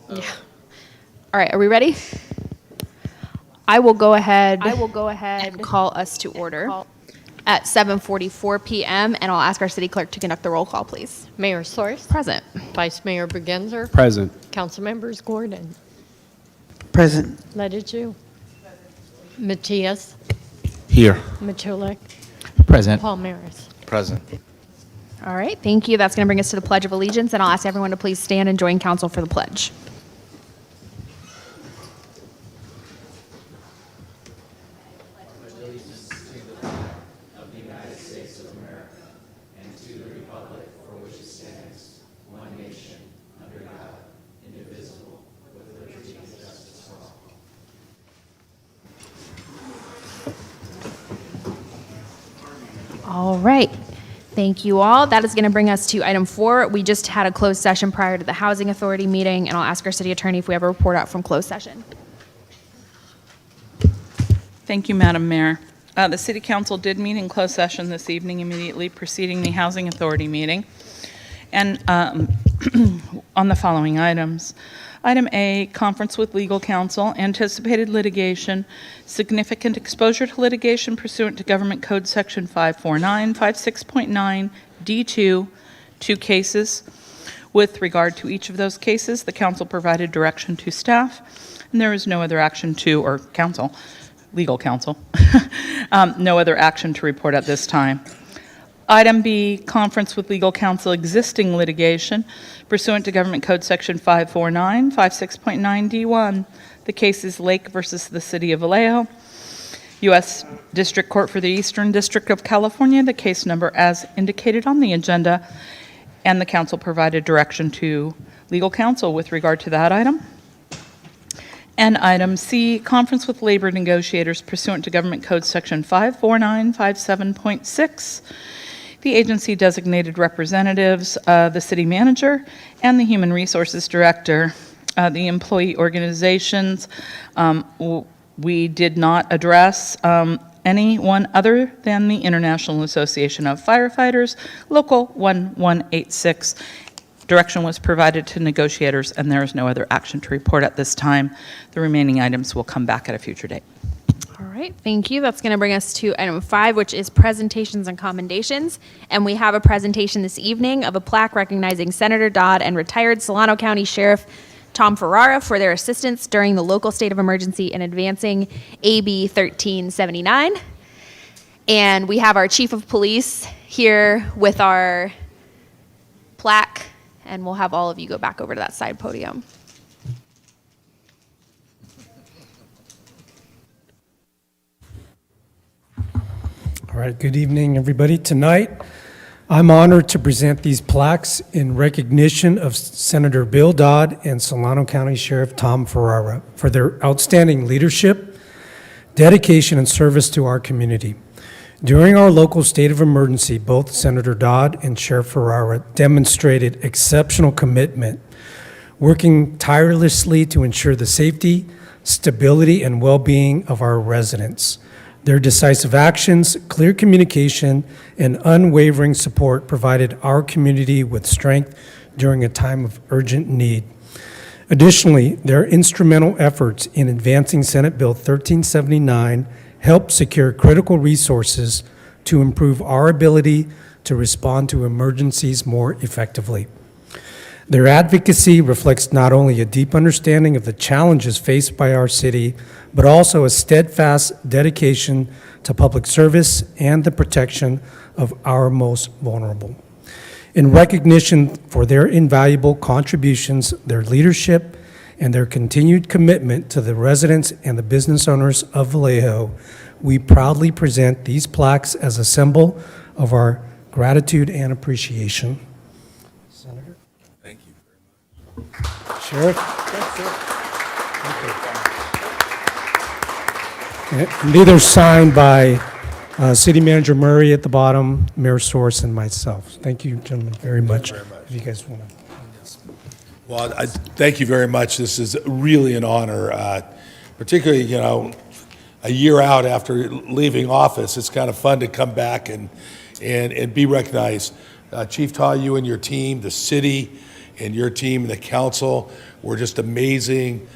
Yeah. All right, are we ready? I will go ahead and call us to order at 7:44 p.m. and I'll ask our city clerk to conduct the roll call, please. Mayor Source. Present. Vice Mayor Bergenzer. Present. Council members Gordon. Present. Lediju. Matias. Here. Matulik. Present. Paul Maris. Present. All right, thank you. That's going to bring us to the Pledge of Allegiance, and I'll ask everyone to please stand and join council for the pledge. All right. Thank you all. That is going to bring us to item 4. We just had a closed session prior to the Housing Authority meeting, and I'll ask our city attorney if we have a report out from closed session. Thank you, Madam Mayor. The City Council did meet in closed session this evening immediately preceding the Housing Authority meeting. And on the following items. Item A, conference with legal counsel, anticipated litigation, significant exposure to litigation pursuant to Government Code Section 549, 56.9, D2, 2 cases. With regard to each of those cases, the council provided direction to staff, and there is no other action to, or counsel, legal counsel, no other action to report at this time. Item B, conference with legal counsel existing litigation pursuant to Government Code Section 549, 56.9 D1. The case is Lake versus the City of Vallejo, U.S. District Court for the Eastern District of California, the case number as indicated on the agenda, and the council provided direction to legal counsel with regard to that item. And item C, conference with labor negotiators pursuant to Government Code Section 54957.6. The agency designated representatives, the city manager and the human resources director, the employee organizations. We did not address anyone other than the International Association of Firefighters, Local 1186. Direction was provided to negotiators, and there is no other action to report at this time. The remaining items will come back at a future date. All right, thank you. That's going to bring us to item 5, which is presentations and commendations. And we have a presentation this evening of a plaque recognizing Senator Dodd and retired Solano County Sheriff Tom Ferrara for their assistance during the local state of emergency in advancing AB 1379. And we have our chief of police here with our plaque, and we'll have all of you go back over to that side podium. All right, good evening, everybody. Tonight, I'm honored to present these plaques in recognition of Senator Bill Dodd and Solano County Sheriff Tom Ferrara for their outstanding leadership, dedication, and service to our community. During our local state of emergency, both Senator Dodd and Sheriff Ferrara demonstrated exceptional commitment, working tirelessly to ensure the safety, stability, and well-being of our residents. Their decisive actions, clear communication, and unwavering support provided our community with strength during a time of urgent need. Additionally, their instrumental efforts in advancing Senate Bill 1379 helped secure critical resources to improve our ability to respond to emergencies more effectively. Their advocacy reflects not only a deep understanding of the challenges faced by our city, but also a steadfast dedication to public service and the protection of our most vulnerable. In recognition for their invaluable contributions, their leadership, and their continued commitment to the residents and the business owners of Vallejo, we proudly present these plaques as a symbol of our gratitude and appreciation. Senator? Thank you very much. Sheriff? And these are signed by City Manager Murray at the bottom, Mayor Source, and myself. Thank you, gentlemen, very much. If you guys want to. Well, thank you very much. This is really an honor, particularly, a year out after leaving office. It's kind of fun to come back and be recognized. Chief Taw, you and your team, the city, and your team and the council were just amazing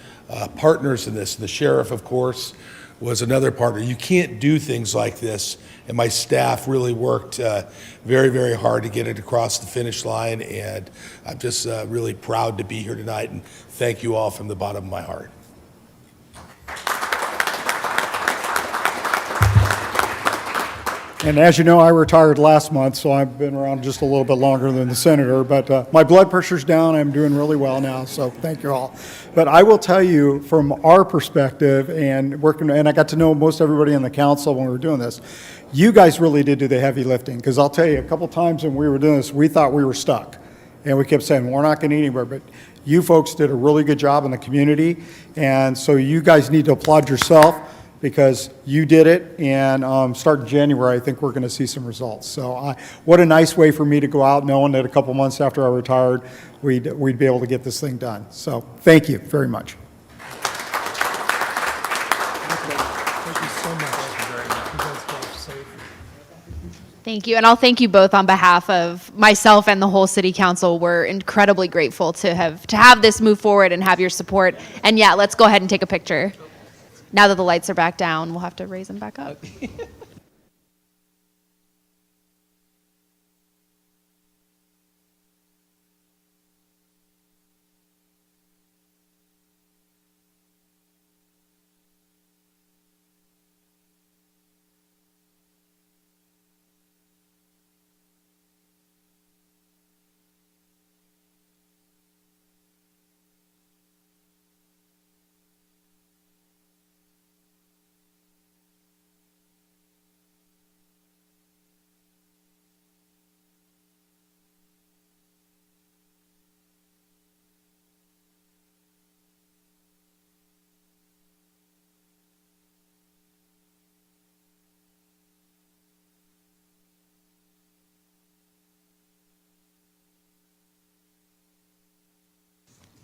partners in this. And the sheriff, of course, was another partner. You can't do things like this, and my staff really worked very, very hard to get it across the finish line, and I'm just really proud to be here tonight, and thank you all from the bottom of my heart. And as you know, I retired last month, so I've been around just a little bit longer than the senator, but my blood pressure's down. I'm doing really well now, so thank you all. But I will tell you from our perspective and working, and I got to know most everybody on the council when we were doing this, you guys really did do the heavy lifting, because I'll tell you, a couple times when we were doing this, we thought we were stuck. And we kept saying, we're not going anywhere, but you folks did a really good job in the community, and so you guys need to applaud yourself, because you did it, and starting January, I think we're going to see some results. So what a nice way for me to go out knowing that a couple months after I retired, we'd be able to get this thing done. So thank you very much. Thank you, and I'll thank you both on behalf of myself and the whole city council. We're incredibly grateful to have this move forward and have your support. And yeah, let's go ahead and take a picture. Now that the lights are back down, we'll have to raise them back up.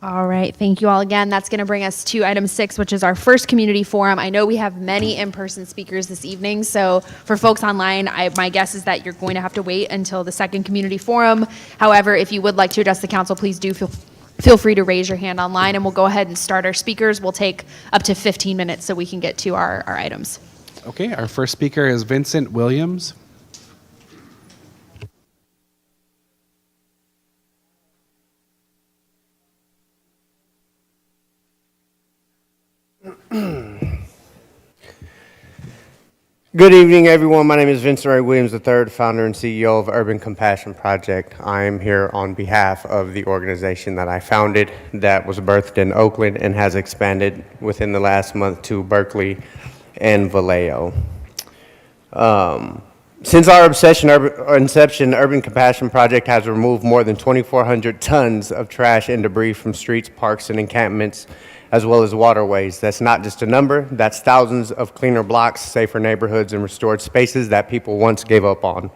All right, thank you all again. That's going to bring us to item 6, which is our first community forum. I know we have many in-person speakers this evening, so for folks online, my guess is that you're going to have to wait until the second community forum. However, if you would like to address the council, please do feel free to raise your hand online, and we'll go ahead and start our speakers. We'll take up to 15 minutes so we can get to our items. Okay, our first speaker is Vincent Williams. Good evening, everyone. My name is Vincent Ray Williams III, founder and CEO of Urban Compassion Project. I am here on behalf of the organization that I founded that was birthed in Oakland and has expanded within the last month to Berkeley and Vallejo. Since our inception, Urban Compassion Project has removed more than 2,400 tons of trash and debris from streets, parks, and encampments, as well as waterways. That's not just a number, that's thousands of cleaner blocks, safer neighborhoods, and restored spaces that people once gave up on.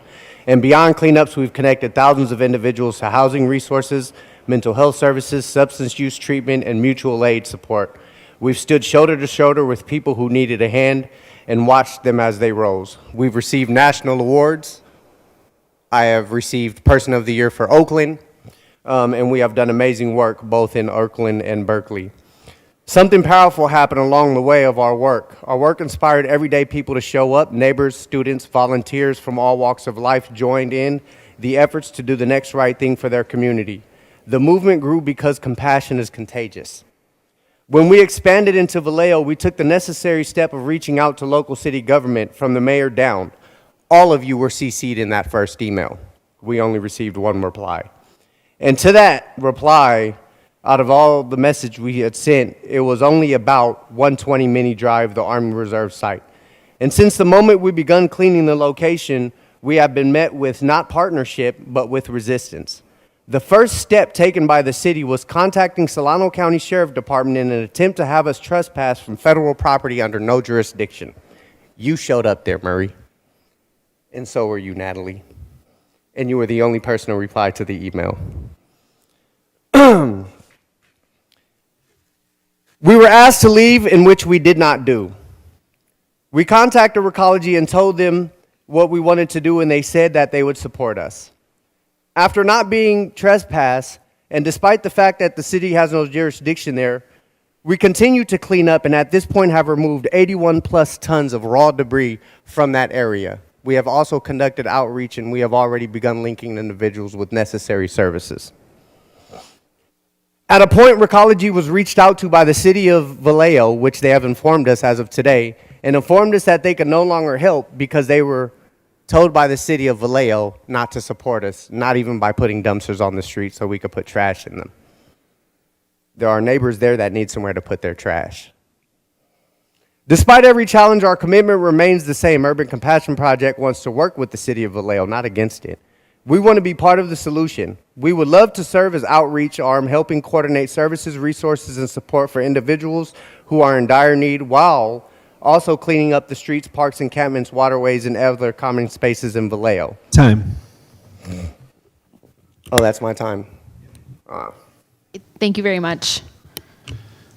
And beyond cleanups, we've connected thousands of individuals to housing resources, mental health services, substance use treatment, and mutual aid support. We've stood shoulder to shoulder with people who needed a hand and watched them as they rose. We've received national awards. I have received Person of the Year for Oakland, and we have done amazing work both in Oakland and Berkeley. Something powerful happened along the way of our work. Our work inspired everyday people to show up. Neighbors, students, volunteers from all walks of life joined in the efforts to do the next right thing for their community. The movement grew because compassion is contagious. When we expanded into Vallejo, we took the necessary step of reaching out to local city government from the mayor down. All of you were CC'd in that first email. We only received one reply. And to that reply, out of all the message we had sent, it was only about 120 Mini Drive, the Army Reserve site. And since the moment we begun cleaning the location, we have been met with not partnership, but with resistance. The first step taken by the city was contacting Solano County Sheriff Department in an attempt to have us trespass from federal property under no jurisdiction. You showed up there, Murray. And so were you, Natalie. And you were the only person who replied to the email. We were asked to leave, in which we did not do. We contacted Recology and told them what we wanted to do, and they said that they would support us. After not being trespassed And despite the fact that the city has no jurisdiction there, we continue to clean up and at this point have removed 81 plus tons of raw debris from that area. We have also conducted outreach and we have already begun linking individuals with necessary services. At a point, Recology was reached out to by the city of Vallejo, which they have informed us as of today, and informed us that they could no longer help because they were told by the city of Vallejo not to support us, not even by putting dumpsters on the street so we could put trash in them. There are neighbors there that need somewhere to put their trash. Despite every challenge, our commitment remains the same. Urban Compassion Project wants to work with the city of Vallejo, not against it. We want to be part of the solution. We would love to serve as outreach arm, helping coordinate services, resources, and support for individuals who are in dire need, while also cleaning up the streets, parks, encampments, waterways, and other common spaces in Vallejo. Time. Oh, that's my time. Thank you very much.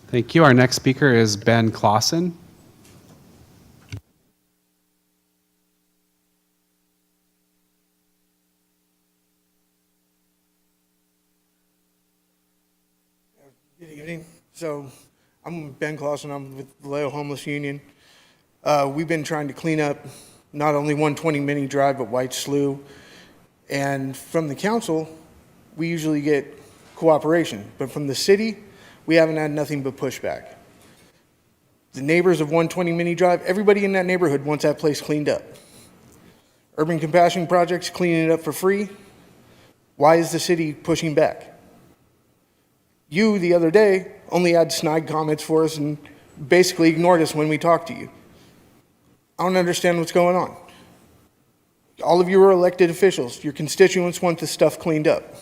Thank you. Our next speaker is Ben Clausen. Good evening. So I'm Ben Clausen. I'm with the Vallejo Homeless Union. We've been trying to clean up not only 120 Mini Drive, but White Slough. And from the council, we usually get cooperation. But from the city, we haven't had nothing but pushback. The neighbors of 120 Mini Drive, everybody in that neighborhood wants that place cleaned up. Urban Compassion Project's cleaning it up for free. Why is the city pushing back? You, the other day, only had snide comments for us and basically ignored us when we talked to you. I don't understand what's going on. All of you are elected officials. Your constituents want this stuff cleaned up.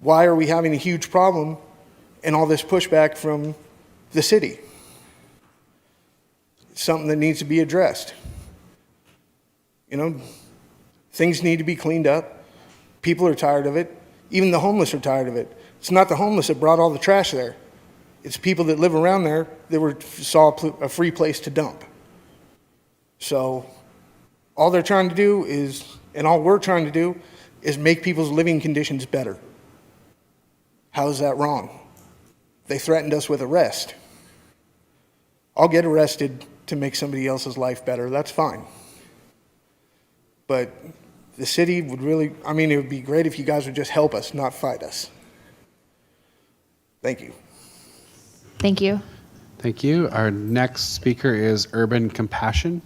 Why are we having a huge problem and all this pushback from the city? It's something that needs to be addressed. You know, things need to be cleaned up. People are tired of it. Even the homeless are tired of it. It's not the homeless that brought all the trash there. It's people that live around there that saw a free place to dump. So all they're trying to do is, and all we're trying to do, is make people's living conditions better. How is that wrong? They threatened us with arrest. I'll get arrested to make somebody else's life better. That's fine. But the city would really, I mean, it would be great if you guys would just help us, not fight us. Thank you. Thank you. Thank you. Our next speaker is Urban Compassion.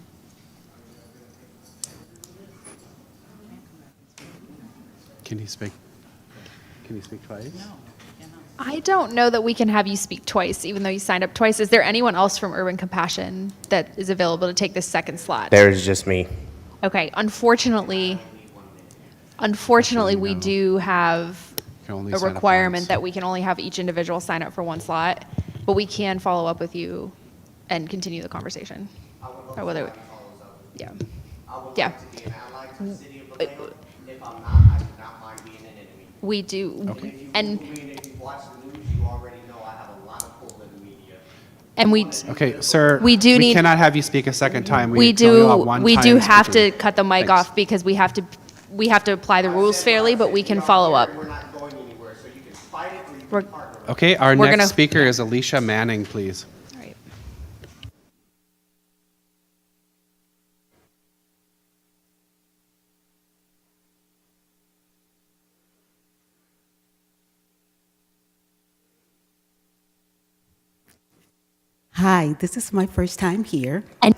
Can you speak twice? I don't know that we can have you speak twice, even though you signed up twice. Is there anyone else from Urban Compassion that is available to take this second slot? There's just me. Okay. Unfortunately, we do have Can only a sign up requirement once. that we can only have each individual sign up for one slot, but we can follow up with you and continue the conversation. Or whether, yeah. Yeah. We do, Okay. and If you watch the news, you already know I have a lot of pull in the media. and we Okay, sir. We do need- cannot have you speak a second time. we can only allow do one we time do have speaking. to cut the mic Thanks. off because we have to apply the rules fairly, but we can follow up. We're not going anywhere, so you can fight it or you We're- can partner. Okay, our We're next gonna- speaker is Alicia Manning, please. All right. Hi, this is my first time here. And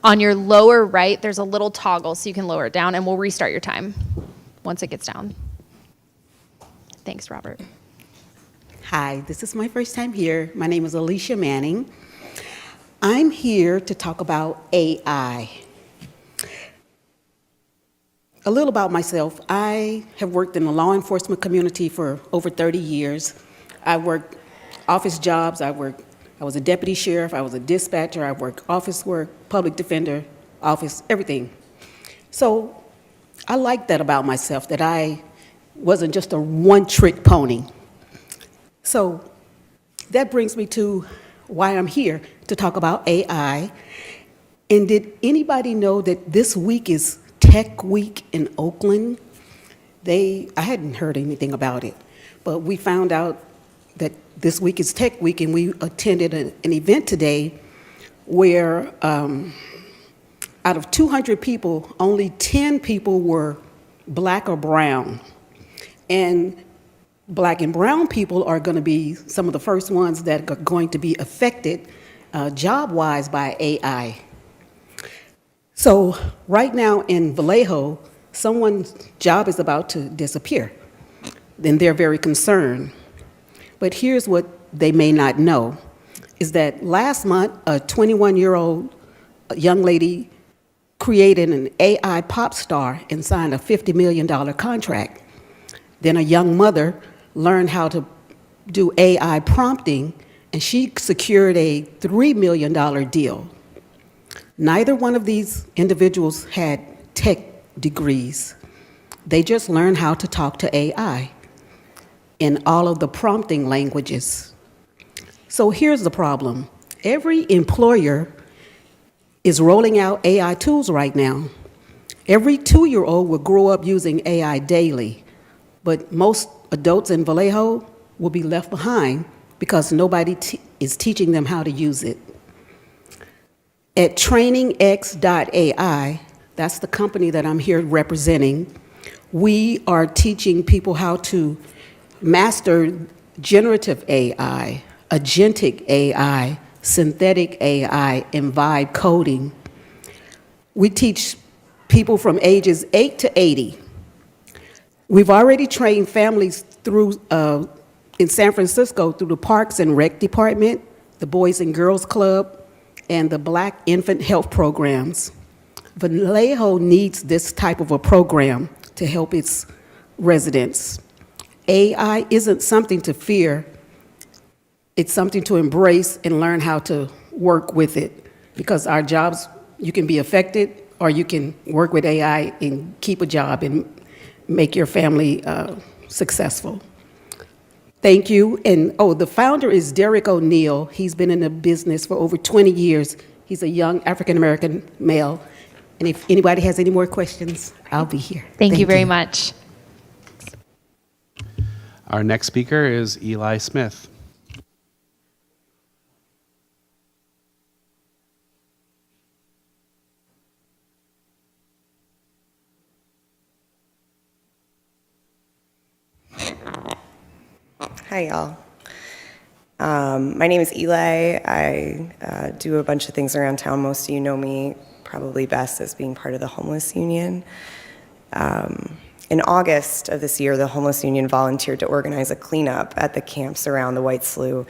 on your lower right, there's a little toggle so you can lower it down, and we'll restart your time once it gets down. Thanks, Robert. Hi, this is my first time here. My name is Alicia Manning. I'm here to talk about AI. A little about myself. I have worked in the law enforcement community for over 30 years. I worked office jobs. I was a deputy sheriff. I was a dispatcher. I worked office work, public defender, office, everything. So I like that about myself, that I wasn't just a one-trick pony. So that brings me to why I'm here, to talk about AI. And did anybody know that this week is Tech Week in Oakland? I hadn't heard anything about it, but we found out that this week is Tech Week, and we attended an event today where out of 200 people, only 10 people were black or brown. And black and brown people are going to be some of the first ones that are going to be affected job-wise by AI. So right now in Vallejo, someone's job is about to disappear. Then they're very concerned. But here's what they may not know, is that last month, a 21-year-old young lady created an AI pop star and signed a $50 million contract. Then a young mother learned how to do AI prompting, and she secured a $3 million deal. Neither one of these individuals had tech degrees. They just learned how to talk to AI in all of the prompting languages. So here's the problem. Every employer is rolling out AI tools right now. Every 2-year-old will grow up using AI daily, but most adults in Vallejo will be left behind because nobody is teaching them how to use it. At trainingx.ai, that's the company that I'm here representing, we are teaching people how to master generative AI, agentic AI, synthetic AI, and vibe coding. We teach people from ages 8 to 80. We've already trained families through, in San Francisco, through the Parks and Rec Department, the Boys and Girls Club, and the Black Infant Health Programs. Vallejo needs this type of a program to help its residents. AI isn't something to fear. It's something to embrace and learn how to work with it, because our jobs, you can be affected or you can work with AI and keep a job and make your family successful. Thank you. And the founder is Derek O'Neill. He's been in the business for over 20 years. He's a young African-American male. And if anybody has any more questions, I'll be here. Thank you very much. Our next speaker is Eli Smith. Hi, y'all. My name is Eli. I do a bunch of things around town. Most of you know me probably best as being part of the Homeless Union. In August of this year, the Homeless Union volunteered to organize a cleanup at the camps around the White Slough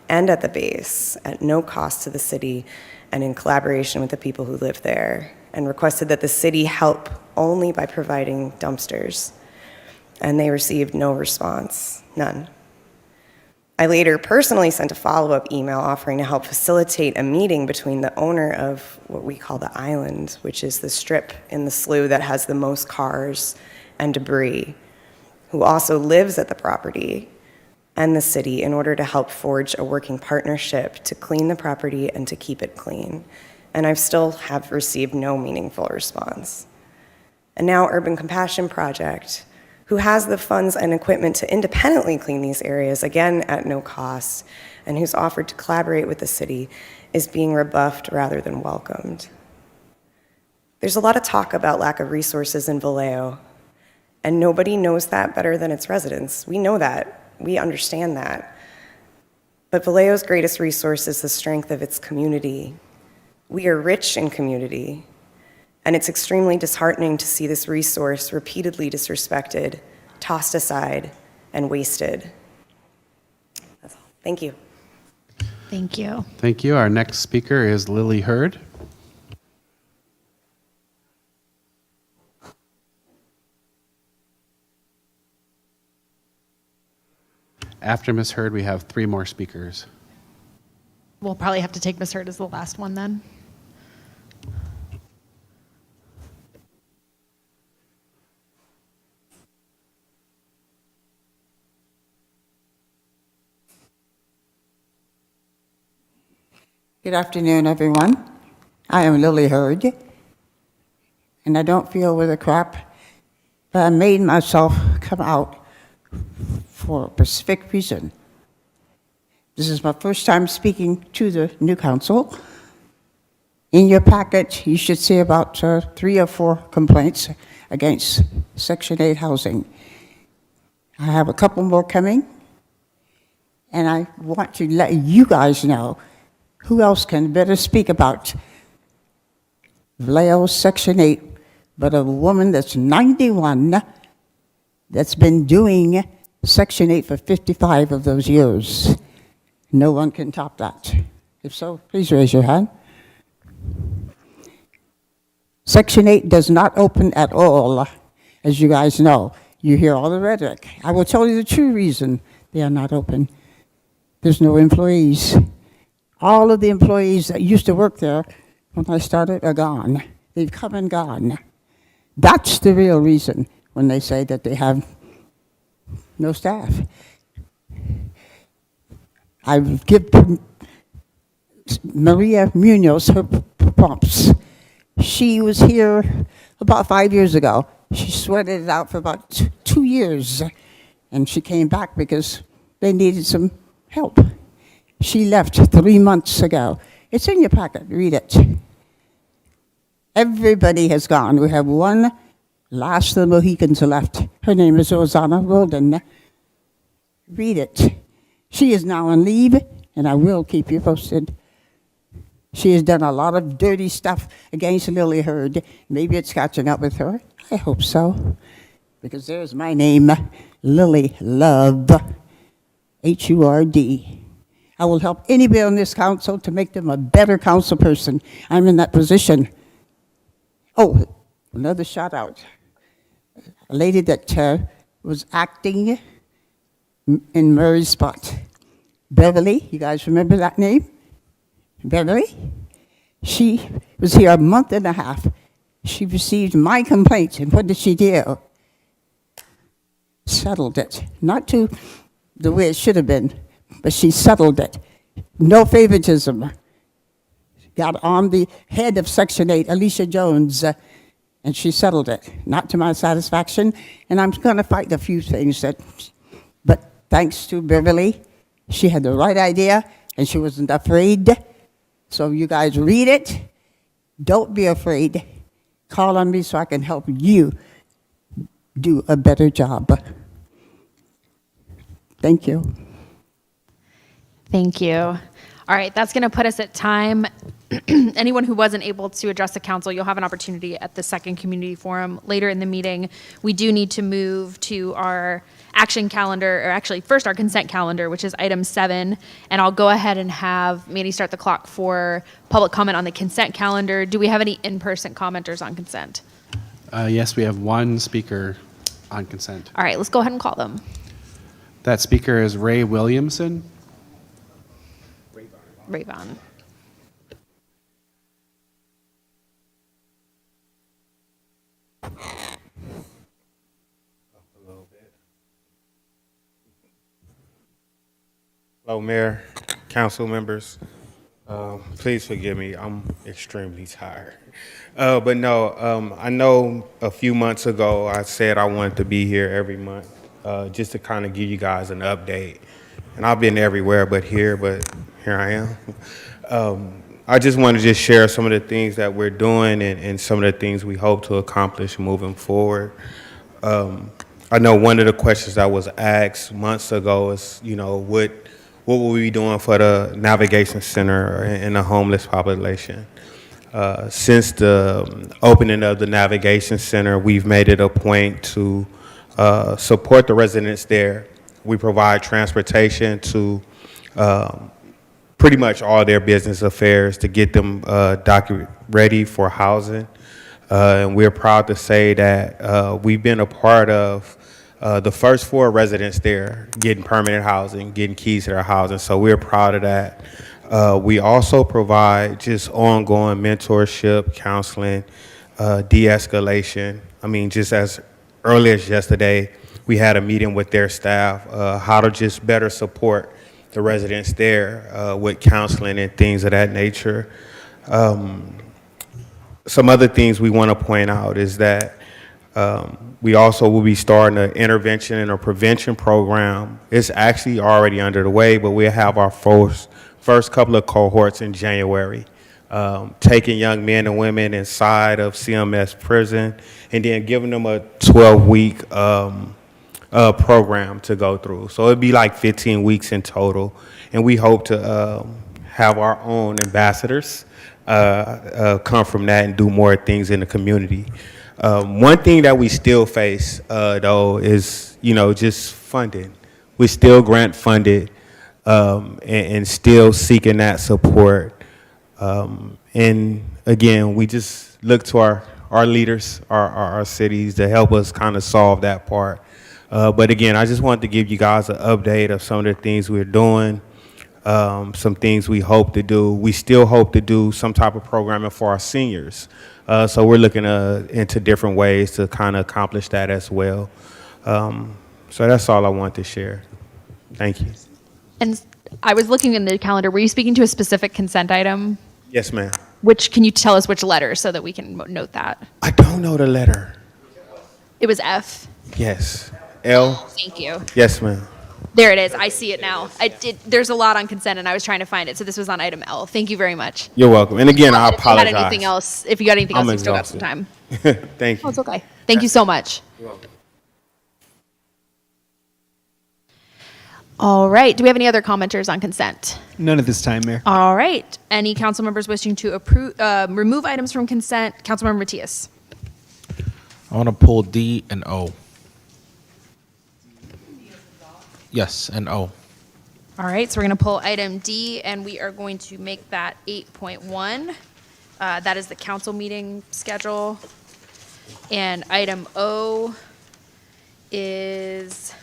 and at the base at no cost to the city and in collaboration with the people who live there, and requested that the city help only by providing dumpsters. And they received no response, none. I later personally sent a follow-up email offering to help facilitate a meeting between the owner of what we call the island, which is the strip in the slough that has the most cars and debris, who also lives at the property, and the city, in order to help forge a working partnership to clean the property and to keep it clean. And I still have received no meaningful response. And now Urban Compassion Project, who has the funds and equipment to independently clean these areas, again at no cost, and who's offered to collaborate with the city, is being rebuffed rather than welcomed. There's a lot of talk about lack of resources in Vallejo, and nobody knows that better than its residents. We know that, we understand that. But Vallejo's greatest resource is the strength of its community. We are rich in community, and it's extremely disheartening to see this resource repeatedly disrespected, tossed aside, and wasted. That's all. Thank you. Thank you. Thank you. Our next speaker is Lily Hurd. After Ms. Hurd, we have 3 more speakers. We'll probably have to take Ms. Hurd as the last one then. Good afternoon, everyone. I am Lily Hurd, and I don't feel with a crap, but I made myself come out for a specific reason. This is my first time speaking to the new council. In your packet, you should see about 3 or 4 complaints against Section 8 housing. I have a couple more coming, and I want to let you guys know who else can better speak about Vallejo Section 8 but a woman that's 91 that's been doing Section 8 for 55 of those years. No one can top that. If so, please raise your hand. Section 8 does not open at all, as you guys know. You hear all the rhetoric. I will tell you the true reason they are not open. There's no employees. All of the employees that used to work there when I started are gone. They've come and gone. That's the real reason when they say that they have no staff. I give Maria Munoz her prompts. She was here about 5 years ago. She sweated it out for about 2 years, and she came back because they needed some help. She left 3 months ago. It's in your packet. Read it. Everybody has gone. We have one last of the Mohicans left. Her name is Rosanna Roldan. Read it. She is now on leave, and I will keep you posted. She has done a lot of dirty stuff against Lily Hurd. Maybe it's catching up with her. I hope so. Because there's my name, Lily Love, H-U-R-D. I will help anybody on this council to make them a better council person. I'm in that position. Oh, another shout out. A lady that was acting in Murray's spot. Beverly, you guys remember that name? Beverly? She was here a month and a half. She received my complaint, and what did she do? Settled it. Not to the way it should have been, but she settled it. No favoritism. Got on the head of Section 8, Alicia Jones, and she settled it. Not to my satisfaction, and I'm going to fight a few things but thanks to Beverly, she had the right idea, and she wasn't afraid. So you guys read it. Don't be afraid. Call on me so I can help you do a better job. Thank you. Thank you. All right, that's going to put us at time. Anyone who wasn't able to address the council, you'll have an opportunity at the second community forum later in the meeting. We do need to move to our action calendar, or actually first our consent calendar, which is item 7. And I'll go ahead and have Mandy start the clock for public comment on the consent calendar. Do we have any in-person commenters on consent? Yes, we have one speaker on consent. All right, let's go ahead and call them. That speaker is Ray Williamson. Rayvon. Hello, Mayor, council members. Please forgive me, I'm extremely tired. But no, I know a few months ago I said I wanted to be here every month just to kind of give you guys an update. And I've been everywhere but here I am. I just want to just share some of the things that we're doing and some of the things we hope to accomplish moving forward. I know one of the questions that was asked months ago is, you know, what will we be doing for the navigation center and the homeless population? Since the opening of the navigation center, we've made it a point to support the residents there. We provide transportation to pretty much all their business affairs to get them ready for housing. And we're proud to say that we've been a part of the first 4 residents there getting permanent housing, getting keys to their housing. So we're proud of that. We also provide just ongoing mentorship, counseling, de-escalation. I mean, just as early as yesterday, we had a meeting with their staff, how to just better support the residents there with counseling and things of that nature. Some other things we want to point out is that We also will be starting an intervention and a prevention program. It's actually already under the way, but we'll have our first couple of cohorts in January, taking young men and women inside of CMS prison and then giving them a 12-week program to go through. So it'd be like 15 weeks in total, and we hope to have our own ambassadors come from that and do more things in the community. One thing that we still face, though, is, just funding. We're still grant funded and still seeking that support. And again, we just look to our leaders, our cities to help us kind of solve that part. But again, I just wanted to give you guys an update of some of the things we're doing, some things we hope to do. We still hope to do some type of programming for our seniors. So we're looking into different ways to kind of accomplish that as well. So that's all I want to share. Thank you. And I was looking in the calendar. Were you speaking to a specific consent item? Yes, ma'am. Can you tell us which letter so that we can note that? I don't know the letter. It was F. Yes. L. Thank you. Yes, ma'am. There it is. I see it now. There's a lot on consent, and I was trying to find it. So this was on item L. Thank you very much. You're welcome. And again, I apologize. If you got anything else, I'm you still got some time. Thank you. Oh, it's okay. Thank you so much. You're welcome. All right. Do we have any other commenters on consent? None at this time, Mayor. All right. Any council members wishing to remove items from consent? Councilmember Matias. I want to pull D and O. Yes, and O. All right. So we're going to pull item D, and we are going to make that 8.1. That is the council meeting schedule. And item O is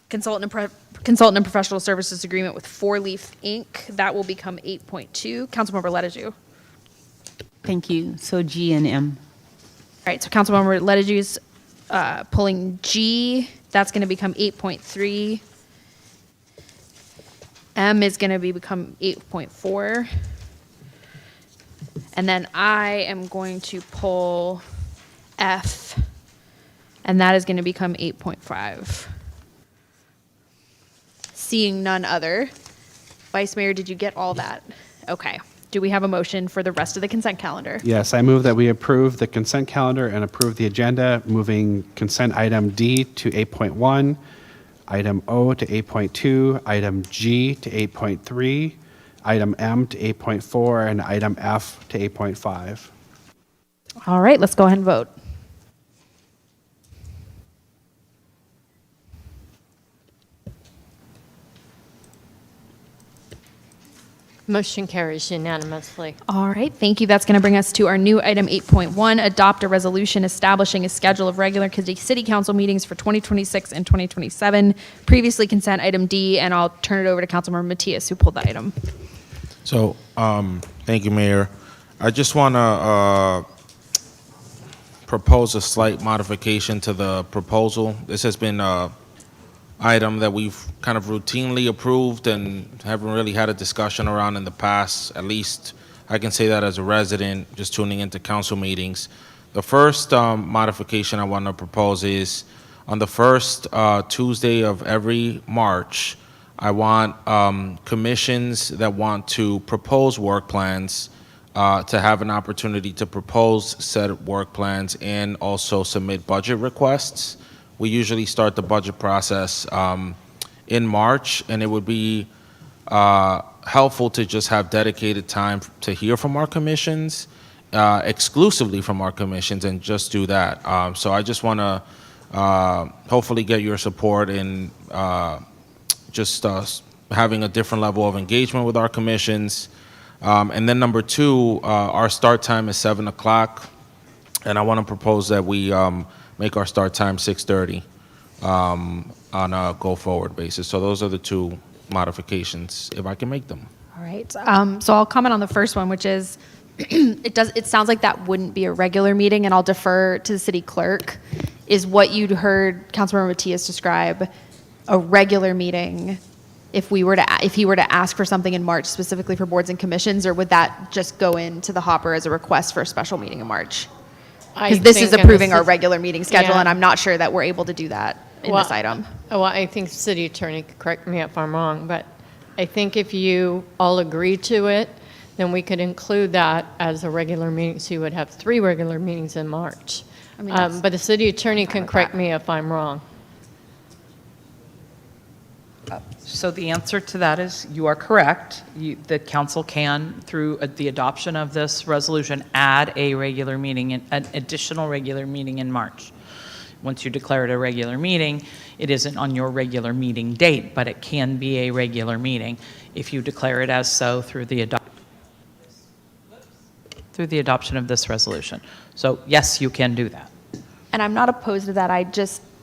consultant and professional services agreement with Four Leaf Inc. That will become 8.2. Councilmember Ledeju. All Thank you. So G and M. right, so Councilmember Ledeju's pulling G. That's going to become 8.3. M is going to become 8.4. And then I am going to pull F, and that is going to become 8.5. Seeing none other. Vice Mayor, did you get all that? Okay. Do we have a motion for the rest of the consent calendar? Yes, I move that we approve the consent calendar and approve the agenda, moving consent item D to 8.1, item O to 8.2, item G to 8.3, item M to 8.4, and item F to 8.5. All right, let's go ahead and vote. Motion carries unanimously. All right, thank you. That's going to bring us to our new item 8.1, adopt a resolution establishing a schedule of regular city council meetings for 2026 and 2027. Previously consent item D, and I'll turn it over to Councilmember Matias, who pulled the item. So, thank you, Mayor. I just want to propose a slight modification to the proposal. This has been an item that we've kind of routinely approved and haven't really had a discussion around in the past. At least I can say that as a resident just tuning into council meetings. The first modification I want to propose is on the first Tuesday of every March, I want commissions that want to propose work plans to have an opportunity to propose said work plans and also submit budget requests. We usually start the budget process in March, and it would be helpful to just have dedicated time to hear from our commissions, exclusively from our commissions, and just do that. So I just want to hopefully get your support in just having a different level of engagement with our commissions. And then number two, our start time is 7 o'clock, and I want to propose that we make our start time 6:30 on a go-forward basis. So those are the two modifications, if I can make them. All right. So I'll comment on the first one, which is it sounds like that wouldn't be a regular meeting, and I'll defer to the city clerk. Is what you'd heard Councilmember Matias describe a regular meeting if he were to ask for something in March specifically for boards and commissions, or would that just go into the hopper as a request for a special meeting in March? Because this is think in the approving our city- regular meeting schedule, Yeah. and I'm not sure that we're able to do that in this item. Well, I think the city attorney could correct me if I'm wrong, but I think if you all agree to it, then we could include that as a regular meeting, so you would have 3 regular meetings in March. I mean, that's But the city attorney can with correct that. me if I'm wrong. So the answer to that is you are correct. The council can, through the adoption of this resolution, add a regular meeting, an additional regular meeting in March. Once you declare it a regular meeting, it isn't on your regular meeting date, but it can be a regular meeting if you declare it as so through the adoption of this resolution. So yes, you can do that. And I'm not opposed to that.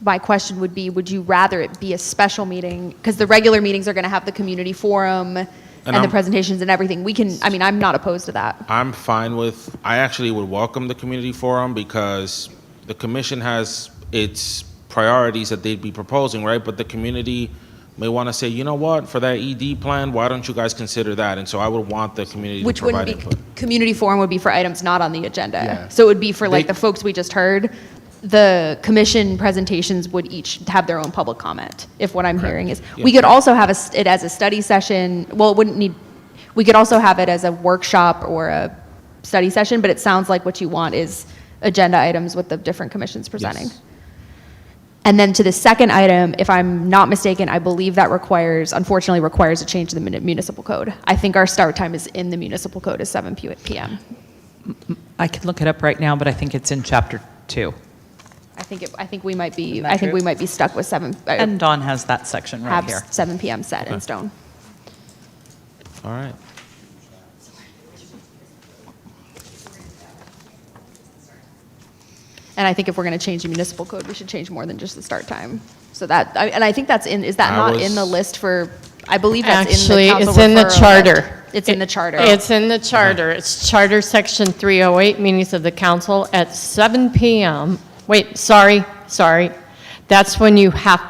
My question would be, would you rather it be a special meeting? Because the regular meetings are going to have the community forum and the I'm- presentations and everything. I'm not opposed to that. I'm fine with, I actually would welcome the community forum because the commission has its priorities that they'd be proposing, right? But the community may want to say, you know what, for that ED plan, why don't you guys consider that? And so I would want the community Which to provide wouldn't be, input. community forum would be for items not on the agenda. Yeah. So it would be for like They- the folks we just heard. The commission presentations would each have their own public comment, if what I'm hearing is. We could also have it as a study session. Well, it wouldn't need, we could also have it as a workshop or a study session, but it sounds like what you want is agenda items with the different commissions presenting. Yes. And then to the second item, if I'm not mistaken, I believe that unfortunately requires a change in the municipal code. I think our start time is in the municipal code is 7 p.m. I can look it up right now, but I think it's in chapter 2. I think we might be, Isn't that I think true? we might be stuck with 7, And Dawn has that section right have here. 7 p.m. set in stone. All right. And I think if we're going to change the municipal code, we should change more than just the start time. So that, and I think that's is that I not was- in the list for, I believe that's Actually, in the council it's in the referral charter. list. It's in the charter. It's in the charter. It's Charter Section 308, meetings of the council at 7 PM. Wait, sorry. That's when you have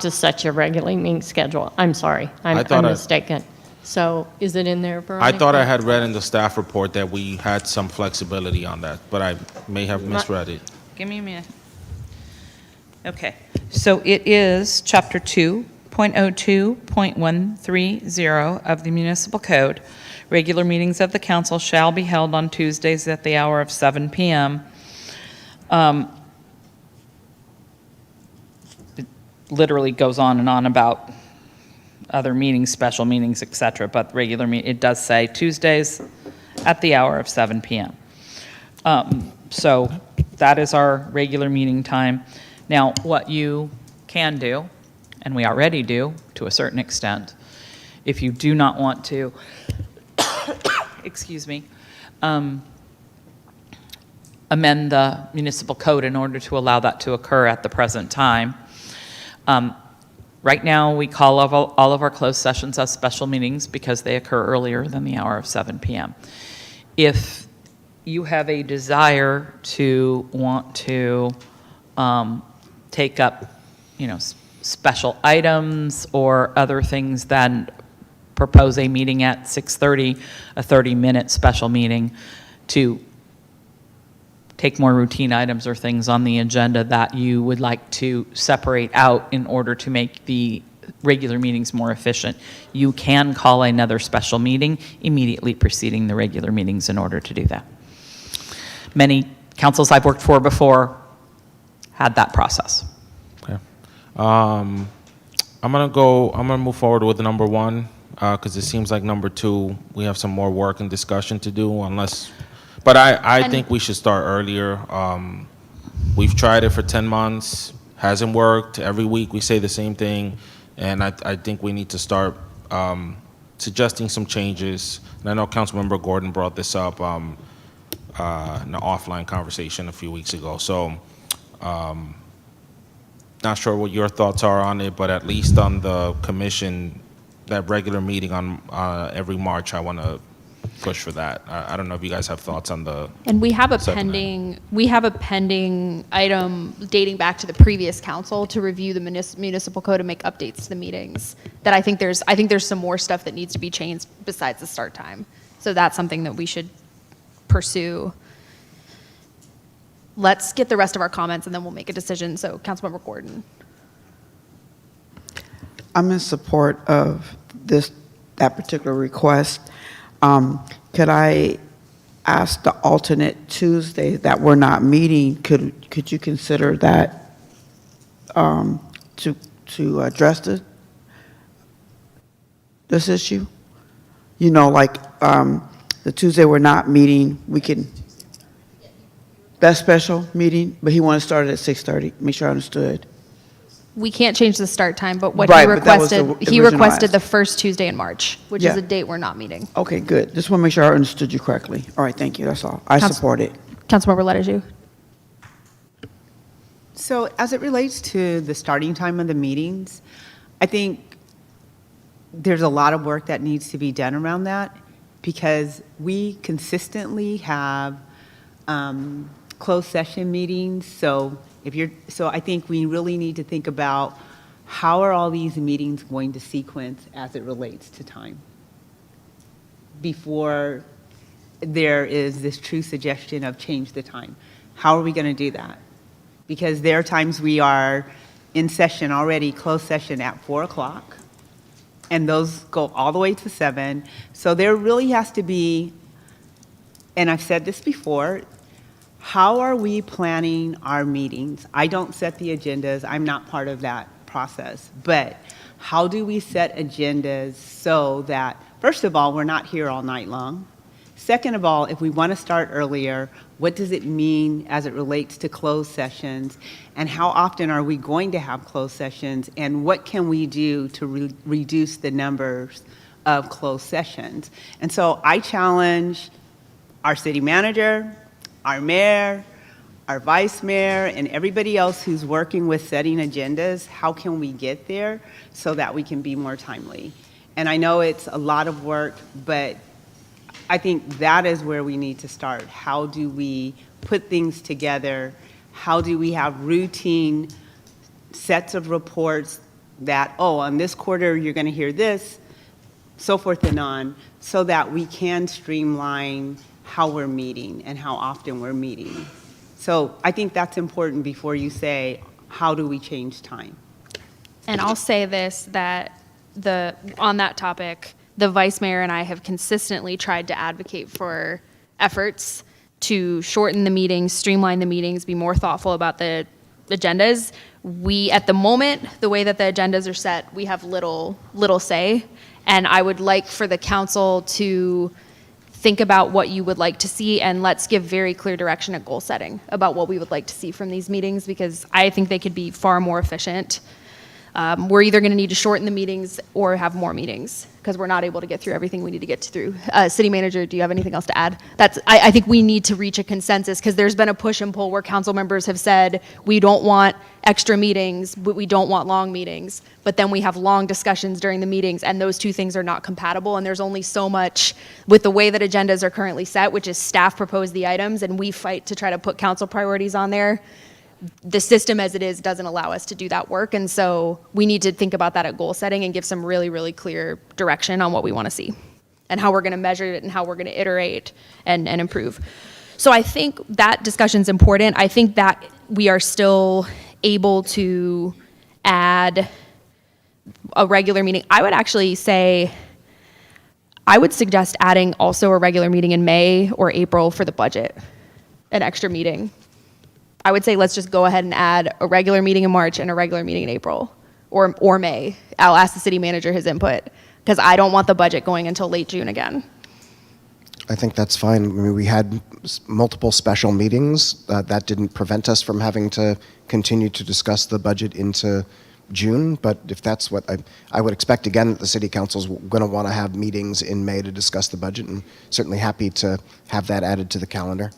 to set your regular meeting schedule. I'm sorry. I I'm thought mistaken. So is it in there, I Veronica? thought I had read in the staff report that we had some flexibility on that, but I may have misread it. Give me a minute. Okay, so it is Chapter 2.02.130 of the Municipal Code. Regular meetings of the council shall be held on Tuesdays at the hour of 7 p.m. It literally goes on and on about other meetings, special meetings, et cetera, but it does say Tuesdays at the hour of 7 p.m. So that is our regular meeting time. Now, what you can do, and we already do to a certain extent, if you do not want to, excuse me, amend the municipal code in order to allow that to occur at the present time. Right now, we call all of our closed sessions as special meetings because they occur earlier than the hour of 7 p.m. If you have a desire to want to take up, special items or other things, then propose a meeting at 6:30, a 30-minute special meeting to take more routine items or things on the agenda that you would like to separate out in order to make the regular meetings more efficient. You can call another special meeting immediately preceding the regular meetings in order to do that. Many councils I've worked for before had that process. Okay. I'm gonna move forward with number 1, because it seems like number 2, we have some more work and discussion to do but I think we should start earlier. We've tried it for 10 months, hasn't worked. Every week we say the same thing, and I think we need to start suggesting some changes. And I know Councilmember Gordon brought this up in an offline conversation a few weeks ago. So not sure what your thoughts are on it, but at least on the commission, that regular meeting on every March, I want to push for that. I don't know if you guys have thoughts on the. And we have a Second pending item dating back to the previous council to review the municipal code and make updates to the meetings. That I think there's some more stuff that needs to be changed besides the start time. So that's something that we should pursue. let's get the rest of our comments and then we'll make a decision. So Councilmember Gordon. I'm in support of that particular request. Could I ask the alternate Tuesday that we're not meeting, could you consider that to address this issue? You know, like the Tuesday we're not meeting, we can, that special meeting, but he wanted to start it at 6:30. Make sure I understood. We can't change the start time, but what Right, he but that was requested, the he original requested ask. the first Tuesday in March, which is Yeah. a date we're not meeting. Okay, good. Just want to make sure I understood you correctly. All right, thank you. That's all. I support it. Councilmember Letters, So as it relates to the starting time of the meetings, I think there's a lot of work that needs to be done around that because we consistently have closed session meetings. So I think we really need to think about how are all these meetings going to sequence as it relates to time before there is this true suggestion of change the time. How are we going to do that? Because there are times we are in session already, closed session at 4 o'clock, and those go all the way to 7. So there really has to be, and I've said this before, how are we planning our meetings? I don't set the agendas. I'm not part of that process. But how do we set agendas so that, first of all, we're not here all night long? Second of all, if we want to start earlier, what does it mean as it relates to closed sessions? And how often are we going to have closed sessions? And what can we do to reduce the numbers of closed sessions? And so I challenge our city manager, our mayor, our vice mayor, and everybody else who's working with setting agendas, how can we get there so that we can be more timely? And I know it's a lot of work, but I think that is where we need to start. How do we put things together? How do we have routine sets of reports that, oh, on this quarter you're going to hear this, so forth and on, so that we can streamline how we're meeting and how often we're meeting. So I think that's important before you say, how do we change time? And I'll say this, that on that topic, the vice mayor and I have consistently tried to advocate for efforts to shorten the meetings, streamline the meetings, be more thoughtful about the agendas. We, at the moment, the way that the agendas are set, we have little say. And I would like for the council to think about what you would like to see, and let's give very clear direction at goal setting about what we would like to see from these meetings, because I think they could be far more efficient. We're either going to need to shorten the meetings or have more meetings because we're not able to get through everything we need to get through. City manager, do you have anything else to add? I think we need to reach a consensus because there's been a push and pull where council members have said we don't want extra meetings, but we don't want long meetings. But then we have long discussions during the meetings, and those two things are not compatible. And there's only so much with the way that agendas are currently set, which is staff propose the items and we fight to try to put council priorities on there. The system as it is doesn't allow us to do that work. And so we need to think about that at goal setting and give some really, really clear direction on what we want to see and how we're going to measure it and how we're going to iterate and improve. So I think that discussion's important. I think that we are still able to add a regular meeting. I would actually say, I would suggest adding also a regular meeting in May or April for the budget, an extra meeting. I would say let's just go ahead and add a regular meeting in March and a regular meeting in April or May. I'll ask the city manager his input because I don't want the budget going until late June again. I think that's fine. I mean, we had multiple special meetings. That didn't prevent us from having to continue to discuss the budget into June. But if that's what I would expect, again, that the city council's going to want to have meetings in May to discuss the budget, and certainly happy to have that added to the calendar.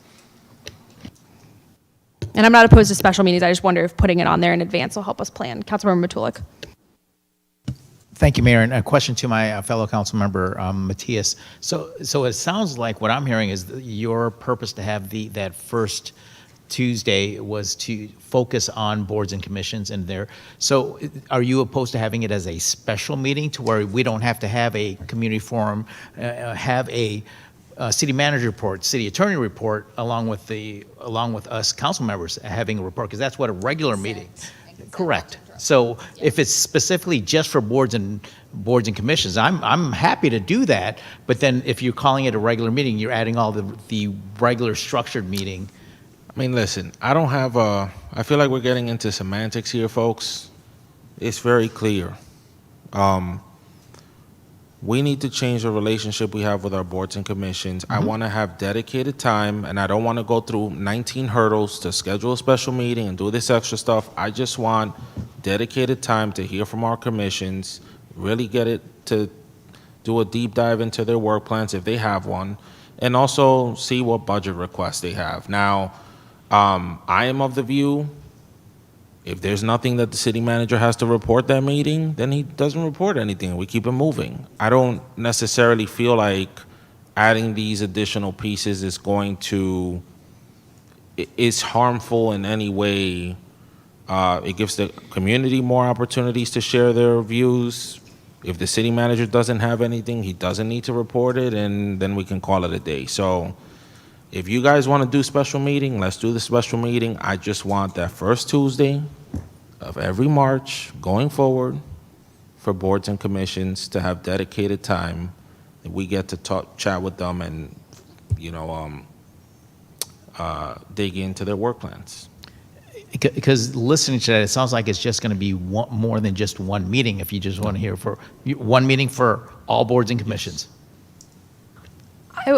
And I'm not opposed to special meetings. I just wonder if putting it on there in advance will help us plan. Councilmember Matulik. Thank you, Mayor. And a question to my fellow council member, Matias. So it sounds like what I'm hearing is that your purpose to have that first Tuesday was to focus on boards and commissions in there. So are you opposed to having it as a special meeting to where we don't have to have a community forum, have a city manager report, city attorney report, along with us council members having a report, because that's what a regular meeting. Correct. So if it's specifically just for boards and commissions, I'm happy to do that. But then if you're calling it a regular meeting, you're adding all the regular structured meeting. I mean, listen, I feel like we're getting into semantics here, folks. It's very clear. We need to change the relationship we have with our boards and commissions. I want to have dedicated time, and I don't want to go through 19 hurdles to schedule a special meeting and do this extra stuff. I just want dedicated time to hear from our commissions, really get it to do a deep dive into their work plans if they have one, and also see what budget requests they have. Now, I am of the view, if there's nothing that the city manager has to report that meeting, then he doesn't report anything. We keep it moving. I don't necessarily feel like adding these additional pieces is harmful in any way. It gives the community more opportunities to share their views. If the city manager doesn't have anything, he doesn't need to report it, and then we can call it a day. So if you guys want to do special meeting, let's do the special meeting. I just want that first Tuesday of every March going forward for boards and commissions to have dedicated time. And we get to chat with them and, dig into their work plans. Because listening to that, it sounds like it's just going to be more than just one meeting if you just want to hear for one meeting for all boards and commissions.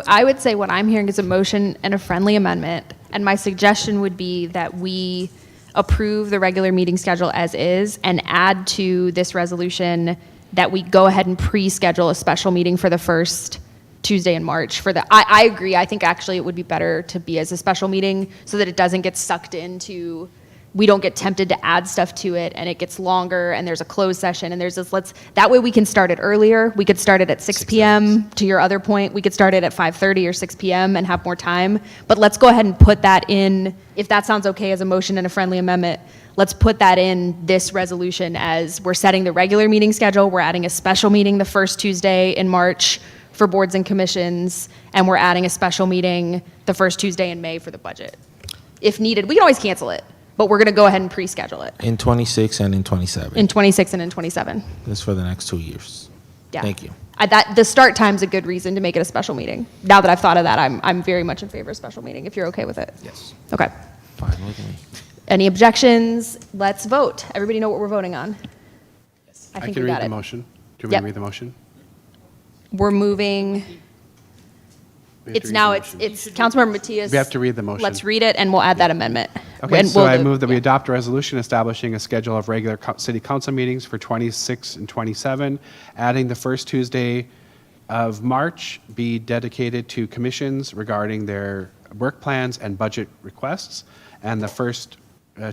I would say what I'm hearing is a motion and a friendly amendment, and my suggestion would be that we approve the regular meeting schedule as is and add to this resolution that we go ahead and pre-schedule a special meeting for the first Tuesday in March. I agree. I think actually it would be better to be as a special meeting so that it doesn't get sucked into, we don't get tempted to add stuff to it and it gets longer and there's a closed session and there's this, that way we can start it earlier. We could start it at 6 p.m. To your other point, we could start it at 5:30 or 6 p.m. and have more time. But let's go ahead and put that in, if that sounds okay as a motion and a friendly amendment, let's put that in this resolution as we're setting the regular meeting schedule. We're adding a special meeting the first Tuesday in March for boards and commissions, and we're adding a special meeting the first Tuesday in May for the budget. If needed, we can always cancel it, but we're going to go ahead and pre-schedule it. In 26 and in 27. In 26 and in 27. That's for the next 2 years. Yeah. Thank you. The start time's a good reason to make it a special meeting. Now that I've thought of that, I'm very much in favor of special meeting, if you're okay with it. Yes. Okay. Fine with me. Any objections? Let's vote. Everybody know what we're voting on? I think can we read got the it. motion. Do you want me Yep. to read the motion? We're moving. We have to It's read now, the it's motion. Councilmember Matias. We have to read the motion. Let's read it and we'll add that amendment. Okay, And so we'll I do- move that we yeah. adopt a resolution establishing a schedule of regular city council meetings for 26 and 27, adding the first Tuesday of March be dedicated to commissions regarding their work plans and budget requests, and the first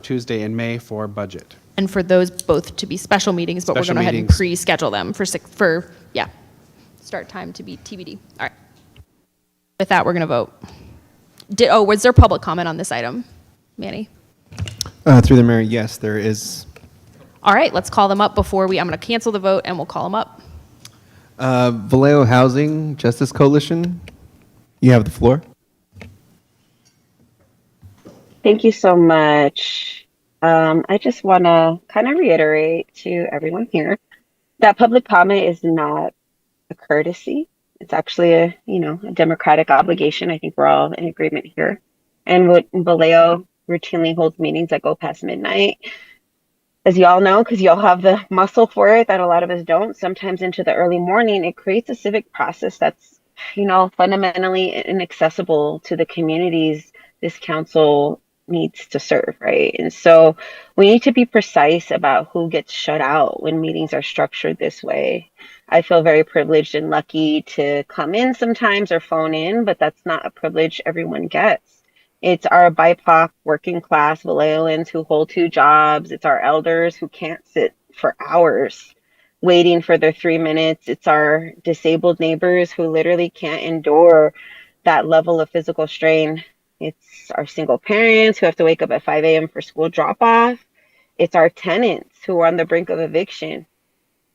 Tuesday in May for budget. And for those both to be special meetings, but we're Special going to go ahead and meetings. pre-schedule them start time to be TBD. All right. With that, we're going to vote. Was there public comment on this item? Manny? Through the mayor, yes, there is. All right, let's call them up I'm going to cancel the vote and we'll call them up. Vallejo Housing Justice Coalition, you have the floor. Thank you so much. I just want to kind of reiterate to everyone here that public comment is not a courtesy. It's actually a democratic obligation. I think we're all in agreement here. And what Vallejo routinely holds meetings that go past midnight, as y'all know, because y'all have the muscle for it that a lot of us don't, sometimes into the early morning, it creates a civic process that's, fundamentally inaccessible to the communities this council needs to serve, right? And so we need to be precise about who gets shut out when meetings are structured this way. I feel very privileged and lucky to come in sometimes or phone in, but that's not a privilege everyone gets. It's our BIPOC working class Vallejoans who hold 2 jobs. It's our elders who can't sit for hours waiting for their 3 minutes. It's our disabled neighbors who literally can't endure that level of physical strain. It's our single parents who have to wake up at 5 a.m. for school drop off. It's our tenants who are on the brink of eviction.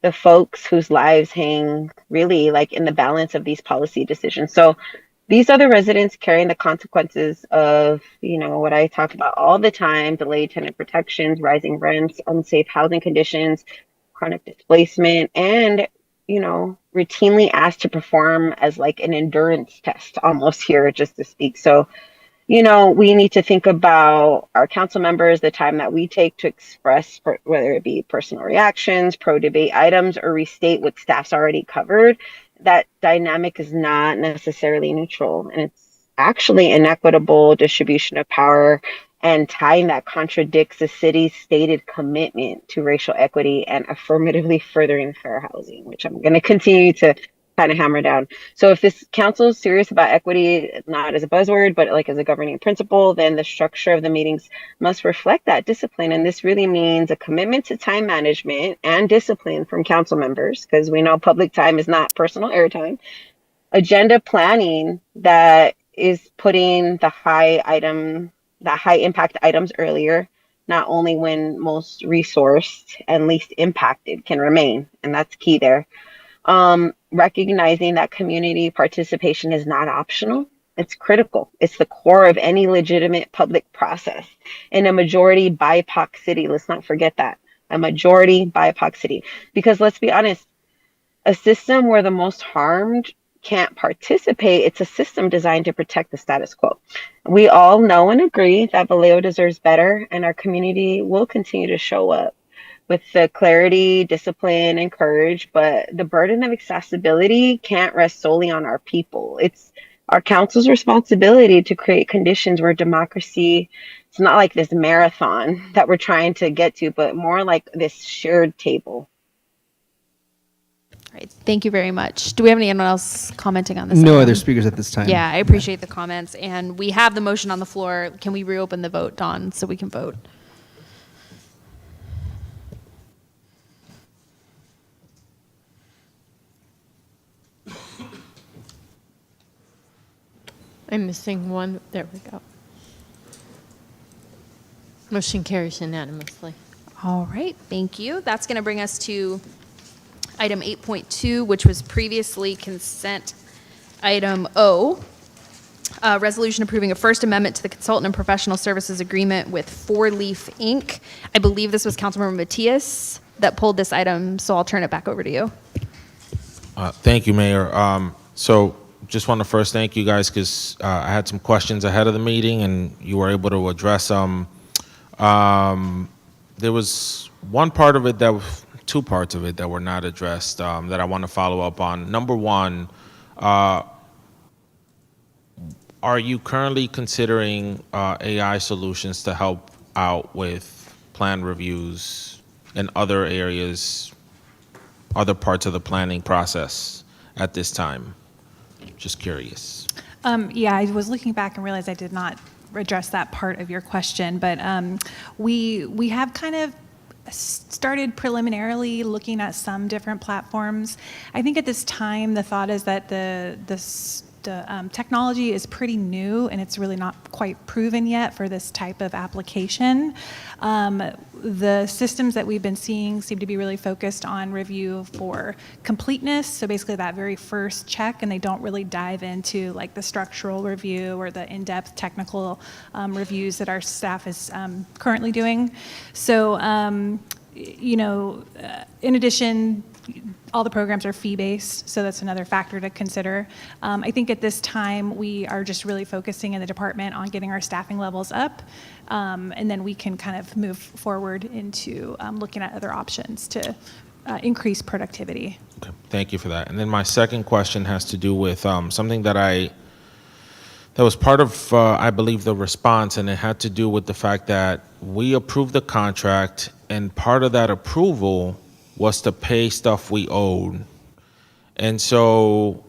The folks whose lives hang really in the balance of these policy decisions. So These are the residents carrying the consequences of, you know, what I talk about all the time: delayed tenant protections, rising rents, unsafe housing conditions, chronic displacement, and, you know, routinely asked to perform as like an endurance test almost here, just to speak. So, you know, we need to think about our council members, the time that we take to express, whether it be personal reactions, pro debate items, or restate what staff's already covered. That dynamic is not necessarily neutral, and it's actually inequitable distribution of power and time that contradicts the city's stated commitment to racial equity and affirmatively furthering fair housing, which I'm going to continue to kind of hammer down. So if this council is serious about equity, not as a buzzword, but like as a governing principle, then the structure of the meetings must reflect that discipline. And this really means a commitment to time management and discipline from council members, because we know public time is not personal airtime. Agenda planning that is putting the high impact items earlier, not only when most resourced and least impacted can remain. And that's key there. Recognizing that community participation is not optional. It's critical. It's the core of any legitimate public process. In a majority BIPOC city, let's not forget that. A majority BIPOC city. Because let's be honest, a system where the most harmed can't participate, it's a system designed to protect the status quo. We all know and agree that Vallejo deserves better, and our community will continue to show up with the clarity, discipline, and courage, but the burden of accessibility can't rest solely on our people. It's our council's responsibility to create conditions where democracy, it's not like this marathon that we're trying to get to, but more like this shared table. All right, thank you very much. Do we have anyone else commenting on this? No item? other speakers at this time. Yeah, I appreciate the comments, and we have the motion on the floor. Can we reopen the vote, Dawn, so we can vote? I'm missing one. There we go. Motion carries unanimously. All right, thank you. That's going to bring us to item 8.2, which was previously consent item O. Resolution approving a First Amendment to the Consultant and Professional Services Agreement with Four Leaf Inc. I believe this was Councilmember Matias that pulled this item, so I'll turn it back over to you. Thank you, Mayor. So just want to first thank you guys, because I had some questions ahead of the meeting and you were able to address them. There was one part of it two parts of it that were not addressed that I want to follow up on. Number one, are you currently considering AI solutions to help out with plan reviews and other areas, other parts of the planning process at this time? Just curious. Yeah, I was looking back and realized I did not address that part of your question, but we have kind of started preliminarily looking at some different platforms. I think at this time the thought is that the technology is pretty new and it's really not quite proven yet for this type of application. The systems that we've been seeing seem to be really focused on review for completeness, so basically that very first check, and they don't really dive into like the structural review or the in-depth technical reviews that our staff is currently doing. So, you know, in addition, all the programs are fee-based, so that's another factor to consider. I think at this time, we are just really focusing in the department on getting our staffing levels up, and then we can kind of move forward into looking at other options to increase productivity. Okay, thank you for that. And then my second question has to do with something that was part of, I believe, the response, and it had to do with the fact that we approved the contract, and part of that approval was to pay stuff we owed. And so,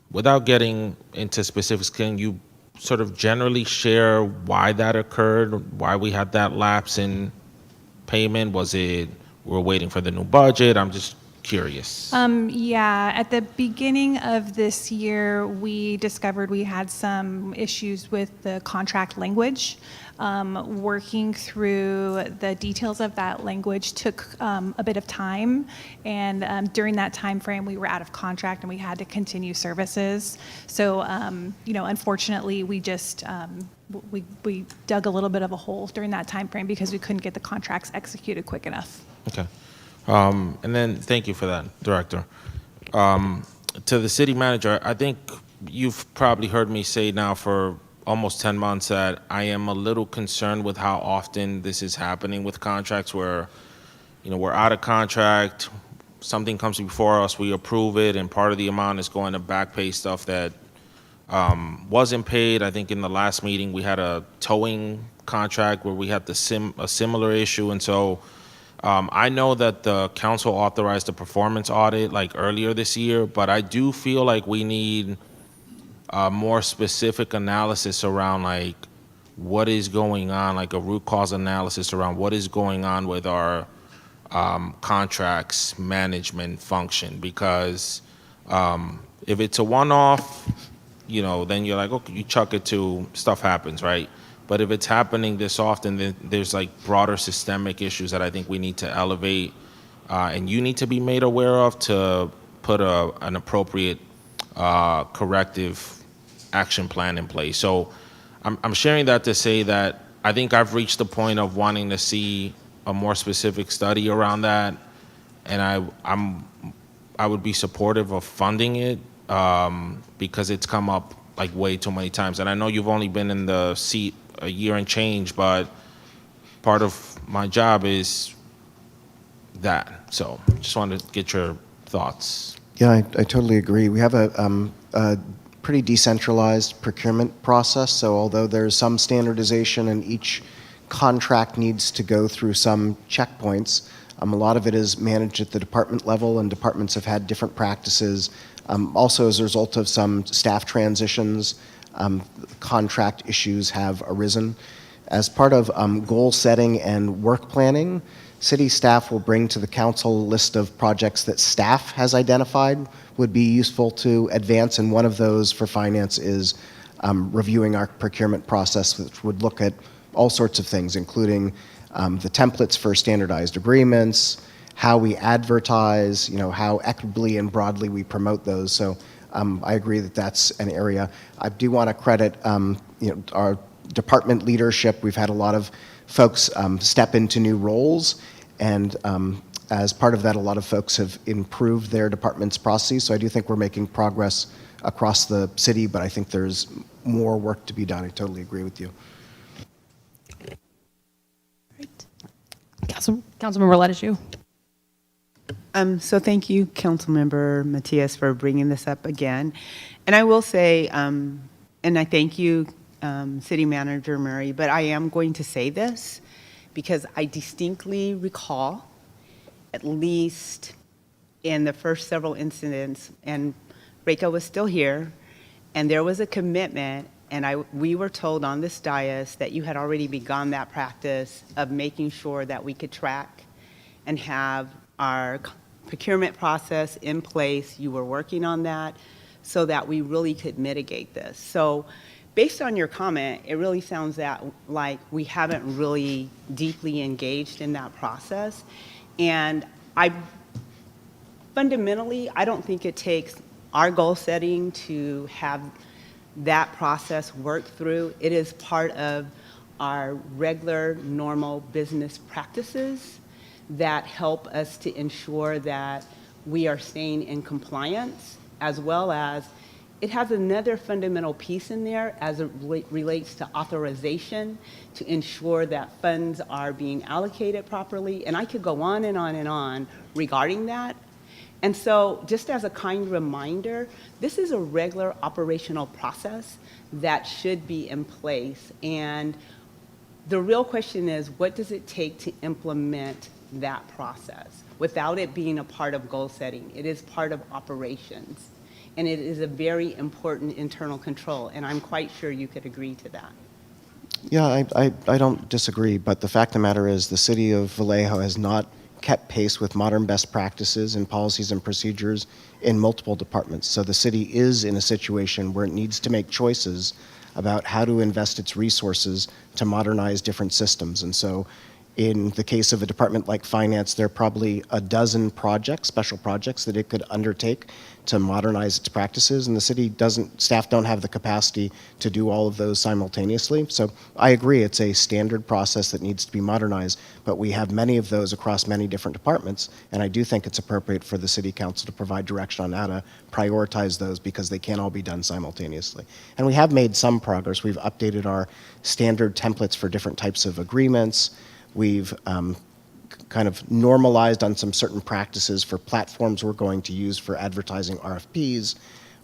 without getting into specifics, can you sort of generally share why that occurred, why we had that lapse in payment? Was it we're waiting for the new budget? I'm just curious. Yeah, at the beginning of this year, we discovered we had some issues with the contract language. Working through the details of that language took a bit of time, and during that time frame, we were out of contract and we had to continue services. So, unfortunately, we just we dug a little bit of a hole during that time frame because we couldn't get the contracts executed quick enough. Okay. And then, thank you for that, Director. To the city manager, I think you've probably heard me say now for almost 10 months that I am a little concerned with how often this is happening with contracts where, we're out of contract, something comes before us, we approve it, and part of the amount is going to back pay stuff that wasn't paid. I think in the last meeting, we had a towing contract where we had a similar issue, and so I know that the council authorized a performance audit like earlier this year, but I do feel like we need more specific analysis around like what is going on, like a root cause analysis around what is going on with our contracts management function. Because if it's a one-off, then you're like, okay, you chuck it to stuff happens, right? But if it's happening this often, then there's like broader systemic issues that I think we need to elevate, and you need to be made aware of to put an appropriate corrective action plan in place. So I'm sharing that to say that I think I've reached the point of wanting to see a more specific study around that, and I would be supportive of funding it because it's come up like way too many times. And I know you've only been in the seat a year and change, but part of my job is that. So just wanted to get your thoughts. Yeah, I totally agree. We have a pretty decentralized procurement process, so although there's some standardization and each contract needs to go through some checkpoints, a lot of it is managed at the department level, and departments have had different practices. Also, as a result of some staff transitions, contract issues have arisen. As part of goal setting and work planning, city staff will bring to the council a list of projects that staff has identified would be useful to advance, and one of those for finance is reviewing our procurement process, which would look at all sorts of things, including the templates for standardized agreements, how we advertise, how equitably and broadly we promote those. So I agree that that's an area. I do want to credit our department leadership. We've had a lot of folks step into new roles, and as part of that, a lot of folks have improved their department's processes. So I do think we're making progress across the city, but I think there's more work to be done. I totally agree with you. Councilmember Lettish. So thank you, Councilmember Matias, for bringing this up again. And I will say, and I thank you, City Manager Murray, but I am going to say this because I distinctly recall, at least in the first several incidents, and Reka was still here, and there was a commitment, and we were told on this dais that you had already begun that practice of making sure that we could track and have our procurement process in place. You were working on that so that we really could mitigate this. So based on your comment, it really sounds like we haven't really deeply engaged in that process. And fundamentally, I don't think it takes our goal setting to have that process worked through. It is part of our regular, normal business practices that help us to ensure that we are staying in compliance, as well as it has another fundamental piece in there as it relates to authorization to ensure that funds are being allocated properly. And I could go on and on and on regarding that. And so just as a kind reminder, this is a regular operational process that should be in place. And the real question is, what does it take to implement that process without it being a part of goal setting? It is part of operations. And it is a very important internal control. And I'm quite sure you could agree to that. Yeah, I don't disagree, but the fact of the matter is the city of Vallejo has not kept pace with modern best practices and policies and procedures in multiple departments. So the city is in a situation where it needs to make choices about how to invest its resources to modernize different systems. And so in the case of a department like finance, there are probably a dozen projects, special projects that it could undertake to modernize its practices, and the city staff don't have the capacity to do all of those simultaneously. So I agree, it's a standard process that needs to be modernized, but we have many of those across many different departments, and I do think it's appropriate for the city council to provide direction on how to prioritize those because they can't all be done simultaneously. And we have made some progress. We've updated our standard templates for different types of agreements. We've kind of normalized on some certain practices for platforms we're going to use for advertising RFPs.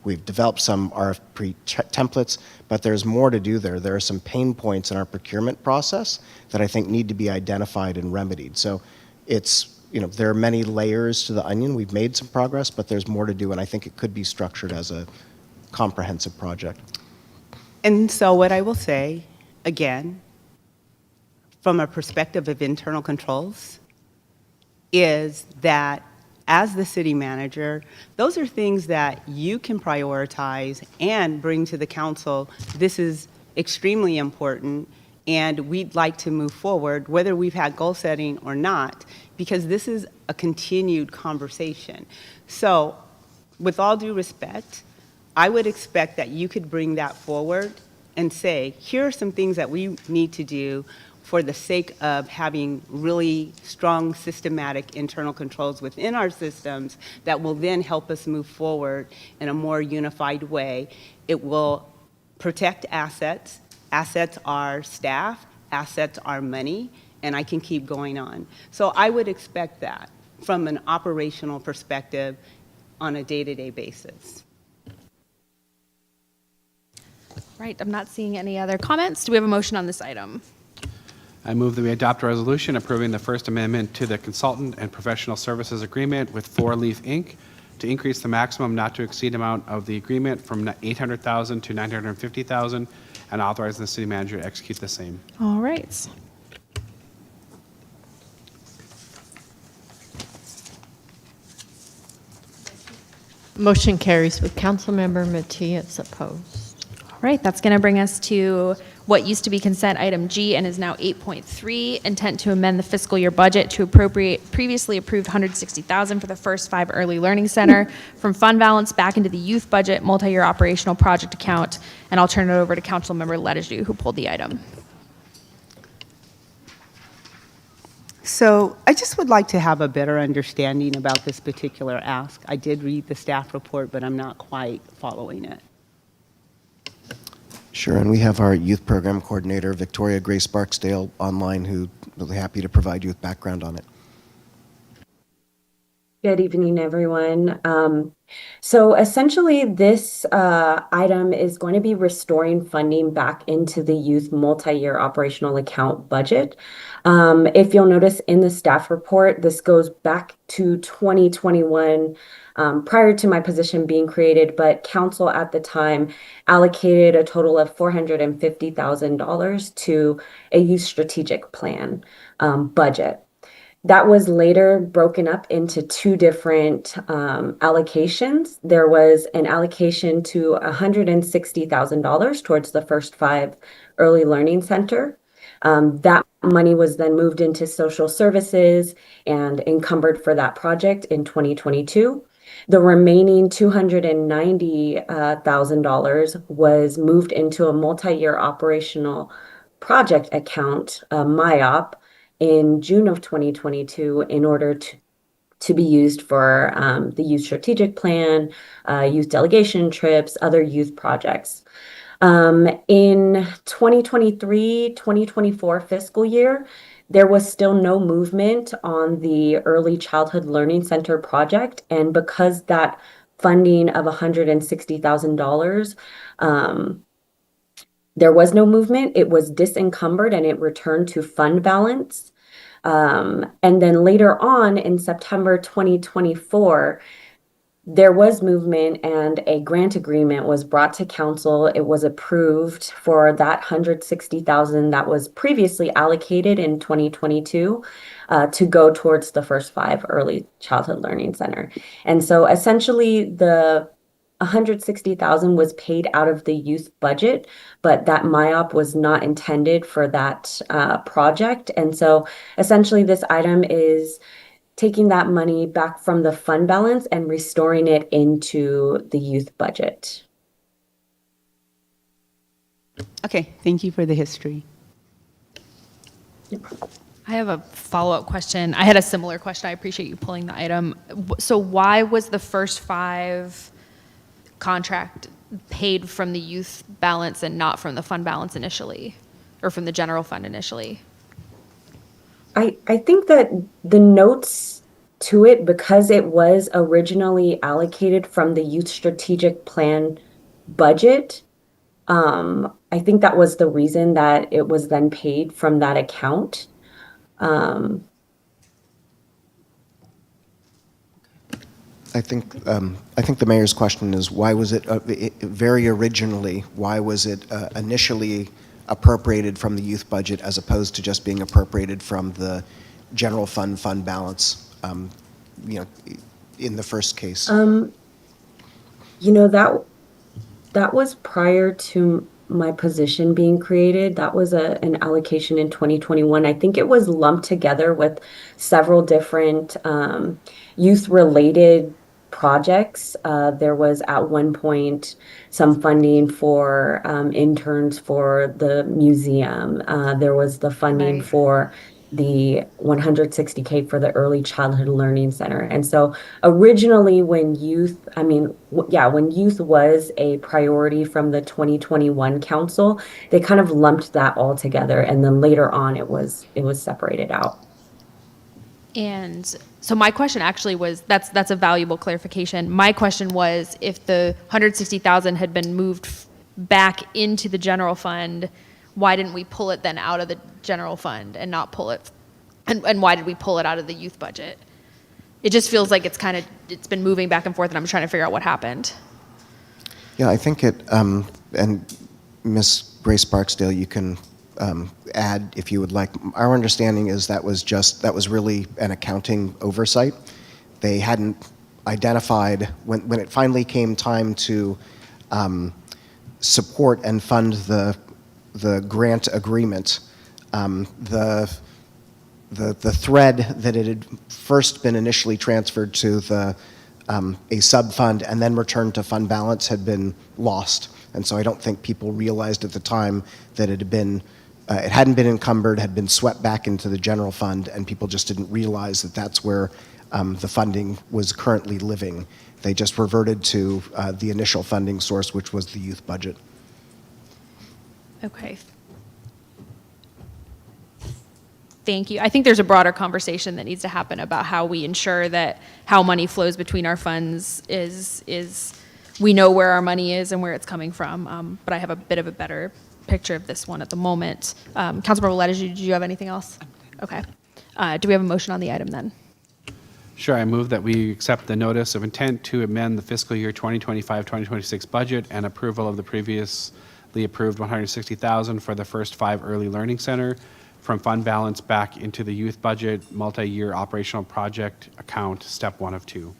We've developed some RFP templates, but there's more to do there. There are some pain points in our procurement process that I think need to be identified and remedied. So it's, there are many layers to the onion. We've made some progress, but there's more to do, and I think it could be structured as a comprehensive project. And so what I will say, again, from a perspective of internal controls, is that as the city manager, those are things that you can prioritize and bring to the council. This is extremely important, and we'd like to move forward, whether we've had goal setting or not, because this is a continued conversation. So, with all due respect, I would expect that you could bring that forward and say, here are some things that we need to do for the sake of having really strong systematic internal controls within our systems that will then help us move forward in a more unified way. It will protect assets. Assets are staff, assets are money, and I can keep going on. So I would expect that from an operational perspective on a day-to-day basis. Right, I'm not seeing any other comments. Do we have a motion on this item? I move that we adopt a resolution approving the First Amendment to the Consultant and Professional Services Agreement with Four Leaf Inc. to increase the maximum not to exceed amount of the agreement from $800,000 to $950,000 and authorize the city manager to execute the same. All right. Motion carries with Councilmember Matias opposed. All right, that's going to bring us to what used to be consent item G and is now 8.3, intent to amend the fiscal year budget to appropriate previously approved $160,000 for the first 5 early learning center from fund balance back into the youth budget multi-year operational project account. And I'll turn it over to Councilmember Ledeju, who pulled the item. So I just would like to have a better understanding about this particular ask. I did read the staff report, but I'm not quite following it. Sure, and we have our youth program coordinator, Victoria Grace Barksdale, online, who will be happy to provide you with background on it. Good evening, everyone. So essentially, this item is going to be restoring funding back into the youth multi-year operational account budget. If you'll notice in the staff report, this goes back to 2021, prior to my position being created, but council at the time allocated a total of $450,000 to a youth strategic plan budget. That was later broken up into 2 different allocations. There was an allocation to $160,000 towards the first 5 early learning center. That money was then moved into social services and encumbered for that project in 2022. The remaining $290,000 was moved into a multi-year operational project account, MyOp, in June of 2022 in order to be used for the youth strategic plan, youth delegation trips, other youth projects. In 2023-2024 fiscal year, there was still no movement on the Early Childhood Learning Center project, and because that funding of $160,000, there was no movement, it was disencumbered and it returned to fund balance. And then later on in September 2024, there was movement and a grant agreement was brought to council. It was approved for that 160,000 that was previously allocated in 2022 to go towards the First Five Early Childhood Learning Center. And so essentially the 160,000 was paid out of the youth budget, but that MIOP was not intended for that project. And so essentially this item is taking that money back from the fund balance and restoring it into the youth budget. Okay, thank you for the history. I have a follow-up question. I had a similar question. I appreciate you pulling the item. So why was the First Five contract paid from the youth balance and not from the fund balance initially, or from the general fund initially? I think that the notes to it, because it was originally allocated from the youth strategic plan budget, I think that was the reason that it was then paid from that account. I think the mayor's question is why was it very originally? Why was it initially appropriated from the youth budget as opposed to just being appropriated from the general fund balance? In the first case. That was prior to my position being created. That was an allocation in 2021. I think it was lumped together with several different youth-related projects. There was at one point some funding for interns for the museum. There was the funding Right. for the 160K for the Early Childhood Learning Center. And so originally when youth was a priority from the 2021 council, they kind of lumped that all together. And then later on it was separated out. And so my question actually was, that's a valuable clarification. My question was, if the 160,000 had been moved back into the general fund, why didn't we pull it then out of the general fund and not pull it, and why did we pull it out of the youth budget? It just feels like it's been moving back and forth, and I'm trying to figure out what happened. Yeah, I think and Ms. Grace Barksdale, you can add if you would like. Our understanding is that was really an accounting oversight. They hadn't identified, when it finally came time to support and fund the grant agreement, the thread that it had first been initially transferred to a sub-fund and then returned to fund balance had been lost. And so I don't think people realized at the time that it hadn't been encumbered, had been swept back into the general fund, and people just didn't realize that that's where the funding was currently living. They just reverted to the initial funding source, which was the youth budget. Okay. Thank you. I think there's a broader conversation that needs to happen about how we ensure that how money flows between our funds is we know where our money is and where it's coming from. But I have a bit of a better picture of this one at the moment. Councilmember Ledge, did you have anything else? Okay. Do we have a motion on the item then? Sure, I move that we accept the notice of intent to amend the fiscal year 2025-2026 budget and approval of the previously approved 160,000 for the First Five Early Learning Center from fund balance back into the youth budget multi-year operational project account, step 1 of 2.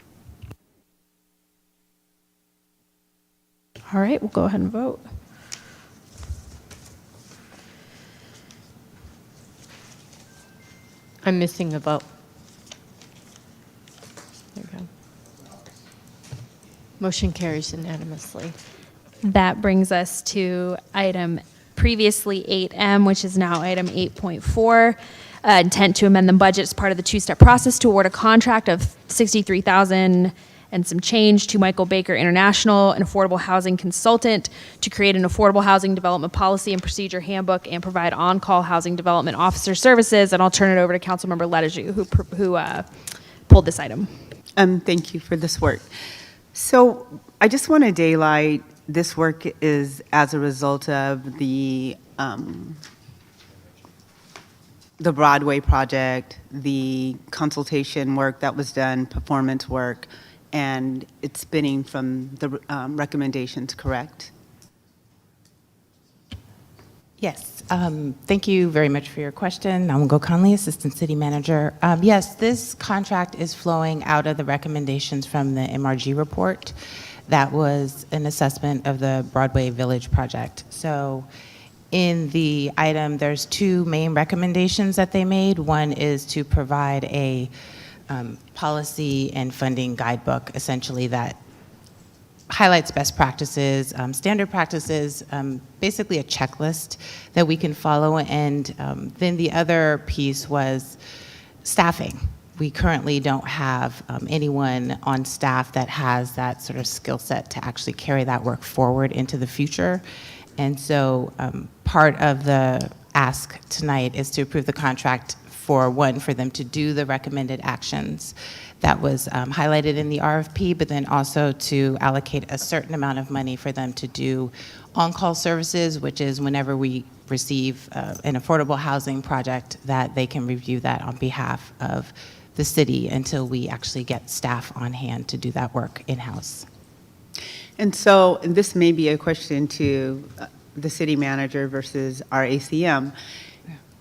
All right, we'll go ahead and vote. I'm missing a vote. There you go. Motion carries unanimously. That brings us to item previously 8M, which is now item 8.4. Intent to amend the budget as part of the two-step process to award a contract of $63,000 and some change to Michael Baker International, an affordable housing consultant, to create an affordable housing development policy and procedure handbook and provide on-call housing development officer services. And I'll turn it over to Councilmember Ledeju, who pulled this item. Thank you for this work. So I just want to daylight, this work is as a result of the Broadway project, the consultation work that was done, performance work, and it's spinning from the recommendations, correct? Yes, thank you very much for your question. I'm Go Conley, Assistant City Manager. Yes, this contract is flowing out of the recommendations from the MRG report. That was an assessment of the Broadway Village project. So in the item, there's two main recommendations that they made. One is to provide a policy and funding guidebook, essentially, that highlights best practices, standard practices, basically a checklist that we can follow. And then the other piece was staffing. We currently don't have anyone on staff that has that sort of skill set to actually carry that work forward into the future. And so part of the ask tonight is to approve the contract for them to do the recommended actions that was highlighted in the RFP, but then also to allocate a certain amount of money for them to do on-call services, which is whenever we receive an affordable housing project, that they can review that on behalf of the city until we actually get staff on hand to do that work in-house. And so, and this may be a question to the city manager versus our ACM.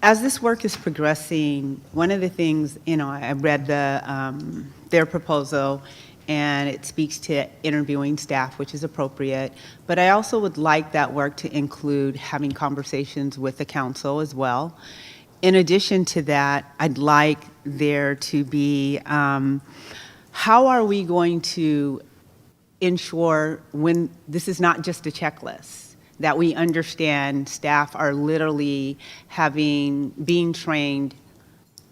As this work is progressing, one of the things, I read their proposal, and it speaks to interviewing staff, which is appropriate. But I also would like that work to include having conversations with the council as well. In addition to that, I'd like there to be, how are we going to ensure when this is not just a checklist, that we understand staff are literally being trained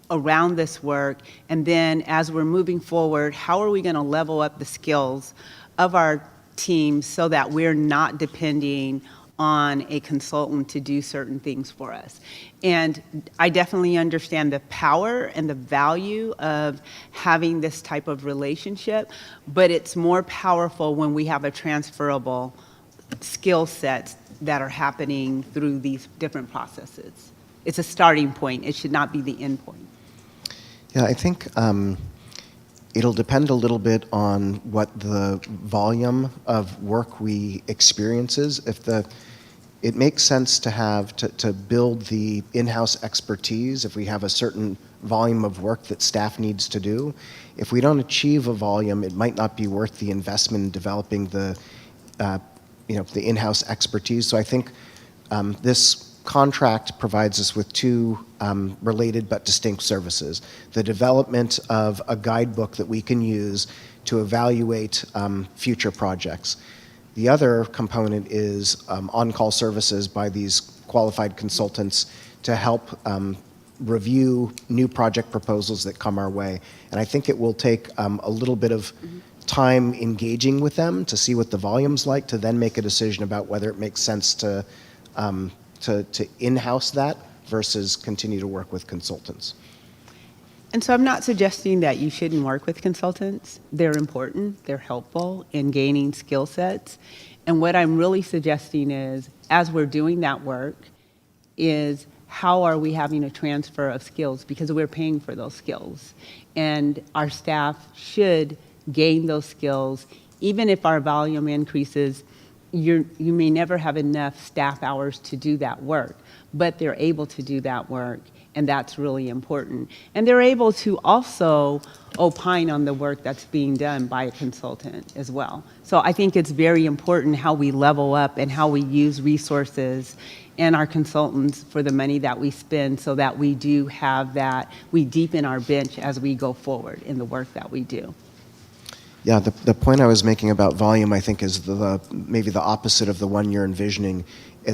around this work, and then as we're moving forward, how are we going to level up the skills of our teams so that we're not depending on a consultant to do certain things for us. And I definitely understand the power and the value of having this type of relationship, but it's more powerful when we have a transferable skill sets that are happening through these different processes. It's a starting point. It should not be the end point. Yeah, I think it'll depend a little bit on what the volume of work we experience is. It makes sense to build the in-house expertise if we have a certain volume of work that staff needs to do. If we don't achieve a volume, it might not be worth the investment in developing the in-house expertise. So I think this contract provides us with two related but distinct services. The development of a guidebook that we can use to evaluate future projects. The other component is on-call services by these qualified consultants to help review new project proposals that come our way. And I think it will take a little bit of time engaging with them to see what the volume's like, to then make a decision about whether it makes sense to in-house that versus continue to work with consultants. And so I'm not suggesting that you shouldn't work with consultants. They're important, they're helpful in gaining skill sets. And what I'm really suggesting is, as we're doing that work, is how are we having a transfer of skills? Because we're paying for those skills. And our staff should gain those skills. Even if our volume increases, you may never have enough staff hours to do that work, but they're able to do that work. And that's really important. And they're able to also opine on the work that's being done by a consultant as well. So I think it's very important how we level up and how we use resources and our consultants for the money that we spend, so that we do have that, we deepen our bench as we go forward in the work that we do. Yeah, the point I was making about volume, I think, is maybe the opposite of the one you're envisioning.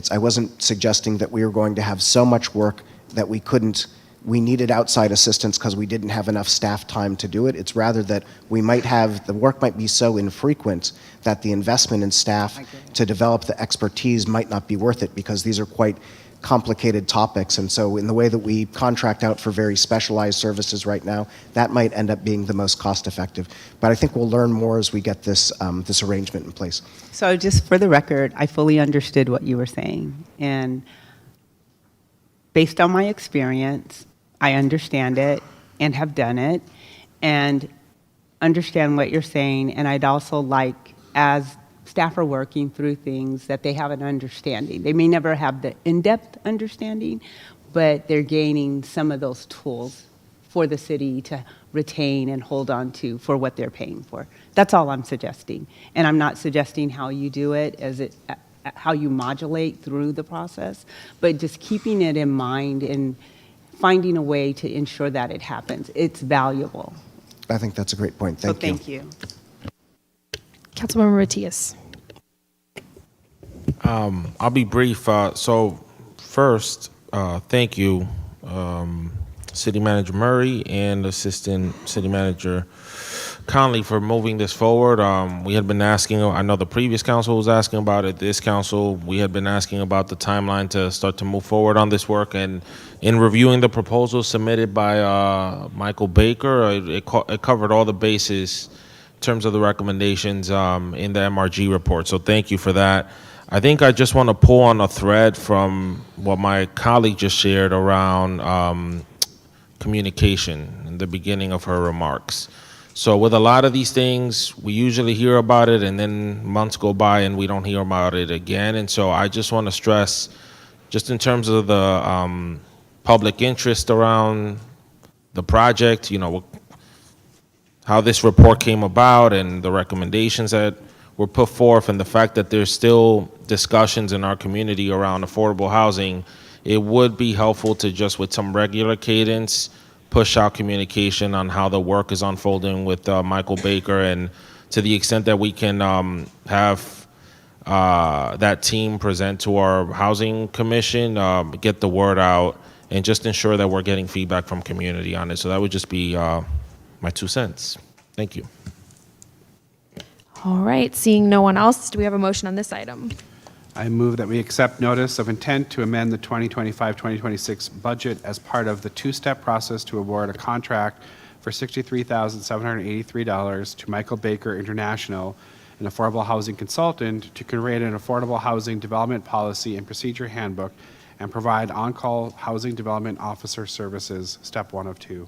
I wasn't suggesting that we were going to have so much work that we needed outside assistance because we didn't have enough staff time to do it. It's rather that the work might be so infrequent that the investment in staff to develop the expertise might not be worth it, because these are quite complicated topics. And so in the way that we contract out for very specialized services right now, that might end up being the most cost effective. But I think we'll learn more as we get this arrangement in place. So just for the record, I fully understood what you were saying. And based on my experience, I understand it and have done it. And understand what you're saying, and I'd also like, as staff are working through things, that they have an understanding. They may never have the in-depth understanding, but they're gaining some of those tools for the city to retain and hold on to for what they're paying for. That's all I'm suggesting. And I'm not suggesting how you do it, how you modulate through the process, but just keeping it in mind and finding a way to ensure that it happens. It's valuable. I think that's a great point. So Thank you. thank you. Councilmember Matias. I'll be brief. So first, thank you, City Manager Murray and Assistant City Manager Conley for moving this forward. We had been asking, I know the previous council was asking about it, this council, we had been asking about the timeline to start to move forward on this work. And in reviewing the proposal submitted by Michael Baker, it covered all the bases in terms of the recommendations in the MRG report. So thank you for that. I think I just want to pull on a thread from what my colleague just shared around communication in the beginning of her remarks. So with a lot of these things, we usually hear about it and then months go by and we don't hear about it again. And so I just want to stress, just in terms of the public interest around the project, you know, how this report came about and the recommendations that were put forth and the fact that there's still discussions in our community around affordable housing, it would be helpful to just with some regular cadence push out communication on how the work is unfolding with Michael Baker, and to the extent that we can have that team present to our housing commission, get the word out, and just ensure that we're getting feedback from community on it. So that would just be my 2 cents. Thank you. All right, seeing no one else, do we have a motion on this item? I move that we accept notice of intent to amend the 2025-2026 budget as part of the two-step process to award a contract for $63,783 to Michael Baker International, an affordable housing consultant, to create an affordable housing development policy and procedure handbook and provide on-call housing development officer services, step 1 of 2.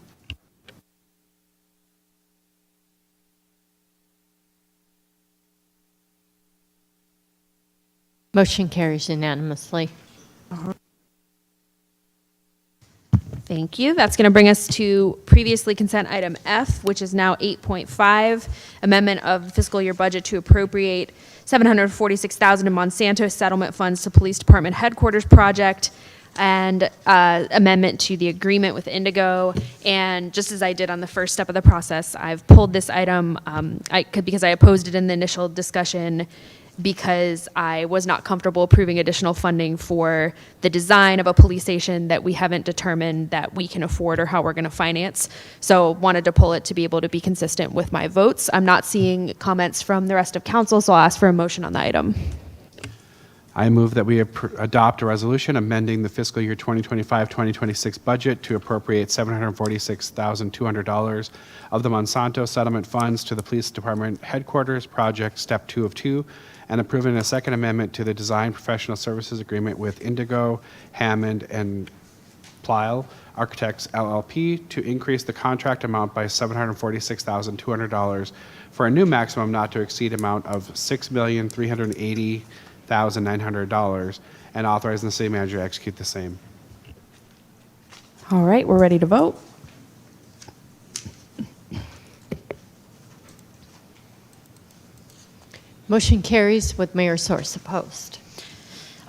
Motion carries unanimously. Thank you. That's going to bring us to previously consent item F, which is now 8.5, amendment of fiscal year budget to appropriate $746,000 in Monsanto settlement funds to Police Department Headquarters project, and amendment to the agreement with Indigo. And just as I did on the first step of the process, I've pulled this item because I opposed it in the initial discussion, because I was not comfortable approving additional funding for the design of a police station that we haven't determined that we can afford or how we're going to finance. So wanted to pull it to be able to be consistent with my votes. I'm not seeing comments from the rest of council, so I'll ask for a motion on the item. I move that we adopt a resolution amending the fiscal year 2025-2026 budget to appropriate $746,200 of the Monsanto settlement funds to the Police Department Headquarters project, step 2 of 2, and approving a second amendment to the design professional services agreement with Indigo, Hammond, and Plyle Architects LLP to increase the contract amount by $746,200 for a new maximum not to exceed amount of $6,380,900, and authorizing the city manager to execute the same. All right, we're ready to vote. Motion carries with Mayor Source opposed.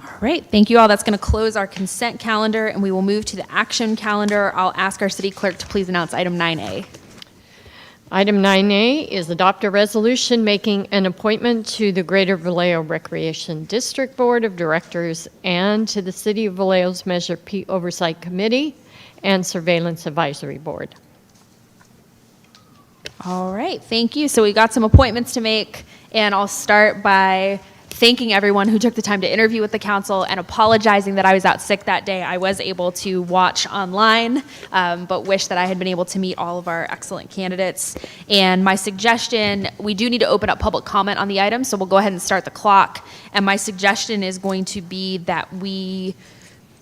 All right, thank you all. That's going to close our consent calendar, and we will move to the action calendar. I'll ask our city clerk to please announce item 9A. Item 9A is adopt a resolution making an appointment to the Greater Vallejo Recreation District Board of Directors and to the City of Vallejo's Measure P Oversight Committee and Surveillance Advisory Board. All right, thank you. So we got some appointments to make, and I'll start by thanking everyone who took the time to interview with the council and apologizing that I was out sick that day. I was able to watch online, but wish that I had been able to meet all of our excellent candidates. And my suggestion, we do need to open up public comment on the item, so we'll go ahead and start the clock. And my suggestion is going to be that we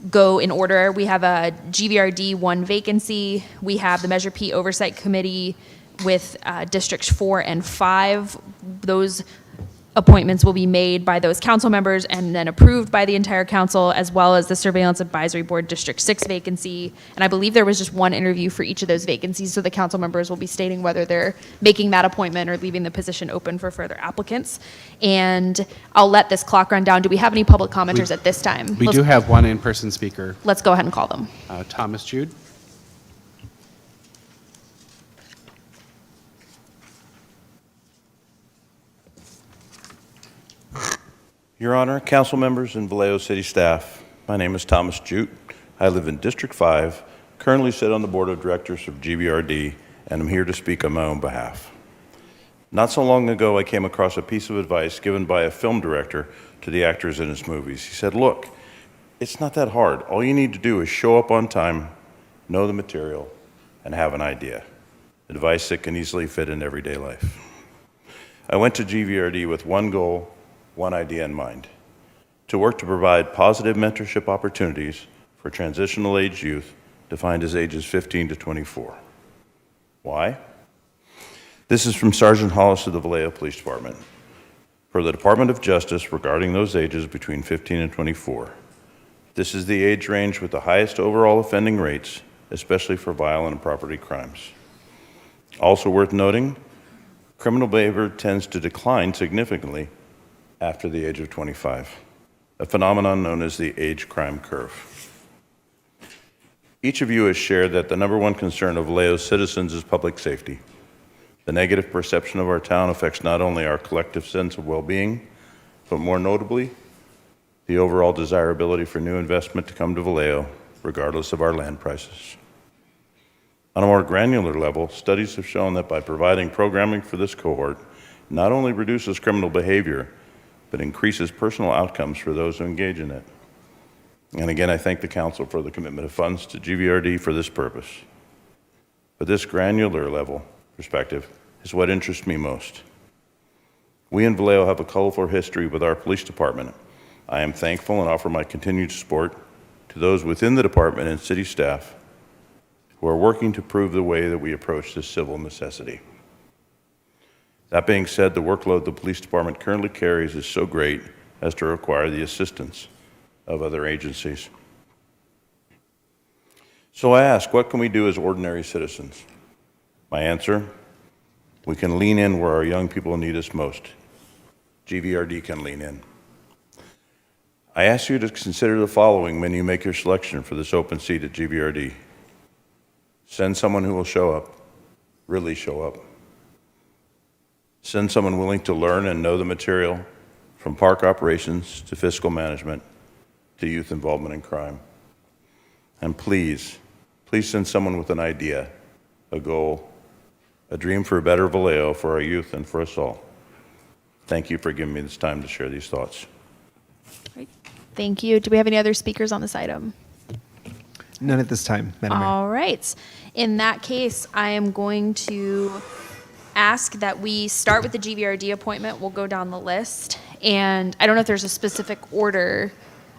go in order. We have a GVRD 1 vacancy. We have the Measure P Oversight Committee with districts 4 and 5. Those appointments will be made by those council members and then approved by the entire council, as well as the Surveillance Advisory Board District 6 vacancy. And I believe there was just one interview for each of those vacancies, so the council members will be stating whether they're making that appointment or leaving the position open for further applicants. And I'll let this clock run down. Do we have any public commenters at this time? We do have one in-person speaker. Let's go ahead and call them. Thomas Jude. Your Honor, council members, and Vallejo City staff, my name is Thomas Jute. I live in District 5, currently sit on the board of directors of GVRD, and I'm here to speak on my own behalf. Not so long ago, I came across a piece of advice given by a film director to the actors in his movies. He said, look, it's not that hard. All you need to do is show up on time, know the material, and have an idea. Advice that can easily fit in everyday life. I went to GVRD with one goal, one idea in mind: to work to provide positive mentorship opportunities for transitional age youth defined as ages 15 to 24. Why? This is from Sergeant Hollis of the Vallejo Police Department. For the Department of Justice, regarding those ages between 15 and 24, this is the age range with the highest overall offending rates, especially for violent and property crimes. Also worth noting, criminal behavior tends to decline significantly after the age of 25, a phenomenon known as the age crime curve. Each of you has shared that the number one concern of Vallejo's citizens is public safety. The negative perception of our town affects not only our collective sense of well-being, but more notably, the overall desirability for new investment to come to Vallejo, regardless of our land prices. On a more granular level, studies have shown that by providing programming for this cohort, not only reduces criminal behavior, but increases personal outcomes for those who engage in it. And again, I thank the council for the commitment of funds to GVRD for this purpose. But this granular level perspective is what interests me most. We in Vallejo have a colorful history with our police department. I am thankful and offer my continued support to those within the department and city staff who are working to prove the way that we approach this civil necessity. That being said, the workload the police department currently carries is so great as to require the assistance of other agencies. So I ask, what can we do as ordinary citizens? My answer, we can lean in where our young people need us most. GVRD can lean in. I ask you to consider the following when you make your selection for this open seat at GVRD. Send someone who will show up, really show up. Send someone willing to learn and know the material, from park operations to fiscal management to youth involvement in crime. And please send someone with an idea, a goal, a dream for a better Vallejo for our youth and for us all. Thank you for giving me this time to share these thoughts. Great. Thank you. Do we have any other speakers on this item? None at this time, Madam Mayor. All right. In that case, I am going to ask that we start with the GVRD appointment. We'll go down the list. And I don't know if there's a specific order.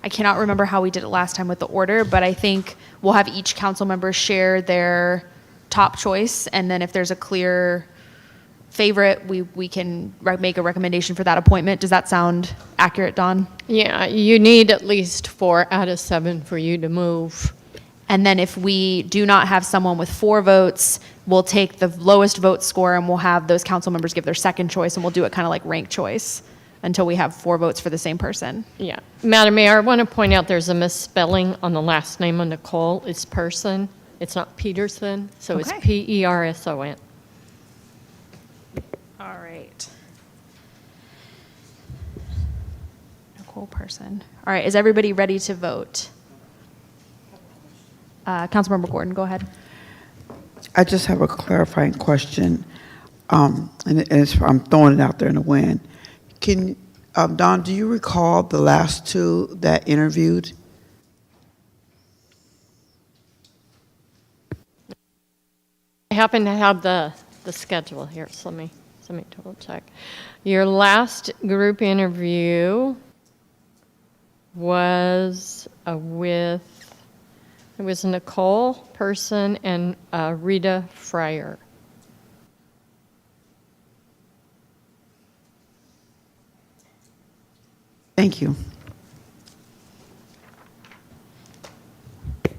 I cannot remember how we did it last time with the order, but I think we'll have each council member share their top choice. And then if there's a clear favorite, we can make a recommendation for that appointment. Does that sound accurate, Dawn? Yeah, you need at least 4 out of 7 for you to move. And then if we do not have someone with 4 votes, we'll take the lowest vote score and we'll have those council members give their second choice, and we'll do it kind of like ranked choice until we have 4 votes for the same person. Yeah. Madam Mayor, I want to point out there's a misspelling on the last name of Nicole. It's Person. It's not Peterson, so it's P-E-R-S-O-N. All right. Nicole Person. All right, is everybody ready to vote? Councilmember Gordon, go ahead. I just have a clarifying question, and I'm throwing it out there in the wind. Can Don, do you recall the last 2 that interviewed? I happen to have the schedule here, so let me double check. Your last group interview was it was Nicole Person and Rita Fryer. Thank you.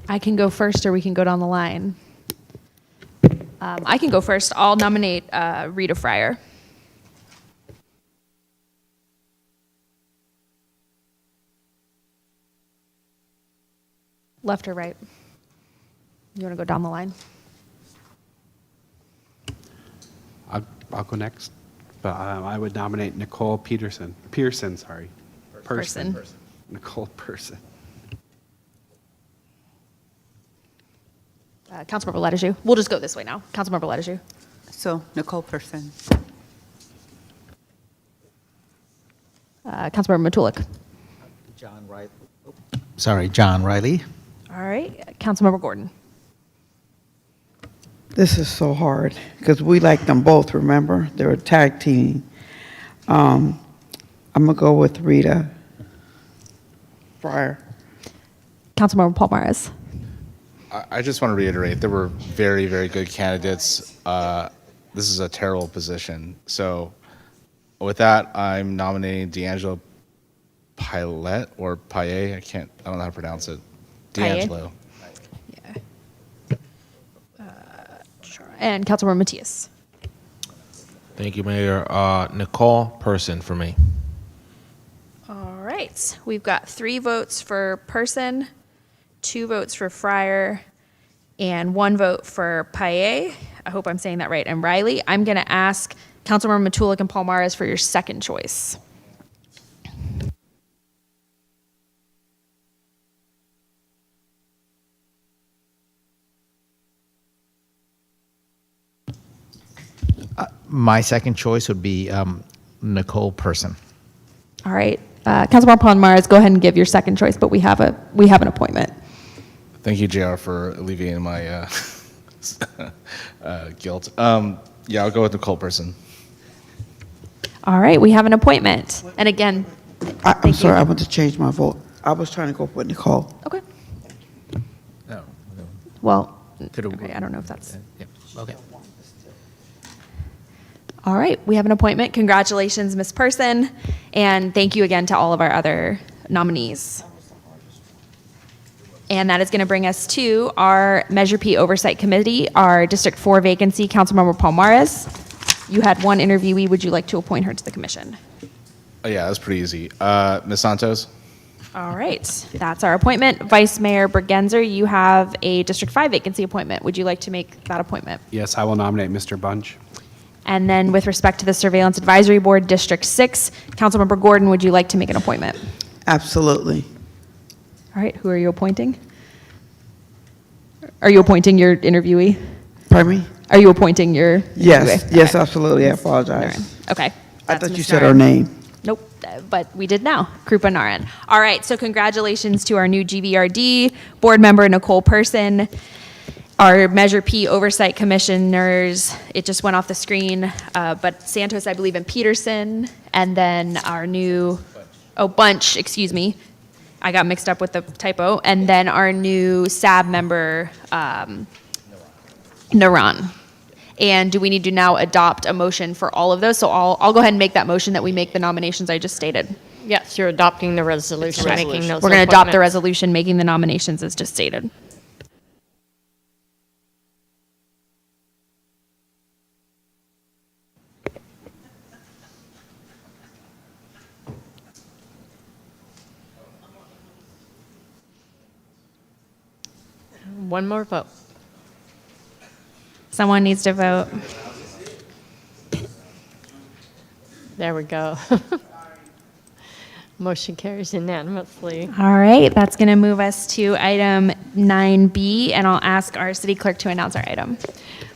I can go first, or we can go down the line. I can go first. I'll nominate Rita Fryer. Left or right? You want to go down the line? I'll go next, but I would nominate Nicole Pearson, sorry. Person. Nicole Person. Councilmember Lettigiou. We'll just go this way now. Councilmember Lettigiou. So Nicole Person. Councilmember Matulik. John Riley. Sorry, John Riley. All right. Councilmember Gordon. This is so hard because we like them both, remember? They were tag team. I'm going to go with Rita Fryer. Councilmember Palmares. I just want to reiterate, there were very, very good candidates. This is a terrible position. So with that, I'm nominating D'Angelo Pilette or Paye. I don't know how to pronounce it. D'Angelo. And Councilmember Matias. Thank you, Mayor. Nicole Person for me. All right. We've got 3 votes for Person, 2 votes for Fryer, and 1 vote for Paye. I hope I'm saying that right. And Riley. I'm going to ask Councilmember Matulik and Palmares for your second choice. My second choice would be Nicole Person. All right. Councilmember Palmares, go ahead and give your second choice, but we have an appointment. Thank you, JR, for alleviating my guilt. Yeah, I'll go with Nicole Person. All right. We have an appointment. And again, I'm sorry, I want to change my vote. I was trying to go with Nicole. Okay. No. Well, okay, I don't know if that's... Yeah. Okay. All right, we have an appointment. Congratulations, Ms. Person, and thank you again to all of our other nominees. And that is going to bring us to our Measure P Oversight Committee, our District 4 vacancy, Councilmember Palmares. You had 1 interviewee. Would you like to appoint her to the commission? Oh, yeah, that's pretty easy. Ms. Santos? All right, that's our appointment. Vice Mayor Bergenzer, you have a District 5 vacancy appointment. Would you like to make that appointment? Yes, I will nominate Mr. Bunch. And then with respect to the Surveillance Advisory Board, District 6, Councilmember Gordon, would you like to make an appointment? Absolutely. All right, who are you appointing? Are you appointing your interviewee? Pardon me? Are you appointing your Yes, interviewee? yes, absolutely. I apologize. Okay. I that's thought you Ms. said Naran. her name. Nope, but we did now. Krupa Naran. All right, so congratulations to our new GVRD board member, Nicole Person. Our Measure P Oversight Commissioners, it just went off the screen, but Santos, I believe, and Peterson, and then our new, Bunch, excuse me. I got mixed up with the typo. And then our new SAB member, Naran. And do we need to now adopt a motion for all of those? So I'll go ahead and make that motion that we make the nominations I just stated. Yes, you're adopting the resolution, making those We're going to adopt the appointments. resolution, making the nominations as just stated. One more vote. Someone needs to vote. There we go. Motion carries unanimously. All right, that's going to move us to item 9B, and I'll ask our city clerk to announce our item.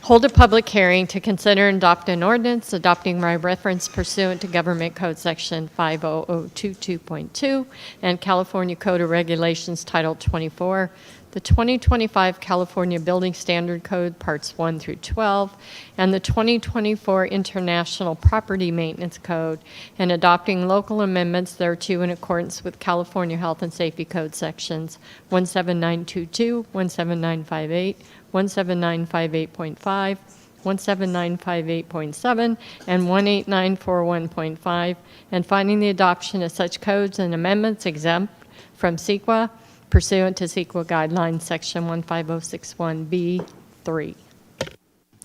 Hold a public hearing to consider and adopt an ordinance adopting by reference pursuant to Government Code Section 50022.2 and California Code of Regulations Title 24, the 2025 California Building Standard Code Parts 1 through 12, and the 2024 International Property Maintenance Code, and adopting local amendments thereto in accordance with California Health and Safety Code Sections 17922, 17958, 17958.5, 17958.7, and 18941.5, and finding the adoption of such codes and amendments exempt from CEQA pursuant to CEQA Guidelines, Section 15061B3.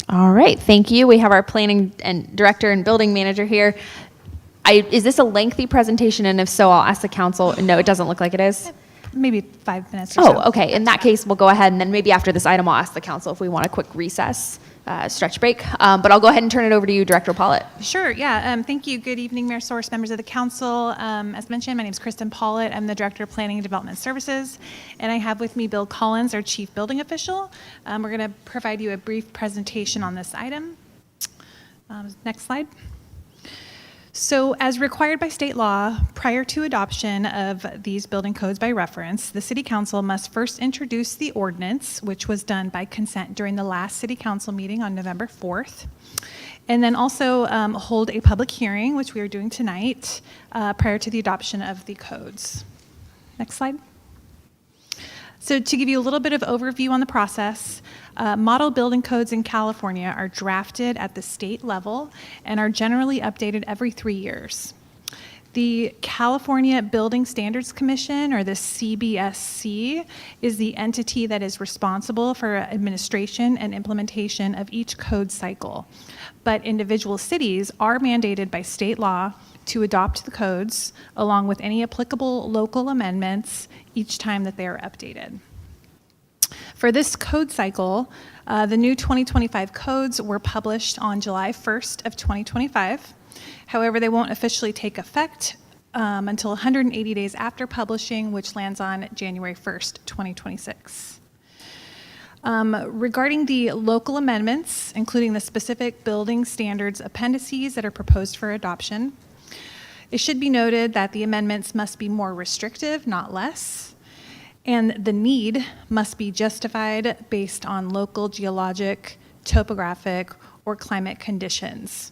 All right, thank you. We have our planning and director and building manager here. Is this a lengthy presentation? And if so, I'll ask the council. No, it doesn't look like it is. Maybe 5 minutes or so. Oh, okay. In that case, we'll go ahead, and then maybe after this item, I'll ask the council if we want a quick recess, stretch break. But I'll go ahead and turn it over to you, Director Pollitt. Sure, yeah. Thank you. Good evening, Mayor Source, members of the council. As mentioned, my name is Kristen Pollitt. I'm the Director of Planning and Development Services, and I have with me Bill Collins, our Chief Building Official. We're going to provide you a brief presentation on this item. Next slide. So, as required by state law, prior to adoption of these building codes by reference, the City Council must first introduce the ordinance, which was done by consent during the last City Council meeting on November 4th, and then also hold a public hearing, which we are doing tonight, prior to the adoption of the codes. Next slide. So to give you a little bit of overview on the process, model building codes in California are drafted at the state level and are generally updated every 3 years. The California Building Standards Commission, or the CBSC, is the entity that is responsible for administration and implementation of each code cycle. But individual cities are mandated by state law to adopt the codes, along with any applicable local amendments each time that they are updated. For this code cycle, the new 2025 codes were published on July 1st of 2025. However, they won't officially take effect until 180 days after publishing, which lands on January 1st, 2026. Regarding the local amendments, including the specific building standards appendices that are proposed for adoption, it should be noted that the amendments must be more restrictive, not less, and the need must be justified based on local geologic, topographic, or climate conditions.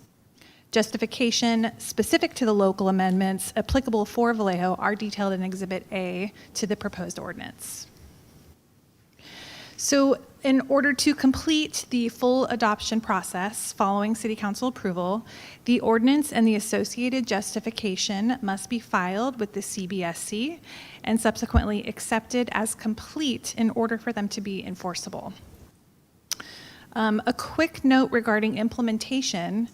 Justification specific to the local amendments applicable for Vallejo are detailed in Exhibit A to the proposed ordinance. So, in order to complete the full adoption process following City Council approval, the ordinance and the associated justification must be filed with the CBSC and subsequently accepted as complete in order for them to be enforceable. A quick note regarding implementation.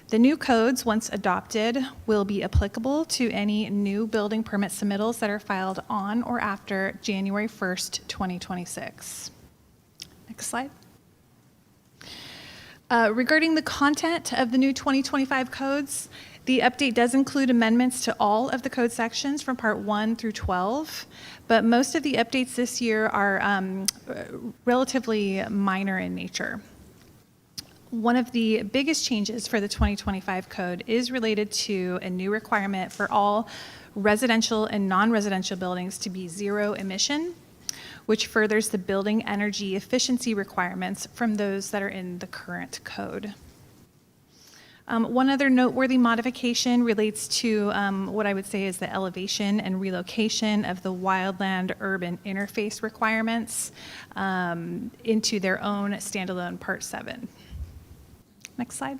The new codes, once adopted, will be applicable to any new building permit submittals that are filed on or after January 1st, 2026. Next slide. Regarding the content of the new 2025 codes, the update does include amendments to all of the code sections from Part 1 through 12, but most of the updates this year are relatively minor in nature. One of the biggest changes for the 2025 code is related to a new requirement for all residential and non-residential buildings to be zero emission, which furthers the building energy efficiency requirements from those that are in the current code. One other noteworthy modification relates to what I would say is the elevation and relocation of the wildland-urban interface requirements into their own standalone Part 7. Next slide.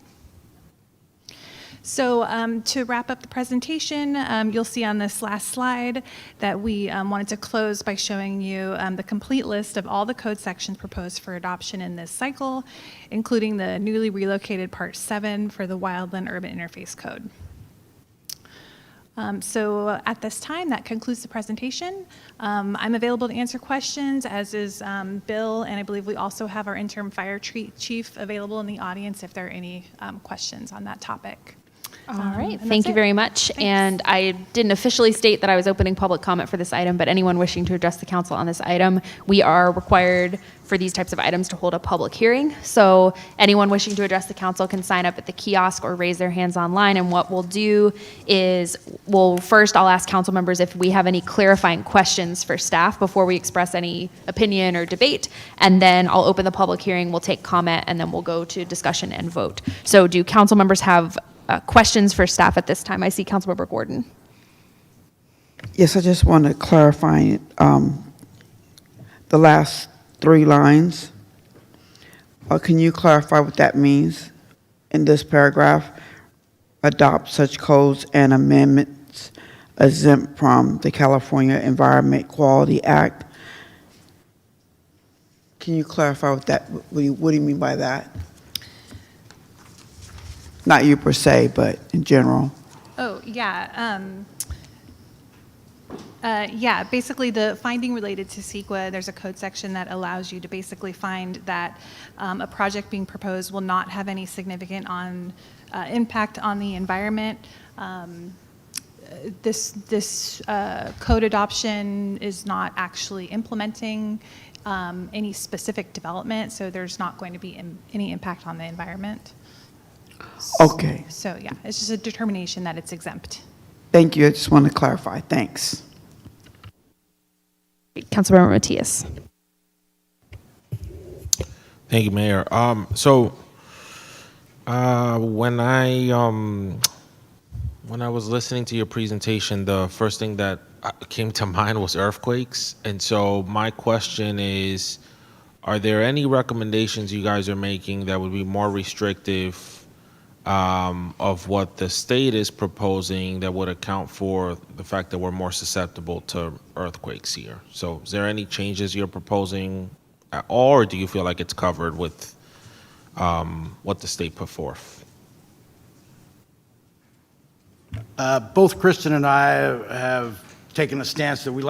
So to wrap up the presentation, you'll see on this last slide that we wanted to close by showing you the complete list of all the code sections proposed for adoption in this cycle, including the newly relocated Part 7 for the Wildland Urban Interface Code. So at this time, that concludes the presentation. I'm available to answer questions, as is Bill, and I believe we also have our interim fire chief available in the audience if there are any questions on that topic. All right, thank you very much. Thanks. And I didn't officially state that I was opening public comment for this item, but anyone wishing to address the council on this item, we are required for these types of items to hold a public hearing. So anyone wishing to address the council can sign up at the kiosk or raise their hands online. And what we'll do is, first I'll ask council members if we have any clarifying questions for staff before we express any opinion or debate. And then I'll open the public hearing, we'll take comment, and then we'll go to discussion and vote. So do council members have questions for staff at this time? I see Councilmember Gordon. Yes, I just want to clarify the last 3 lines. Can you clarify what that means in this paragraph? Adopt such codes and amendments exempt from the California Environment Quality Act. Can you clarify what do you mean by that? Not you per se, but in general. Oh, yeah. Yeah, basically the finding related to CEQA, there's a code section that allows you to basically find that a project being proposed will not have any significant impact on the environment. This code adoption is not actually implementing any specific development, so there's not going to be any impact on the environment. Okay. So yeah, it's just a determination that it's exempt. Thank you. I just want to clarify. Thanks. Councilmember Matias. Thank you, Mayor. When I was listening to your presentation, the first thing that came to mind was earthquakes. And so my question is, are there any recommendations you guys are making that would be more restrictive of what the state is proposing that would account for the fact that we're more susceptible to earthquakes here? So is there any changes you're proposing at all, or do you feel like it's covered with what the state put forth? Both Kristen and I have taken a stance that we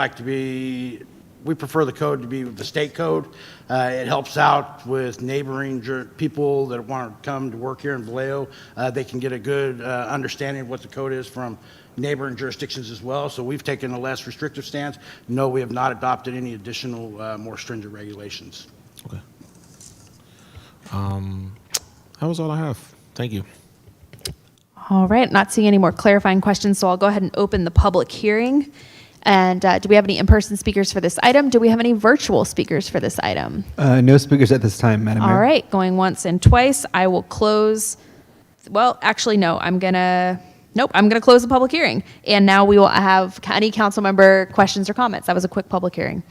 prefer the code to be the state code. It helps out with neighboring people that want to come to work here in Vallejo. They can get a good understanding of what the code is from neighboring jurisdictions as well. So we've taken a less restrictive stance. No, we have not adopted any additional more stringent regulations. Okay. That was all I have. Thank you. All right, not seeing any more clarifying questions, so I'll go ahead and open the public hearing. And do we have any in-person speakers for this item? Do we have any virtual speakers for this item? No speakers at this time, Madam Mayor. All right, going once and twice. I will close. Well, actually, no. I'm gonna close the public hearing. And now we will have any council member questions or comments. That was a quick public hearing.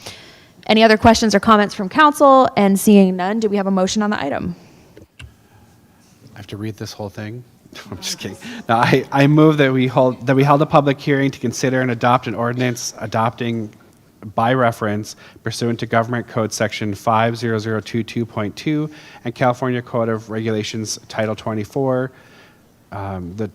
Any other questions or comments from council? And seeing none, do we have a motion on the item? I have to read this whole thing? I'm just kidding. No, I move that we held a public hearing to consider and adopt an ordinance adopting by reference pursuant to Government Code Section 50022.2 and California Code of Regulations Title 24, the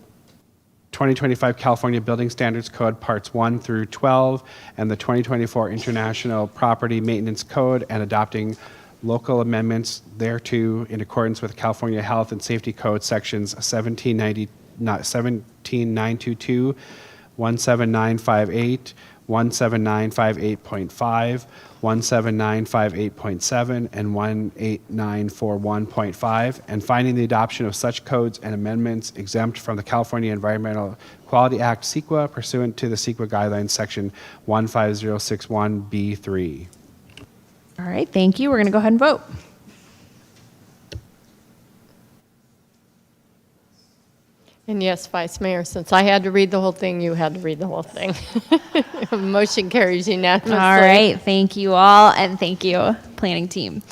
2025 California Building Standards Code Parts 1 through 12, and the 2024 International Property Maintenance Code, and adopting local amendments thereto in accordance with California Health and Safety Code sections 17922, 17958, 17958.5, 17958.7, and 18941.5, and finding the adoption of such codes and amendments exempt from the California Environmental Quality Act CEQA pursuant to the CEQA guidelines section 15061B3. All right, thank you. We're gonna go ahead and vote. And yes, Vice Mayor, since I had to read the whole thing, you had to read the whole thing. Motion carries unanimously. All right, thank you all, and thank you, planning team.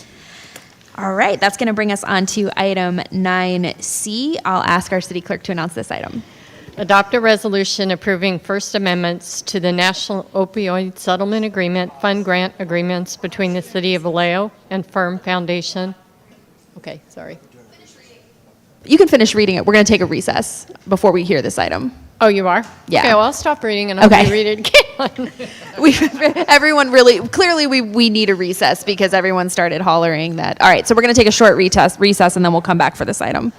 All right, that's going to bring us on to item 9C. I'll ask our city clerk to announce this item. Adopt a resolution approving first amendments to the National Opioid Settlement Agreement Fund Grant Agreements between the City of Vallejo and Firm Foundation. Okay, sorry. You can finish reading it. We're going to take a recess before we hear this item. Oh, you are? Yeah. Okay, well, I'll stop reading and I'll reread it again. Everyone really, clearly we need a recess because everyone started hollering that. All right, so we're going to take a short recess and then we'll come back for this item.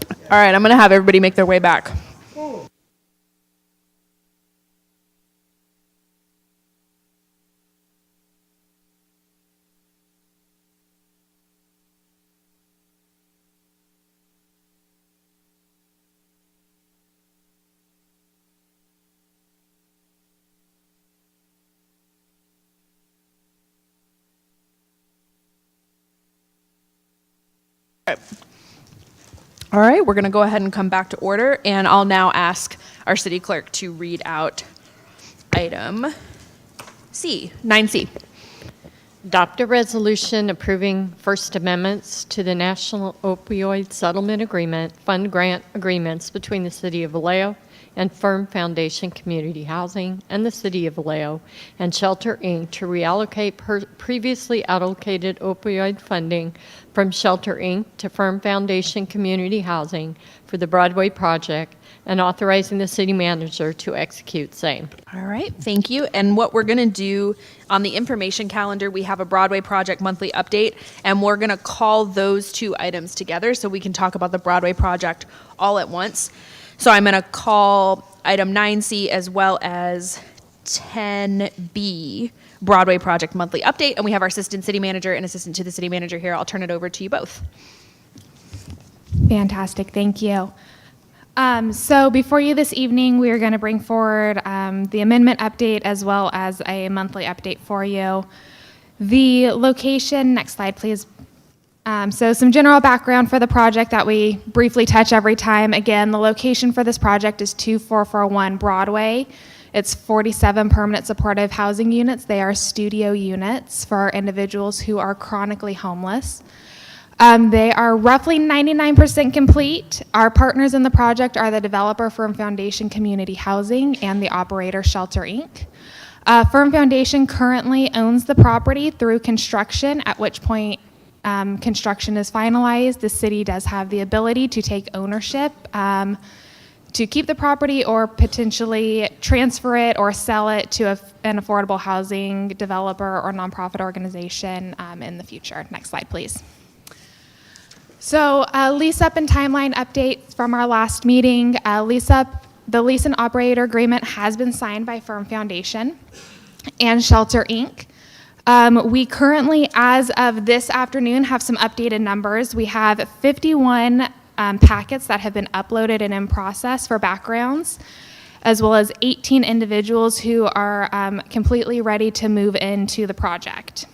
All right, I'm going to have everybody make their way back. All right, we're going to go ahead and come back to order, and I'll now ask our city clerk to read out item C, 9C. Adopt a resolution approving First Amendments to the National Opioid Settlement Agreement Fund Grant Agreements between the City of Vallejo and Firm Foundation Community Housing and the City of Vallejo and Shelter, Inc. to reallocate previously allocated opioid funding from Shelter, Inc. to Firm Foundation Community Housing for the Broadway project and authorizing the city manager to execute same. All right, thank you. And what we're going to do on the information calendar, we have a Broadway project monthly update, and we're going to call those two items together so we can talk about the Broadway project all at once. So I'm going to call item 9C as well as 10B Broadway project monthly update, and we have our assistant city manager and assistant to the city manager here. I'll turn it over to you both. Fantastic, thank you. So before you this evening, we are going to bring forward the amendment update as well as a monthly update for you. The location, next slide please. So some general background for the project that we briefly touch every time. Again, the location for this project is 2441 Broadway. It's 47 permanent supportive housing units. They are studio units for individuals who are chronically homeless. They are roughly 99% complete. Our partners in the project are the developer Firm Foundation Community Housing and the operator Shelter, Inc. Firm Foundation currently owns the property through construction, at which point construction is finalized. The city does have the ability to take ownership to keep the property or potentially transfer it or sell it to an affordable housing developer or nonprofit organization in the future. Next slide, please. So lease up and timeline updates from our last meeting. The lease and operator agreement has been signed by Firm Foundation and Shelter, Inc. We currently, as of this afternoon, have some updated numbers. We have 51 packets that have been uploaded and in process for backgrounds, as well as 18 individuals who are completely ready to move into the project.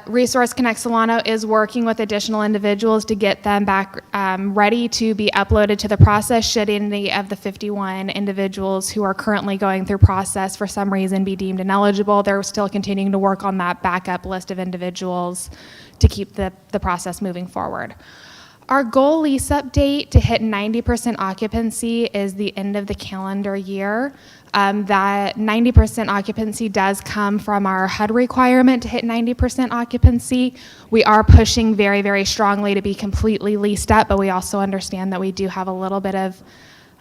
Resource Connect Solano is working with additional individuals to get them back ready to be uploaded to the process should any of the 51 individuals who are currently going through process for some reason be deemed ineligible. They're still continuing to work on that backup list of individuals to keep the process moving forward. Our goal lease update to hit 90% occupancy is the end of the calendar year. That 90% occupancy does come from our HUD requirement to hit 90% occupancy. We are pushing very, very strongly to be completely leased up, but we also understand that we do have a little bit of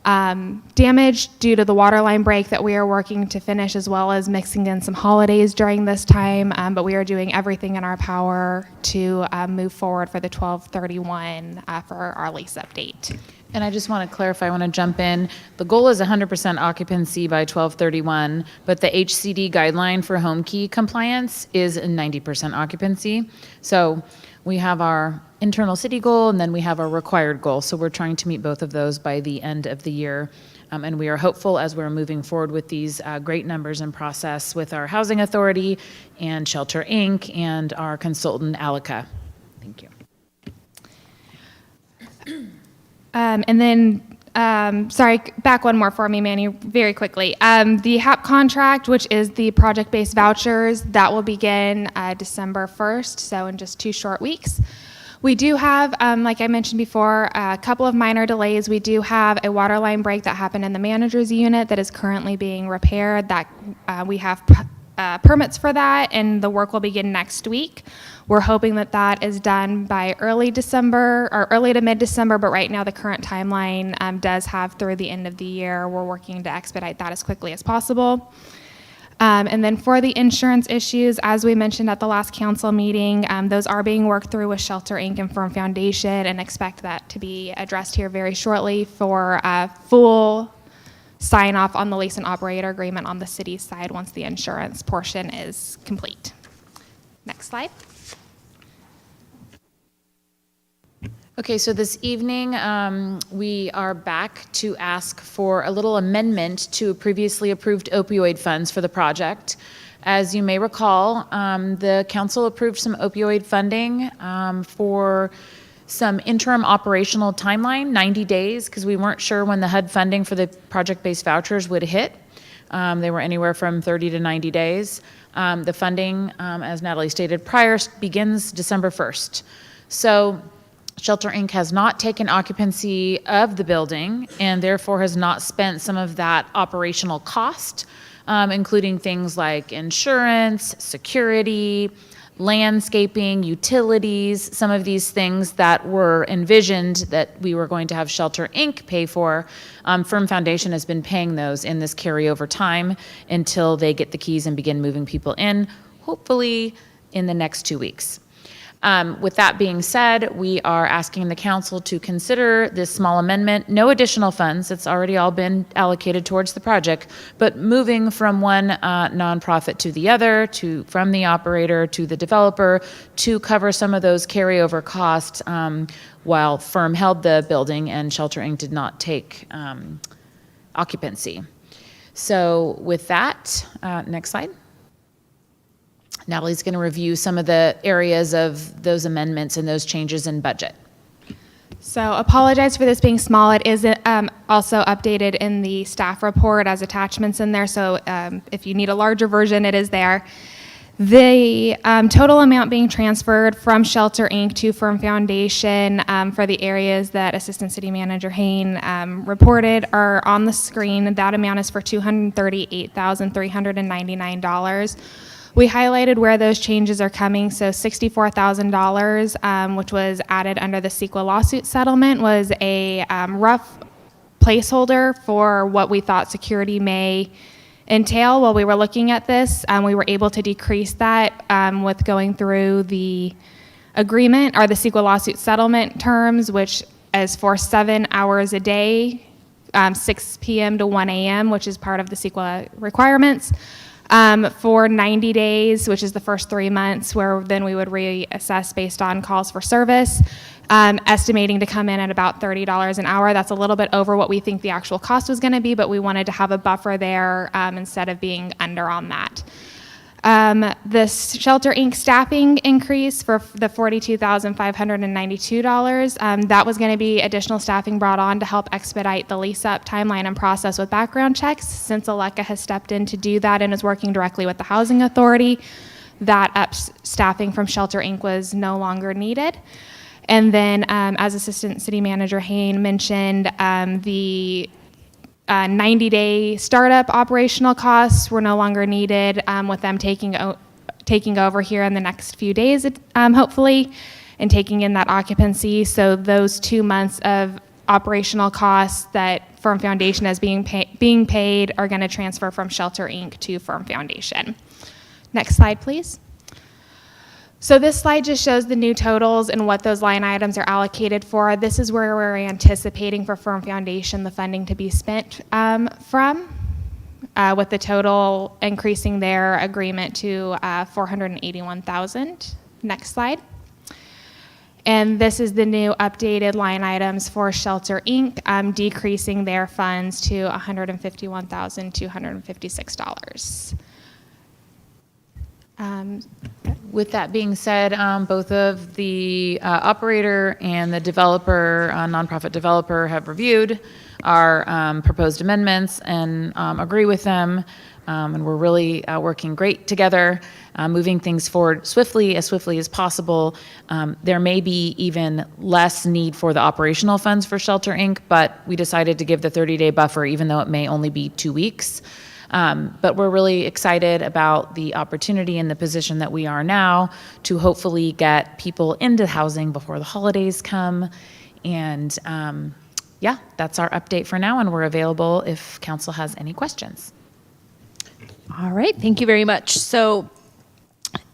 damage due to the water line break that we are working to finish, as well as mixing in some holidays during this time, but we are doing everything in our power to move forward for the 12/31 for our lease update. And I just want to clarify, I want to jump in. The goal is 100% occupancy by 12/31, but the HCD guideline for home key compliance is 90% occupancy. So we have our internal city goal, and then we have our required goal. So we're trying to meet both of those by the end of the year. And we are hopeful as we're moving forward with these great numbers in process with our housing authority and Shelter, Inc. and our consultant, Alica. Thank you. And then, sorry, back one more for me, Manny, very quickly. The HAP contract, which is the project-based vouchers, that will begin December 1st, so in just 2 short weeks. We do have, like I mentioned before, a couple of minor delays. We do have a water line break that happened in the manager's unit that is currently being repaired. That we have permits for that, and the work will begin next week. We're hoping that that is done by early December or early to mid-December, but right now the current timeline does have through the end of the year. We're working to expedite that as quickly as possible. And then for the insurance issues, as we mentioned at the last council meeting, those are being worked through with Shelter Inc. and Firm Foundation, and expect that to be addressed here very shortly for full sign off on the lease and operator agreement on the city side once the insurance portion is complete. Next slide. Okay, so this evening, we are back to ask for a little amendment to previously approved opioid funds for the project. As you may recall, the council approved some opioid funding for some interim operational timeline, 90 days, because we weren't sure when the HUD funding for the project-based vouchers would hit. They were anywhere from 30 to 90 days. The funding, as Natalie stated prior, begins December 1st. So Shelter Inc. has not taken occupancy of the building and therefore has not spent some of that operational cost, including things like insurance, security, landscaping, utilities, some of these things that were envisioned that we were going to have Shelter Inc. pay for. Firm Foundation has been paying those in this carryover time until they get the keys and begin moving people in, hopefully in the next 2 weeks. With that being said, we are asking the council to consider this small amendment. No additional funds, it's already all been allocated towards the project, but moving from one nonprofit to the other, from the operator to the developer, to cover some of those carryover costs while Firm held the building and Shelter Inc. did not take occupancy. So with that, next slide. Natalie's going to review some of the areas of those amendments and those changes in budget. So apologize for this being small. It is also updated in the staff report as attachments in there. So if you need a larger version, it is there. The total amount being transferred from Shelter Inc. to Firm Foundation for the areas that Assistant City Manager Hain reported are on the screen. That amount is for $238,399. We highlighted where those changes are coming. So $64,000, which was added under the CEQA lawsuit settlement, was a rough placeholder for what we thought security may entail while we were looking at this. We were able to decrease that with going through the agreement or the CEQA lawsuit settlement terms, which is for 7 hours a day, 6 p.m. to 1 a.m., which is part of the CEQA requirements. For 90 days, which is the first 3 months, where then we would reassess based on calls for service, estimating to come in at about $30 an hour. That's a little bit over what we think the actual cost was going to be, but we wanted to have a buffer there instead of being under on that. The Shelter Inc. staffing increase for the $42,592, that was going to be additional staffing brought on to help expedite the lease-up timeline and process with background checks. Since Aleka has stepped in to do that and is working directly with the Housing Authority, that staffing from Shelter Inc. was no longer needed. And then, as Assistant City Manager Hain mentioned, the 90-day startup operational costs were no longer needed with them taking over here in the next few days, hopefully, and taking in that occupancy. So those 2 months of operational costs that Firm Foundation is being paid are going to transfer from Shelter Inc. to Firm Foundation. Next slide, please. So this slide just shows the new totals and what those line items are allocated for. This is where we're anticipating for Firm Foundation the funding to be spent from, with the total increasing their agreement to $481,000. Next slide. And this is the new updated line items for Shelter Inc., decreasing their funds to $151,256. With that being said, both of the operator and the developer, nonprofit developer, have reviewed our proposed amendments and agree with them. And we're really working great together, moving things forward swiftly as possible. There may be even less need for the operational funds for Shelter Inc., but we decided to give the 30-day buffer, even though it may only be 2 weeks. But we're really excited about the opportunity and the position that we are now to hopefully get people into housing before the holidays come. And yeah, that's our update for now, and we're available if council has any questions. All right, thank you very much. So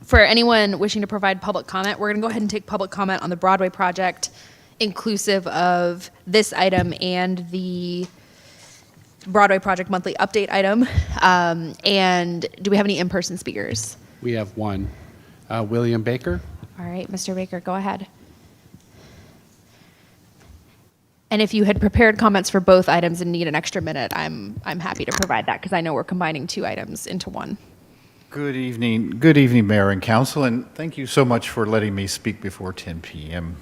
for anyone wishing to provide public comment, we're going to go ahead and take public comment on the Broadway project, inclusive of this item and the Broadway project monthly update item. And do we have any in-person speakers? We have one. William Baker. All right, Mr. Baker, go ahead. And if you had prepared comments for both items and need an extra minute, I'm happy to provide that because I know we're combining two items into one. Good evening, Mayor and Council, and thank you so much for letting me speak before 10 p.m.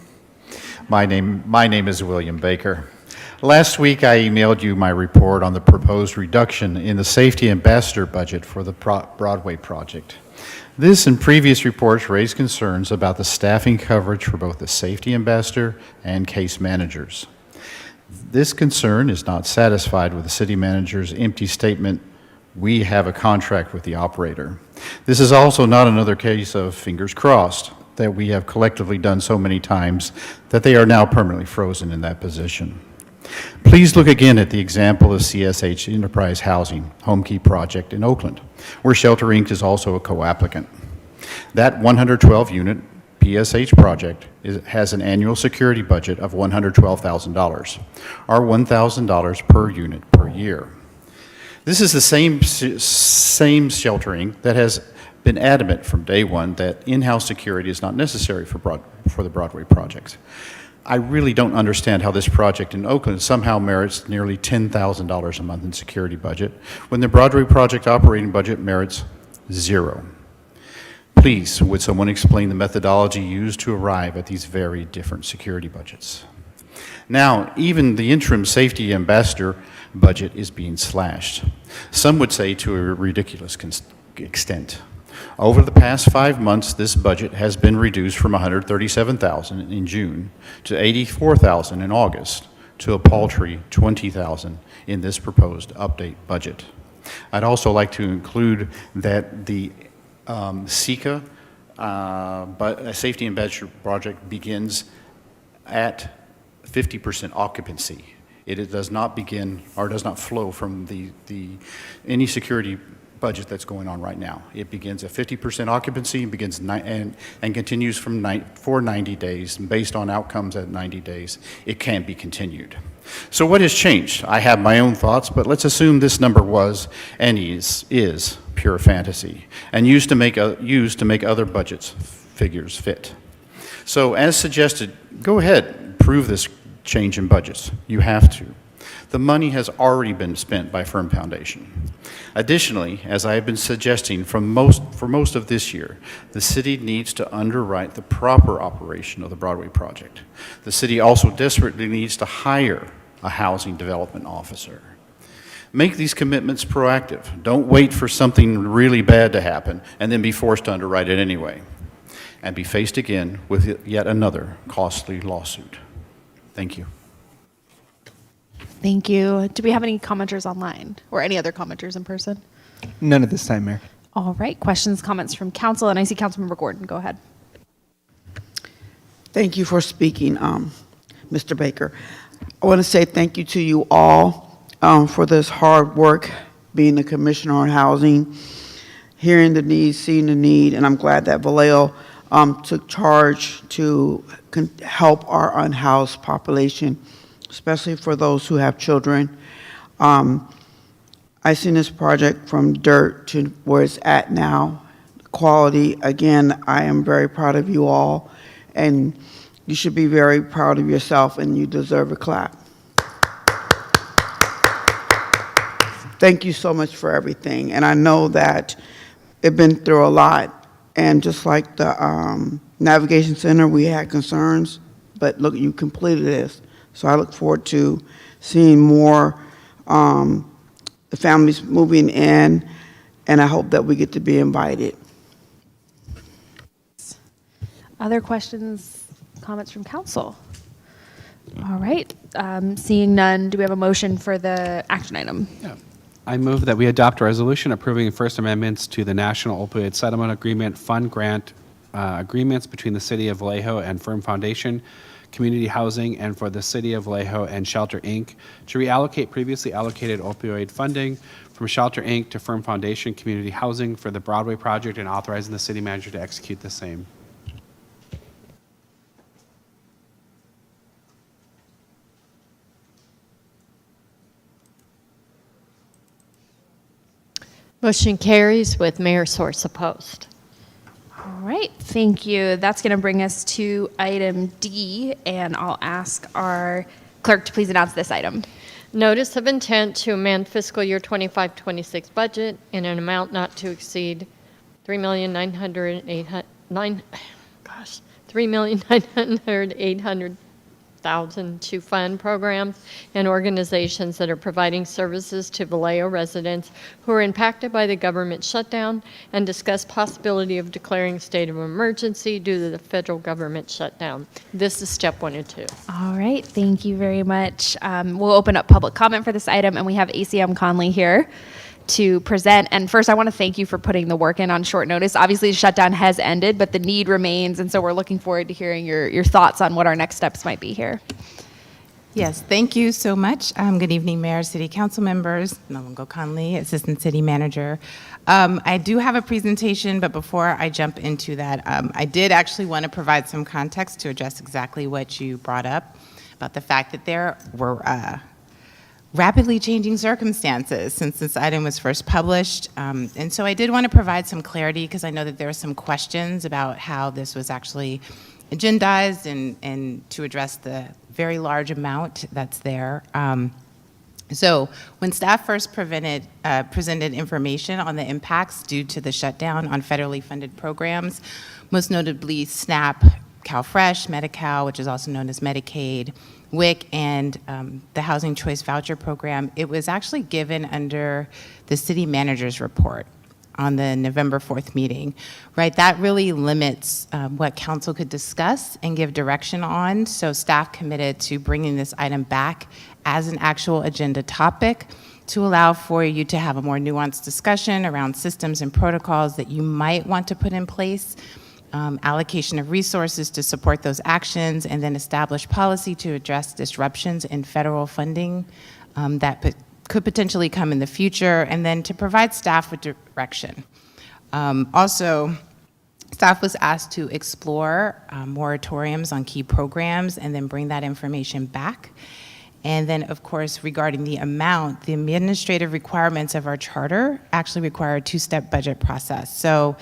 My name is William Baker. Last week, I emailed you my report on the proposed reduction in the safety ambassador budget for the Broadway project. This and previous reports raised concerns about the staffing coverage for both the safety ambassador and case managers. This concern is not satisfied with the city manager's empty statement, "We have a contract with the operator." This is also not another case of fingers crossed that we have collectively done so many times that they are now permanently frozen in that position. Please look again at the example of CSH Enterprise Housing Home Key project in Oakland, where Shelter Inc. is also a co-applicant. That 112-unit PSH project has an annual security budget of $112,000, or $1,000 per unit per year. This is the same Shelter Inc. that has been adamant from day one that in-house security is not necessary for the Broadway project. I really don't understand how this project in Oakland somehow merits nearly $10,000 a month in security budget when the Broadway project operating budget merits $0. Please, would someone explain the methodology used to arrive at these very different security budgets? Now, even the interim safety ambassador budget is being slashed. Some would say to a ridiculous extent. Over the past 5 months, this budget has been reduced from $137,000 in June to $84,000 in August to a paltry $20,000 in this proposed update budget. I'd also like to include that the SECA Safety Ambassador project begins at 50% occupancy. It does not begin or does not flow from any security budget that's going on right now. It begins at 50% occupancy, begins and continues for 90 days, and based on outcomes at 90 days, it can be continued. So what has changed? I have my own thoughts, but let's assume this number was and is pure fantasy and used to make other budgets figures fit. So as suggested, go ahead, prove this change in budgets. You have to. The money has already been spent by Firm Foundation. Additionally, as I have been suggesting for most of this year, the city needs to underwrite the proper operation of the Broadway project. The city also desperately needs to hire a housing development officer. Make these commitments proactive. Don't wait for something really bad to happen and then be forced to underwrite it anyway, and be faced again with yet another costly lawsuit. Thank you. Thank you. Do we have any commenters online or any other commenters in person? None at this time, Mayor. All right, questions, comments from council, and I see Councilmember Gordon. Go ahead. Thank you for speaking, Mr. Baker. I want to say thank you to you all for this hard work, being the Commissioner on Housing, hearing the need, seeing the need, and I'm glad that Vallejo took charge to help our unhoused population, especially for those who have children. I've seen this project from dirt to where it's at now. Quality, again, I am very proud of you all, and you should be very proud of yourself, and you deserve a clap. Thank you so much for everything, and I know that it's been through a lot, and just like the Navigation Center, we had concerns, but look, you completed this. So I look forward to seeing more the families moving in, and I hope that we get to be invited. Other questions, comments from council? All right, seeing none, do we have a motion for the action item? Yeah. I move that we adopt a resolution approving First Amendments to the National Opioid Settlement Agreement Fund Grant agreements between the City of Vallejo and Firm Foundation, Community Housing, and for the City of Vallejo and Shelter, Inc. to reallocate previously allocated opioid funding from Shelter, Inc. to Firm Foundation Community Housing for the Broadway project and authorizing the city manager to execute the same. Motion carries with Mayor Source opposed. All right, thank you. That's going to bring us to item D, and I'll ask our clerk to please announce this item. Notice of intent to amend fiscal year 25-26 budget in an amount not to exceed $3,900,000 to fund programs and organizations that are providing services to Vallejo residents who are impacted by the government shutdown, and discuss possibility of declaring state of emergency due to the federal government shutdown. This is step 1 and 2. All right, thank you very much. We'll open up public comment for this item, and we have ACM Conley here to present. And first, I want to thank you for putting the work in on short notice. Obviously, the shutdown has ended, but the need remains, and so we're looking forward to hearing your thoughts on what our next steps might be here. Yes, thank you so much. Good evening, Mayor, City Council members. Nalungo Conley, Assistant City Manager. I do have a presentation, but before I jump into that, I did actually want to provide some context to address exactly what you brought up about the fact that there were rapidly changing circumstances since this item was first published. And so I did want to provide some clarity because I know that there are some questions about how this was actually agendized and to address the very large amount that's there. So when staff first presented information on the impacts due to the shutdown on federally funded programs, most notably SNAP, CalFresh, Medi-Cal, which is also known as Medicaid, WIC, and the Housing Choice Voucher Program, it was actually given under the city manager's report on the November 4th meeting, right? That really limits what council could discuss and give direction on. So staff committed to bringing this item back as an actual agenda topic to allow for you to have a more nuanced discussion around systems and protocols that you might want to put in place, allocation of resources to support those actions, and then establish policy to address disruptions in federal funding that could potentially come in the future, and then to provide staff with direction. Also, staff was asked to explore moratoriums on key programs and then bring that information back. And then, of course, regarding the amount, the administrative requirements of our charter actually require a two-step budget process. So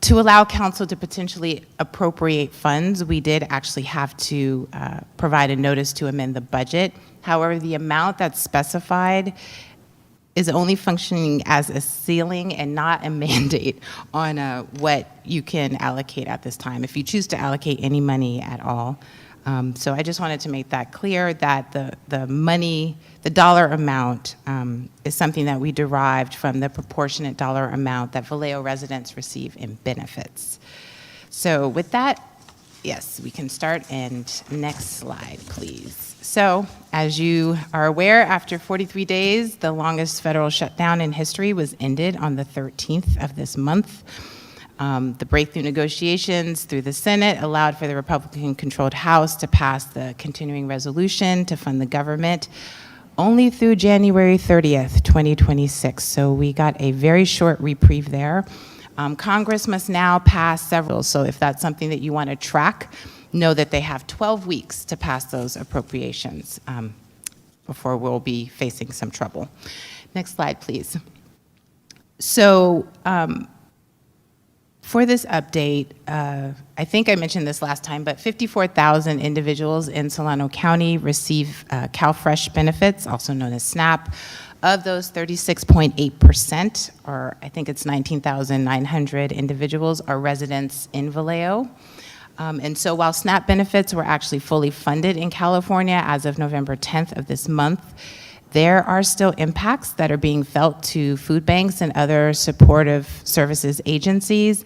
to allow council to potentially appropriate funds, we did actually have to provide a notice to amend the budget. However, the amount that's specified is only functioning as a ceiling and not a mandate on what you can allocate at this time, if you choose to allocate any money at all. So I just wanted to make that clear that the money, the dollar amount is something that we derived from the proportionate dollar amount that Vallejo residents receive in benefits. So with that, yes, we can start, and next slide, please. So as you are aware, after 43 days, the longest federal shutdown in history was ended on the 13th of this month. The breakthrough negotiations through the Senate allowed for the Republican-controlled House to pass the continuing resolution to fund the government only through January 30th, 2026. So we got a very short reprieve there. Congress must now pass several, so if that's something that you want to track, know that they have 12 weeks to pass those appropriations before we'll be facing some trouble. Next slide, please. So for this update, I think I mentioned this last time, but 54,000 individuals in Solano County receive CalFresh benefits, also known as SNAP. Of those, 36.8%, or I think it's 19,900 individuals, are residents in Vallejo. And so while SNAP benefits were actually fully funded in California as of November 10th of this month, there are still impacts that are being felt to food banks and other supportive services agencies.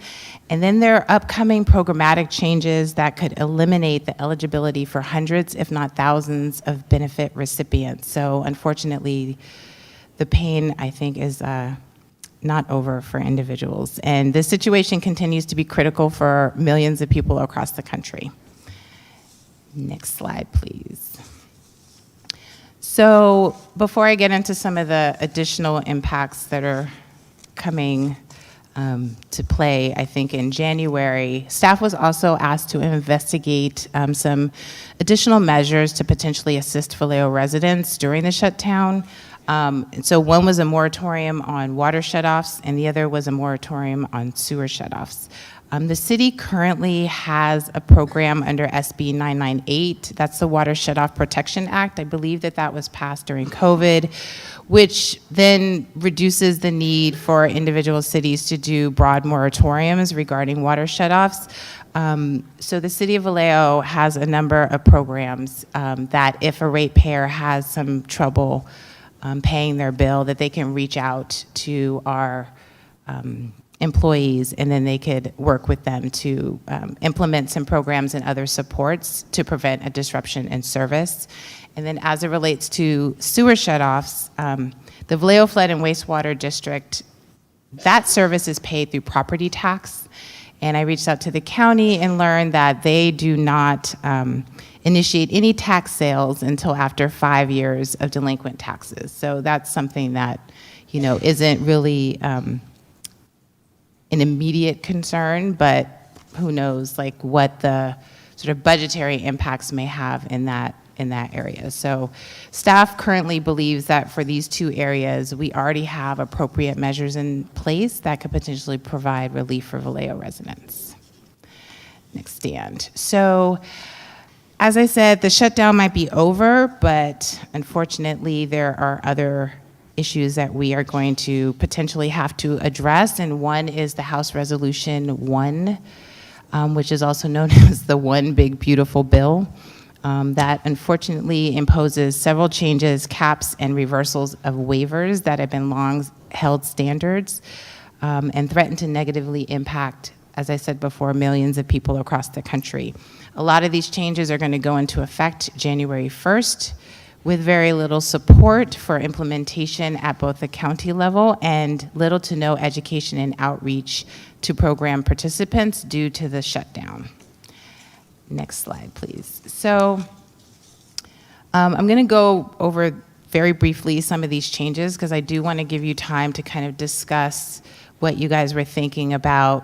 And then there are upcoming programmatic changes that could eliminate the eligibility for hundreds, if not thousands, of benefit recipients. So unfortunately, the pain, I think, is not over for individuals. And this situation continues to be critical for millions of people across the country. Next slide, please. So before I get into some of the additional impacts that are coming to play, I think in January, staff was also asked to investigate some additional measures to potentially assist Vallejo residents during the shutdown. And so one was a moratorium on water shutoffs, and the other was a moratorium on sewer shutoffs. The city currently has a program under SB 998. That's the Water Shutoff Protection Act. I believe that that was passed during COVID, which then reduces the need for individual cities to do broad moratoriums regarding water shutoffs. So the city of Vallejo has a number of programs that if a ratepayer has some trouble paying their bill, that they can reach out to our employees, and then they could work with them to implement some programs and other supports to prevent a disruption in service. And then as it relates to sewer shutoffs, the Vallejo Flood and Wastewater District, that service is paid through property tax. And I reached out to the county and learned that they do not initiate any tax sales until after 5 years of delinquent taxes. So that's something that, isn't really an immediate concern, but who knows what the sort of budgetary impacts may have in that area. So staff currently believes that for these two areas, we already have appropriate measures in place that could potentially provide relief for Vallejo residents. Next stand. So as I said, the shutdown might be over, but unfortunately there are other issues that we are going to potentially have to address, and one is the House Resolution 1, which is also known as the One Big Beautiful Bill, that unfortunately imposes several changes, caps, and reversals of waivers that have been long held standards and threaten to negatively impact, as I said before, millions of people across the country. A lot of these changes are going to go into effect January 1st, with very little support for implementation at both the county level and little to no education and outreach to program participants due to the shutdown. Next slide, please. So I'm going to go over very briefly some of these changes because I do want to give you time to kind of discuss what you guys were thinking about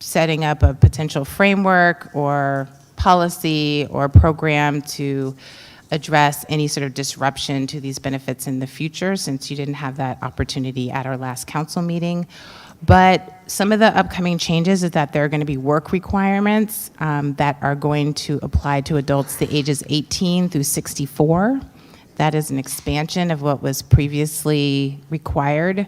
setting up a potential framework or policy or program to address any sort of disruption to these benefits in the future, since you didn't have that opportunity at our last council meeting. But some of the upcoming changes is that there are going to be work requirements that are going to apply to adults the ages 18 through 64. That is an expansion of what was previously required.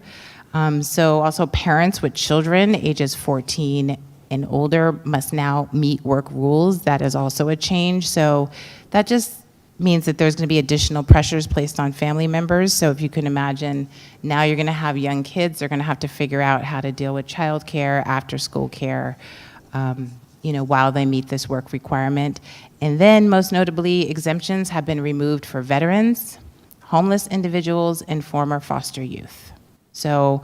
So also parents with children ages 14 and older must now meet work rules. That is also a change. So that just means that there's going to be additional pressures placed on family members. So if you can imagine, now you're going to have young kids, they're going to have to figure out how to deal with childcare, after school care, while they meet this work requirement. And then most notably, exemptions have been removed for veterans, homeless individuals, and former foster youth. So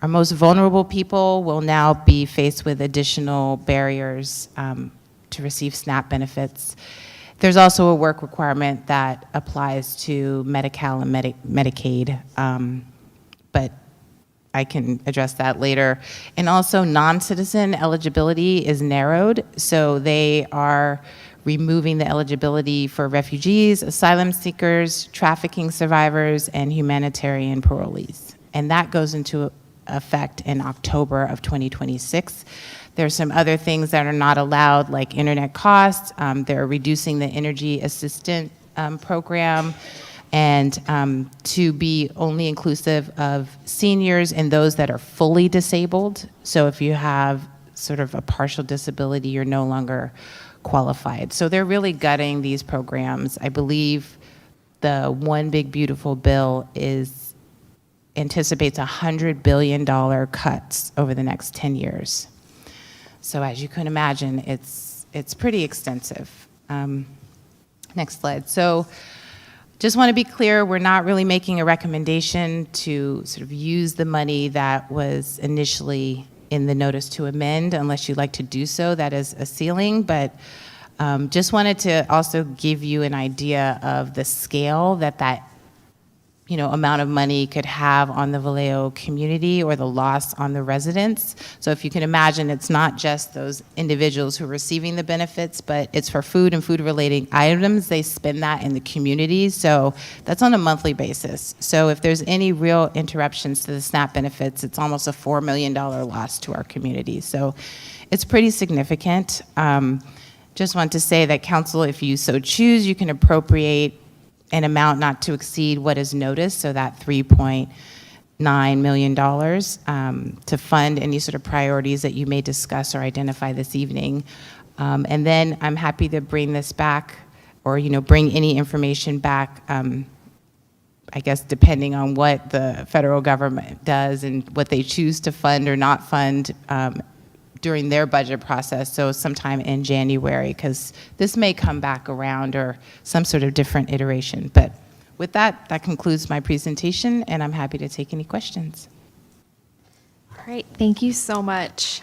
our most vulnerable people will now be faced with additional barriers to receive SNAP benefits. There's also a work requirement that applies to Medi-Cal and Medicaid, but I can address that later. And also non-citizen eligibility is narrowed, so they are removing the eligibility for refugees, asylum seekers, trafficking survivors, and humanitarian parolees. And that goes into effect in October of 2026. There's some other things that are not allowed, like internet costs. They're reducing the energy assistant program, and to be only inclusive of seniors and those that are fully disabled. So if you have sort of a partial disability, you're no longer qualified. So they're really gutting these programs. I believe the One Big Beautiful Bill anticipates $100 billion cuts over the next 10 years. So as you can imagine, it's pretty extensive. Next slide. So just want to be clear, we're not really making a recommendation to sort of use the money that was initially in the notice to amend, unless you'd like to do so. That is a ceiling, but Just wanted to also give you an idea of the scale that amount of money could have on the Vallejo community or the loss on the residents. So if you can imagine, it's not just those individuals who are receiving the benefits, but it's for food and food-related items. They spend that in the community, so that's on a monthly basis. So if there's any real interruptions to the SNAP benefits, it's almost a $4 million loss to our community. So it's pretty significant. Just want to say that council, if you so choose, you can appropriate an amount not to exceed what is noticed, so that $3.9 million to fund any sort of priorities that you may discuss or identify this evening. And then I'm happy to bring this back or bring any information back, I guess depending on what the federal government does and what they choose to fund or not fund during their budget process, so sometime in January, because this may come back around or some sort of different iteration. But with that, that concludes my presentation, and I'm happy to take any questions. All right, thank you so much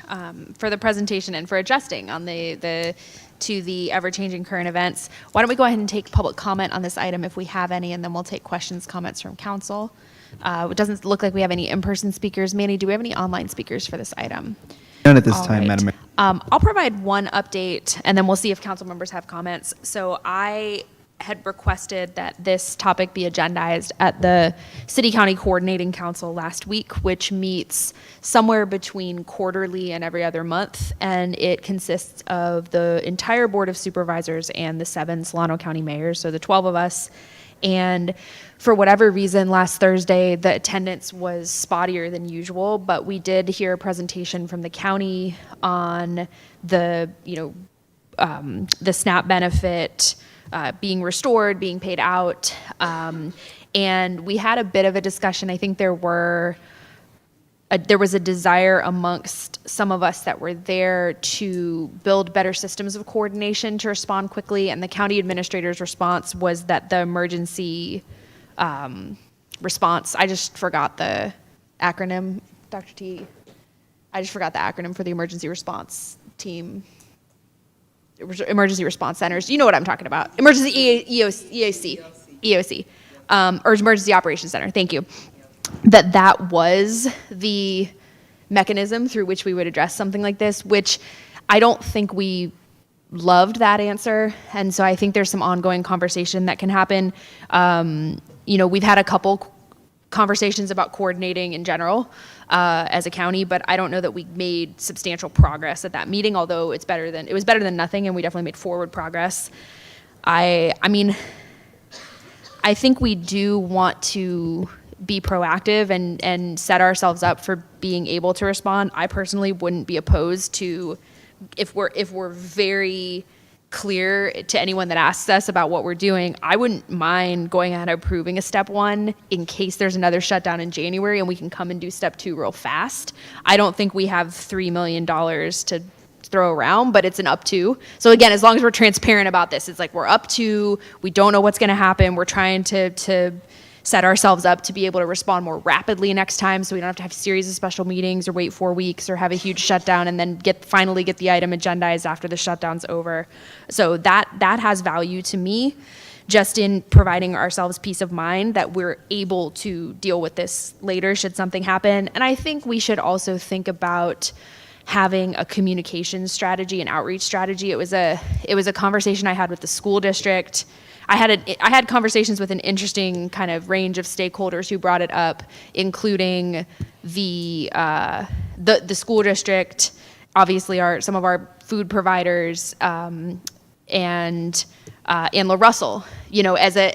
for the presentation and for adjusting on to the ever-changing current events. Why don't we go ahead and take public comment on this item if we have any, and then we'll take questions, comments from council. It doesn't look like we have any in-person speakers. Manny, do we have any online speakers for this item? None at this All time, right. Madam Mayor. I'll provide one update, and then we'll see if council members have comments. So I had requested that this topic be agendized at the City County Coordinating Council last week, which meets somewhere between quarterly and every other month, and it consists of the entire Board of Supervisors and the 7 Solano County mayors, so the 12 of us. And for whatever reason, last Thursday, the attendance was spottier than usual, but we did hear a presentation from the county on the SNAP benefit being restored, being paid out. And we had a bit of a discussion. I think there was a desire amongst some of us that were there to build better systems of coordination to respond quickly, and the county administrator's response was that the emergency response, I just forgot the acronym, Dr. T. I just forgot the acronym for the emergency response team. Emergency response centers. You know what I'm talking about. Emergency EOC, or Emergency Operations Center. Thank you. That was the mechanism through which we would address something like this, which I don't think we loved that answer. And so I think there's some ongoing conversation that can happen. We've had a couple conversations about coordinating in general as a county, but I don't know that we made substantial progress at that meeting, although it was better than nothing, and we definitely made forward progress. I think we do want to be proactive and set ourselves up for being able to respond. I personally wouldn't be opposed to, if we're very clear to anyone that asks us about what we're doing, I wouldn't mind going ahead and approving a step 1 in case there's another shutdown in January and we can come and do step 2 real fast. I don't think we have $3 million to throw around, but it's an up to. So again, as long as we're transparent about this, it's like we're up to, we don't know what's going to happen. We're trying to set ourselves up to be able to respond more rapidly next time, so we don't have to have a series of special meetings or wait 4 weeks or have a huge shutdown and then finally get the item agendized after the shutdown's over. So that has value to me, just in providing ourselves peace of mind that we're able to deal with this later should something happen. And I think we should also think about having a communication strategy and outreach strategy. It was a conversation I had with the school district. I had conversations with an interesting kind of range of stakeholders who brought it up, including the school district, obviously some of our food providers, and La Russell. As a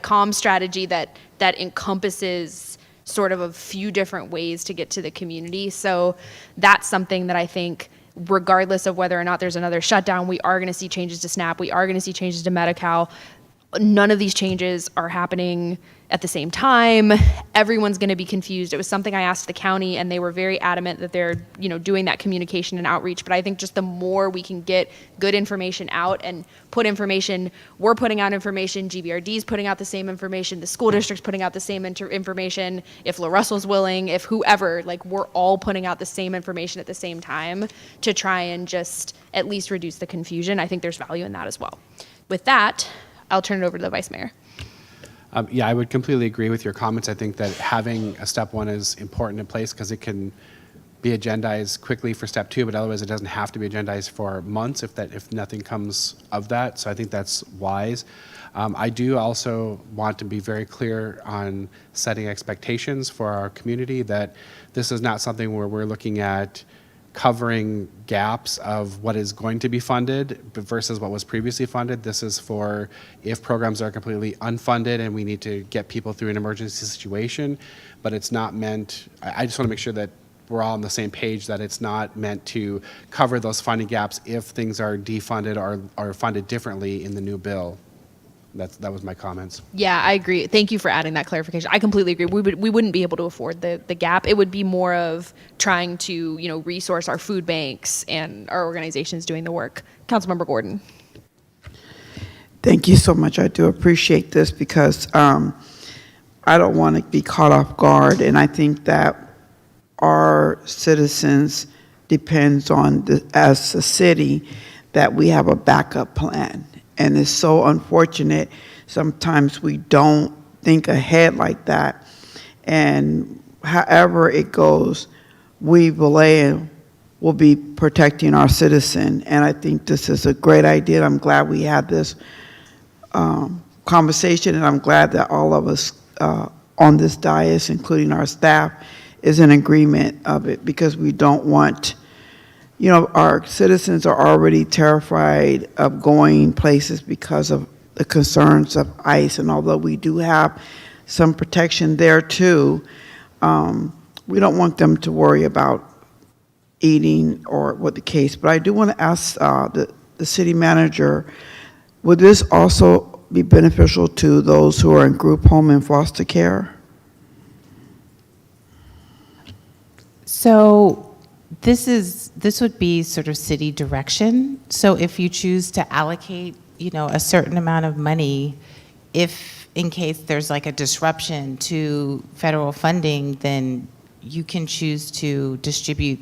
comm strategy that encompasses sort of a few different ways to get to the community. So that's something that I think, regardless of whether or not there's another shutdown, we are going to see changes to SNAP. We are going to see changes to Medi-Cal. none of these changes are happening at the same time. Everyone's going to be confused. It was something I asked the county, and they were very adamant that they're, doing that communication and outreach. But I think just the more we can get good information out and put information, we're putting out information, GBRD's putting out the same information, the school district's putting out the same information, if La Russell's willing, if whoever, like, we're all putting out the same information at the same time to try and just at least reduce the confusion. I think there's value in that as well. With that, I'll turn it over to the Vice Mayor. Yeah, I would completely agree with your comments. I think that having a step one is important in place because it can be agendized quickly for step two, but otherwise it doesn't have to be agendized for months if nothing comes of that. So I think that's wise. I do also want to be very clear on setting expectations for our community that this is not something where we're looking at covering gaps of what is going to be funded versus what was previously funded. This is for if programs are completely unfunded and we need to get people through an emergency situation, but it's not meant, I just want to make sure that we're all on the same page, that it's not meant to cover those funding gaps if things are defunded or are funded differently in the new bill. That was my comments. Yeah, I agree. Thank you for adding that clarification. I completely agree. We wouldn't be able to afford the gap. It would be more of trying to, resource our food banks and our organizations doing the work. Councilmember Gordon. Thank you so much. I do appreciate this because I don't want to be caught off guard, and I think that our citizens depends on, as a city, that we have a backup plan. And it's so unfortunate sometimes we don't think ahead like that. And however it goes, we, Vallejo, will be protecting our citizen. And I think this is a great idea. I'm glad we had this conversation, and I'm glad that all of us on this dais, including our staff, is in agreement of it, because we don't want, our citizens are already terrified of going places because of the concerns of ICE, and although we do have some protection there too, we don't want them to worry about eating or what the case. But I do want to ask the city manager, would this also be beneficial to those who are in group home and foster care? So this would be sort of city direction. So if you choose to allocate, a certain amount of money, if in case there's like a disruption to federal funding, then you can choose to distribute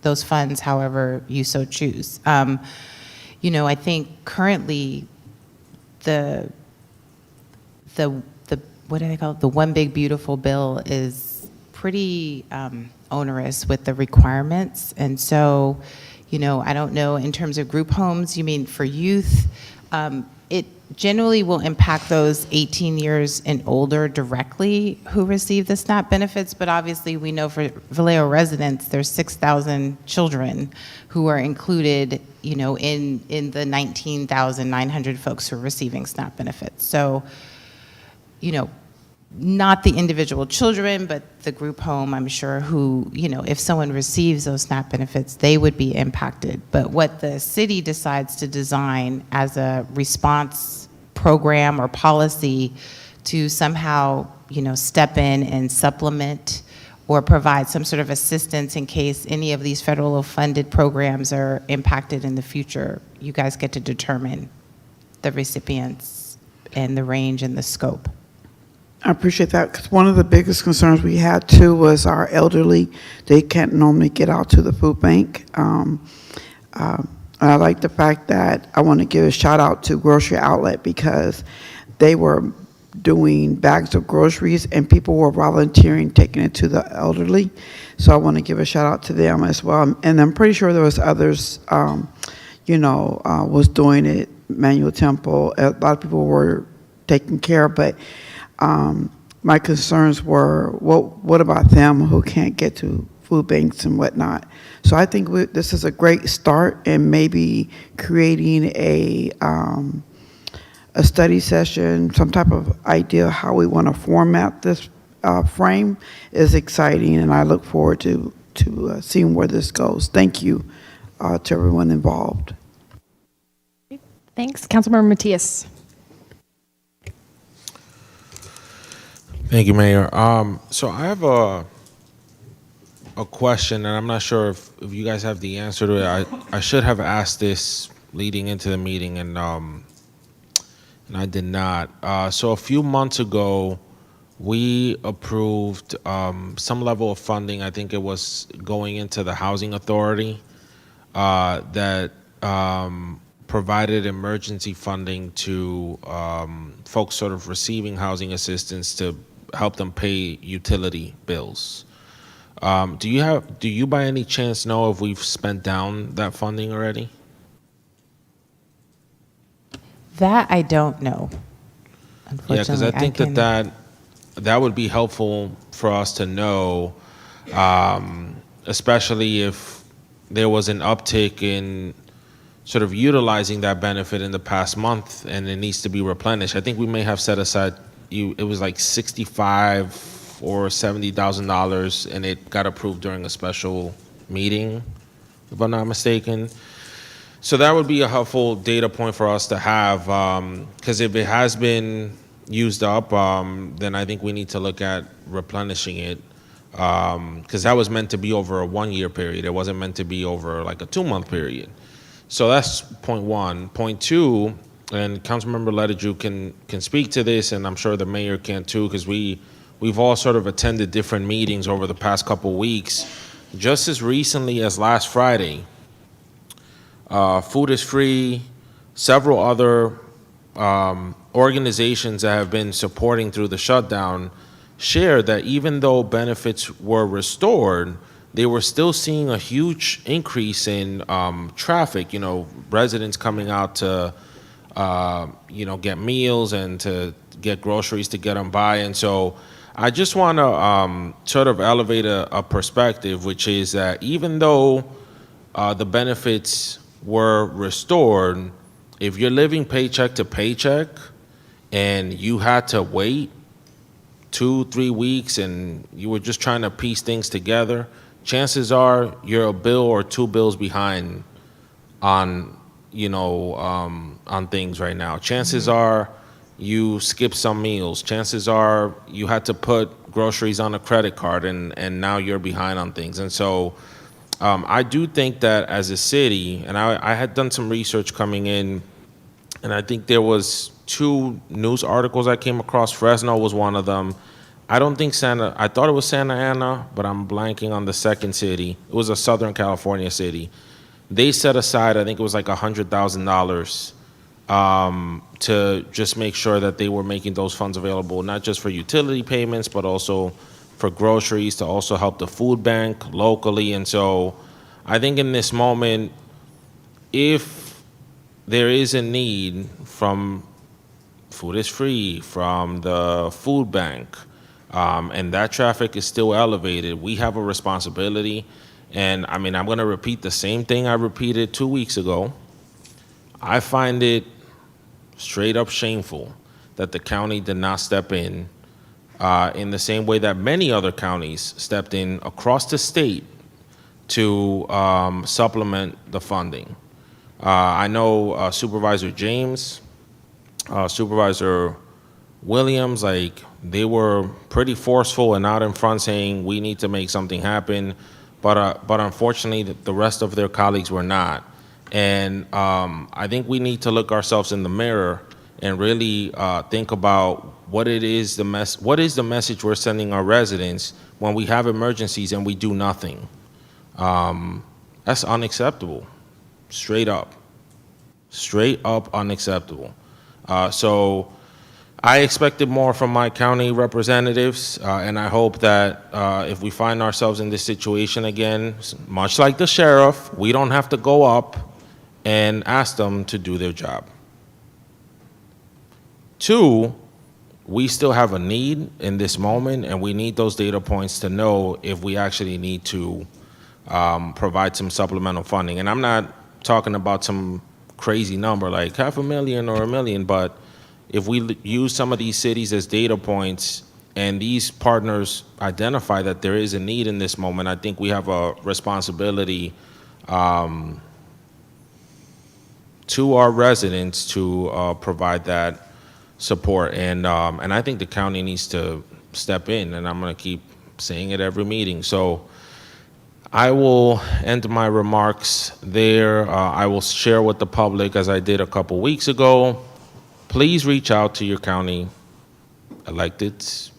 those funds however you so choose. I think currently the what do they call it? The One Big Beautiful Bill is pretty onerous with the requirements. And so, I don't know, in terms of group homes, you mean for youth, it generally will impact those 18 years and older directly who receive the SNAP benefits, but obviously we know for Vallejo residents, there's 6,000 children who are included, in the 19,900 folks who are receiving SNAP benefits. So, not the individual children, but the group home, I'm sure, who, if someone receives those SNAP benefits, they would be impacted. But what the city decides to design as a response program or policy to somehow, step in and supplement or provide some sort of assistance in case any of these federal funded programs are impacted in the future, you guys get to determine the recipients and the range and the scope. I appreciate that, because one of the biggest concerns we had too was our elderly. They can't normally get out to the food bank. I like the fact that I want to give a shout out to Grocery Outlet, because they were doing bags of groceries and people were volunteering taking it to the elderly. So I want to give a shout out to them as well. And I'm pretty sure there was others, was doing it. Manuel Temple, a lot of people were taking care, but my concerns were, what about them who can't get to food banks and whatnot? So I think this is a great start, and maybe creating a study session, some type of idea how we want to format this frame is exciting, and I look forward to seeing where this goes. Thank you to everyone involved. Thanks. Councilmember Matias. Thank you, Mayor. So I have a question, and I'm not sure if you guys have the answer to it. I should have asked this leading into the meeting, and I did not. So a few months ago, we approved some level of funding. I think it was going into the housing authority that provided emergency funding to folks sort of receiving housing assistance to help them pay utility bills. Do you by any chance know if we've spent down that funding already? That I don't know. Yeah, because I Unfortunately, think can. that would be helpful for us to know, especially if there was an uptick in sort of utilizing that benefit in the past month and it needs to be replenished. I think we may have set aside, it was like $65,000 or $70,000, and it got approved during a special meeting, if I'm not mistaken. So that would be a helpful data point for us to have, because if it has been used up, then I think we need to look at replenishing it, because that was meant to be over a 1-year period. It wasn't meant to be over like a 2-month period. So that's point one. Point two, and Councilmember Ledeju can speak to this, and I'm sure the mayor can too, because we've all sort of attended different meetings over the past couple weeks. Just as recently as last Friday, Food is Free, several other organizations that have been supporting through the shutdown shared that even though benefits were restored, they were still seeing a huge increase in traffic, residents coming out to, get meals and to get groceries to get them by. And so I just want to sort of elevate a perspective, which is that even though the benefits were restored, if you're living paycheck to paycheck and you had to wait 2-3 weeks and you were just trying to piece things together, chances are you're a bill or 2 bills behind on on things right now. Chances are you skipped some meals. Chances are you had to put groceries on a credit card and now you're behind on things. And so I do think that as a city, and I had done some research coming in, and I think there was 2 news articles I came across. Fresno was one of them. I don't think I thought it was Santa Ana, but I'm blanking on the second city. It was a Southern California city. They set aside, I think it was like $100,000 to just make sure that they were making those funds available, not just for utility payments, but also for groceries, to also help the food bank locally. And so I think in this moment, if there is a need from Food is Free, from the food bank, and that traffic is still elevated, we have a responsibility. And I mean, I'm going to repeat the same thing I repeated 2 weeks ago. I find it straight up shameful that the county did not step in the same way that many other counties stepped in across the state to supplement the funding. I know Supervisor James, Supervisor Williams, they were pretty forceful and out in front saying we need to make something happen, but unfortunately the rest of their colleagues were not. And I think we need to look ourselves in the mirror and really think about what is the message we're sending our residents when we have emergencies and we do nothing. That's unacceptable, straight up unacceptable. So I expected more from my county representatives, and I hope that if we find ourselves in this situation again, much like the sheriff, we don't have to go up and ask them to do their job. 2, we still have a need in this moment, and we need those data points to know if we actually need to provide some supplemental funding. And I'm not talking about some crazy number like $500,000 or $1 million, but if we use some of these cities as data points and these partners identify that there is a need in this moment, I think we have a responsibility to our residents to provide that support. And I think the county needs to step in, and I'm going to keep saying it every meeting. So I will end my remarks there. I will share with the public, as I did a couple weeks ago, please reach out to your county electeds.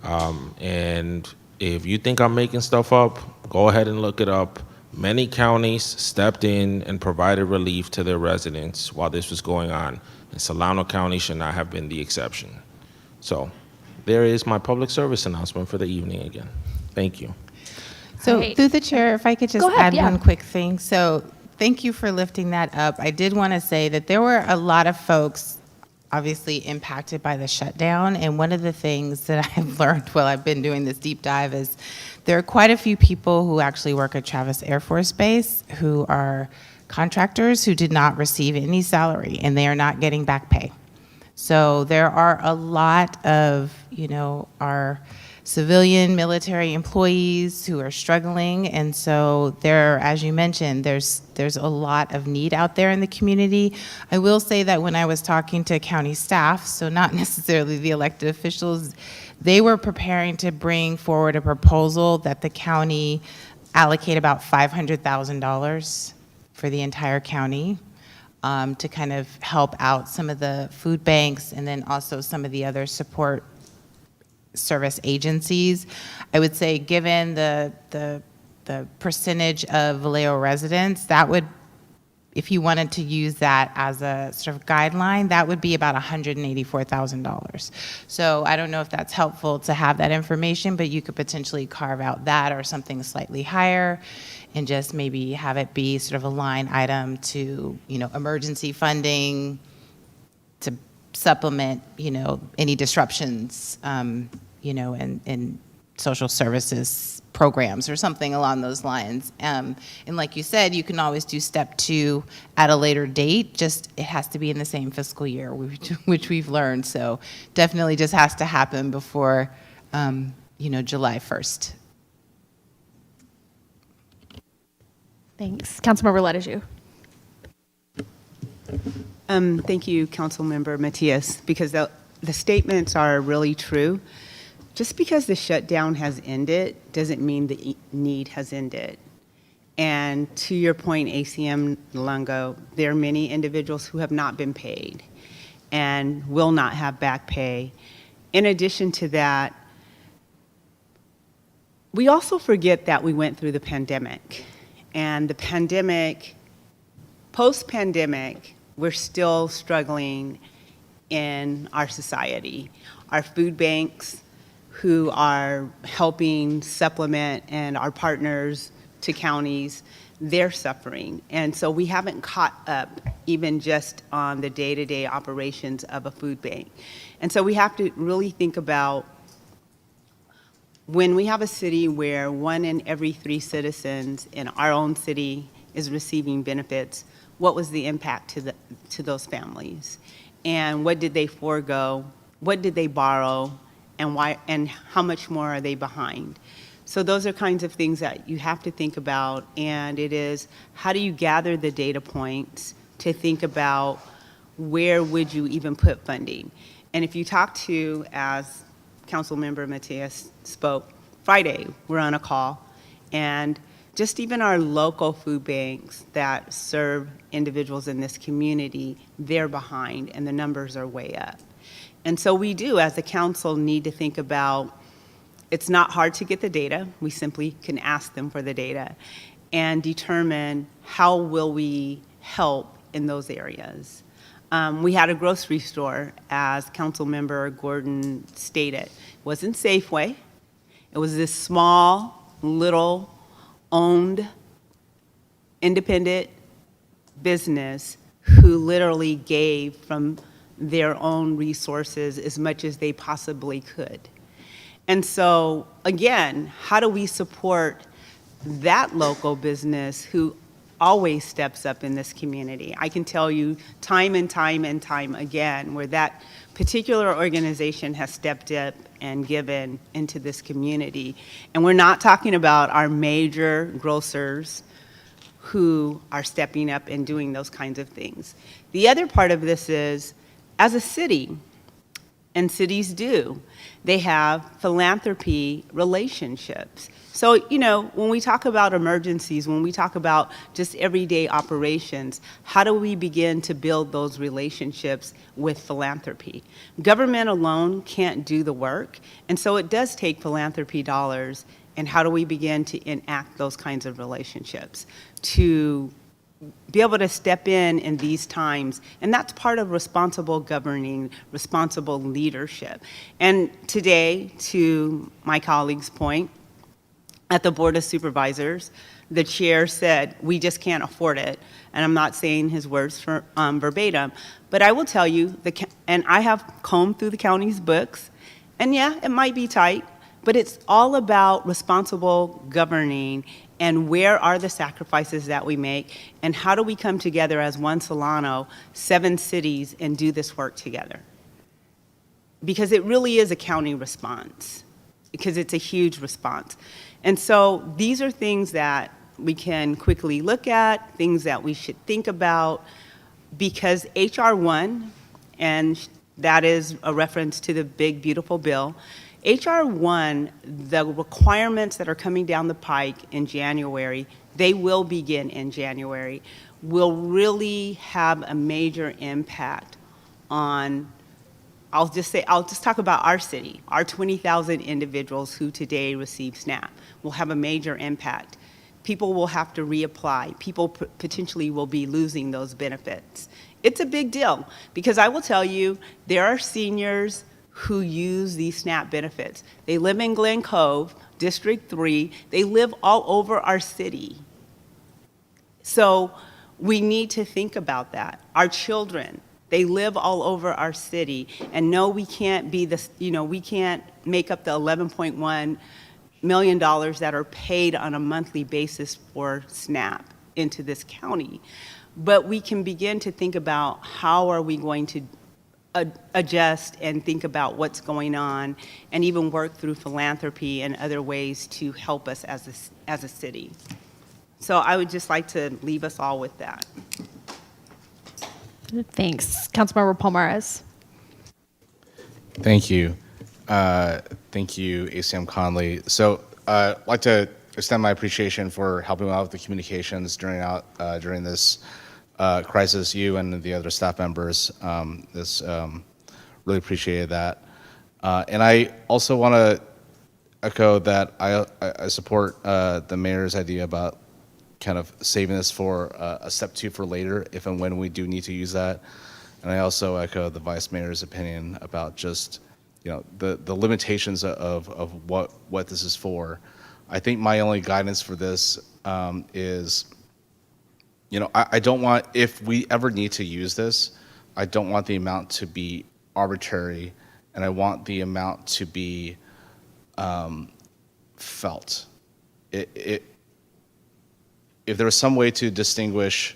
And if you think I'm making stuff up, go ahead and look it up. Many counties stepped in and provided relief to their residents while this was going on, and Solano County should not have been the exception. So there is my public service announcement for the evening again. Thank you. So Right. through the chair, if I could just Go ahead, add yeah. one quick thing. So thank you for lifting that up. I did want to say that there were a lot of folks obviously impacted by the shutdown. And one of the things that I've learned while I've been doing this deep dive is there are quite a few people who actually work at Travis Air Force Base who are contractors who did not receive any salary, and they are not getting back pay. So there are a lot of, our civilian military employees who are struggling. And so there, as you mentioned, there's a lot of need out there in the community. I will say that when I was talking to county staff, so not necessarily the elected officials, they were preparing to bring forward a proposal that the county allocate about $500,000 for the entire county to kind of help out some of the food banks and then also some of the other support service agencies. I would say given the percentage of Vallejo residents, that would, if you wanted to use that as a sort of guideline, that would be about $184,000. So I don't know if that's helpful to have that information, but you could potentially carve out that or something slightly higher and just maybe have it be sort of a line item to, emergency funding to supplement, any disruptions, in social services programs or something along those lines. And like you said, you can always do step 2 at a later date, just it has to be in the same fiscal year, which we've learned. So definitely just has to happen before, July 1st. Thanks. Councilmember Ledeju. Thank you, Councilmember Matias, because the statements are really true. Just because the shutdown has ended doesn't mean the need has ended. And to your point, ACM Lungo, there are many individuals who have not been paid and will not have back pay. In addition to that, we also forget that we went through the pandemic. And the pandemic, post-pandemic, we're still struggling in our society. Our food banks, who are helping supplement, and our partners to counties, they're suffering. And so we haven't caught up even just on the day-to-day operations of a food bank. And so we have to really think about when we have a city where 1 in every 3 citizens in our own city is receiving benefits, what was the impact to those families? And what did they forego? What did they borrow? And why, and how much more are they behind? So those are kinds of things that you have to think about, and it is, how do you gather the data points to think about where would you even put funding? And if you talk to, as Councilmember Matias spoke, Friday, we're on a call, and just even our local food banks that serve individuals in this community, they're behind, and the numbers are way up. And so we do, as a council, need to think about, it's not hard to get the data. We simply can ask them for the data and determine how will we help in those areas. We had a grocery store, as Councilmember Gordon stated. It wasn't Safeway. It was this small, little, owned, independent business who literally gave from their own resources as much as they possibly could. And so, again, how do we support that local business who always steps up in this community? I can tell you time and time and time again where that particular organization has stepped up and given into this community. And we're not talking about our major grocers who are stepping up and doing those kinds of things. The other part of this is, as a city, and cities do. They have philanthropy relationships. So, you know, when we talk about emergencies, when we talk about just everyday operations, how do we begin to build those relationships with philanthropy? Government alone can't do the work, and so it does take philanthropy dollars, and how do we begin to enact those kinds of relationships to be able to step in these times? And that's part of responsible governing, responsible leadership. And today, to my colleague's point, at the Board of Supervisors, the chair said, we just can't afford it. And I'm not saying his words verbatim, but I will tell you, and I have combed through the county's books, and yeah, it might be tight, but it's all about responsible governing and where are the sacrifices that we make, and how do we come together as one Solano, 7 cities, and do this work together? Because it really is a county response, because it's a huge response. And so these are things that we can quickly look at, things that we should think about, because HR 1, and that is a reference to the big, beautiful bill, HR 1, the requirements that are coming down the pike in January, they will begin in January, will really have a major impact on, I'll just talk about our city. Our 20,000 individuals who today receive SNAP will have a major impact. People will have to reapply. People potentially will be losing those benefits. It's a big deal, because I will tell you, there are seniors who use these SNAP benefits. They live in Glen Cove, District 3. They live all over our city. So we need to think about that. Our children, they live all over our city, and no, we can't be the, we can't make up the $11.1 million that are paid on a monthly basis for SNAP into this county. But we can begin to think about how are we going to adjust and think about what's going on, and even work through philanthropy and other ways to help us as a city. So I would just like to leave us all with that. Thanks. Councilmember Palmares. Thank you. Thank you, ACM Conley. So I'd like to extend my appreciation for helping out with the communications during this crisis, you and the other staff members. Really appreciated that. And I also want to echo that I support the mayor's idea about kind of saving this for a step 2 for later, if and when we do need to use that. And I also echo the vice mayor's opinion about just, the limitations of what this is for. I think my only guidance for this is, I don't want, if we ever need to use this, I don't want the amount to be arbitrary, and I want the amount to be felt. If there was some way to distinguish,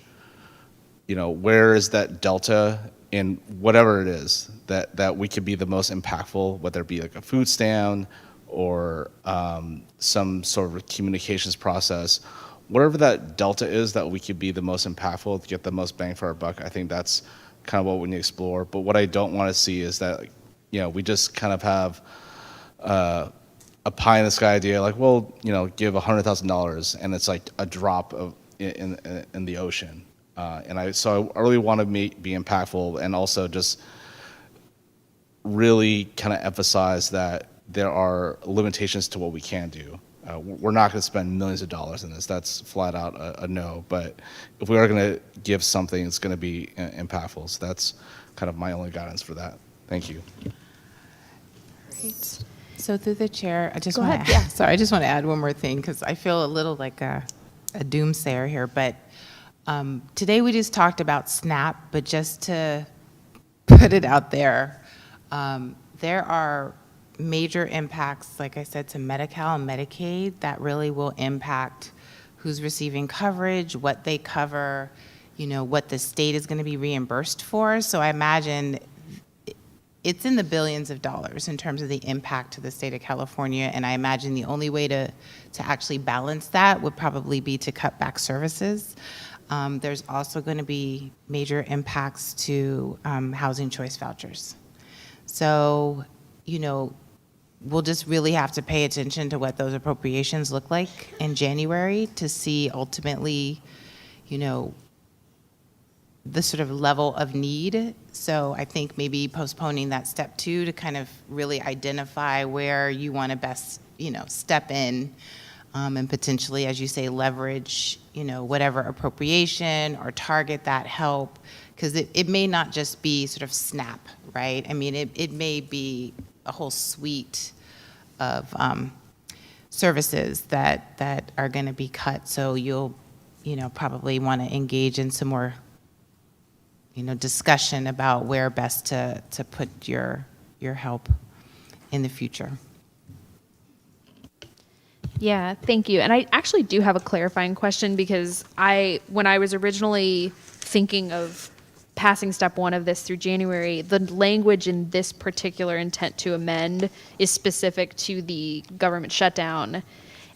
where is that delta in whatever it is that we could be the most impactful, whether it be like a food stand or some sort of communications process, whatever that delta is that we could be the most impactful to get the most bang for our buck, I think that's kind of what we need to explore. But what I don't want to see is that, we just kind of have a pie in the sky idea, like, well, give $100,000, and it's like a drop in the ocean. So I really want to be impactful, and also just really kind of emphasize that there are limitations to what we can do. We're not going to spend millions of dollars in this. That's flat out a no. But if we are going to give something, it's going to be impactful. So that's kind of my only guidance for that. Thank you. Great. So through the chair, I just Go want ahead, to yeah. sorry, I just want to add one more thing, because I feel a little like a doomsayer here. But today we just talked about SNAP, but just to put it out there, there are major impacts, like I said, to Medi-Cal and Medicaid that really will impact who's receiving coverage, what they cover, what the state is going to be reimbursed for. So I imagine it's in the billions of dollars in terms of the impact to the state of California, and I imagine the only way to actually balance that would probably be to cut back services. There's also going to be major impacts to housing choice vouchers. So, we'll just really have to pay attention to what those appropriations look like in January to see ultimately, the sort of level of need. So I think maybe postponing that step 2 to kind of really identify where you want to best, step in and potentially, as you say, leverage, whatever appropriation or target that help. Because it may not just be sort of SNAP, right? I mean, it may be a whole suite of services that are going to be cut. So you'll, probably want to engage in some more discussion about where best to put your help in the future. Yeah, thank you. And I actually do have a clarifying question because when I was originally thinking of passing step 1 of this through January, the language in this particular intent to amend is specific to the government shutdown.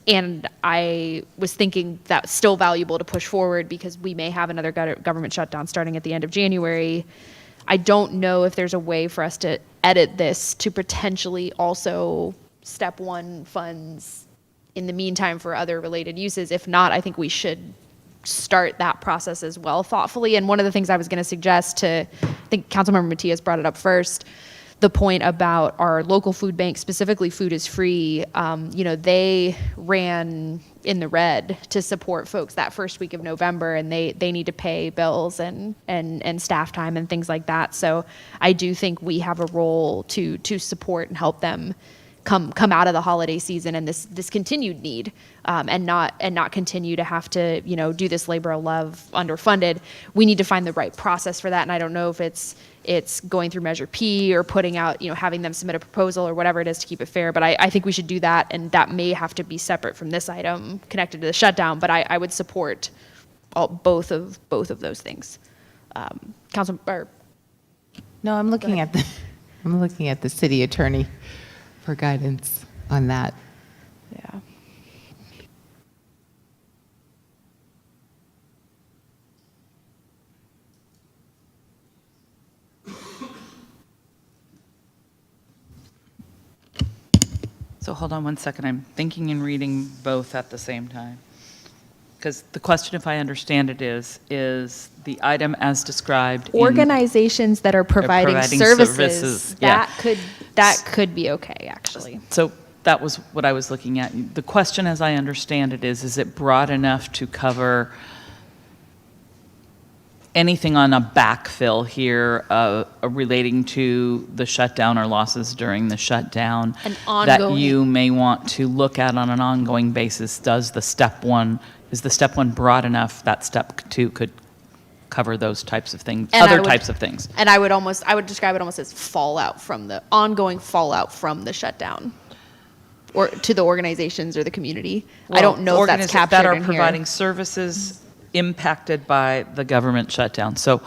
And I was thinking that's still valuable to push forward because we may have another government shutdown starting at the end of January. I don't know if there's a way for us to edit this to potentially also step 1 funds in the meantime for other related uses. If not, I think we should start that process as well thoughtfully. And one of the things I was going to suggest I think Councilmember Matias brought it up first, the point about our local food bank, specifically Food is Free, they ran in the red to support folks that first week of November, and they need to pay bills and staff time and things like that. So I do think we have a role to support and help them come out of the holiday season and this continued need, and not continue to have to do this labor of love underfunded. We need to find the right process for that, and I don't know if it's going through Measure P or putting out, having them submit a proposal or whatever it is to keep it fair. But I think we should do that, and that may have to be separate from this item connected to the shutdown. But I would support both of those things. Council. No, I'm looking at the city attorney for guidance on that. Yeah. So hold on one second. I'm thinking and reading both at the same time. Because the question, if I understand it, is the item as described in Organizations that are providing services. Yeah. That could be okay, actually. So that was what I was looking at. The question, as I understand it, is it broad enough to cover anything on a backfill here relating to the shutdown or losses during the shutdown that you may want to look at on an ongoing basis? Is the step 1 broad enough that step 2 could cover those types of things, types of things? And I would describe it almost as ongoing fallout from the shutdown, or to the organizations or the community. I don't know if that's captured that are in here. providing services impacted by the government shutdown. So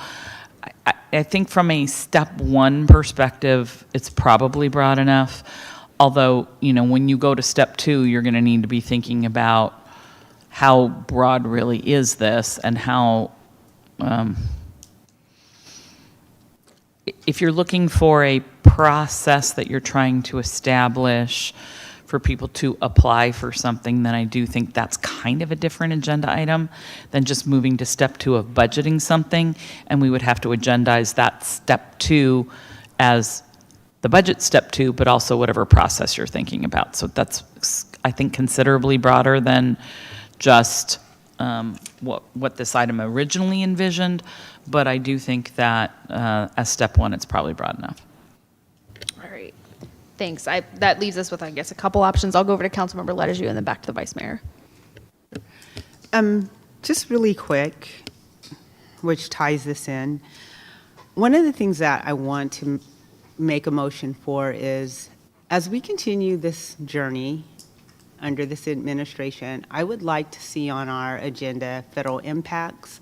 I think from a step 1 perspective, it's probably broad enough. Although, when you go to step 2, you're going to need to be thinking about how broad really is this, and how, if you're looking for a process that you're trying to establish for people to apply for something, then I do think that's kind of a different agenda item than just moving to step 2 of budgeting something, and we would have to agendize that step 2 as the budget step 2, but also whatever process you're thinking about. So that's, I think, considerably broader than just what this item originally envisioned, but I do think that as step 1, it's probably broad enough. All right. Thanks. That leaves us with, I guess, a couple options. I'll go over to Councilmember Letters and then back to the Vice Mayor. Just really quick, which ties this in. One of the things that I want to make a motion for is, as we continue this journey under this administration, I would like to see on our agenda federal impacts.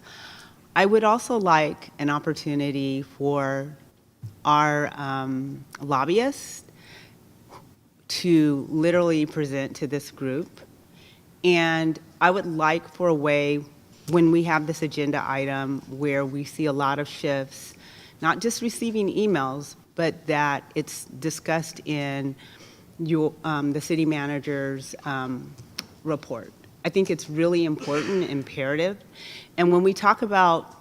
I would also like an opportunity for our lobbyists to literally present to this group. And I would like for a way, when we have this agenda item where we see a lot of shifts, not just receiving emails, but that it's discussed in the city manager's report. I think it's really important, imperative. And when we talk about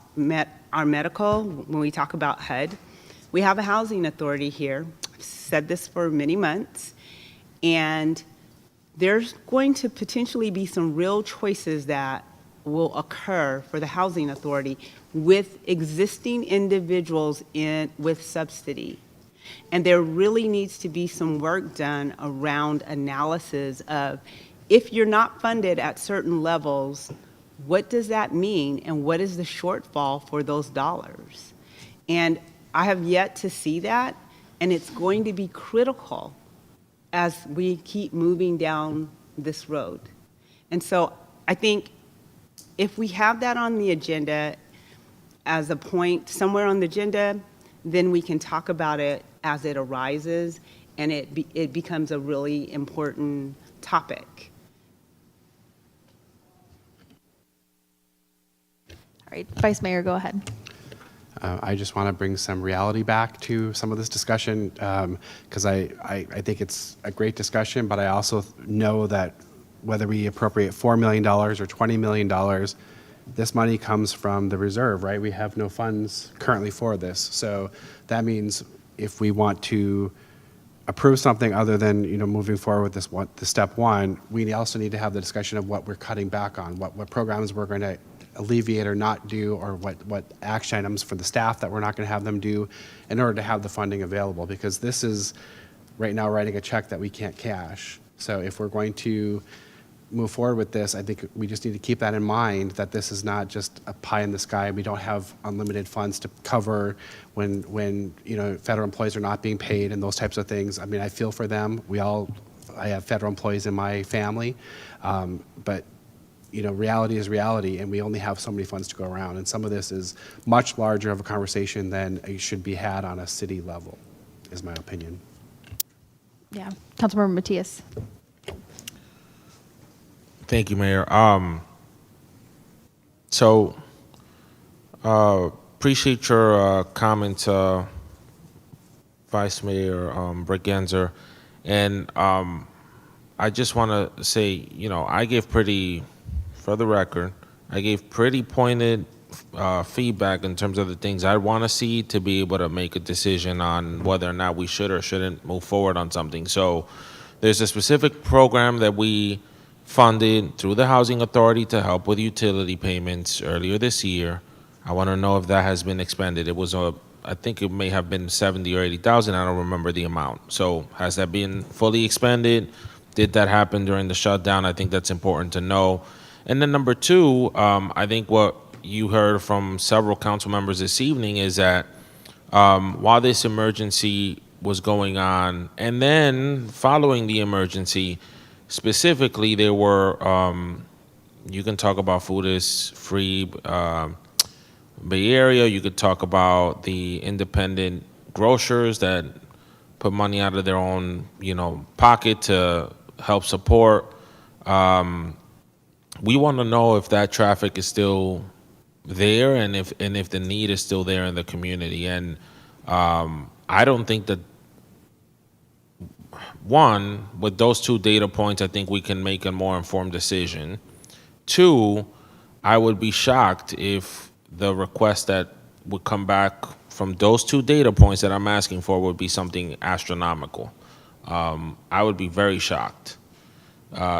our medical, when we talk about HUD, we have a housing authority here. I've said this for many months, and there's going to potentially be some real choices that will occur for the housing authority with existing individuals with subsidy. And there really needs to be some work done around analysis of, if you're not funded at certain levels, what does that mean, and what is the shortfall for those dollars? And I have yet to see that, and it's going to be critical as we keep moving down this road. And so I think if we have that on the agenda as a point somewhere on the agenda, then we can talk about it as it arises, and it becomes a really important topic. All right, Vice Mayor, go ahead. I just want to bring some reality back to some of this discussion, because I think it's a great discussion, but I also know that whether we appropriate $4 million or $20 million, this money comes from the reserve, right? We have no funds currently for this. So that means if we want to approve something other than, moving forward with the step one, we also need to have the discussion of what we're cutting back on, what programs we're going to alleviate or not do, or what action items for the staff that we're not going to have them do in order to have the funding available. Because this is right now writing a check that we can't cash. So if we're going to move forward with this, I think we just need to keep that in mind, that this is not just a pie in the sky. We don't have unlimited funds to cover when federal employees are not being paid and those types of things. I mean, I feel for them. I have federal employees in my family, but reality is reality, and we only have so many funds to go around. And some of this is much larger of a conversation than it should be had on a city level, is my opinion. Yeah, Councilmember Matias. Thank you, Mayor. Appreciate your comment, Vice Mayor Bregenzer. And I just want to say, for the record, I gave pretty pointed feedback in terms of the things I want to see to be able to make a decision on whether or not we should or shouldn't move forward on something. So there's a specific program that we funded through the Housing Authority to help with utility payments earlier this year. I want to know if that has been expended. It was I think it may have been 70 or 80,000. I don't remember the amount. So has that been fully expended? Did that happen during the shutdown? I think that's important to know. And then number two, I think what you heard from several council members this evening is that while this emergency was going on, and then following the emergency, specifically, there were, you can talk about food is free Bay Area. You could talk about the independent grocers that put money out of their own, pocket to help support. We want to know if that traffic is still there, and if the need is still there in the community. And I don't think that, one, with those two data points, I think we can make a more informed decision. Two, I would be shocked if the request that would come back from those two data points that I'm asking for would be something astronomical. I would be very shocked.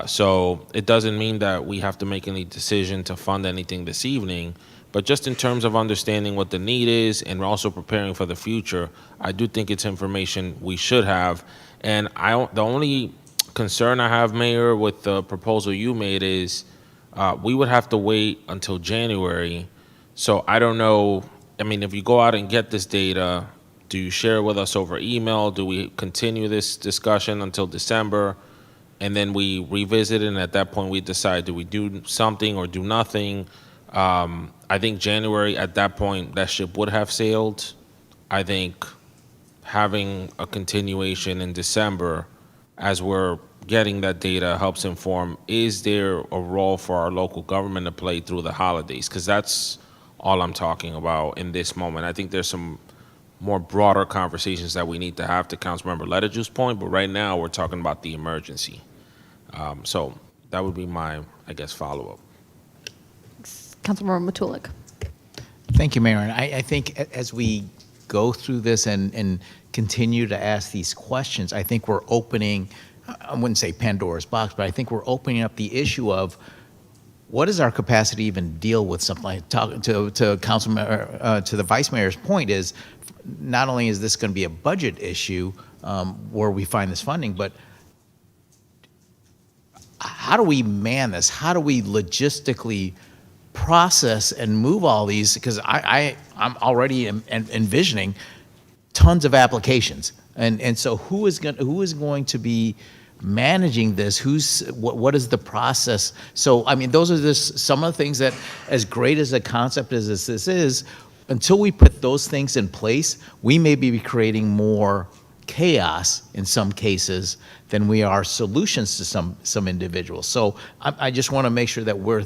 So it doesn't mean that we have to make any decision to fund anything this evening, but just in terms of understanding what the need is and also preparing for the future, I do think it's information we should have. And the only concern I have, Mayor, with the proposal you made is we would have to wait until January. So I don't know, if you go out and get this data, do you share it with us over email? Do we continue this discussion until December? And then we revisit it, and at that point we decide, do we do something or do nothing? I think January, at that point, that ship would have sailed. I think having a continuation in December as we're getting that data helps inform, is there a role for our local government to play through the holidays? Because that's all I'm talking about in this moment. I think there's some more broader conversations that we need to have, to Councilmember Letterjuice's point, but right now we're talking about the emergency. So that would be my, I guess, follow-up. Councilmember Matulik. Thank you, Mayor. And I think as we go through this and continue to ask these questions, I think we're opening, I wouldn't say Pandora's box, but I think we're opening up the issue of what is our capacity to even deal with something like talking to Councilman, to the Vice Mayor's point is, not only is this going to be a budget issue where we find this funding, but how do we man this? How do we logistically process and move all these? Because I'm already envisioning tons of applications, and so who is going to be managing this? What is the process? So I mean, those are just some of the things that, as great as a concept as this is, until we put those things in place, we may be creating more chaos in some cases than we are solutions to some individuals. So I just want to make sure that we're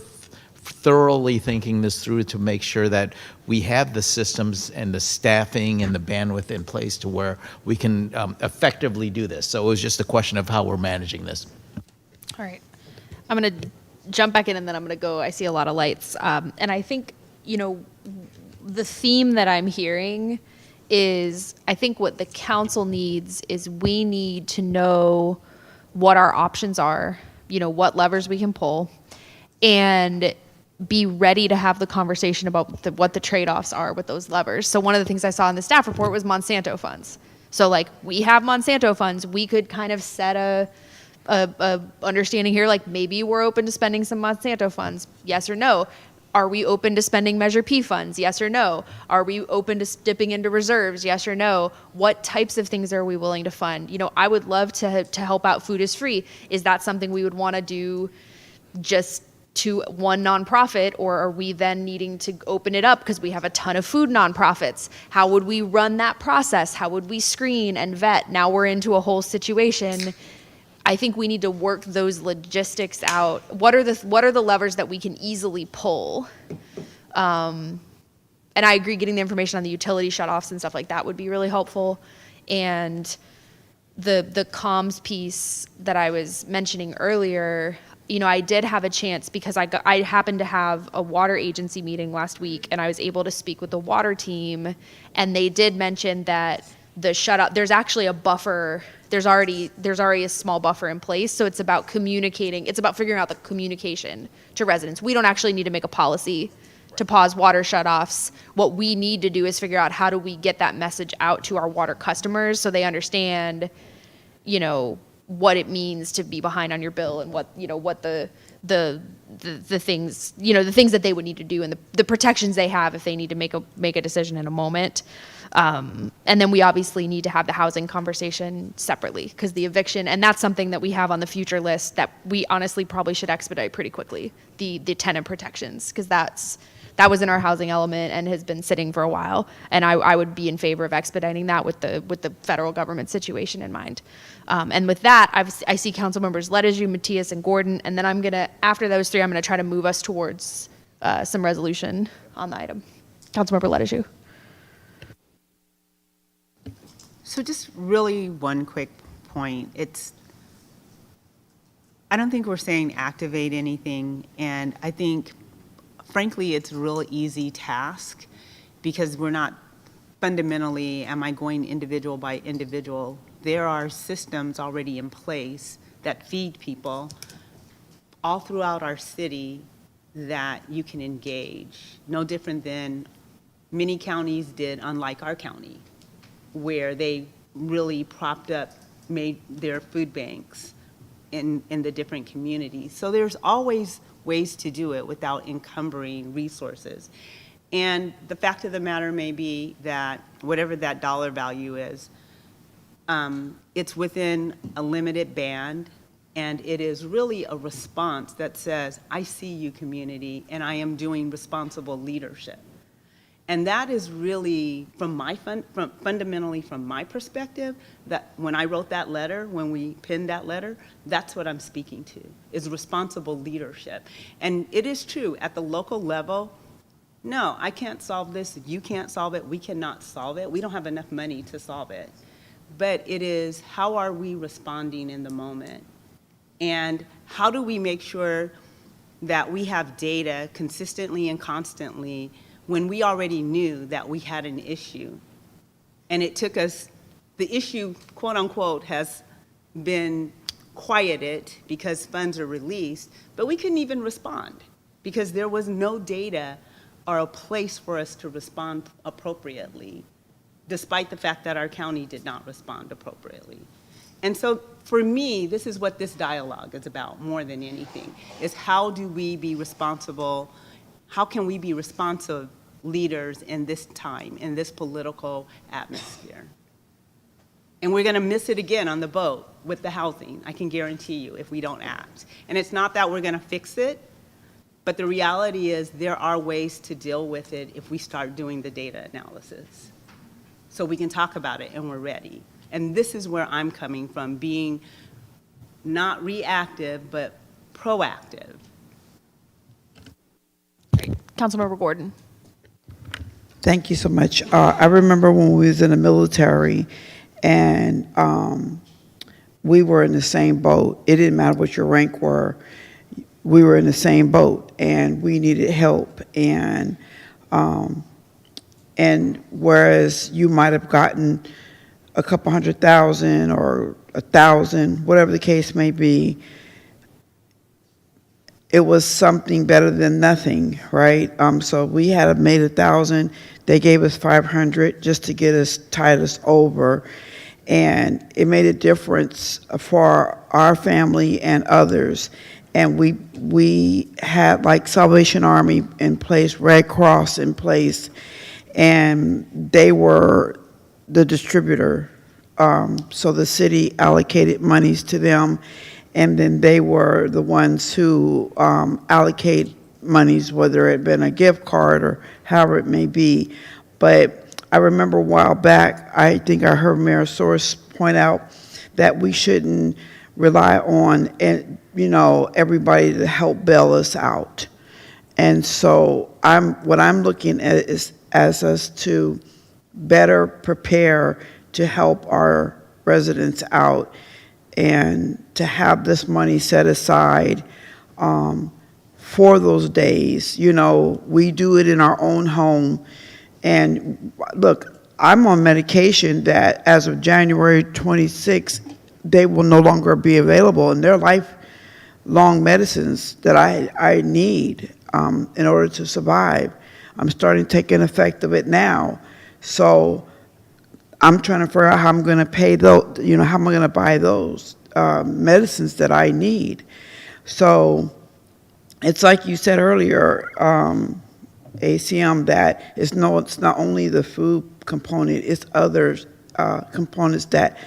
thoroughly thinking this through to make sure that we have the systems and the staffing and the bandwidth in place to where we can effectively do this. So it was just a question of how we're managing this. All right. I'm going to jump back in and then I'm going to go. I see a lot of lights. And I think, the theme that I'm hearing is, I think what the council needs is we need to know what our options are, what levers we can pull, and be ready to have the conversation about what the trade-offs are with those levers. So one of the things I saw in the staff report was Monsanto funds. So like, we have Monsanto funds, we could kind of set a understanding here, like maybe we're open to spending some Monsanto funds, yes or no. Are we open to spending Measure P funds? Yes or no? Are we open to dipping into reserves? Yes or no? What types of things are we willing to fund? I would love to help out Food is Free. Is that something we would want to do just to one nonprofit, or are we then needing to open it up because we have a ton of food nonprofits? How would we run that process? How would we screen and vet? Now we're into a whole situation. I think we need to work those logistics out. What are the levers that we can easily pull? And I agree, getting the information on the utility shutoffs and stuff like that would be really helpful. And the comms piece that I was mentioning earlier, I did have a chance because I happened to have a water agency meeting last week, and I was able to speak with the water team, and they did mention that the shutoff, there's actually a buffer. There's already a small buffer in place, so it's about communicating. It's about figuring out the communication to residents. We don't actually need to make a policy to pause water shutoffs. What we need to do is figure out how do we get that message out to our water customers so they understand, what it means to be behind on your bill, and what the things, the things that they would need to do, and the protections they have if they need to make a decision in a moment. And then we obviously need to have the housing conversation separately, because the eviction, and that's something that we have on the future list that we honestly probably should expedite pretty quickly, the tenant protections, because that was in our housing element and has been sitting for a while. And I would be in favor of expediting that with the federal government situation in mind. And with that, I see council members Ledeju, Matias, and Gordon, and then after those three, I'm gonna try to move us towards some resolution on the item. Councilmember Ledeju. So just really one quick point. I don't think we're saying activate anything, and I think, frankly, it's a real easy task because we're not fundamentally, am I going individual by individual? There are systems already in place that feed people all throughout our city that you can engage. No different than many counties did, unlike our county, where they really propped up, made their food banks in the different communities. So there's always ways to do it without encumbering resources. And the fact of the matter may be that whatever that dollar value is, it's within a limited band, and it is really a response that says, I see you, community, and I am doing responsible leadership. And that is really, fundamentally from my perspective, that when I wrote that letter, when we penned that letter, that's what I'm speaking to, is responsible leadership. And it is true, at the local level, No, I can't solve this. You can't solve it. We cannot solve it. We don't have enough money to solve it. But it is, how are we responding in the moment? And how do we make sure that we have data consistently and constantly when we already knew that we had an issue? And it took us, the issue, quote unquote, has been quieted because funds are released, but we couldn't even respond because there was no data or a place for us to respond appropriately, despite the fact that our county did not respond appropriately. And so for me, this is what this dialogue is about more than anything, is how do we be responsible, how can we be responsive leaders in this time, in this political atmosphere? And we're gonna miss it again on the boat with the housing, I can guarantee you, if we don't act. And it's not that we're gonna fix it, but the reality is there are ways to deal with it if we start doing the data analysis. So we can talk about it and we're ready. And this is where I'm coming from, being not reactive, but proactive. Councilmember Gordon. Thank you so much. I remember when we was in the military and we were in the same boat. It didn't matter what your rank were. We were in the same boat and we needed help. And whereas you might have gotten a couple 100,000 or 1,000, whatever the case may be, it was something better than nothing, right? So we had made 1,000. They gave us 500 just to get us, tide us over. And it made a difference for our family and others. And we had like Salvation Army in place, Red Cross in place, and they were the distributor. So the city allocated monies to them, and then they were the ones who allocate monies, whether it had been a gift card or however it may be. But I remember a while back, I think I heard Mayor Source point out that we shouldn't rely on, everybody to help bail us out. And so what I'm looking at is as us to better prepare to help our residents out and to have this money set aside for those days. We do it in our own home. And look, I'm on medication that as of January 26th, they will no longer be available, and they're lifelong medicines that I need in order to survive. I'm starting to take an effect of it now. So I'm trying to figure out how I'm going to pay those, how am I going to buy those medicines that I need. So it's like you said earlier, ACM, that it's not only the food component, it's other components that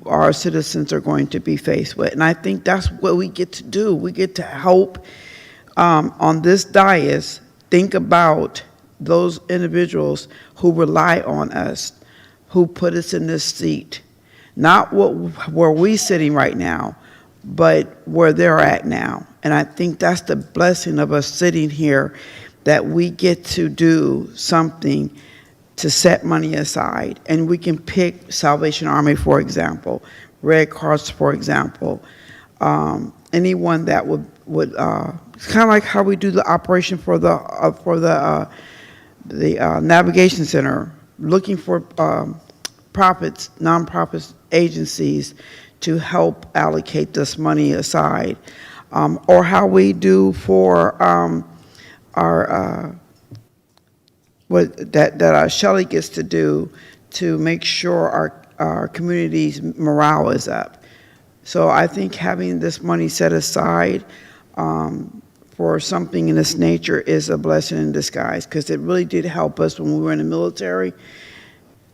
our citizens are going to be faced with. And I think that's what we get to do. We get to help on this dais think about those individuals who rely on us, who put us in this seat. Not where we sitting right now, but where they're at now. And I think that's the blessing of us sitting here, that we get to do something to set money aside. And we can pick Salvation Army, for example, Red Cross, for example, anyone that would it's kind of like how we do the operation for the navigation center, looking for nonprofit agencies to help allocate this money aside, or how we do for our that Shelley gets to do to make sure our community's morale is up. So I think having this money set aside for something in this nature is a blessing in disguise, because it really did help us when we were in the military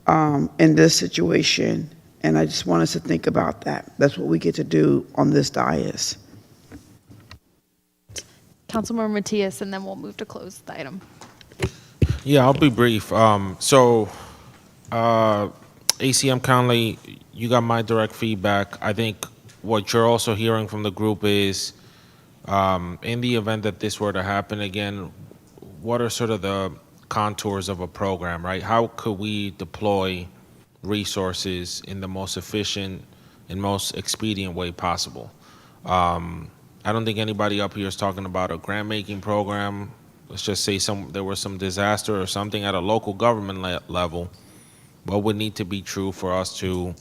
in this situation. And I just want us to think about that. That's what we get to do on this dais. Councilmember Matias, and then we'll move to close the item. Yeah, I'll be brief. ACM Conley, you got my direct feedback. I think what you're also hearing from the group is, in the event that this were to happen again, what are sort of the contours of a program, right? How could we deploy resources in the most efficient and most expedient way possible? I don't think anybody up here is talking about a grant-making program. Let's just say there was some disaster or something at a local government level. What would need to be true for us to,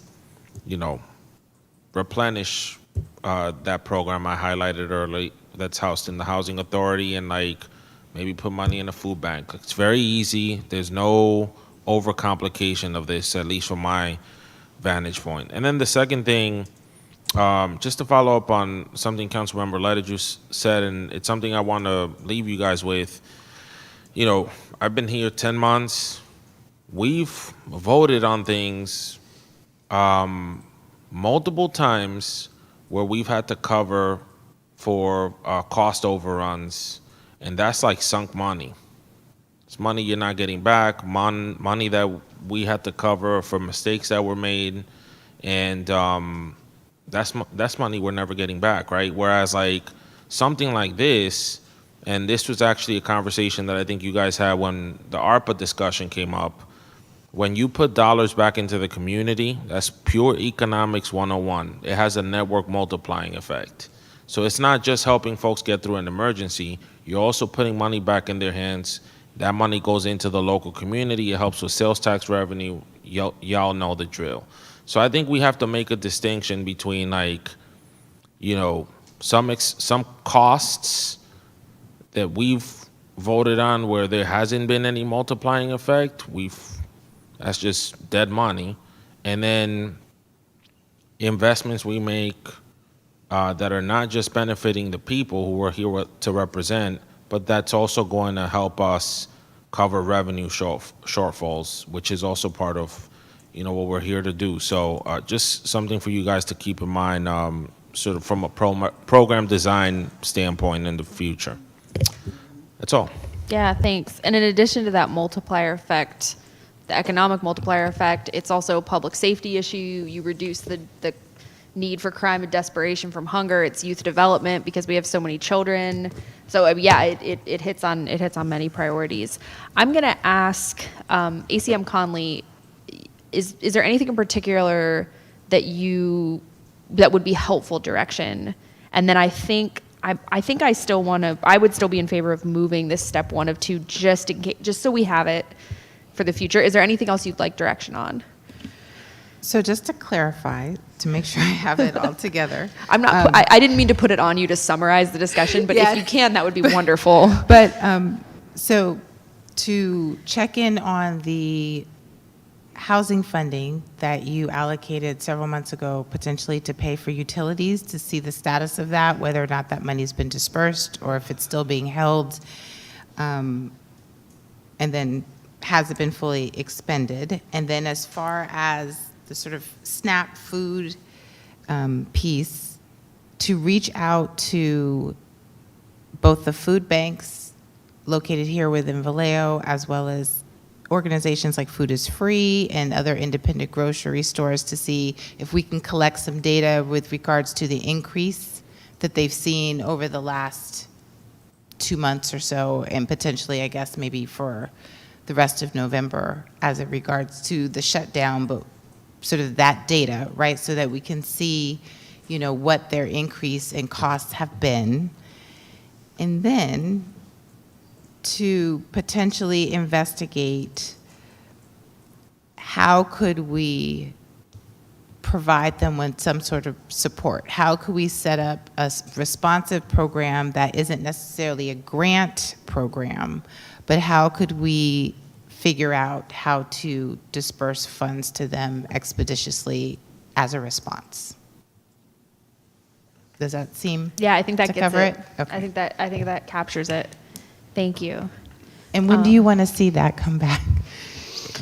replenish that program I highlighted earlier that's housed in the Housing Authority, and maybe put money in a food bank? It's very easy. There's no overcomplication of this, at least from my vantage point. And then the second thing, just to follow up on something Councilmember Lettigius said, and it's something I want to leave you guys with. I've been here 10 months. We've voted on things multiple times where we've had to cover for cost overruns, and that's like sunk money. It's money you're not getting back, money that we had to cover for mistakes that were made, and that's money we're never getting back, right? Whereas something like this, and this was actually a conversation that I think you guys had when the ARPA discussion came up. When you put dollars back into the community, that's pure economics 101. It has a network multiplying effect. So it's not just helping folks get through an emergency. You're also putting money back in their hands. That money goes into the local community. It helps with sales tax revenue. Y'all know the drill. So I think we have to make a distinction between some costs that we've voted on where there hasn't been any multiplying effect. That's just dead money. And then investments we make that are not just benefiting the people who we're here to represent, but that's also going to help us cover revenue shortfalls, which is also part of what we're here to do. So just something for you guys to keep in mind, sort of from a program design standpoint in the future. That's all. Yeah, thanks. And in addition to that multiplier effect, the economic multiplier effect, it's also a public safety issue. You reduce the need for crime and desperation from hunger. It's youth development because we have so many children. So it hits on many priorities. I'm going to ask ACM Conley, is there anything in particular that would be helpful direction? And then I think I would still be in favor of moving this step 1 of 2 just so we have it for the future. Is there anything else you'd like direction on? So just to clarify, to make sure I have it all together. I didn't mean to put it on you to summarize the discussion, but if you can, that would be wonderful. But so to check in on the housing funding that you allocated several months ago, potentially to pay for utilities, to see the status of that, whether or not that money's been dispersed or if it's still being held, and then has it been fully expended? And then as far as the sort of SNAP food piece, to reach out to both the food banks located here within Vallejo, as well as organizations like Food is Free and other independent grocery stores, to see if we can collect some data with regards to the increase that they've seen over the last 2 months or so, and potentially, I guess, maybe for the rest of November as it regards to the shutdown, but sort of that data, right? So that we can see, what their increase in costs have been. And then to potentially investigate how could we provide them with some sort of support? How could we set up a responsive program that isn't necessarily a grant program, but how could we figure out how to disperse funds to them expeditiously as a response? Does that seem Yeah, I think that to gets cover it. Okay. I think that captures it. Thank you. And when do you want to see that come back?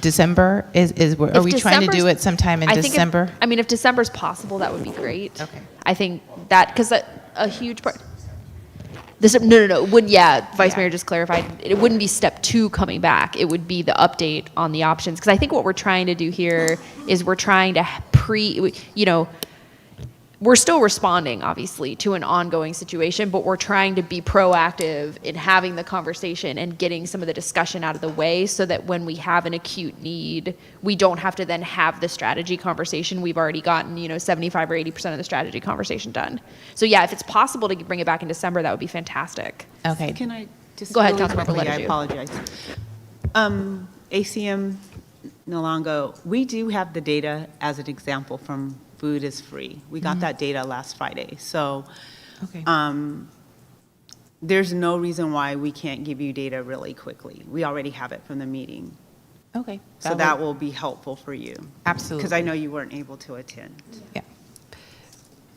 December are we trying to do it sometime in December? If December's possible, that would be great. Okay. I think that because a huge part. No. Vice Mayor just clarified. It wouldn't be step 2 coming back. It would be the update on the options. Because I think what we're trying to do here is we're trying to we're still responding, obviously, to an ongoing situation, but we're trying to be proactive in having the conversation and getting some of the discussion out of the way so that when we have an acute need, we don't have to then have the strategy conversation. We've already gotten, 75 or 80% of the strategy conversation done. So yeah, if it's possible to bring it back in December, that would be fantastic. Okay. Can I just Go ahead, really Councilmember quickly, I Letter. apologize. ACM Nalongo, we do have the data as an example from Food is Free. We got that data last Friday. So Okay. there's no reason why we can't give you data really quickly. We already have it from the meeting. Okay. So that will be helpful for you. Absolutely. Because I know you weren't able to attend. Yeah.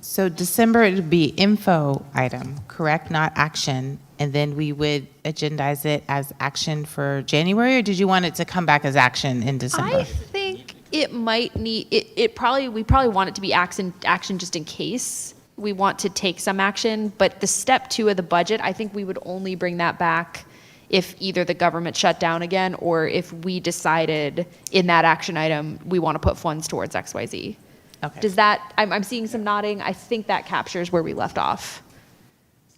So December, it would be info item, correct? Not action. And then we would agendize it as action for January, or did you want it to come back as action in December? I think it might need, we probably want it to be action just in case we want to take some action, but the step 2 of the budget, I think we would only bring that back if either the government shut down again or if we decided in that action item we want to put funds towards XYZ. Okay. Does that, I'm seeing some nodding, I think that captures where we left off,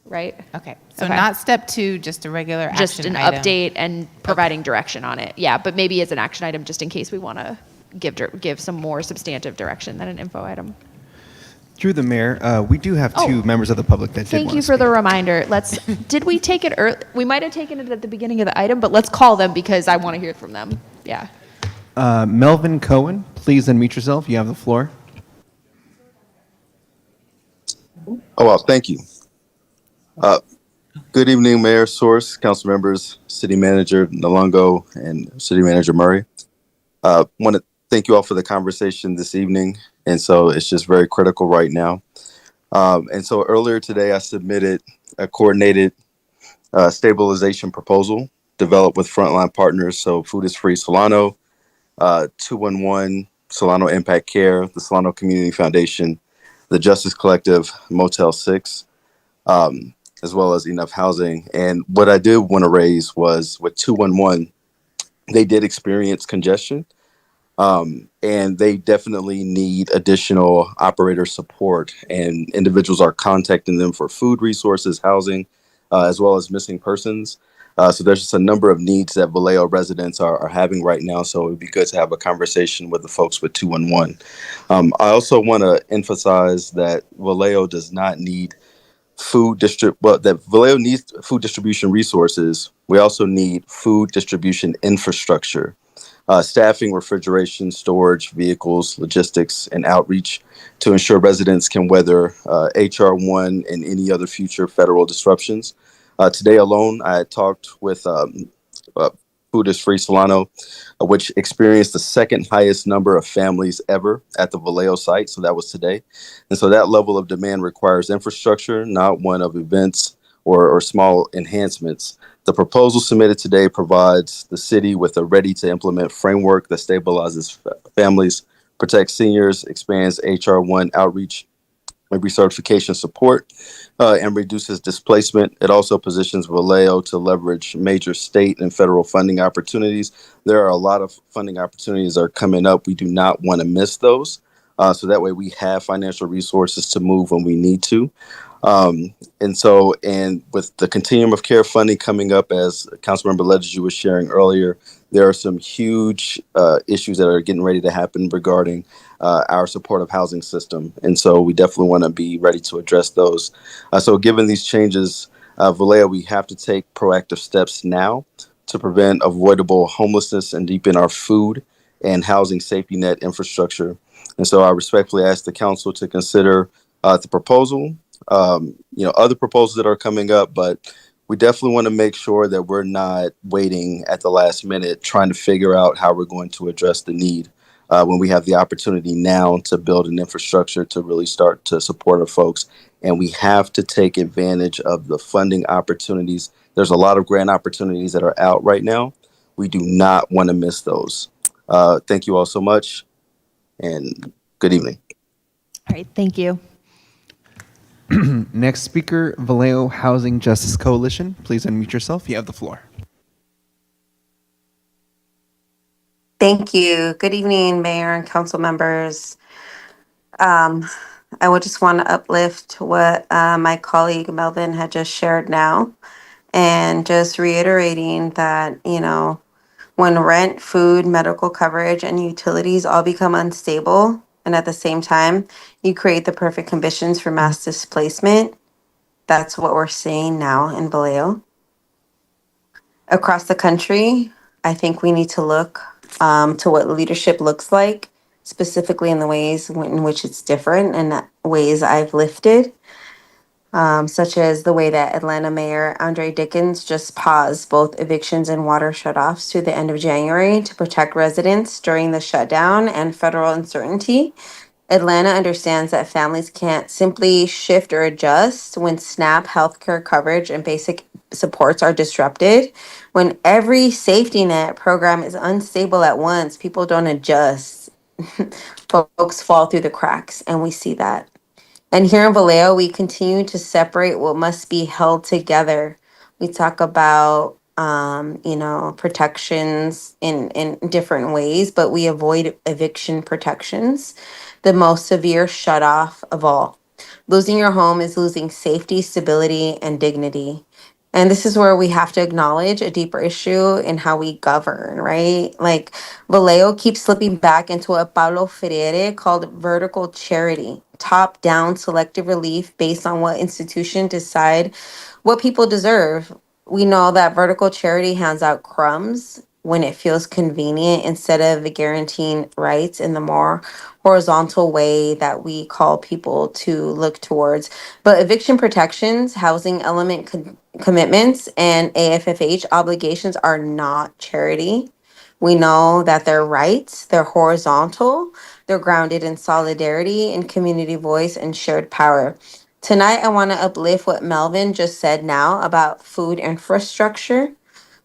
right? Okay. So Okay. not step 2, just a regular action Just an item. update and providing direction on it. Yeah, but maybe as an action item just in case we want to give some more substantive direction than an info item. Through the mayor, we do have two Oh. members of the public that did Thank want you to for speak. the reminder. Did we take it early? We might have taken it at the beginning of the item, but let's call them because I want to hear from them. Yeah. Melvin Cohen, please unmute yourself. You have the floor. Oh, well, thank you. Good evening, Mayor Source, council members, City Manager Nalongo, and City Manager Murray. Want to thank you all for the conversation this evening. And so it's just very critical right now. And so earlier today, I submitted a coordinated stabilization proposal developed with frontline partners. So Food is Free Solano, 211 Solano Impact Care, the Solano Community Foundation, the Justice Collective, Motel 6, as well as Enough Housing. And what I did want to raise was with 211, they did experience congestion. And they definitely need additional operator support, and individuals are contacting them for food resources, housing, as well as missing persons. So there's just a number of needs that Vallejo residents are having right now. So it would be good to have a conversation with the folks with 211. I also want to emphasize that Vallejo does not need that Vallejo needs food distribution resources. We also need food distribution infrastructure. Staffing, refrigeration, storage, vehicles, logistics, and outreach to ensure residents can weather HR 1 and any other future federal disruptions. Today alone, I had talked with Food is Free Solano, which experienced the second highest number of families ever at the Vallejo site. So that was today. And so that level of demand requires infrastructure, not one of events or small enhancements. The proposal submitted today provides the city with a ready-to-implement framework that stabilizes families, protects seniors, expands HR 1 outreach and recertification support, and reduces displacement. It also positions Vallejo to leverage major state and federal funding opportunities. There are a lot of funding opportunities that are coming up. We do not want to miss those. So that way we have financial resources to move when we need to. And with the continuum of care funding coming up, as Councilmember Ledger was sharing earlier, there are some huge issues that are getting ready to happen regarding our supportive housing system. And so we definitely want to be ready to address those. So given these changes, Vallejo, we have to take proactive steps now to prevent avoidable homelessness and deepen our food and housing safety net infrastructure. And so I respectfully ask the council to consider the proposal, other proposals that are coming up, but we definitely want to make sure that we're not waiting at the last minute trying to figure out how we're going to address the need when we have the opportunity now to build an infrastructure to really start to support our folks. And we have to take advantage of the funding opportunities. There's a lot of grant opportunities that are out right now. We do not want to miss those. Thank you all so much, and good evening. All right, thank you. Next speaker, Vallejo Housing Justice Coalition. Please unmute yourself. You have the floor. Thank you. Good evening, Mayor and council members. I would just want to uplift what my colleague Melvin had just shared now, and just reiterating that, when rent, food, medical coverage, and utilities all become unstable, and at the same time, you create the perfect conditions for mass displacement. That's what we're seeing now in Vallejo. Across the country, I think we need to look to what leadership looks like, specifically in the ways in which it's different and ways I've lifted, such as the way that Atlanta Mayor Andre Dickens just paused both evictions and water shutoffs to the end of January to protect residents during the shutdown and federal uncertainty. Atlanta understands that families can't simply shift or adjust when SNAP healthcare coverage and basic supports are disrupted. When every safety net program is unstable at once, people don't adjust. Folks fall through the cracks, and we see that. And here in Vallejo, we continue to separate what must be held together. We talk about, protections in different ways, but we avoid eviction protections, the most severe shut off of all. Losing your home is losing safety, stability, and dignity. And this is where we have to acknowledge a deeper issue in how we govern, right? Like Vallejo keeps slipping back into what Paulo Freire called vertical charity, top down selective relief based on what institution decide what people deserve. We know that vertical charity hands out crumbs when it feels convenient instead of guaranteeing rights in the more horizontal way that we call people to look towards. But eviction protections, housing element commitments, and AFFH obligations are not charity. We know that they're rights, they're horizontal, they're grounded in solidarity and community voice and shared power. Tonight, I want to uplift what Melvin just said now about food infrastructure.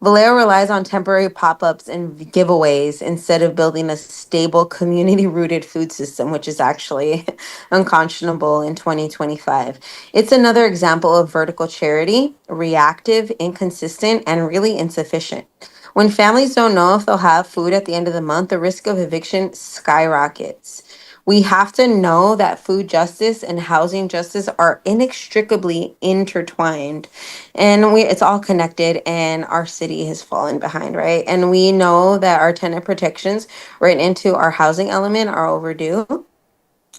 Vallejo relies on temporary pop ups and giveaways instead of building a stable, community rooted food system, which is actually unconscionable in 2025. It's another example of vertical charity, reactive, inconsistent, and really insufficient. When families don't know if they'll have food at the end of the month, the risk of eviction skyrockets. We have to know that food justice and housing justice are inextricably intertwined, and it's all connected, and our city has fallen behind, right? And we know that our tenant protections written into our housing element are overdue,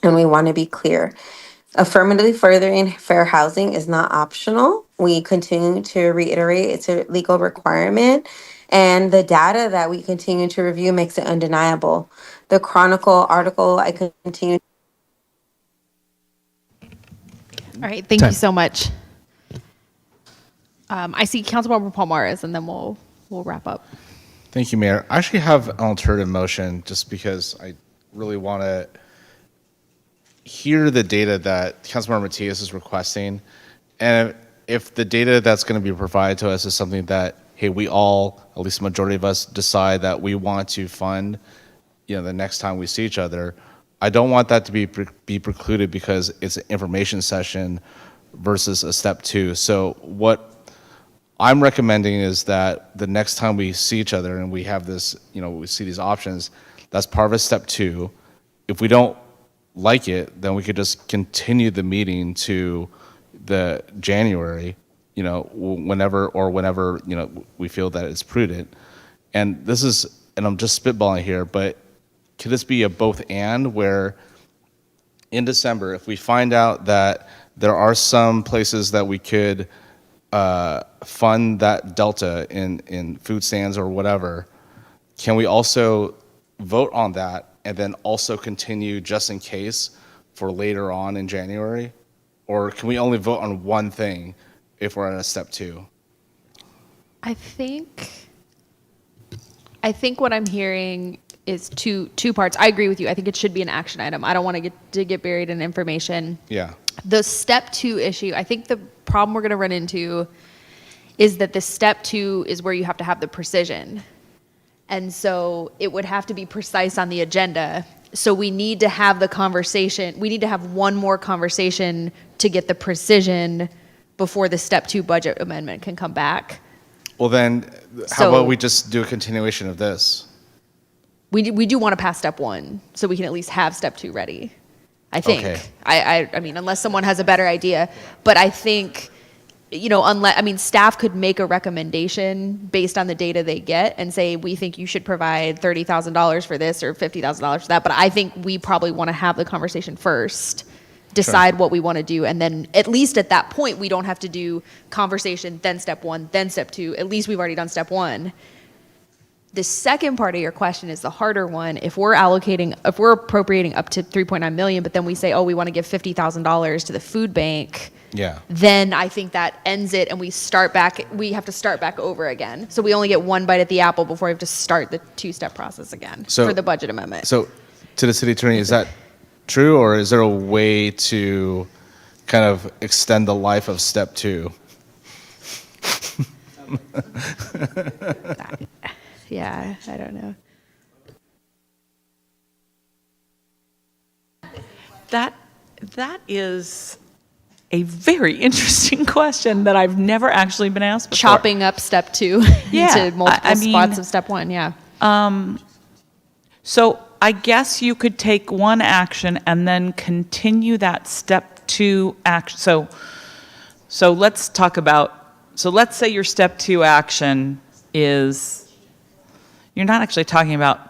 and we want to be clear. Affirmatively furthering fair housing is not optional. We continue to reiterate it's a legal requirement, and the data that we continue to review makes it undeniable. The Chronicle article I continue. All right, thank you so much. I see Councilmember Palmares, and then we'll wrap up. Thank you, Mayor. I actually have an alternative motion just because I really want to hear the data that Councilmember Matias is requesting. And if the data that's going to be provided to us is something that, hey, we all, at least the majority of us, decide that we want to fund, the next time we see each other, I don't want that to be precluded because it's an information session versus a step two. So what I'm recommending is that the next time we see each other and we have this, we see these options, that's part of a step two. If we don't like it, then we could just continue the meeting to the January, whenever we feel that it's prudent. And I'm just spitballing here, but could this be a both and, where in December, if we find out that there are some places that we could fund that delta in food stands or whatever, can we also vote on that and then also continue just in case for later on in January? Or can we only vote on one thing if we're at a step two? I think what I'm hearing is two parts. I agree with you. I think it should be an action item. I don't want to get buried in information. Yeah. The step two issue, I think the problem we're going to run into is that the step two is where you have to have the precision. And so it would have to be precise on the agenda. So we need to have the conversation. We need to have one more conversation to get the precision before the step two budget amendment can come back. Well, then how about we just do a continuation of this? We do want to pass step one so we can at least have step two ready. I think. Okay. I mean, unless someone has a better idea, but I think, staff could make a recommendation based on the data they get and say, we think you should provide $30,000 for this or $50,000 for that. But I think we probably want to have the conversation first, decide what we want to do. And then at least at that point, we don't have to do conversation, then step one, then step two. At least we've already done step one. The second part of your question is the harder one. If we're appropriating up to 3.9 million, but then we say, oh, we want to give $50,000 to the food bank, then I think that ends it and we have to start back over again. So we only get one bite at the apple before we have to start the two-step process again for the budget amendment. So to the city attorney, is that true, or is there a way to kind of extend the life of step 2? Yeah, I don't know. That is a very interesting question that I've never actually been asked before. Chopping up step 2 into multiple spots of step 1, yeah. So I guess you could take one action and then continue that step 2 action. So let's say your step 2 action is, you're not actually talking about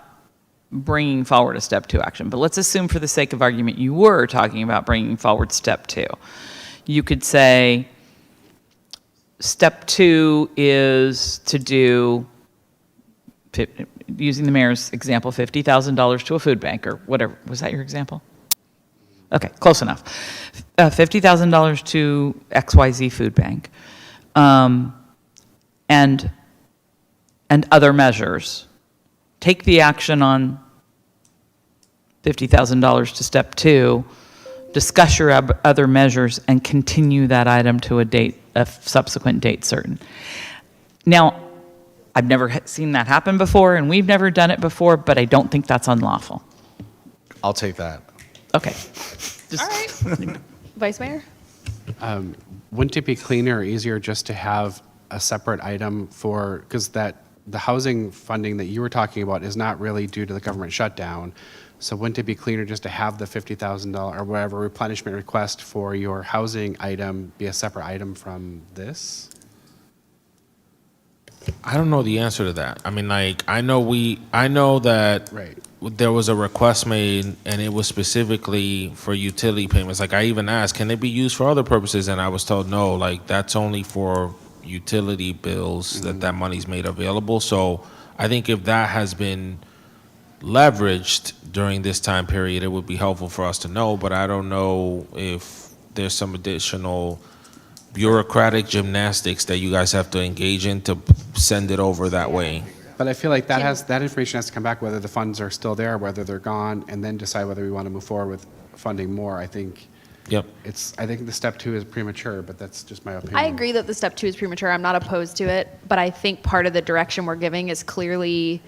bringing forward a step 2 action, but let's assume for the sake of argument you were talking about bringing forward step 2. You could say step 2 is to do, using the mayor's example, $50,000 to a food bank or whatever. Was that your example? Okay, close enough. $50,000 to XYZ food bank. And other measures. Take the action on $50,000 to step 2, discuss your other measures, and continue that item to a subsequent date certain. Now, I've never seen that happen before, and we've never done it before, but I don't think that's unlawful. I'll take that. Okay. All right. Vice Mayor? Wouldn't it be cleaner or easier just to have a separate item because the housing funding that you were talking about is not really due to the government shutdown. So wouldn't it be cleaner just to have the $50,000 or whatever replenishment request for your housing item be a separate item from this? I don't know the answer to that. I mean, I know that there was a request made and it was specifically for utility payments. Like I even asked, can it be used for other purposes? And I was told no, that's only for utility bills that money's made available. So I think if that has been leveraged during this time period, it would be helpful for us to know, but I don't know if there's some additional bureaucratic gymnastics that you guys have to engage in to send it over that way. But I feel like that information has to come back, whether the funds are still there, whether they're gone, and then decide whether we want to move forward with funding more. I think I think the step 2 is premature, but that's just my opinion. I agree that the step 2 is premature. I'm not opposed to it, but I think part of the direction we're giving is clearly,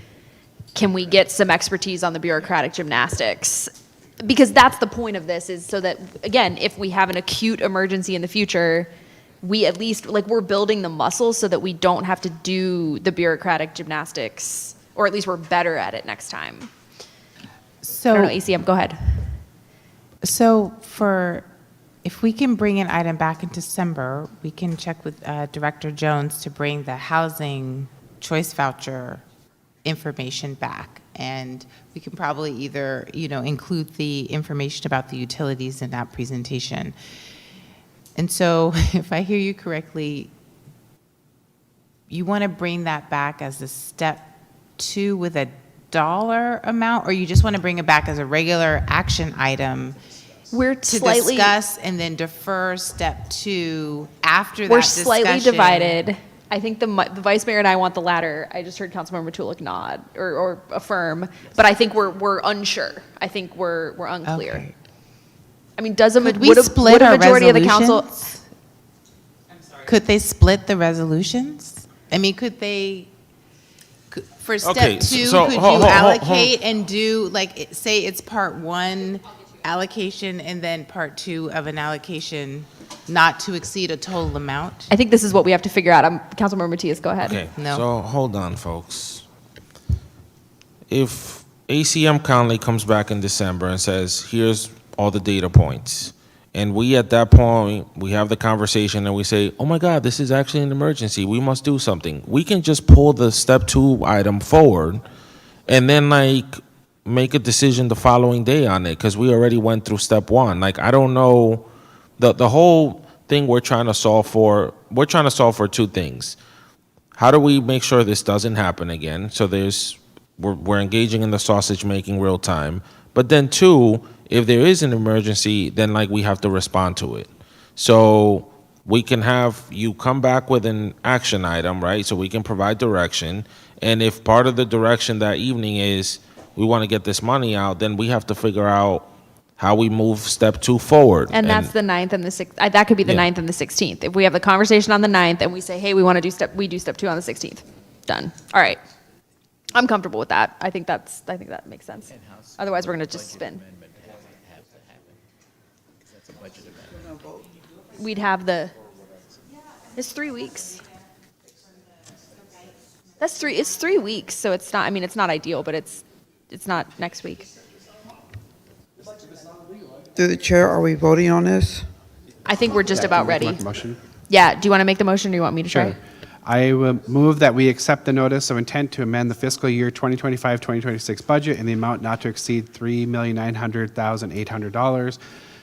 can we get some expertise on the bureaucratic gymnastics? Because that's the point of this, is so that, again, if we have an acute emergency in the future, we at least, we're building the muscles so that we don't have to do the bureaucratic gymnastics, or at least we're better at it next time. So, I don't know, ACM, go ahead. So if we can bring an item back in December, we can check with Director Jones to bring the housing choice voucher information back. And we can probably either, include the information about the utilities in that presentation. And so if I hear you correctly, you want to bring that back as a step 2 with a dollar amount, or you just want to bring it back as a regular action item to discuss and then defer step 2 after that discussion? We're slightly divided. I think the Vice Mayor and I want the latter. I just heard Councilmember Tulik nod or affirm, but I think we're unsure. I think we're unclear. Okay. I mean, Could we split would a our majority of the council? Could they split the resolutions? I mean, for step 2, could you allocate and do, say it's part 1 allocation and then part 2 of an allocation not to exceed a total amount? I think this is what we have to figure out. Councilmember Matias, go ahead. Okay, No. so hold on, folks. If ACM Conley comes back in December and says, here's all the data points. And we, at that point, we have the conversation and we say, oh my God, this is actually an emergency. We must do something. We can just pull the step 2 item forward and then make a decision the following day on it because we already went through step 1. I don't know, the whole thing we're trying to solve for 2 things. How do we make sure this doesn't happen again? So we're engaging in the sausage making real time. But then 2, if there is an emergency, then we have to respond to it. So we can have you come back with an action item, right? So we can provide direction. And if part of the direction that evening is we want to get this money out, then we have to figure out how we move step 2 forward. And that's the 9th and the 6th. That could be the 9th and the 16th. If we have the conversation on the 9th and we say, hey, we want to do step 2 on the 16th. Done. All right. I'm comfortable with that. I think that makes sense. Otherwise, we're going to just spin. We'd have it's 3 weeks. It's 3 weeks, so it's not, it's not ideal, but it's not next week. Through the chair, are we voting on this? I think we're just about ready. Motion? Yeah, do you want to make the motion or do you want me to try? Sure. I will move that we accept the notice of intent to amend the fiscal year 2025-2026 budget in the amount not to exceed $3,900,800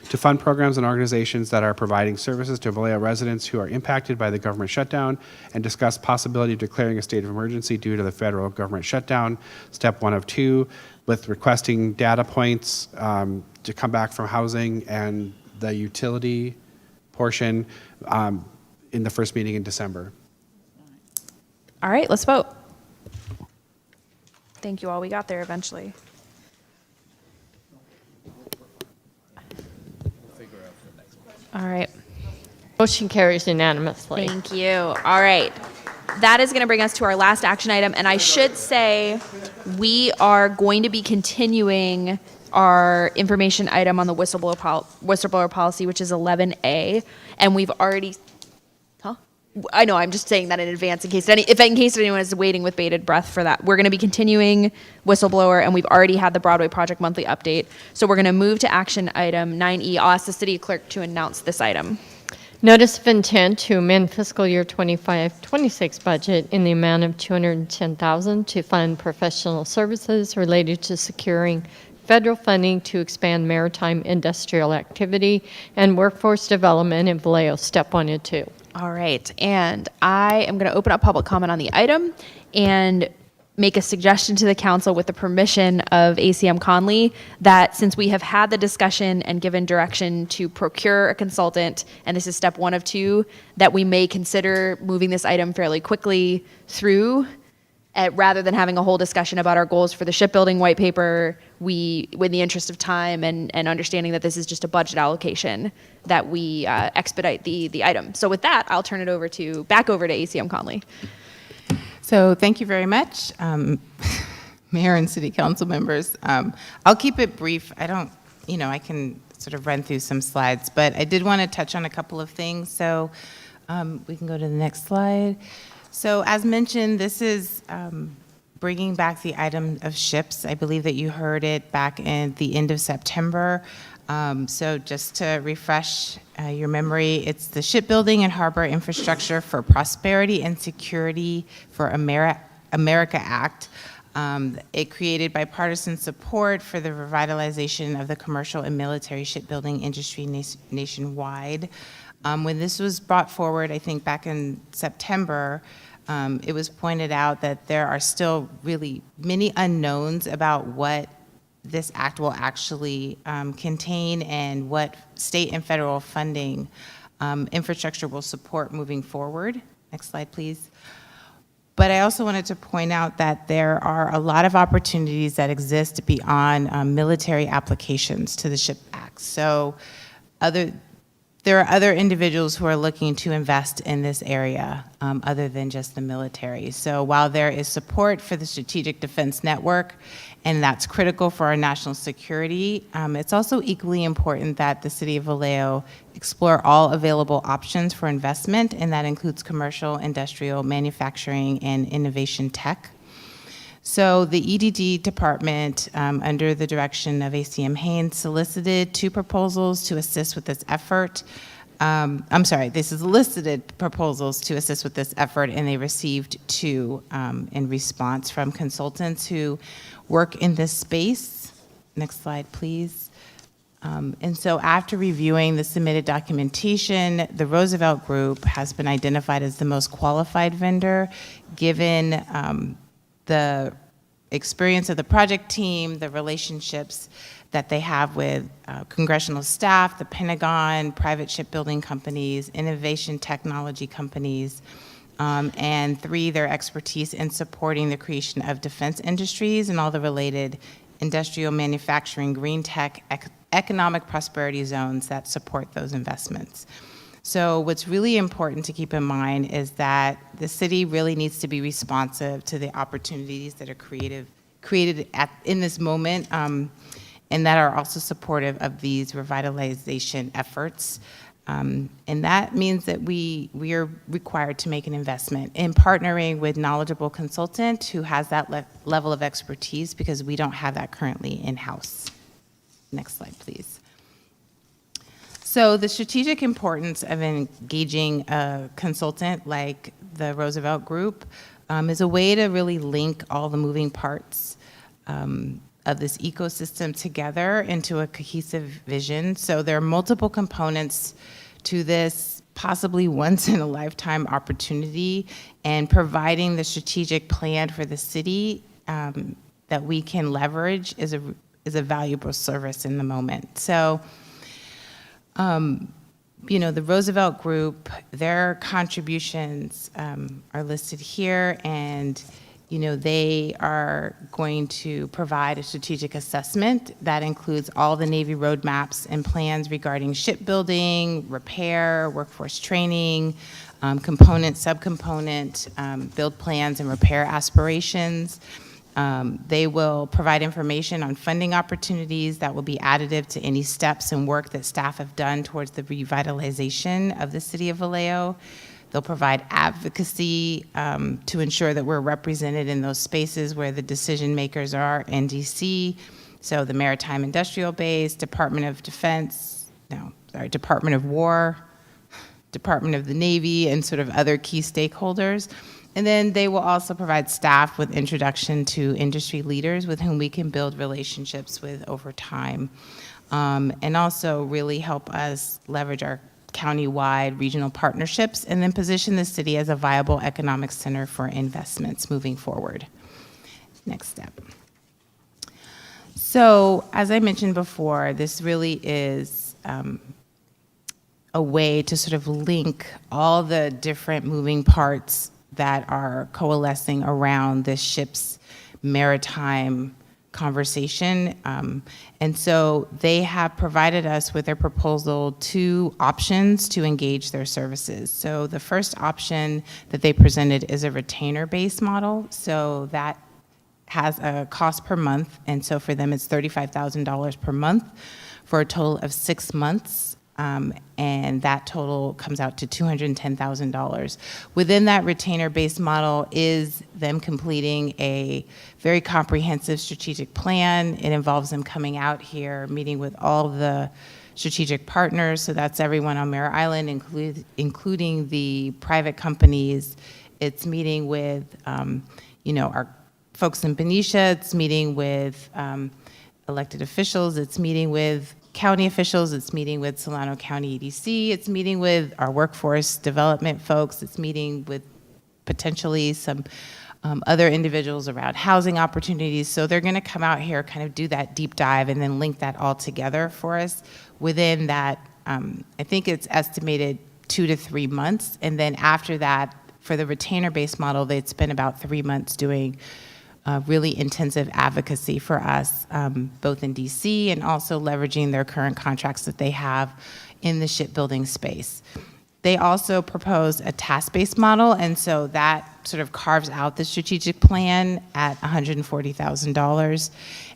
to fund programs and organizations that are providing services to Vallejo residents who are impacted by the government shutdown and discuss possibility of declaring a state of emergency due to the federal government shutdown, step 1 of 2, with requesting data points to come back from housing and the utility portion in the first meeting in December. All right, let's vote. Thank you all. We got there eventually. All right. Motion carries unanimously. Thank you. All right. That is going to bring us to our last action item. And I should say we are going to be continuing our information item on the whistleblower policy, which is 11A. And we've already... I know, I'm just saying that in advance in case anyone is waiting with bated breath for that. We're going to be continuing whistleblower, and we've already had the Broadway Project monthly update. So we're going to move to action item 9E. I'll ask the city clerk to announce this item. Notice of intent to amend fiscal year 25-26 budget in the amount of $210,000 to fund professional services related to securing federal funding to expand maritime industrial activity and workforce development in Vallejo, step 1 and 2. All right, and I am going to open up public comment on the item and make a suggestion to the council with the permission of ACM Conley that since we have had the discussion and given direction to procure a consultant, and this is step 1 of 2, that we may consider moving this item fairly quickly through rather than having a whole discussion about our goals for the shipbuilding white paper. We, in the interest of time and understanding that this is just a budget allocation, that we expedite the item. So with that, I'll turn it back over to ACM Conley. So thank you very much, Mayor and City Council members. I'll keep it brief. I can sort of run through some slides, but I did want to touch on a couple of things. So we can go to the next slide. So as mentioned, this is bringing back the item of ships. I believe that you heard it back in the end of September. So just to refresh your memory, it's the Shipbuilding and Harbor Infrastructure for Prosperity and Security for America Act. It created bipartisan support for the revitalization of the commercial and military shipbuilding industry nationwide. When this was brought forward, I think back in September, it was pointed out that there are still really many unknowns about what this act will actually contain and what state and federal funding infrastructure will support moving forward. Next slide, please. But I also wanted to point out that there are a lot of opportunities that exist beyond military applications to the SHIP Act. So there are other individuals who are looking to invest in this area other than just the military. So while there is support for the Strategic Defense Network, and that's critical for our national security, it's also equally important that the City of Vallejo explore all available options for investment, and that includes commercial, industrial, manufacturing, and innovation tech. So the EDD department, under the direction of ACM Haynes, solicited 2 proposals to assist with this effort. I'm sorry, this is solicited proposals to assist with this effort, and they received 2 in response from consultants who work in this space. Next slide, please. And so after reviewing the submitted documentation, the Roosevelt Group has been identified as the most qualified vendor, given the experience of the project team, the relationships that they have with congressional staff, the Pentagon, private shipbuilding companies, innovation technology companies, and 3, their expertise in supporting the creation of defense industries and all the related industrial manufacturing, green tech, economic prosperity zones that support those investments. So what's really important to keep in mind is that the city really needs to be responsive to the opportunities that are created in this moment, and that are also supportive of these revitalization efforts. And that means that we are required to make an investment in partnering with knowledgeable consultant who has that level of expertise, because we don't have that currently in-house. Next slide, please. So the strategic importance of engaging a consultant like the Roosevelt Group is a way to really link all the moving parts of this ecosystem together into a cohesive vision. So there are multiple components to this possibly once-in-a-lifetime opportunity, and providing the strategic plan for the city that we can leverage is a valuable service in the moment. So, the Roosevelt Group, their contributions are listed here, and they are going to provide a strategic assessment that includes all the Navy roadmaps and plans regarding shipbuilding, repair, workforce training, component, subcomponent, build plans and repair aspirations. They will provide information on funding opportunities that will be additive to any steps and work that staff have done towards the revitalization of the city of Vallejo. They'll provide advocacy to ensure that we're represented in those spaces where the decision makers are in DC. So the Maritime Industrial Base, Department of War, Department of the Navy, and sort of other key stakeholders. And then they will also provide staff with introduction to industry leaders with whom we can build relationships with over time. And also really help us leverage our county-wide regional partnerships, and then position the city as a viable economic center for investments moving forward. Next step. So, as I mentioned before, this really is a way to sort of link all the different moving parts that are coalescing around this ship's maritime conversation. And so they have provided us with their proposal 2 options to engage their services. So the first option that they presented is a retainer-based model. So that has a cost per month. And so for them, it's $35,000 per month for a total of 6 months. And that total comes out to $210,000. Within that retainer-based model is them completing a very comprehensive strategic plan. It involves them coming out here, meeting with all the strategic partners. So that's everyone on Mare Island, including the private companies. It's meeting with, our folks in Benicia. It's meeting with elected officials. It's meeting with county officials. It's meeting with Solano County EDC. It's meeting with our workforce development folks. It's meeting with potentially some other individuals around housing opportunities. So they're going to come out here, kind of do that deep dive, and then link that all together for us within that. I think it's estimated 2 to 3 months. And then after that, for the retainer-based model, they'd spend about 3 months doing really intensive advocacy for us, both in DC and also leveraging their current contracts that they have in the shipbuilding space. They also propose a task-based model, and so that sort of carves out the strategic plan at $140,000.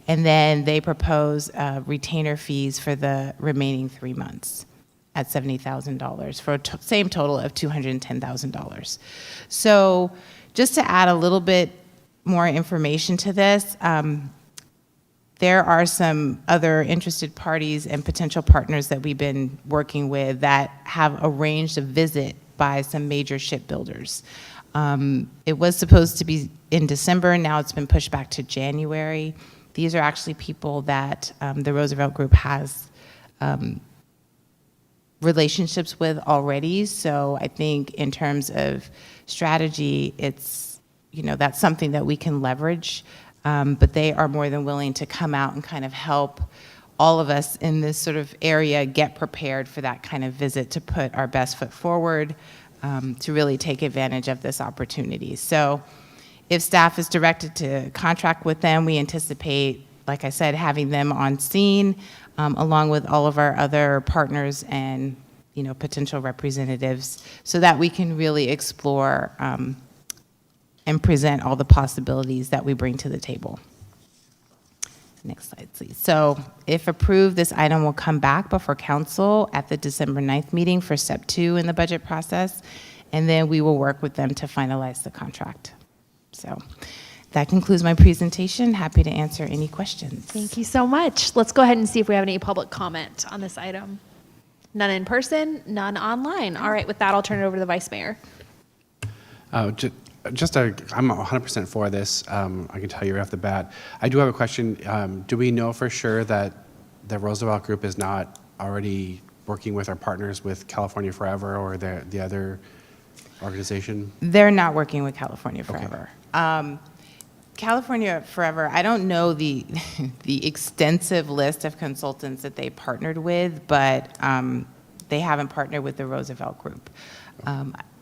And then they propose retainer fees for the remaining 3 months at $70,000 for a same total of $210,000. So just to add a little bit more information to this, there are some other interested parties and potential partners that we've been working with that have arranged a visit by some major shipbuilders. It was supposed to be in December, now it's been pushed back to January. These are actually people that the Roosevelt Group has relationships with already. So I think in terms of strategy, it's, that's something that we can leverage. But they are more than willing to come out and kind of help all of us in this sort of area get prepared for that kind of visit, to put our best foot forward, to really take advantage of this opportunity. So if staff is directed to contract with them, we anticipate, like I said, having them on scene, along with all of our other partners and potential representatives, so that we can really explore and present all the possibilities that we bring to the table. Next slide, please. So if approved, this item will come back before council at the December 9th meeting for step 2 in the budget process, and then we will work with them to finalize the contract. So that concludes my presentation. Happy to answer any questions. Thank you so much. Let's go ahead and see if we have any public comment on this item. None in person, none online. All right, with that, I'll turn it over to the Vice Mayor. I'm 100% for this. I can tell you right off the bat. I do have a question. Do we know for sure that the Roosevelt Group is not already working with our partners with California Forever or the other organization? They're not working with California Forever. Okay. California Forever, I don't know the extensive list of consultants that they partnered with, but they haven't partnered with the Roosevelt Group.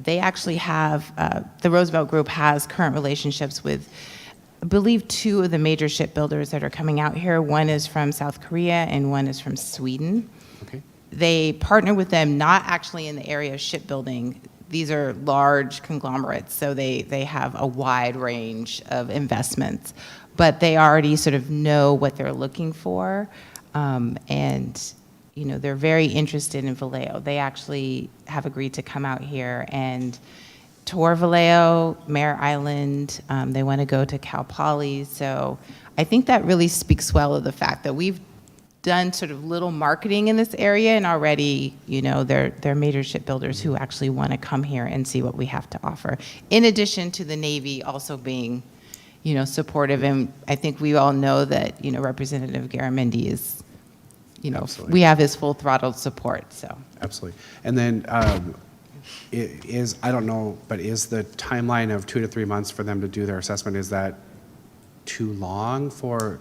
They actually have, the Roosevelt Group has current relationships with, I believe, 2 of the major shipbuilders that are coming out here. One is from South Korea and one is from Sweden. Okay. They partner with them not actually in the area of shipbuilding. These are large conglomerates, so they have a wide range of investments, but they already sort of know what they're looking for, and they're very interested in Vallejo. They actually have agreed to come out here and tour Vallejo, Mare Island. They want to go to Cal Poly, so I think that really speaks well of the fact that we've done sort of little marketing in this area, and already, they're major shipbuilders who actually want to come here and see what we have to offer. In addition to the Navy also being, supportive, and I think we all know that, Representative Garamendi is, Absolutely. we have his full throttled support, so. Absolutely. And then I don't know, but is the timeline of 2 to 3 months for them to do their assessment, is that too long for,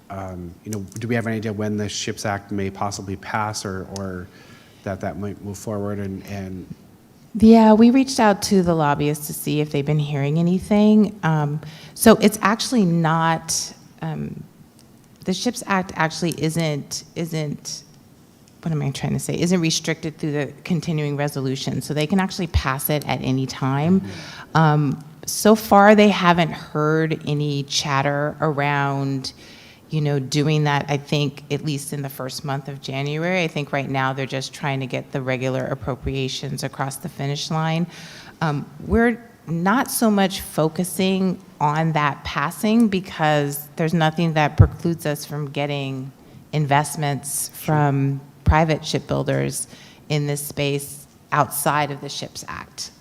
do we have any idea when the SHIPS Act may possibly pass, or that might move forward? And Yeah, we reached out to the lobbyists to see if they've been hearing anything. So it's actually not, the SHIPS Act actually isn't, what am I trying to say, isn't restricted through the continuing resolution. So they can actually pass it at any time. So far, they haven't heard any chatter around doing that. I think at least in the first month of January. I think right now they're just trying to get the regular appropriations across the finish line. We're not so much focusing on that passing, because there's nothing that precludes us from getting investments from private shipbuilders in this space outside of the SHIPS Act.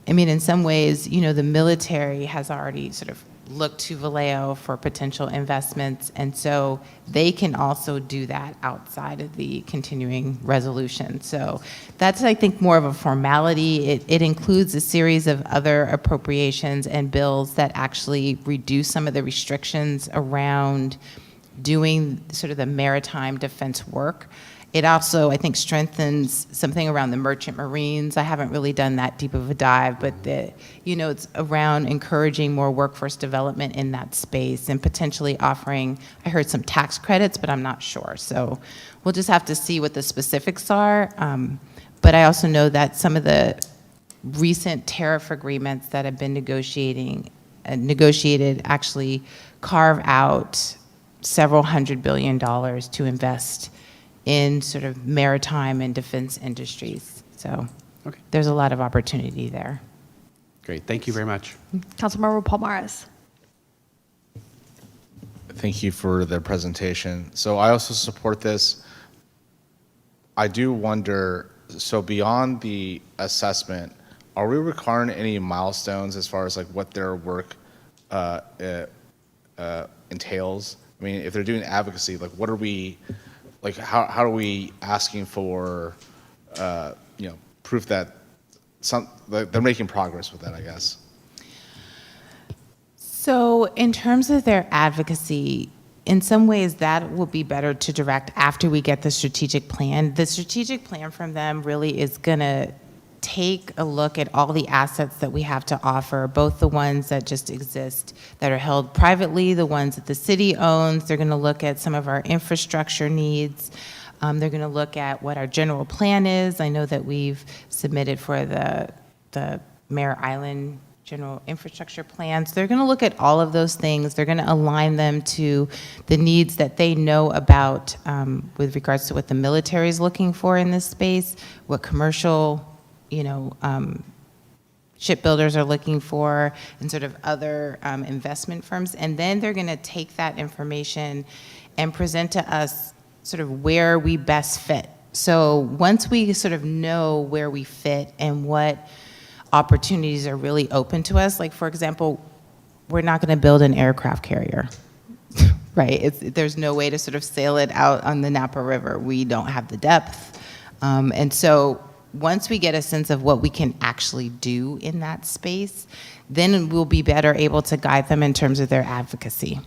In some ways, the military has already sort of look to Vallejo for potential investments, and so they can also do that outside of the continuing resolution. So that's, I think, more of a formality. It includes a series of other appropriations and bills that actually reduce some of the restrictions around doing sort of the maritime defense work. It also, I think, strengthens something around the merchant marines. I haven't really done that deep of a dive, but it's around encouraging more workforce development in that space and potentially offering, I heard some tax credits, but I'm not sure. So we'll just have to see what the specifics are. But I also know that some of the recent tariff agreements that have been negotiated actually carve out several $100 billion to invest in sort of maritime and defense industries. So there's a lot of opportunity there. Great, thank you very much. Councilmember Palmares. Thank you for the presentation. So I also support this. I do wonder, so beyond the assessment, are we requiring any milestones as far as like what their work entails? I mean, if they're doing advocacy, like what are we, like how are we asking for, proof that they're making progress with that, I guess? So in terms of their advocacy, in some ways that will be better to direct after we get the strategic plan. The strategic plan from them really is going to take a look at all the assets that we have to offer, both the ones that just exist that are held privately, the ones that the city owns. They're going to look at some of our infrastructure needs. They're going to look at what our general plan is. I know that we've submitted for the Mare Island general infrastructure plans. They're going to look at all of those things. They're going to align them to the needs that they know about with regards to what the military is looking for in this space, what commercial, shipbuilders are looking for, and sort of other investment firms. And then they're going to take that information and present to us sort of where we best fit. So once we sort of know where we fit and what opportunities are really open to us, like for example, we're not going to build an aircraft carrier, right? There's no way to sort of sail it out on the Napa River. We don't have the depth. And so once we get a sense of what we can actually do in that space, then we'll be better able to guide them in terms of their advocacy,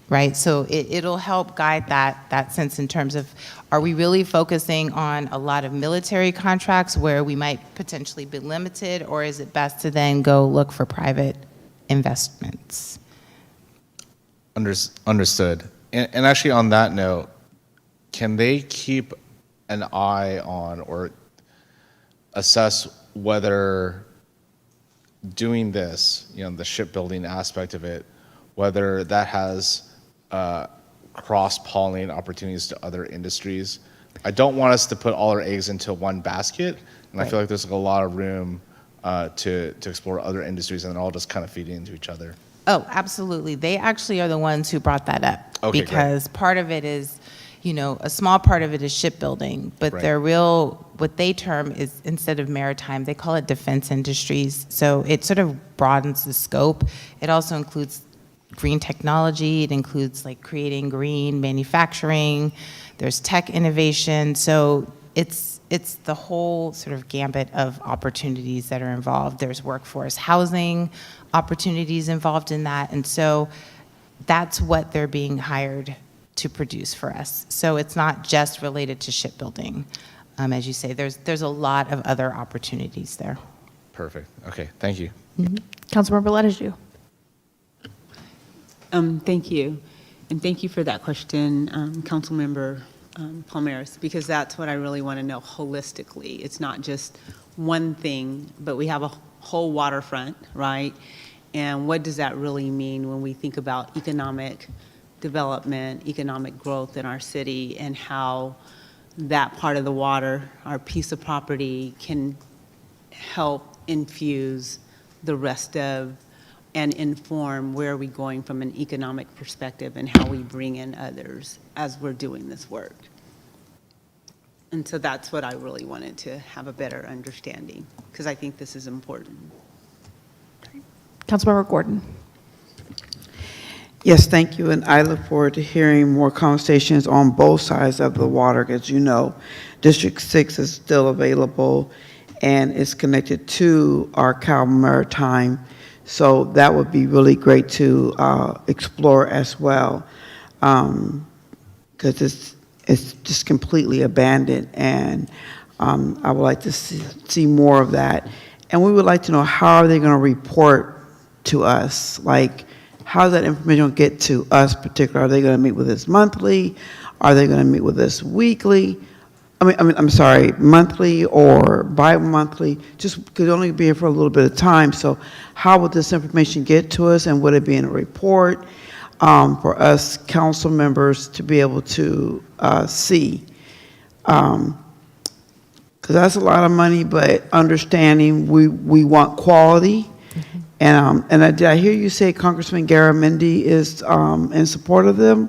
right? So it'll help guide that sense in terms of, are we really focusing on a lot of military contracts where we might potentially be limited, or is it best to then go look for private investments? Understood. And actually on that note, can they keep an eye on or assess whether doing this, the shipbuilding aspect of it, whether that has cross-pollinating opportunities to other industries? I don't want us to put all our eggs into one basket, and I feel like there's a lot of room to explore other industries, and they're all just kind of feeding into each other. Oh, absolutely. They actually are the ones who brought that up. Okay, because part of it is, a small part of it is shipbuilding, but Right. their real, what they term is, instead of maritime, they call it defense industries. So it sort of broadens the scope. It also includes green technology. It includes like creating green manufacturing. There's tech innovation. So it's the whole sort of gambit of opportunities that are involved. There's workforce housing opportunities involved in that. And so that's what they're being hired to produce for us. So it's not just related to shipbuilding. As you say, there's a lot of other opportunities there. Perfect. Okay, thank you. Councilmember Lettigiou. Thank you. And thank you for that question, Councilmember Palmares, because that's what I really want to know holistically. It's not just one thing, but we have a whole waterfront, right? And what does that really mean when we think about economic development, economic growth in our city, and how that part of the water, our piece of property, can help infuse the rest of and inform where are we going from an economic perspective and how we bring in others as we're doing this work. And so that's what I really wanted to have a better understanding, because I think this is important. Councilmember Gordon. Yes, thank you, and I look forward to hearing more conversations on both sides of the water. As you know, District 6 is still available and is connected to our Cal Maritime, so that would be really great to explore as well, because it's just completely abandoned, and I would like to see more of that. And we would like to know, how are they going to report to us? Like, how is that information going to get to us particularly? Are they going to meet with us monthly? Are they going to meet with us weekly? I'm sorry, monthly or bi-monthly? Just could only be here for a little bit of time. So how would this information get to us, and would it be in a report for us council members to be able to see? Because that's a lot of money, but understanding we want quality, Did I hear you say Congressman Garamendi is in support of them?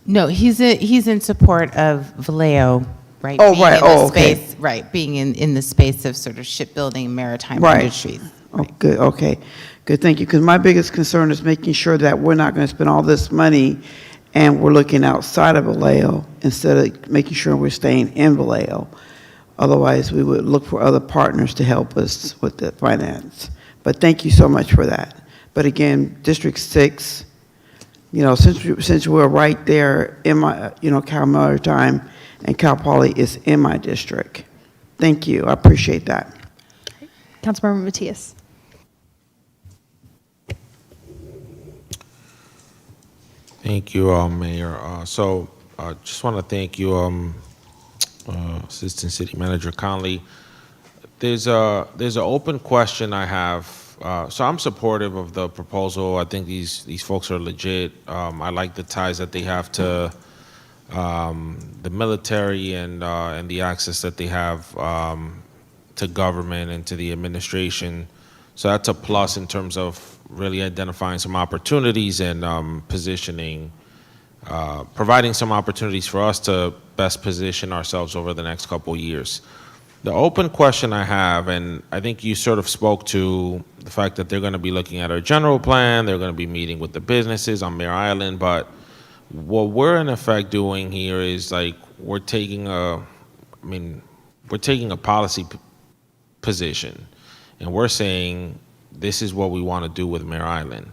No, he's in support of Vallejo, right? Oh, being right. in the Oh, okay. space, right, being in the space of sort of shipbuilding, maritime Right. industries. Oh, good, okay. Good, thank you. Because my biggest concern is making sure that we're not going to spend all this money and we're looking outside of Vallejo instead of making sure we're staying in Vallejo. Otherwise, we would look for other partners to help us with the finance. But thank you so much for that. But again, District 6, since we're right there in my, Cal Maritime and Cal Poly is in my district. Thank you, I appreciate that. Councilmember Matias. Thank you, Mayor. Just want to thank you, Assistant City Manager Conley. There's an open question I have. So I'm supportive of the proposal. I think these folks are legit. I like the ties that they have to the military and the access that they have to government and to the administration. So that's a plus in terms of really identifying some opportunities and positioning, providing some opportunities for us to best position ourselves over the next couple of years. The open question I have, and I think you sort of spoke to the fact that they're going to be looking at our general plan, they're going to be meeting with the businesses on Mare Island, but what we're in effect doing here is like we're taking a policy position, and we're saying this is what we want to do with Mare Island.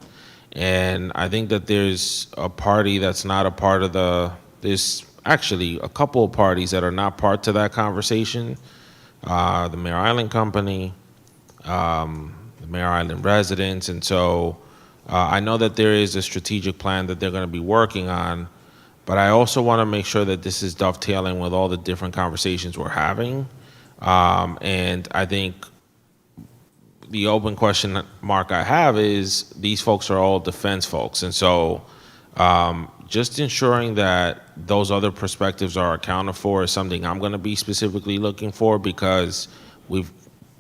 And I think that there's a party that's not a part of there's actually a couple of parties that are not part to that conversation. The Mare Island Company, the Mare Island residents, and so I know that there is a strategic plan that they're going to be working on, but I also want to make sure that this is dovetailing with all the different conversations we're having. And I think the open question mark I have is these folks are all defense folks, and so just ensuring that those other perspectives are accounted for is something I'm going to be specifically looking for, because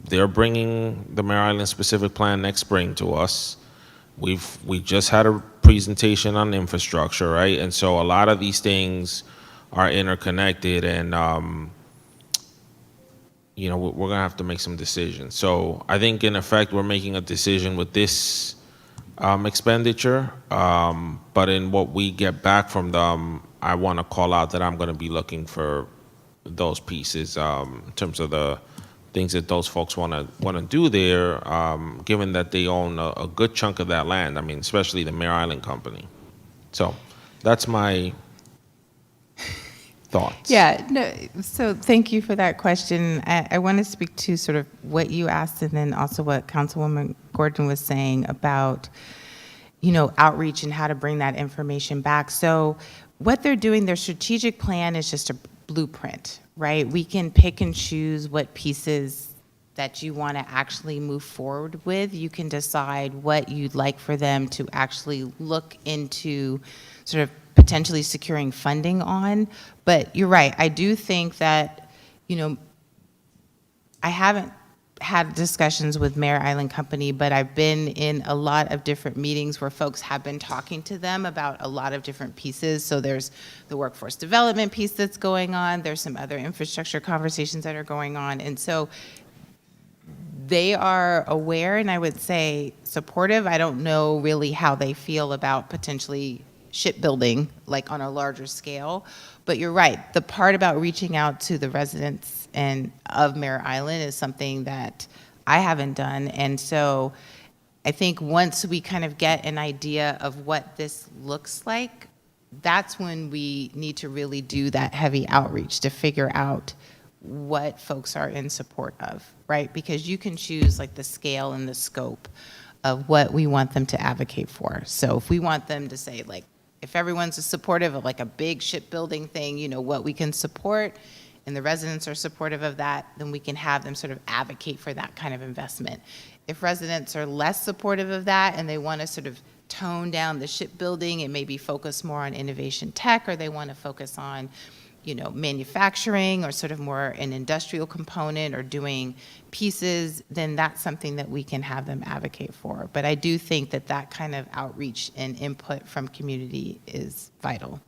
they're bringing the Mare Island specific plan next spring to us. We just had a presentation on infrastructure, right? And so a lot of these things are interconnected, and we're gonna have to make some decisions. So I think in effect we're making a decision with this expenditure, but in what we get back from them, I want to call out that I'm going to be looking for those pieces in terms of the things that those folks want to do there, given that they own a good chunk of that land. I mean, especially the Mare Island Company. So that's my thoughts. Yeah, no, so thank you for that question. I want to speak to sort of what you asked and then also what Councilwoman Gordon was saying about, outreach and how to bring that information back. So what they're doing, their strategic plan is just a blueprint, right? We can pick and choose what pieces that you want to actually move forward with. You can decide what you'd like for them to actually look into sort of potentially securing funding on. But you're right, I do think that, I haven't had discussions with Mare Island Company, but I've been in a lot of different meetings where folks have been talking to them about a lot of different pieces. So there's the workforce development piece that's going on, there's some other infrastructure conversations that are going on. And so they are aware, and I would say supportive. I don't know really how they feel about potentially shipbuilding, like on a larger scale. But you're right, the part about reaching out to the residents of Mare Island is something that I haven't done. And so I think once we kind of get an idea of what this looks like, that's when we need to really do that heavy outreach to figure out what folks are in support of, right? Because you can choose like the scale and the scope of what we want them to advocate for. So if we want them to say, like, if everyone's supportive of like a big shipbuilding thing, what we can support, and the residents are supportive of that, then we can have them sort of advocate for that kind of investment. If residents are less supportive of that and they want to sort of tone down the shipbuilding and maybe focus more on innovation tech, or they want to focus on manufacturing or sort of more an industrial component or doing pieces, then that's something that we can have them advocate for. But I do think that that kind of outreach and input from community is vital.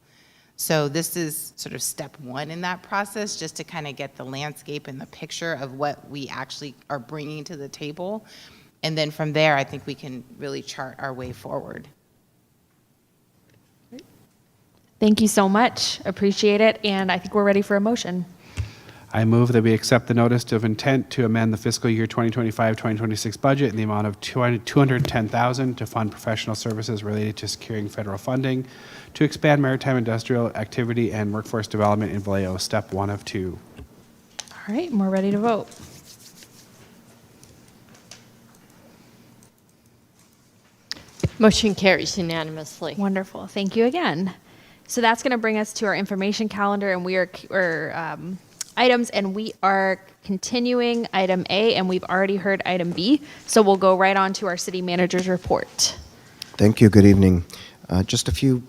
So this is sort of step one in that process, just to kind of get the landscape and the picture of what we actually are bringing to the table. And then from there, I think we can really chart our way forward. Thank you so much. Appreciate it. And I think we're ready for a motion. I move that we accept the notice of intent to amend the fiscal year 2025-2026 budget in the amount of $210,000 to fund professional services related to securing federal funding to expand maritime industrial activity and workforce development in Vallejo, step 1 of 2. All right, and we're ready to vote. Motion carries unanimously. Wonderful. Thank you again. So that's going to bring us to our information calendar, and we are items, and we are continuing item A, and we've already heard item B. So we'll go right on to our city manager's report. Thank you. Good evening. Just a few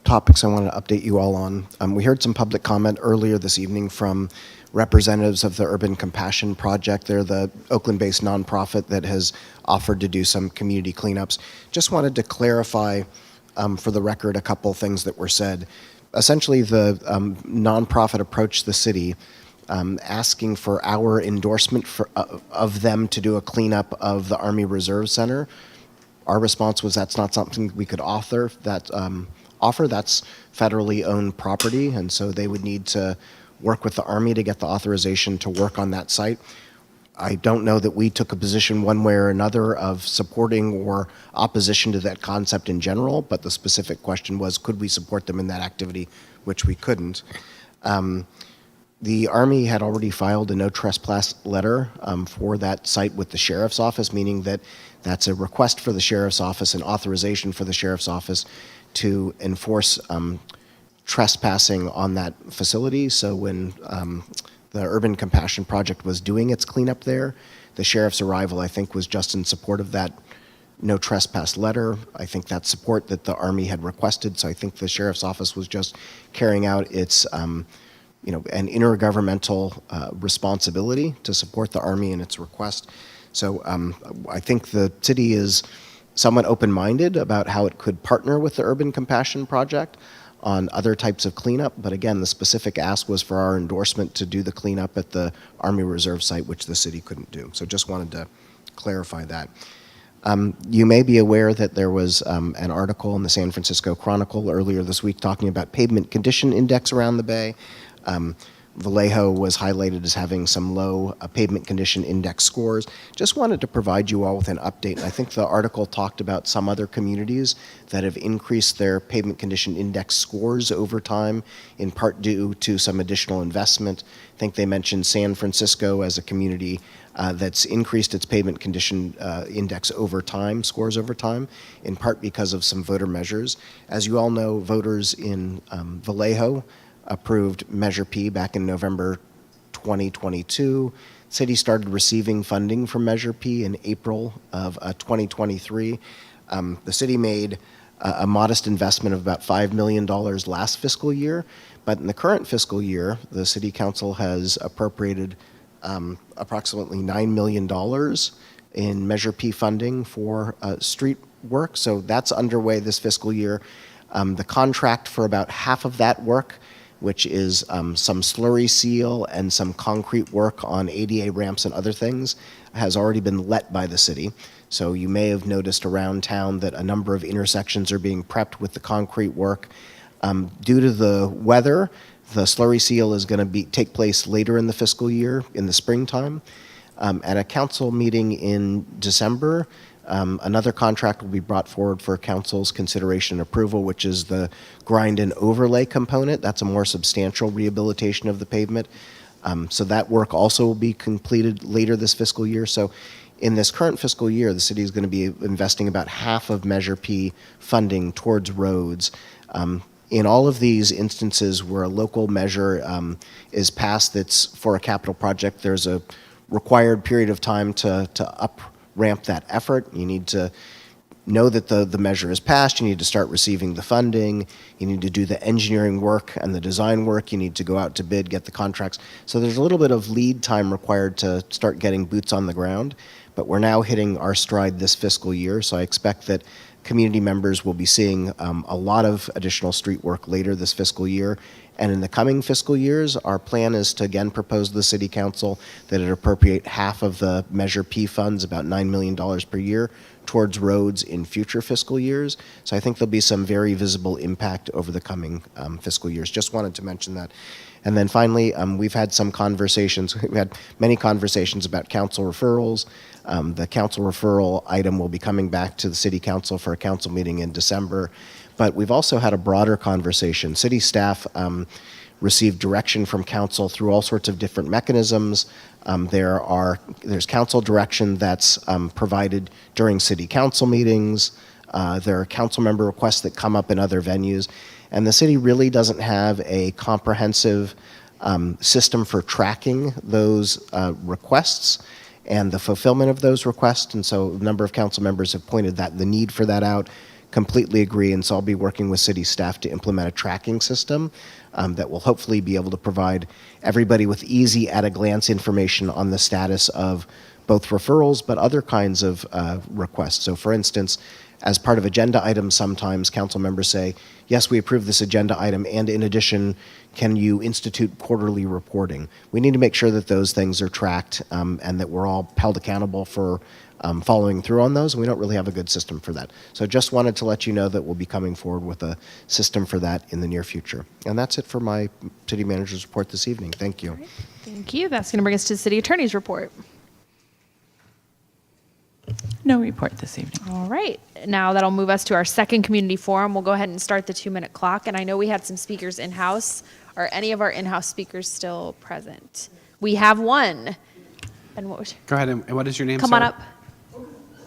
topics I wanted to update you all on. We heard some public comment earlier this evening from representatives of the Urban Compassion Project. They're the Oakland-based nonprofit that has offered to do some community cleanups. Just wanted to clarify for the record a couple things that were said. Essentially, the nonprofit approached the city asking for our endorsement of them to do a cleanup of the Army Reserve Center. Our response was that's not something we could offer. That's federally owned property, and so they would need to work with the Army to get the authorization to work on that site. I don't know that we took a position one way or another of supporting or opposition to that concept in general, but the specific question was, could we support them in that activity, which we couldn't. The Army had already filed a no trespass letter for that site with the Sheriff's Office, meaning that that's a request for the Sheriff's Office and authorization for the Sheriff's Office to enforce trespassing on that facility. So when the Urban Compassion Project was doing its cleanup there, the sheriff's arrival, I think, was just in support of that no trespass letter. I think that's support that the Army had requested. So I think the sheriff's office was just carrying out its, an intergovernmental responsibility to support the Army in its request. So I think the city is somewhat open-minded about how it could partner with the Urban Compassion Project on other types of cleanup, but again, the specific ask was for our endorsement to do the cleanup at the Army Reserve site, which the city couldn't do. So just wanted to clarify that. You may be aware that there was an article in the San Francisco Chronicle earlier this week talking about pavement condition index around the bay. Vallejo was highlighted as having some low pavement condition index scores. Just wanted to provide you all with an update. I think the article talked about some other communities that have increased their pavement condition index scores over time, in part due to some additional investment. I think they mentioned San Francisco as a community that's increased its pavement condition index over time, scores over time, in part because of some voter measures. As you all know, voters in Vallejo approved Measure P back in November 2022. City started receiving funding from Measure P in April of 2023. The city made a modest investment of about $5 million last fiscal year, but in the current fiscal year, the city council has appropriated approximately $9 million in Measure P funding for street work. So that's underway this fiscal year. The contract for about half of that work, which is some slurry seal and some concrete work on ADA ramps and other things, has already been let by the city. So you may have noticed around town that a number of intersections are being prepped with the concrete work. Due to the weather, the slurry seal is going to take place later in the fiscal year, in the springtime. At a council meeting in December, another contract will be brought forward for council's consideration and approval, which is the grind and overlay component. That's a more substantial rehabilitation of the pavement. So that work also will be completed later this fiscal year. So in this current fiscal year, the city is going to be investing about half of Measure P funding towards roads. In all of these instances where a local measure is passed that's for a capital project, there's a required period of time to up ramp that effort. You need to know that the measure is passed, you need to start receiving the funding, you need to do the engineering work and the design work, you need to go out to bid, get the contracts. So there's a little bit of lead time required to start getting boots on the ground, but we're now hitting our stride this fiscal year, so I expect that community members will be seeing a lot of additional street work later this fiscal year. And in the coming fiscal years, our plan is to again propose to the City Council that it appropriate half of the Measure P funds, about $9 million per year, towards roads in future fiscal years. So I think there'll be some very visible impact over the coming fiscal years. Just wanted to mention that. And then finally, we've had some conversations, we had many conversations about council referrals. The council referral item will be coming back to the City Council for a council meeting in December. But we've also had a broader conversation. City staff received direction from council through all sorts of different mechanisms. There's council direction that's provided during city council meetings. There are council member requests that come up in other venues. And the city really doesn't have a comprehensive system for tracking those requests and the fulfillment of those requests. And so a number of council members have pointed the need for that out. Completely agree, and so I'll be working with city staff to implement a tracking system that will hopefully be able to provide everybody with easy at-a-glance information on the status of both referrals but other kinds of requests. So for instance, as part of agenda items, sometimes council members say, yes, we approve this agenda item, and in addition, can you institute quarterly reporting? We need to make sure that those things are tracked and that we're all held accountable for following through on those. We don't really have a good system for that. So just wanted to let you know that we'll be coming forward with a system for that in the near future. And that's it for my city manager's report this evening. Thank you. Thank you. That's going to bring us to the city attorney's report. No report this evening. All right. Now that'll move us to our second community forum. We'll go ahead and start the 2-minute clock. And I know we had some speakers in-house. Are any of our in-house speakers still present? We have one. And what was Go ahead, and what is your name, Come sir? on up.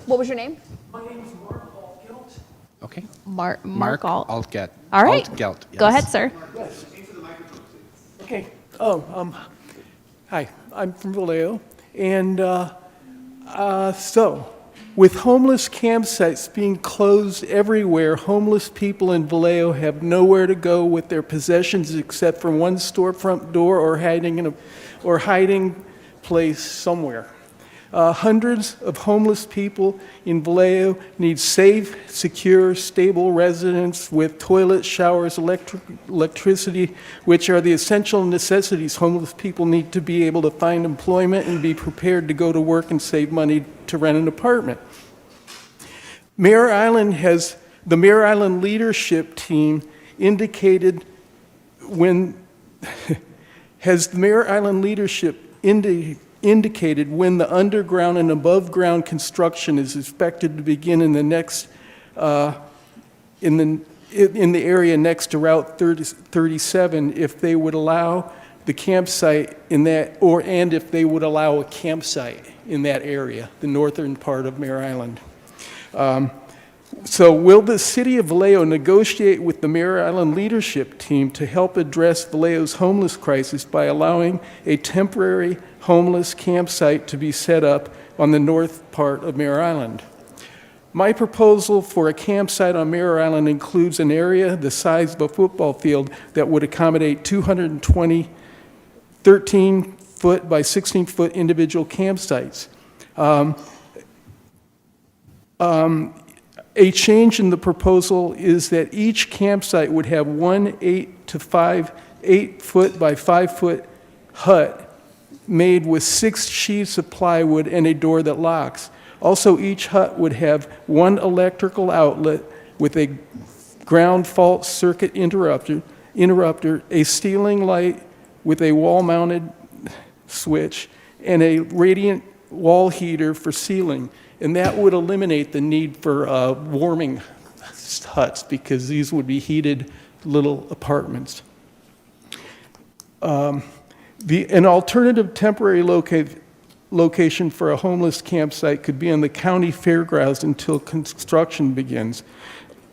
What was your name? My name is Mark Altgelt. Okay. Mark Altgelt. All right. Altgelt, Go yes. ahead, sir. Yes. Okay. Hi. I'm from Vallejo, and so with homeless campsites being closed everywhere, homeless people in Vallejo have nowhere to go with their possessions except for one storefront door or hiding place somewhere. Hundreds of homeless people in Vallejo need safe, secure, stable residence with toilets, showers, electricity, which are the essential necessities homeless people need to be able to find employment and be prepared to go to work and save money to rent an apartment. The Mare Island leadership team indicated when when the underground and above ground construction is expected to begin in the next in the area next to Route 37, if they would allow the campsite in that, and if they would allow a campsite in that area, the northern part of Mare Island. So will the City of Vallejo negotiate with the Mare Island leadership team to help address Vallejo's homeless crisis by allowing a temporary homeless campsite to be set up on the north part of Mare Island? My proposal for a campsite on Mare Island includes an area the size of a football field that would accommodate 220 13-foot by 16-foot individual campsites. A change in the proposal is that each campsite would have one 8-foot by 5-foot hut made with 6 sheets of plywood and a door that locks. Also, each hut would have one electrical outlet with a ground fault circuit interrupter, a ceiling light with a wall-mounted switch, and a radiant wall heater for ceiling. And that would eliminate the need for warming huts, because these would be heated little apartments. An alternative temporary location for a homeless campsite could be on the county fairgrounds until construction begins.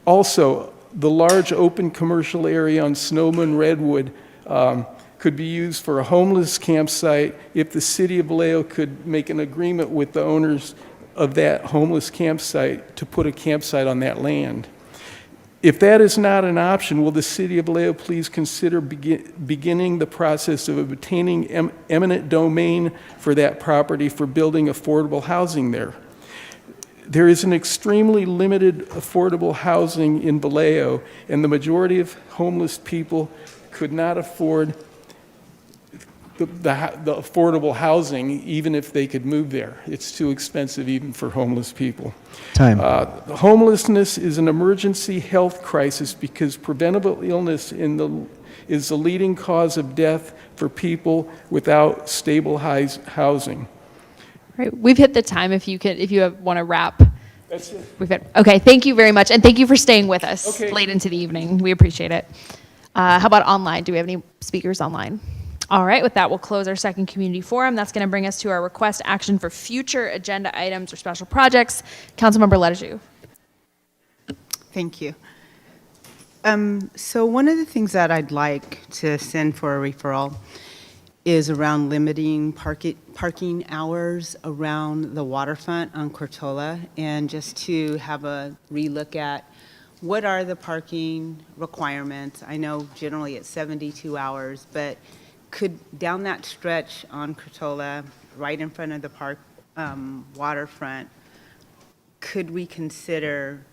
Also, the large open commercial area on Snowman Redwood could be used for a homeless campsite if the City of Vallejo could make an agreement with the owners of that homeless campsite to put a campsite on that land. If that is not an option, will the City of Vallejo please consider beginning the process of obtaining eminent domain for that property for building affordable housing there? There is an extremely limited affordable housing in Vallejo, and the majority of homeless people could not afford the affordable housing even if they could move there. It's too expensive even for homeless people. Time. Homelessness is an emergency health crisis because preventable illness is the leading cause of death for people without stable housing. Right, we've hit the time. If you want to wrap. That's it. Okay, thank you very much, and thank you for staying with us Okay. late into the evening. We appreciate it. How about online? Do we have any speakers online? All right, with that, we'll close our second community forum. That's going to bring us to our request action for future agenda items or special projects. Councilmember Lejeune. Thank you. So one of the things that I'd like to send for a referral is around limiting parking hours around the waterfront on Cortola, and just to have a relook at what are the parking requirements. I know generally it's 72 hours, but could down that stretch on Cortola, right in front of the park waterfront, could we consider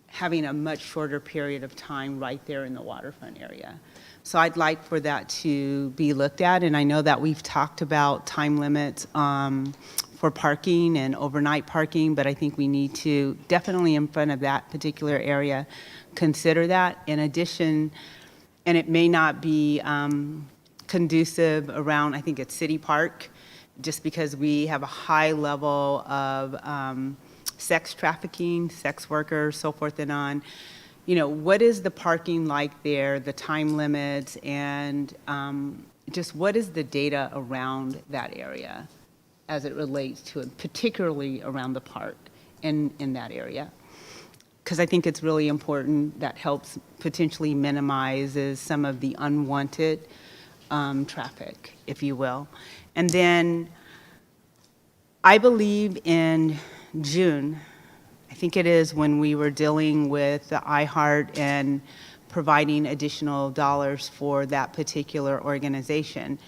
having a much shorter period of time right there in the waterfront area? So I'd like for that to be looked at, and I know that we've talked about time limits for parking and overnight parking, but I think we need to definitely in front of that particular area consider that. In addition, and it may not be conducive around, I think it's City Park, just because we have a high level of sex trafficking, sex workers, so forth and on. You know, what is the parking like there, the time limits, and just what is the data around that area as it relates to it, particularly around the park in that area? Because I think it's really important. That helps potentially minimizes some of the unwanted traffic, if you will. And then I believe in June, I think it is when we were dealing with the iHeart and providing additional dollars for that particular organization.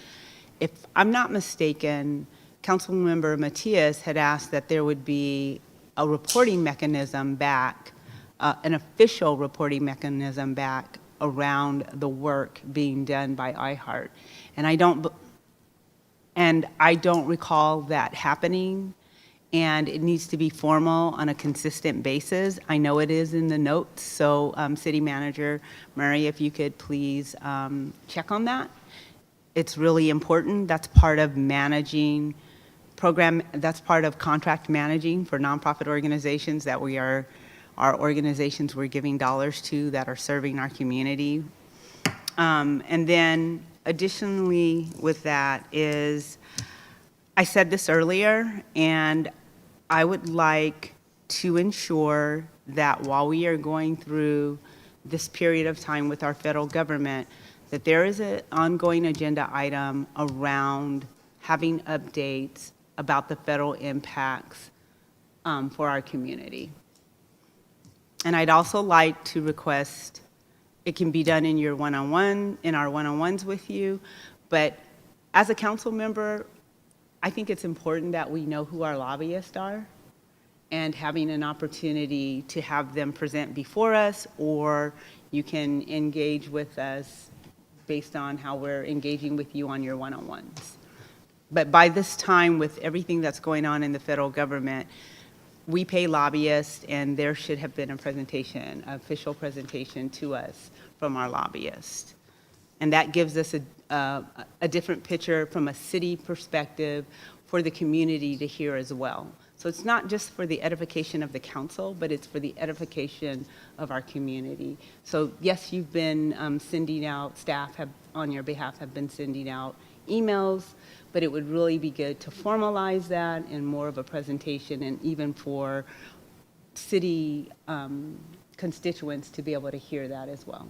If I'm not mistaken, Councilmember Matias had asked that there would be a reporting mechanism back, an official reporting mechanism back around the work being done by iHeart. And I don't recall that happening, and it needs to be formal on a consistent basis. I know it is in the notes, so City Manager Murray, if you could please check on that. It's really important. That's part of managing that's part of contract managing for nonprofit organizations that our organizations we're giving dollars to that are serving our community. And then additionally with that is, I said this earlier, and I would like to ensure that while we are going through this period of time with our federal government, that there is an ongoing agenda item around having updates about the federal impacts for our community. And I'd also like to request, it can be done in your one-on-one, in our one-on-ones with you, but as a council member, I think it's important that we know who our lobbyists are, and having an opportunity to have them present before us, or you can engage with us based on how we're engaging with you on your one-on-ones. But by this time, with everything that's going on in the federal government, we pay lobbyists, and there should have been a presentation, an official presentation to us from our lobbyists. And that gives us a different picture from a city perspective for the community to hear as well. So it's not just for the edification of the council, but it's for the edification of our community. So yes, you've been sending out, staff have, on your behalf, have been sending out emails, but it would really be good to formalize that in more of a presentation, and even for city constituents to be able to hear that as well.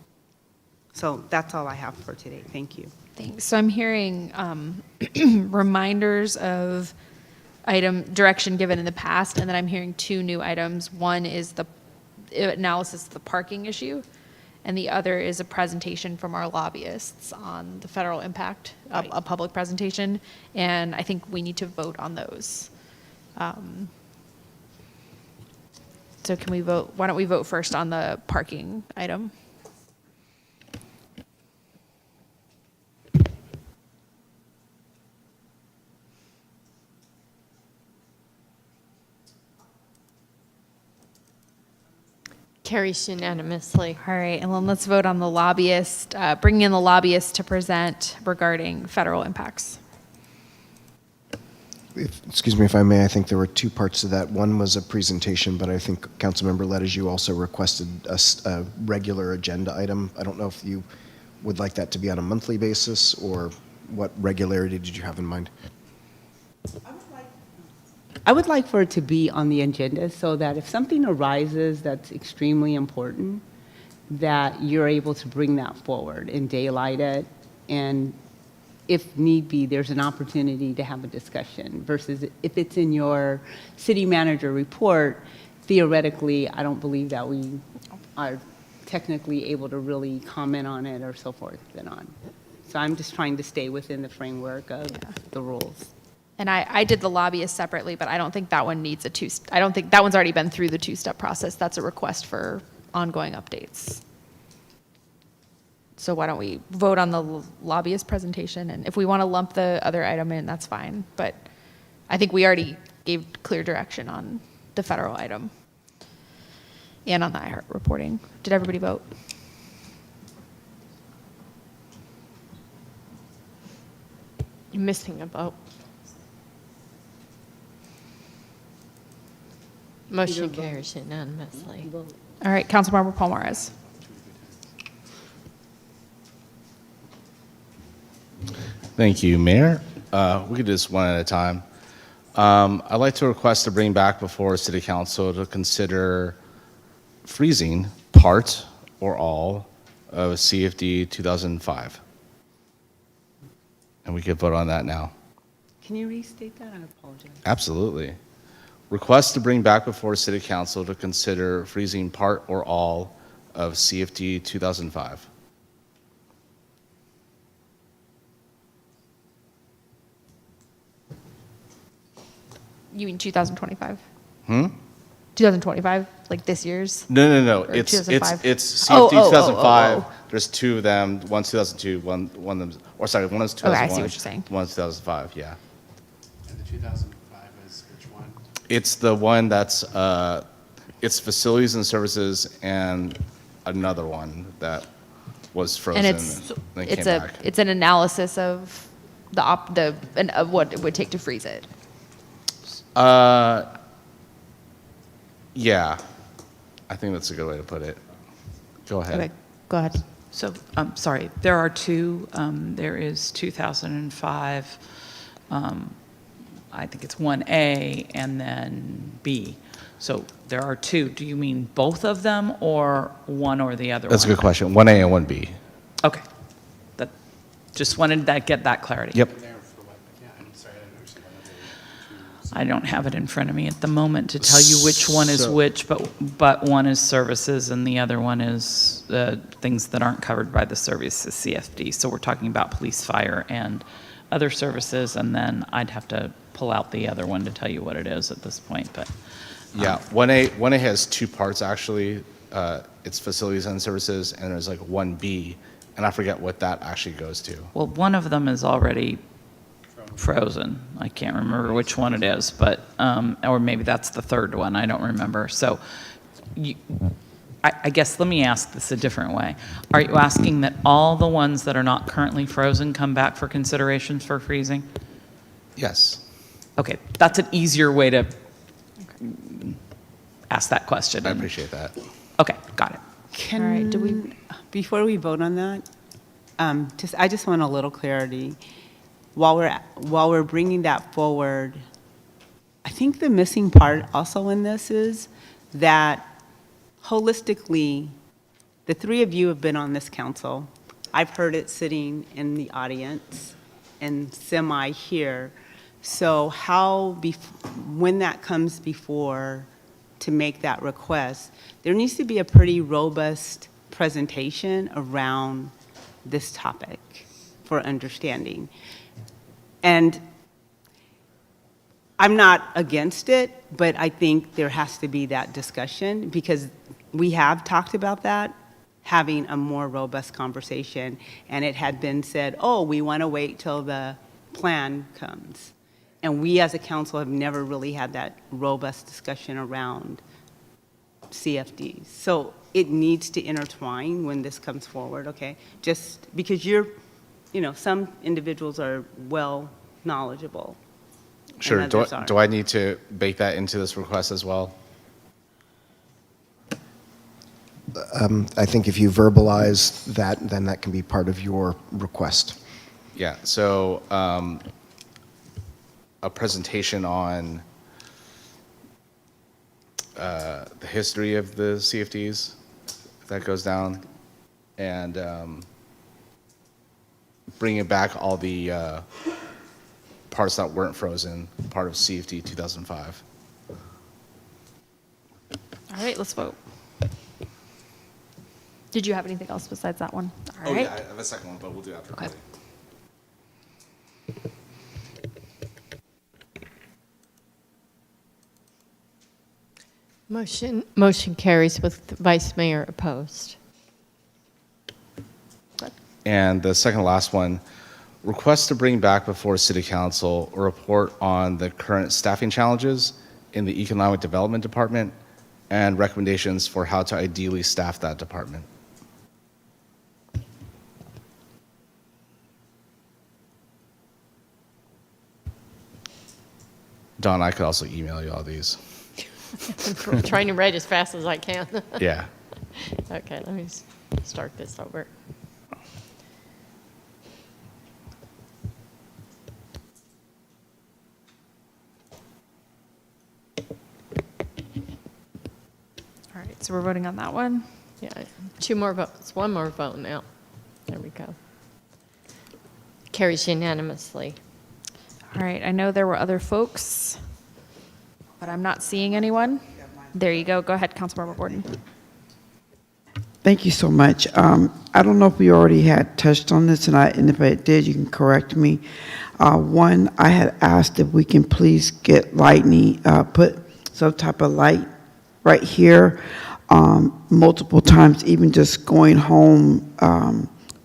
So that's all I have for today. Thank you. Thanks. So I'm hearing reminders of item direction given in the past, and then I'm hearing two new items. One is the analysis of the parking issue, and the other is a presentation from our lobbyists on the federal impact, a public presentation, and I think we need to vote on those. So can we vote, why don't we vote first on the parking item? Carries unanimously. All right, and then let's vote on the lobbyist, bringing in the lobbyist to present regarding federal impacts. Excuse me if I may, I think there were two parts to that. One was a presentation, but I think Councilmember Lettish, you also requested a regular agenda item. I don't know if you would like that to be on a monthly basis, or what regularity did you have in mind? I would like for it to be on the agenda so that if something arises that's extremely important, that you're able to bring that forward and daylight it, and if need be, there's an opportunity to have a discussion, versus if it's in your city manager report, theoretically, I don't believe that we are technically able to really comment on it or so forth and on. So I'm just trying to stay within the framework of the rules. And I did the lobbyist separately, but I don't think that one needs I don't think, that one's already been through the two-step process. That's a request for ongoing updates. So why don't we vote on the lobbyist presentation, and if we want to lump the other item in, that's fine. But I think we already gave clear direction on the federal item and on the iHeart reporting. Did everybody vote? You're missing a vote. Motion carries unanimously. All right, Councilmember Palmares. Thank you, Mayor. We could do this one at a time. I'd like to request to bring back before City Council to consider freezing part or all of CFD 2005. And we could vote on that now. Can you restate that? I apologize. Absolutely. Request to bring back before City Council to consider freezing part or all of CFD 2005. You mean 2025? 2025, like this year's? No. Or It's 2005? CFD 2005. There's two of them. One's 2002. One of them. Or sorry, one is 2001. Okay, I see what you're saying. One's 2005. Yeah. And the 2005 is which one? It's the one that's it's facilities and services, and another one that was frozen. And then came back. it's an analysis of of what it would take to freeze it. Yeah, I think that's a good way to put it. Go ahead. Okay, go ahead. So, sorry, there are two. There is 2005, I think it's 1A and then B. So there are two. Do you mean both of them or one or the other? That's a one? good question. 1A and 1B. Okay. Just wanted to get that clarity. Yep. I don't have it in front of me at the moment to tell you which one is which, but one is services and the other one is things that aren't covered by the services CFD. So we're talking about police, fire, and other services, and then I'd have to pull out the other one to tell you what it is at this point. But Yeah, 1A has two parts actually. It's facilities and services, and there's like 1B, and I forget what that actually goes to. well, one of them is already frozen. I can't remember which one it is, but or maybe that's the third one. I don't remember. So, I guess let me ask this a different way. Are you asking that all the ones that are not currently frozen come back for considerations for freezing? Yes. Okay, that's an easier way to ask that question. I appreciate that. Okay, got it. Can, All right, before we vote on that, I just want a little clarity. While we're bringing that forward, I think the missing part also in this is that holistically, the three of you have been on this council. I've heard it sitting in the audience and semi here, So when that comes before to make that request, there needs to be a pretty robust presentation around this topic for understanding. And I'm not against it, but I think there has to be that discussion because we have talked about that, having a more robust conversation, and it had been said, oh, we want to wait till the plan comes. And we as a council have never really had that robust discussion around CFDs. So it needs to intertwine when this comes forward, okay? Just because some individuals are well knowledgeable. and Sure. others aren't. Do I need to bake that into this request as well? I think if you verbalize that, then that can be part of your request. Yeah. So a presentation on the history of the CFDs, if that goes down, and bringing back all the parts that weren't frozen, part of CFD 2005. All right, let's vote. Did you have anything else besides that one? All Oh, right. yeah, I have a second one, but we'll do after. Okay. Motion carries with Vice Mayor opposed. And the second to last one, request to bring back before City Council a report on the current staffing challenges in the Economic Development Department and recommendations for how to ideally staff that department. Don, I could also email you all these. I'm trying to write as fast as I can. Yeah. Okay, let me start this over. All right, so we're voting on that one. Yeah, 2 more votes, 1 more vote now. There we go. Carries unanimously. All right, I know there were other folks, but I'm not seeing anyone. There you go. Go ahead, Councilmember Borden. Thank you so much. I don't know if we already had touched on this, and if I did, you can correct me. One, I had asked if we can please get lightning, put some type of light right here, multiple times, even just going home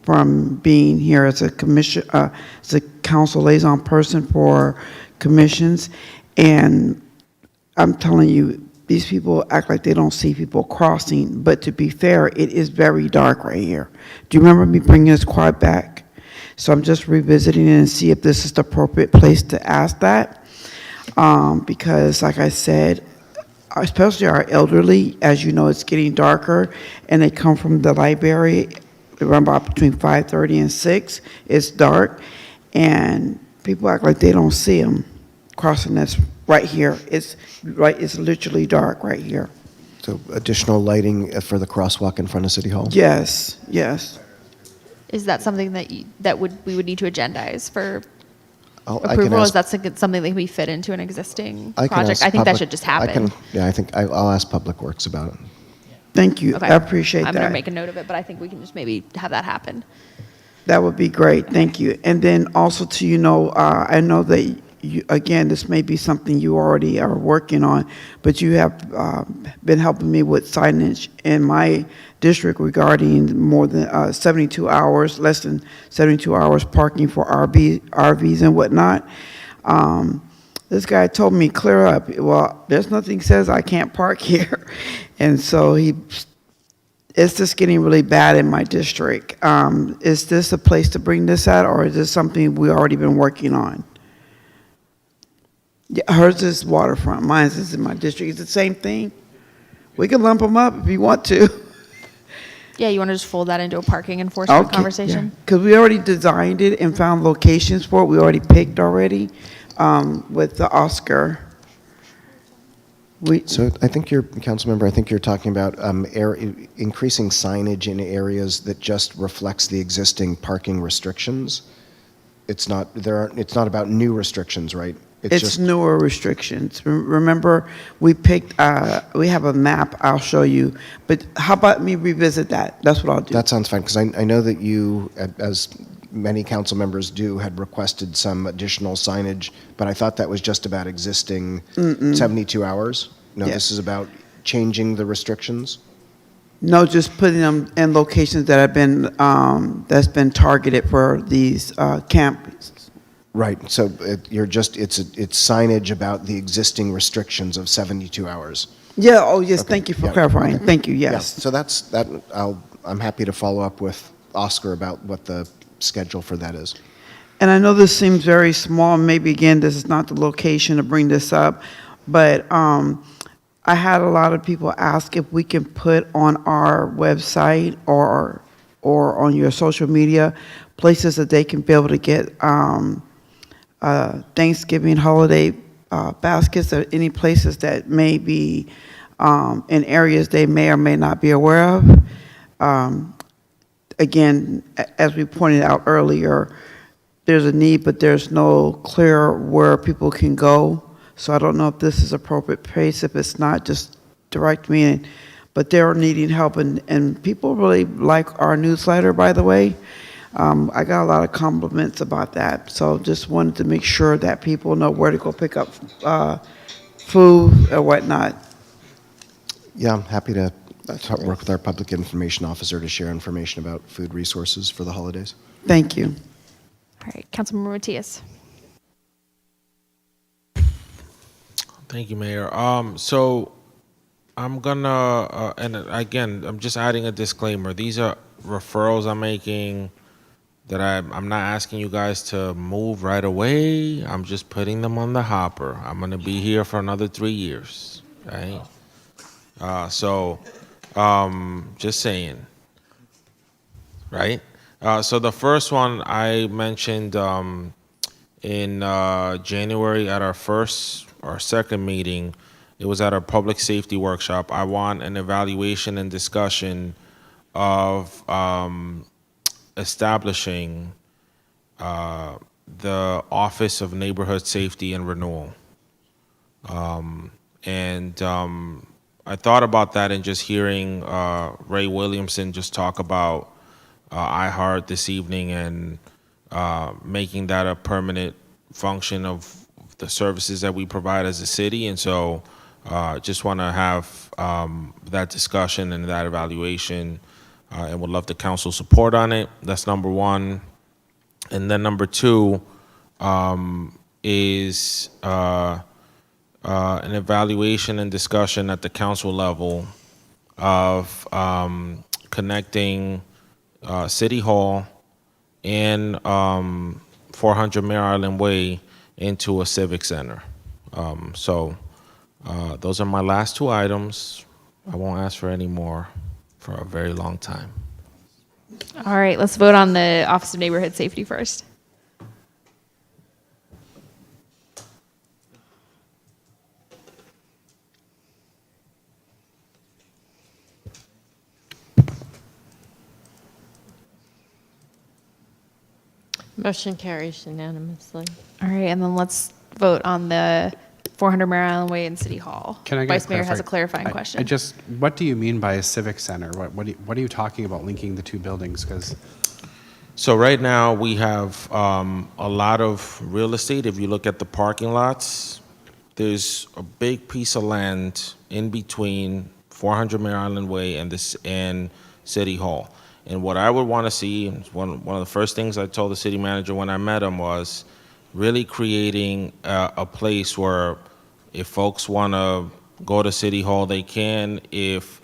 from being here as a commission, as a council liaison person for commissions, and I'm telling you, these people act like they don't see people crossing, but to be fair, it is very dark right here. Do you remember me bringing this quad back? So I'm just revisiting it and see if this is the appropriate place to ask that. Because like I said, especially our elderly, as you know, it's getting darker, and they come from the library around about between 5:30 and 6. It's dark, and people act like they don't see them crossing this right here. It's literally dark right here. So additional lighting for the crosswalk in front of City Hall? Yes, yes. Is that something that we would need to agendize for I can approval? Is ask- that something that can be fit into an existing I can project? ask I think that public- should just happen. I think I'll ask Public Works about it. Thank you. Okay. I appreciate that. I'm going to make a note of it, but I think we can just maybe have that happen. That would be great. Thank you. And then also to, I know that you, again, this may be something you already are working on, but you have been helping me with signage in my district regarding more than 72 hours, less than 72 hours parking for RVs and whatnot. This guy told me, clear up. Well, there's nothing says I can't park here. And so it's just getting really bad in my district. Is this a place to bring this at, or is this something we already been working on? Yeah, hers is waterfront, mine is in my district. It's the same thing. We can lump them up if you want to. Yeah, you want to just fold that into a parking enforcement conversation? Because we already designed it and found locations for it. We already picked already with the Oscar. So I think Councilmember, I think you're talking about increasing signage in areas that just reflects the existing parking restrictions. It's not about new restrictions, right? It's It's just- newer restrictions. Remember, we picked, we have a map I'll show you, but how about me revisit that? That's what I'll do. That sounds fine, because I know that you, as many council members do, had requested some additional signage, but I thought that was just about existing 72 hours. No, Yeah. this is about changing the restrictions? No, just putting them in locations that have been, that's been targeted for these camps. Right, so it's signage about the existing restrictions of 72 hours. Yeah, oh, yes, Okay, thank you for yeah, clarifying. okay. Thank you, Yeah, yes. so I'm happy to follow up with Oscar about what the schedule for that is. And I know this seems very small, maybe again, this is not the location to bring this up, but I had a lot of people ask if we can put on our website or on your social media, places that they can be able to get Thanksgiving holiday baskets, or any places that may be in areas they may or may not be aware of. Again, as we pointed out earlier, there's a need, but there's no clear where people can go. So I don't know if this is appropriate place. If it's not, just direct me in. But they're needing help, and people really like our newsletter, by the way. I got a lot of compliments about that. So just wanted to make sure that people know where to go pick up food or whatnot. Yeah, I'm happy to work with our public information officer to share information about food resources for the holidays. Thank you. All right, Councilmember Matias. Thank you, Mayor. So I'm gonna, and again, I'm just adding a disclaimer. These are referrals I'm making that I'm not asking you guys to move right away. I'm just putting them on the hopper. I'm gonna be here for another 3 years, right? Just saying, right? So the first one I mentioned in January at our second meeting. It was at our public safety workshop. I want an evaluation and discussion of establishing the Office of Neighborhood Safety and Renewal. I thought about that and just hearing Ray Williamson just talk about iHeart this evening and making that a permanent function of the services that we provide as a city. And so just want to have that discussion and that evaluation and would love the council support on it. That's number one. And then number two is an evaluation and discussion at the council level of connecting City Hall and 400 Mare Island Way into a civic center. Those are my last two items. I won't ask for any more for a very long time. All right, let's vote on the Office of Neighborhood Safety first. Motion carries unanimously. All right, and then let's vote on the 400 Mare Island Way in City Hall. Can I get Vice Mayor has a clarifying question. What do you mean by a civic center? What are you talking about linking the two buildings? Because So right now, we have a lot of real estate. If you look at the parking lots, there's a big piece of land in between 400 Mare Island Way and City Hall. And what I would want to see, one of the first things I told the city manager when I met him was really creating a place where if folks want to go to City Hall, they can. If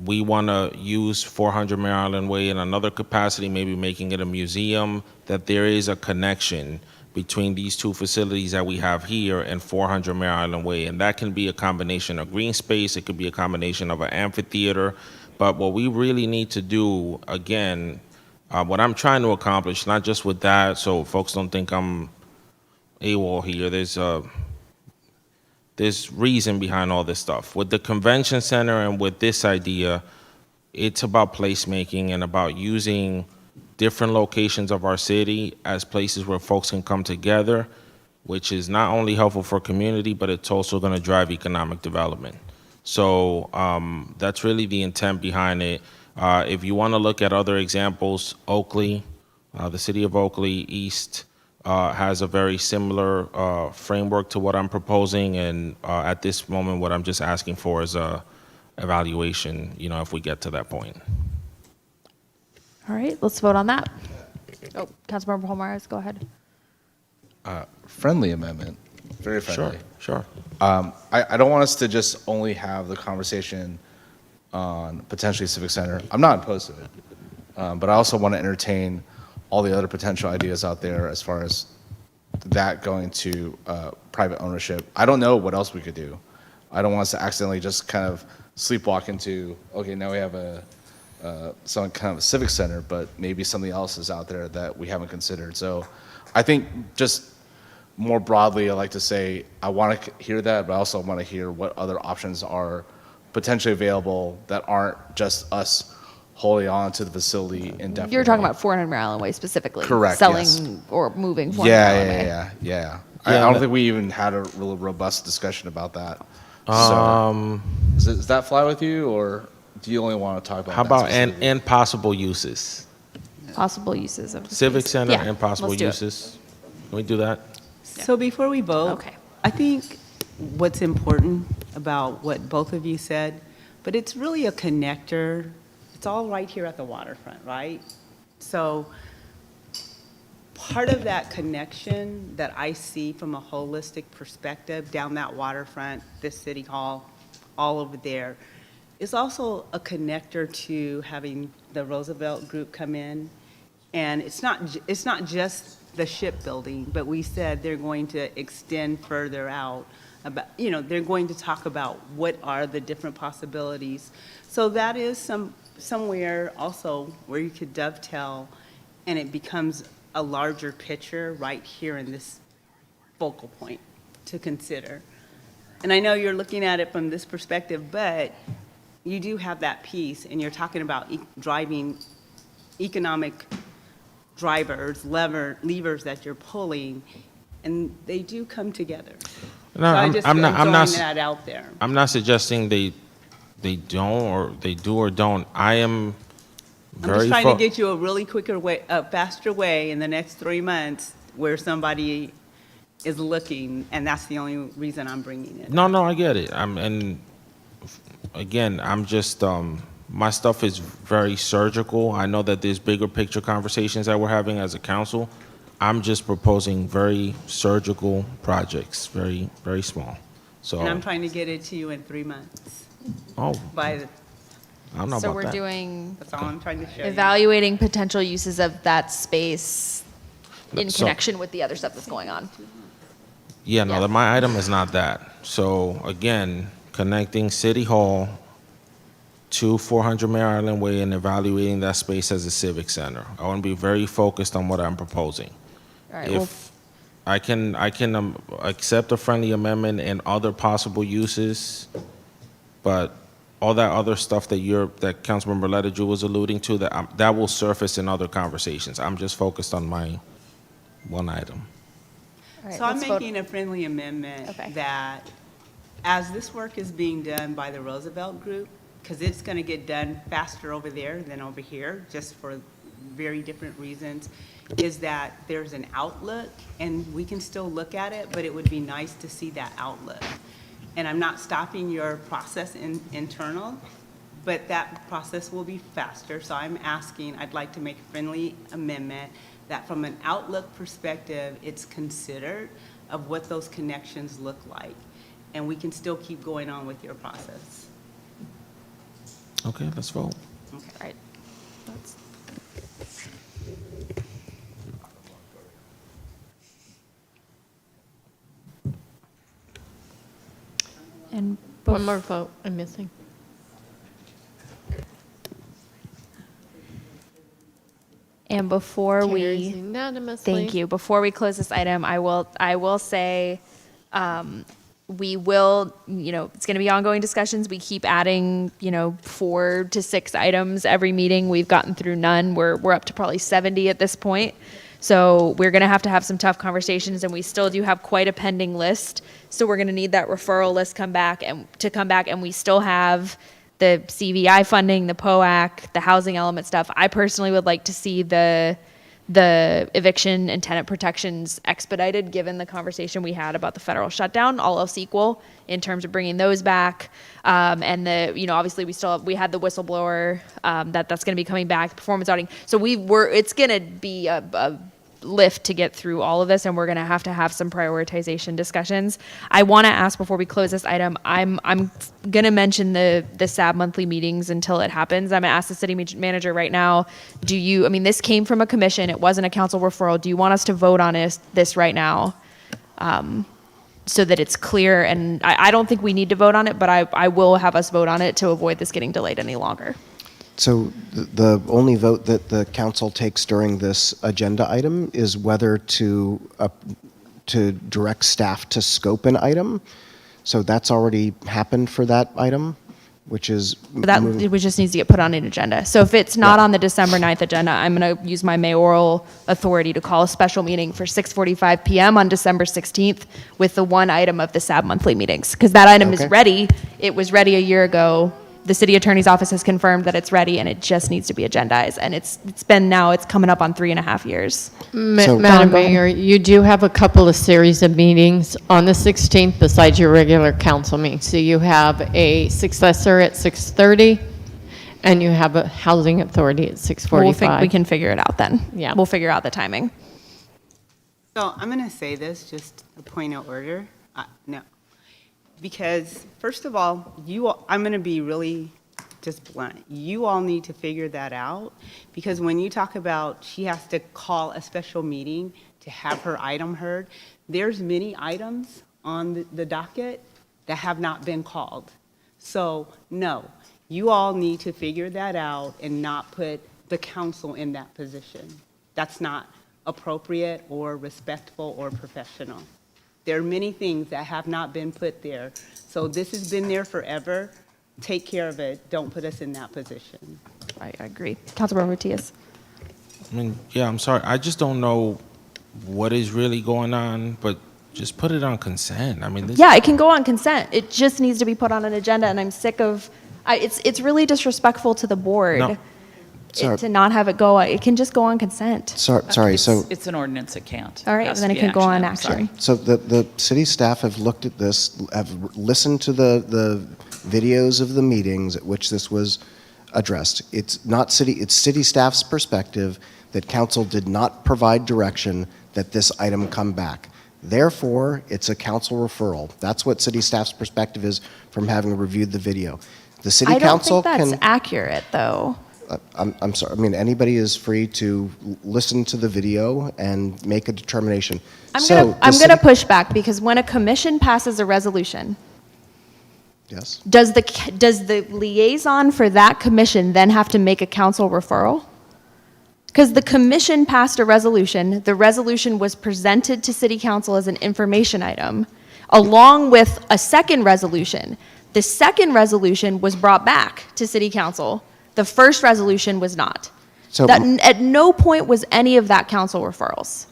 we want to use 400 Mare Island Way in another capacity, maybe making it a museum, that there is a connection between these two facilities that we have here and 400 Mare Island Way. And that can be a combination of green space, it could be a combination of an amphitheater. But what we really need to do, again, what I'm trying to accomplish, not just with that, so folks don't think I'm AWOL here, there's reason behind all this stuff. With the convention center and with this idea, it's about placemaking and about using different locations of our city as places where folks can come together which is not only helpful for community, but it's also going to drive economic development. So that's really the intent behind it. If you want to look at other examples, Oakley, the city of Oakley East has a very similar framework to what I'm proposing, and at this moment, what I'm just asking for is a evaluation, if we get to that point. All right, let's vote on that. Oh, Councilmember Holmeyer, go ahead. Friendly amendment, very friendly. Sure. I don't want us to just only have the conversation on potentially Civic Center. I'm not opposed to it, but I also want to entertain all the other potential ideas out there as far as that going to private ownership. I don't know what else we could do. I don't want us to accidentally just kind of sleepwalk into, okay, now we have some kind of a civic center, but maybe something else is out there that we haven't considered. So I think just more broadly, I like to say, I want to hear that, but I also want to hear what other options are potentially available that aren't just us holding on to the facility indefinitely. You're talking about 400 Maryland Way specifically. Correct, Selling yes. or moving 400 Maryland Way. Yeah. I don't think we even had a real robust discussion about that. Does that fly with you, or do you only want to talk about How that about specifically? and possible uses? Possible uses of the Civic space. Center Yeah, and possible let's do it. uses. Can we do that? So before we vote, Okay. I think what's important about what both of you said, but it's really a connector. It's all right here at the waterfront, right? So part of that connection that I see from a holistic perspective down that waterfront, this city hall, all over there, is also a connector to having the Roosevelt Group come in. And it's not just the shipbuilding, but we said they're going to extend further out about, they're going to talk about what are the different possibilities. So that is somewhere also where you could dovetail and it becomes a larger picture right here in this focal point to consider. And I know you're looking at it from this perspective, but you do have that piece and you're talking about driving economic drivers, levers that you're pulling, and they do come together. No, So I just I'm not. throwing that out there. I'm not suggesting they don't or they do or don't. I am I'm very. just trying to get you a really quicker way, a faster way in the next 3 months where somebody is looking, and that's the only reason I'm bringing it. No, I get it. I'm just. My stuff is very surgical. I know that there's bigger picture conversations that we're having as a council. I'm just proposing very surgical projects, very, very small. So. And I'm trying to get it to you in 3 months. Oh. By the, I don't know So about we're that. doing that's all I'm trying to show you. evaluating potential uses of that space in So- connection with the other stuff that's going on. Yeah, no, my item is not that. So again, connecting City Hall to 400 Maryland Way and evaluating that space as a civic center. I want to be very focused on what I'm proposing. All right, well, If I can accept a friendly amendment and other possible uses, but all that other stuff that Councilmember Letterju was alluding to, that will surface in other conversations. I'm just focused on my one item. all right, So I'm let's vote. making a friendly amendment Okay. that as this work is being done by the Roosevelt Group, because it's going to get done faster over there than over here, just for very different reasons, is that there's an outlook, and we can still look at it, but it would be nice to see that outlook. And I'm not stopping your process internal, but that process will be faster. So I'm asking, I'd like to make a friendly amendment that from an outlook perspective, it's considered of what those connections look like. And we can still keep going on with your process. Okay, let's vote. All right. That's- And One more vote I'm missing. And before Carries we, unanimously. thank you. Before we close this item, I will say, we will, it's going to be ongoing discussions. We keep adding, 4 to 6 items every meeting. We've gotten through none. We're up to probably 70 at this point. So we're going to have some tough conversations, and we still do have quite a pending list. So we're going to need that referral list come back, and we still have the CVI funding, the POAC, the housing element stuff. I personally would like to see the eviction and tenant protections expedited, given the conversation we had about the federal shutdown, all else equal, in terms of bringing those back. And obviously we had the whistleblower, that's going to be coming back, performance auditing. So it's going to be a lift to get through all of this, and we're going to have some prioritization discussions. I want to ask before we close this item, I'm going to mention the SAB monthly meetings until it happens. I'm going to ask the city manager right now, this came from a commission, it wasn't a council referral. Do you want us to vote on this right now? So that it's clear, and I don't think we need to vote on it, but I will have us vote on it to avoid this getting delayed any longer. So the only vote that the council takes during this agenda item is whether to direct staff to scope an item. So that's already happened for that item, which is It just needs to get put on an agenda. So if it's not on the December 9th agenda, I'm going to use my mayoral authority to call a special meeting for 6:45 p.m. on December 16th with the one item of the SAB monthly meetings, because that item is ready. It was ready a year ago. The city attorney's office has confirmed that it's ready, and it just needs to be agendized. And it's coming up on 3.5 years. Madam Mayor, you do have a couple of series of meetings on the 16th besides your regular council meeting. So you have a successor at 6:30, and you have a housing authority at 6:45. We can figure it out then. Yeah. We'll figure out the timing. So I'm going to say this, just a point of order. No. Because, first of all, I'm going to be really just blunt. You all need to figure that out, because when you talk about she has to call a special meeting to have her item heard, there's many items on the docket that have not been called. So, no, you all need to figure that out and not put the council in that position. That's not appropriate or respectful or professional. There are many things that have not been put there. So this has been there forever. Take care of it. Don't put us in that position. I agree. Councilmember Matias. I'm sorry. I just don't know what is really going on, but just put it on consent. It can go on consent. It just needs to be put on an agenda, and I'm sick of, it's really disrespectful to the board. No. To not have it go, it can just go on consent. Sorry, so... It's an ordinance, it can't. All right, then it can go on action. So the city staff have looked at this, have listened to the videos of the meetings at which this was addressed. It's city staff's perspective that council did not provide direction that this item come back. Therefore, it's a council referral. That's what city staff's perspective is from having reviewed the video. The city council I don't think that's accurate, though. I'm sorry. Anybody is free to listen to the video and make a determination. I'm gonna push back, because when a commission passes a resolution, yes, does the liaison for that commission then have to make a council referral? Because the commission passed a resolution. The resolution was presented to city council as an information item, along with a second resolution. The second resolution was brought back to city council. The first resolution was not. So at no point was any of that council referrals.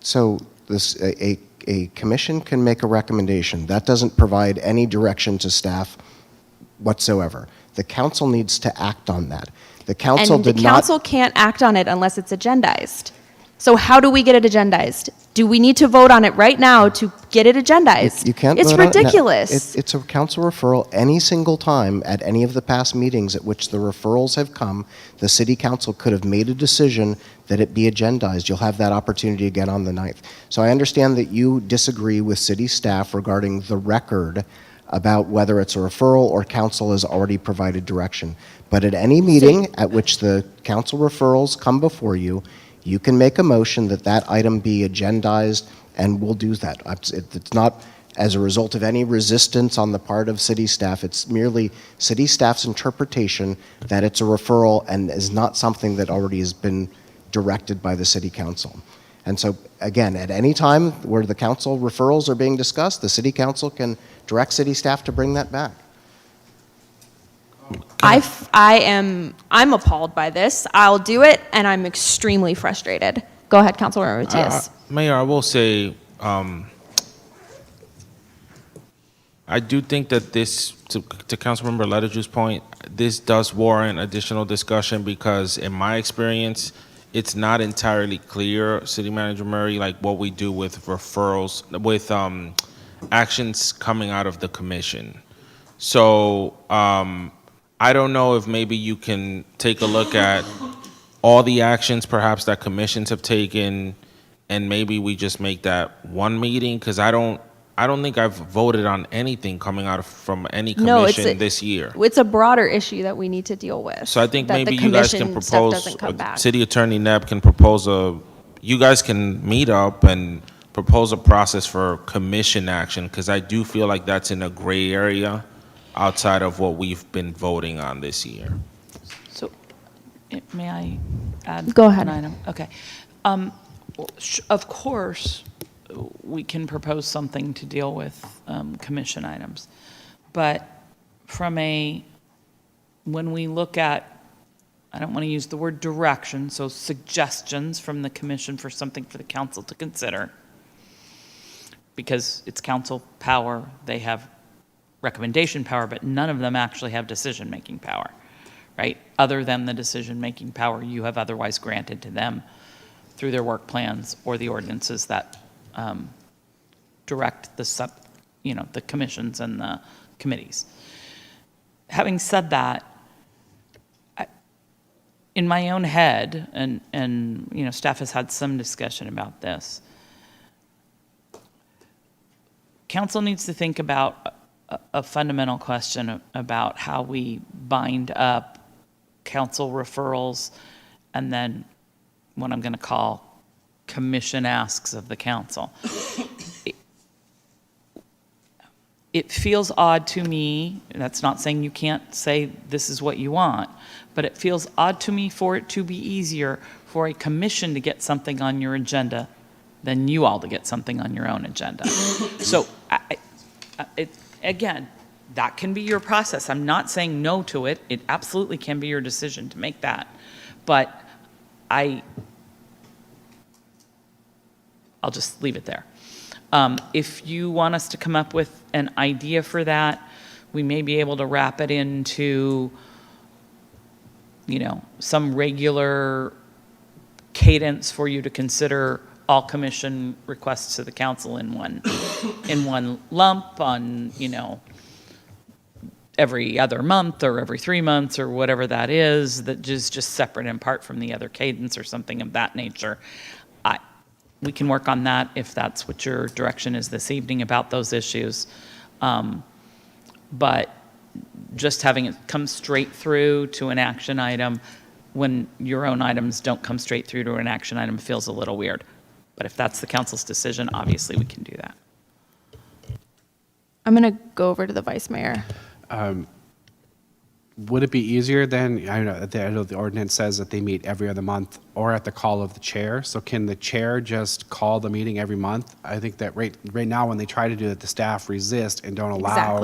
So a commission can make a recommendation. That doesn't provide any direction to staff whatsoever. The council needs to act on that. The council The council can't act on it unless it's agendized. So how do we get it agendized? Do we need to vote on it right now to get it agendized? You can't. It's vote on it now. ridiculous. It's a council referral. Any single time at any of the past meetings at which the referrals have come, the city council could have made a decision that it be agendized. You'll have that opportunity again on the 9th. So I understand that you disagree with city staff regarding the record about whether it's a referral or council has already provided direction. But at any meeting at which the council referrals come before you, you can make a motion that that item be agendized, and we'll do that. It's not as a result of any resistance on the part of city staff. It's merely city staff's interpretation that it's a referral and is not something that already has been directed by the city council. And so, again, at any time where the council referrals are being discussed, the city council can direct city staff to bring that back. I'm appalled by this. I'll do it, and I'm extremely frustrated. Go ahead, Councilor Matias. Mayor, I will say, I do think that this, to Councilmember Letaju's point, this does warrant additional discussion because in my experience, it's not entirely clear, City Manager Murray, like what we do with referrals, with actions coming out of the commission. So I don't know if maybe you can take a look at all the actions perhaps that commissions have taken, and maybe we just make that one meeting, because I don't think I've voted on anything coming out from any commission this year. It's a broader issue that we need to deal with. So I think that maybe the you guys can commission stuff propose, doesn't come back. City Attorney Nebb can propose you guys can meet up and propose a process for commission action, because I do feel like that's in a gray area outside of what we've been voting on this year. So, may I add? Go ahead. An item? Okay. Of course, we can propose something to deal with commission items. But when we look at, I don't want to use the word direction, so suggestions from the commission for something for the council to consider, because it's council power, they have recommendation power, but none of them actually have decision-making power, right? Other than the decision-making power you have otherwise granted to them through their work plans or the ordinances that direct the commissions and the committees. Having said that, in my own head, and staff has had some discussion about this, council needs to think about a fundamental question about how we bind up council referrals and then what I'm going to call commission asks of the council. It feels odd to me, and that's not saying you can't say this is what you want, but it feels odd to me for it to be easier for a commission to get something on your agenda than you all to get something on your own agenda. So, again, that can be your process. I'm not saying no to it. It absolutely can be your decision to make that. But I'll just leave it there. If you want us to come up with an idea for that, we may be able to wrap it into, some regular cadence for you to consider all commission requests to the council in one lump on, every other month or every 3 months or whatever that is, that is just separate and apart from the other cadence or something of that nature. We can work on that if that's what your direction is this evening about those issues. But just having it come straight through to an action item when your own items don't come straight through to an action item feels a little weird. But if that's the council's decision, obviously we can do that. I'm going to go over to the vice mayor. Would it be easier then, I know the ordinance says that they meet every other month or at the call of the chair, so can the chair just call the meeting every month? I think that right now when they try to do it, the staff resist and don't allow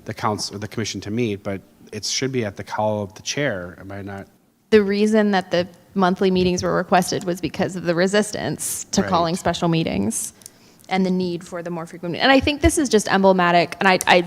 the council or the commission to meet, but it should be at the call of the chair, am I not? The reason that the monthly meetings were requested was because of the resistance to calling special meetings and the need for the more frequent. And I think this is just emblematic, and I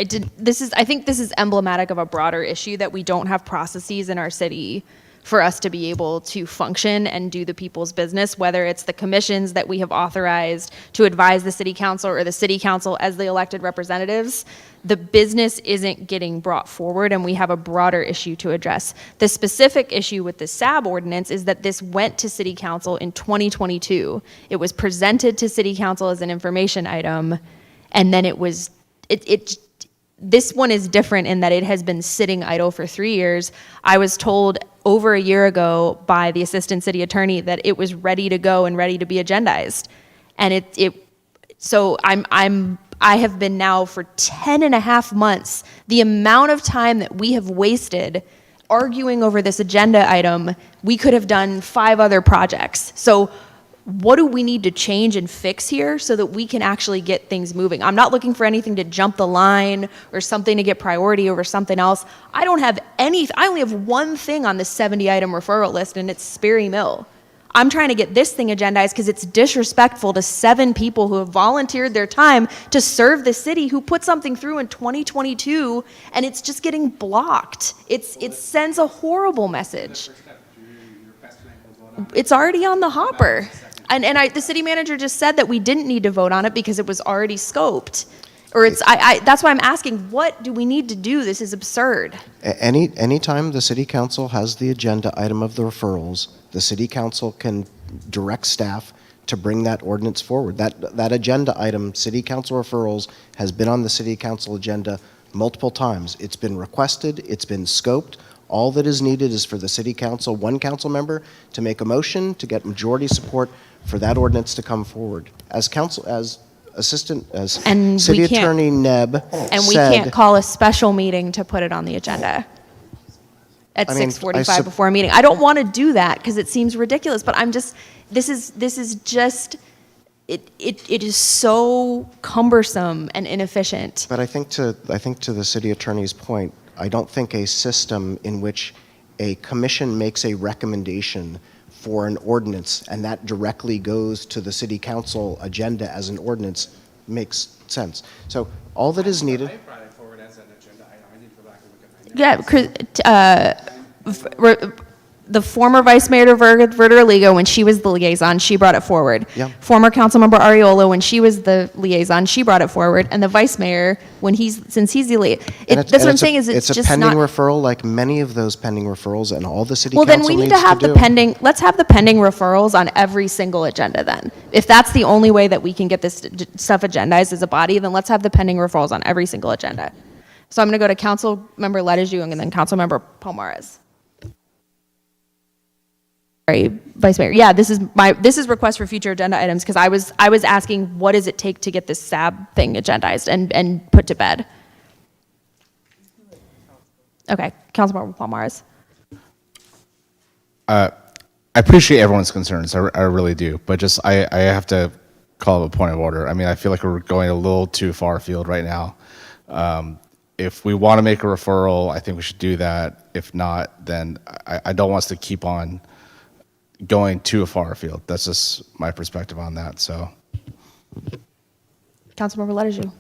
think this is emblematic of a broader issue that we don't have processes in our city for us to be able to function and do the people's business, whether it's the commissions that we have authorized to advise the city council or the city council as the elected representatives. The business isn't getting brought forward, and we have a broader issue to address. The specific issue with the SAB ordinance is that this went to city council in 2022. It was presented to city council as an information item, and then this one is different in that it has been sitting idle for 3 years. I was told over a year ago by the assistant city attorney that it was ready to go and ready to be agendized. And so I have been now for 10 and a half months, the amount of time that we have wasted arguing over this agenda item, we could have done 5 other projects. So what do we need to change and fix here so that we can actually get things moving? I'm not looking for anything to jump the line or something to get priority over something else. I only have one thing on the 70 item referral list, and it's Sperry Mill. I'm trying to get this thing agendized because it's disrespectful to 7 people who have volunteered their time to serve the city, who put something through in 2022, and it's just getting blocked. It sends a horrible message. It's already on the hopper. And the city manager just said that we didn't need to vote on it because it was already scoped. Or that's why I'm asking, what do we need to do? This is absurd. Anytime the city council has the agenda item of the referrals, the city council can direct staff to bring that ordinance forward. That agenda item, city council referrals, has been on the city council agenda multiple times. It's been requested, it's been scoped. All that is needed is for the city council, one council member, to make a motion to get majority support for that ordinance to come forward. As City Attorney Nebb And we said, can't call a special meeting to put it on the agenda at 6:45 before a meeting. I don't want to do that because it seems ridiculous, but this is just, it is so cumbersome and inefficient. But I think to the city attorney's point, I don't think a system in which a commission makes a recommendation for an ordinance and that directly goes to the city council agenda as an ordinance makes sense. So all that is needed. I brought it forward as an agenda item. I need to go back and look at my notes. The former Vice Mayor Verder-Aligo, when she was the liaison, she brought it forward. Yeah. Former Councilmember Ariola, when she was the liaison, she brought it forward. And the Vice Mayor, since he's the liaison. That's what I'm saying is it's just a pending not. referral, like many of those pending referrals, and all the city Well, council then we need needs to have do. let's have the pending referrals on every single agenda then. If that's the only way that we can get this stuff agendized as a body, then let's have the pending referrals on every single agenda. So I'm going to go to Councilmember Ledesju and then Councilmember Palmares. Sorry, Vice Mayor. Yeah, this is request for future agenda items because I was asking what does it take to get this SAB thing agendized and put to bed. Okay, Councilmember Palmares. I appreciate everyone's concerns. I really do. But just I have to call a point of order. I mean, I feel like we're going a little too far afield right now. If we want to make a referral, I think we should do that. If not, then I don't want us to keep on going too far afield. That's just my perspective on that. So, Councilmember Ledesju.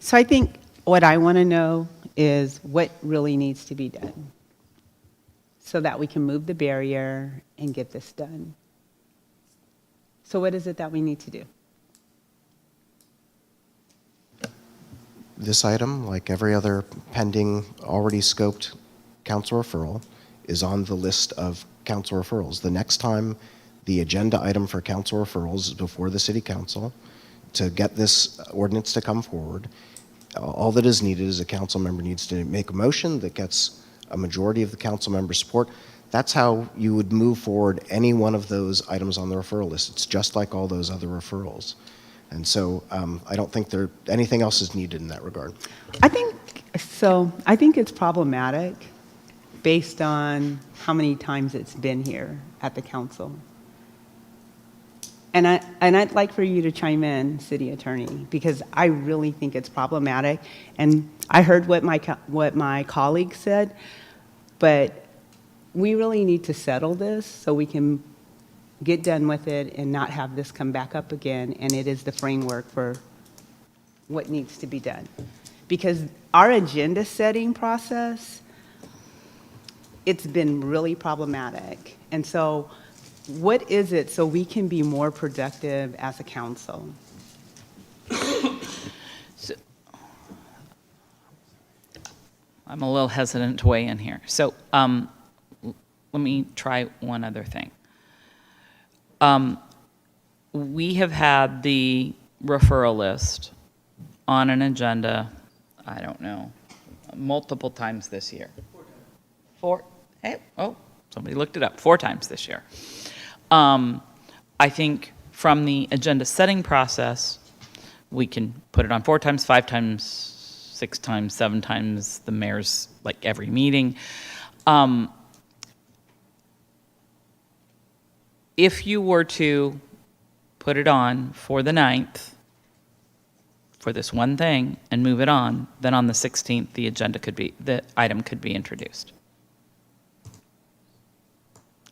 So I think what I want to know is what really needs to be done so that we can move the barrier and get this done. So what is it that we need to do? This item, like every other pending, already scoped council referral, is on the list of council referrals. The next time the agenda item for council referrals is before the city council to get this ordinance to come forward, all that is needed is a council member needs to make a motion that gets a majority of the council member's support. That's how you would move forward any one of those items on the referral list. It's just like all those other referrals. And so I don't think anything else is needed in that regard. I think it's problematic based on how many times it's been here at the council. And I'd like for you to chime in, City Attorney, because I really think it's problematic. And I heard what my colleague said, but we really need to settle this so we can get done with it and not have this come back up again. And it is the framework for what needs to be done. Because our agenda setting process, it's been really problematic. And so what is it so we can be more productive as a council? So, I'm a little hesitant to weigh in here. So let me try one other thing. We have had the referral list on an agenda, I don't know, multiple times this year. Somebody looked it up, 4 times this year. I think from the agenda setting process, we can put it on 4 times, 5 times, 6 times, 7 times, the mayor's like every meeting. If you were to put it on for the 9th, for this one thing, and move it on, then on the 16th, the item could be introduced.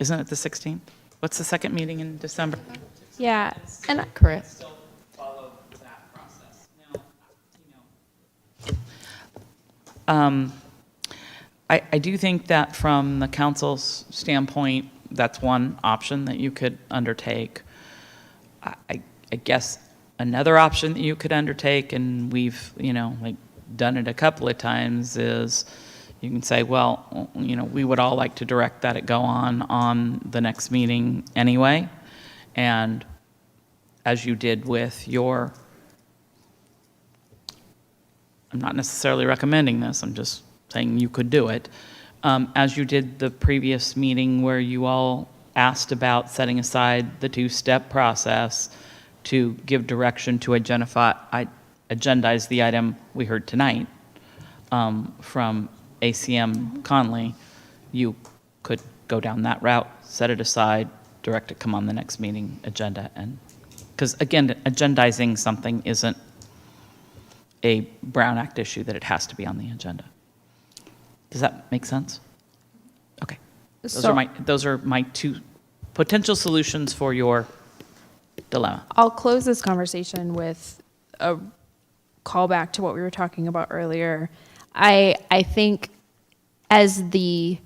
Isn't it the 16th? What's the second meeting in December? Yeah, and Correct. I do think that from the council's standpoint, that's one option that you could undertake. I guess another option that you could undertake, and we've, like done it a couple of times, is you can say, well, we would all like to direct that it go on the next meeting anyway. And as you did with your, I'm not necessarily recommending this, I'm just saying you could do it, as you did the previous meeting where you all asked about setting aside the two-step process to give direction to agendize the item we heard tonight from ACM Conley. You could go down that route, set it aside, direct it come on the next meeting agenda. And because again, agendizing something isn't a Brown Act issue that it has to be on the agenda. Does that make sense? Okay. Those are my two potential solutions for your dilemma. I'll close this conversation with a callback to what we were talking about earlier. I think as the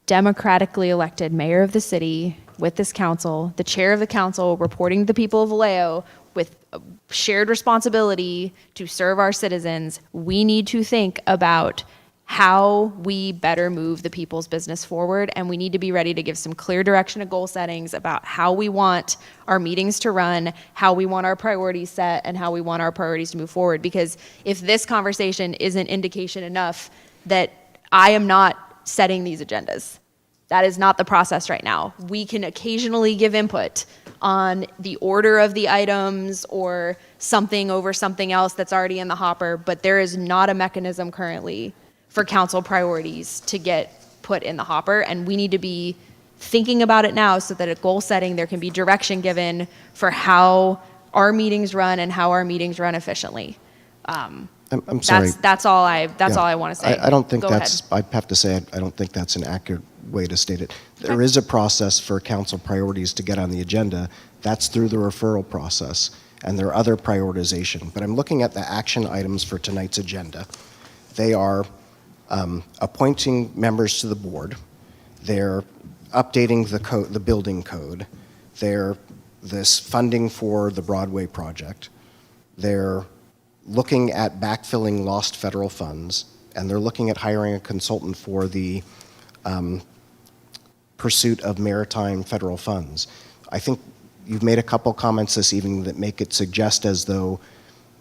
democratically elected mayor of the city with this council, the chair of the council reporting to the people of Vallejo with shared responsibility to serve our citizens, we need to think about how we better move the people's business forward, and we need to be ready to give some clear direction to goal settings about how we want our meetings to run, how we want our priorities set, and how we want our priorities to move forward. Because if this conversation isn't indication enough that I am not setting these agendas, that is not the process right now. We can occasionally give input on the order of the items or something over something else that's already in the hopper, but there is not a mechanism currently for council priorities to get put in the hopper, and we need to be thinking about it now so that at goal setting there can be direction given for how our meetings run and how our meetings run efficiently. I'm sorry. That's all I want to say. I don't think Go that's, ahead. I have to say, I don't think that's an accurate way to state it. There is a process for council priorities to get on the agenda. That's through the referral process, and there are other prioritization. But I'm looking at the action items for tonight's agenda. They are appointing members to the board. They're updating the building code. They're this funding for the Broadway project. They're looking at backfilling lost federal funds, and they're looking at hiring a consultant for the pursuit of maritime federal funds. I think you've made a couple comments this evening that make it suggest as though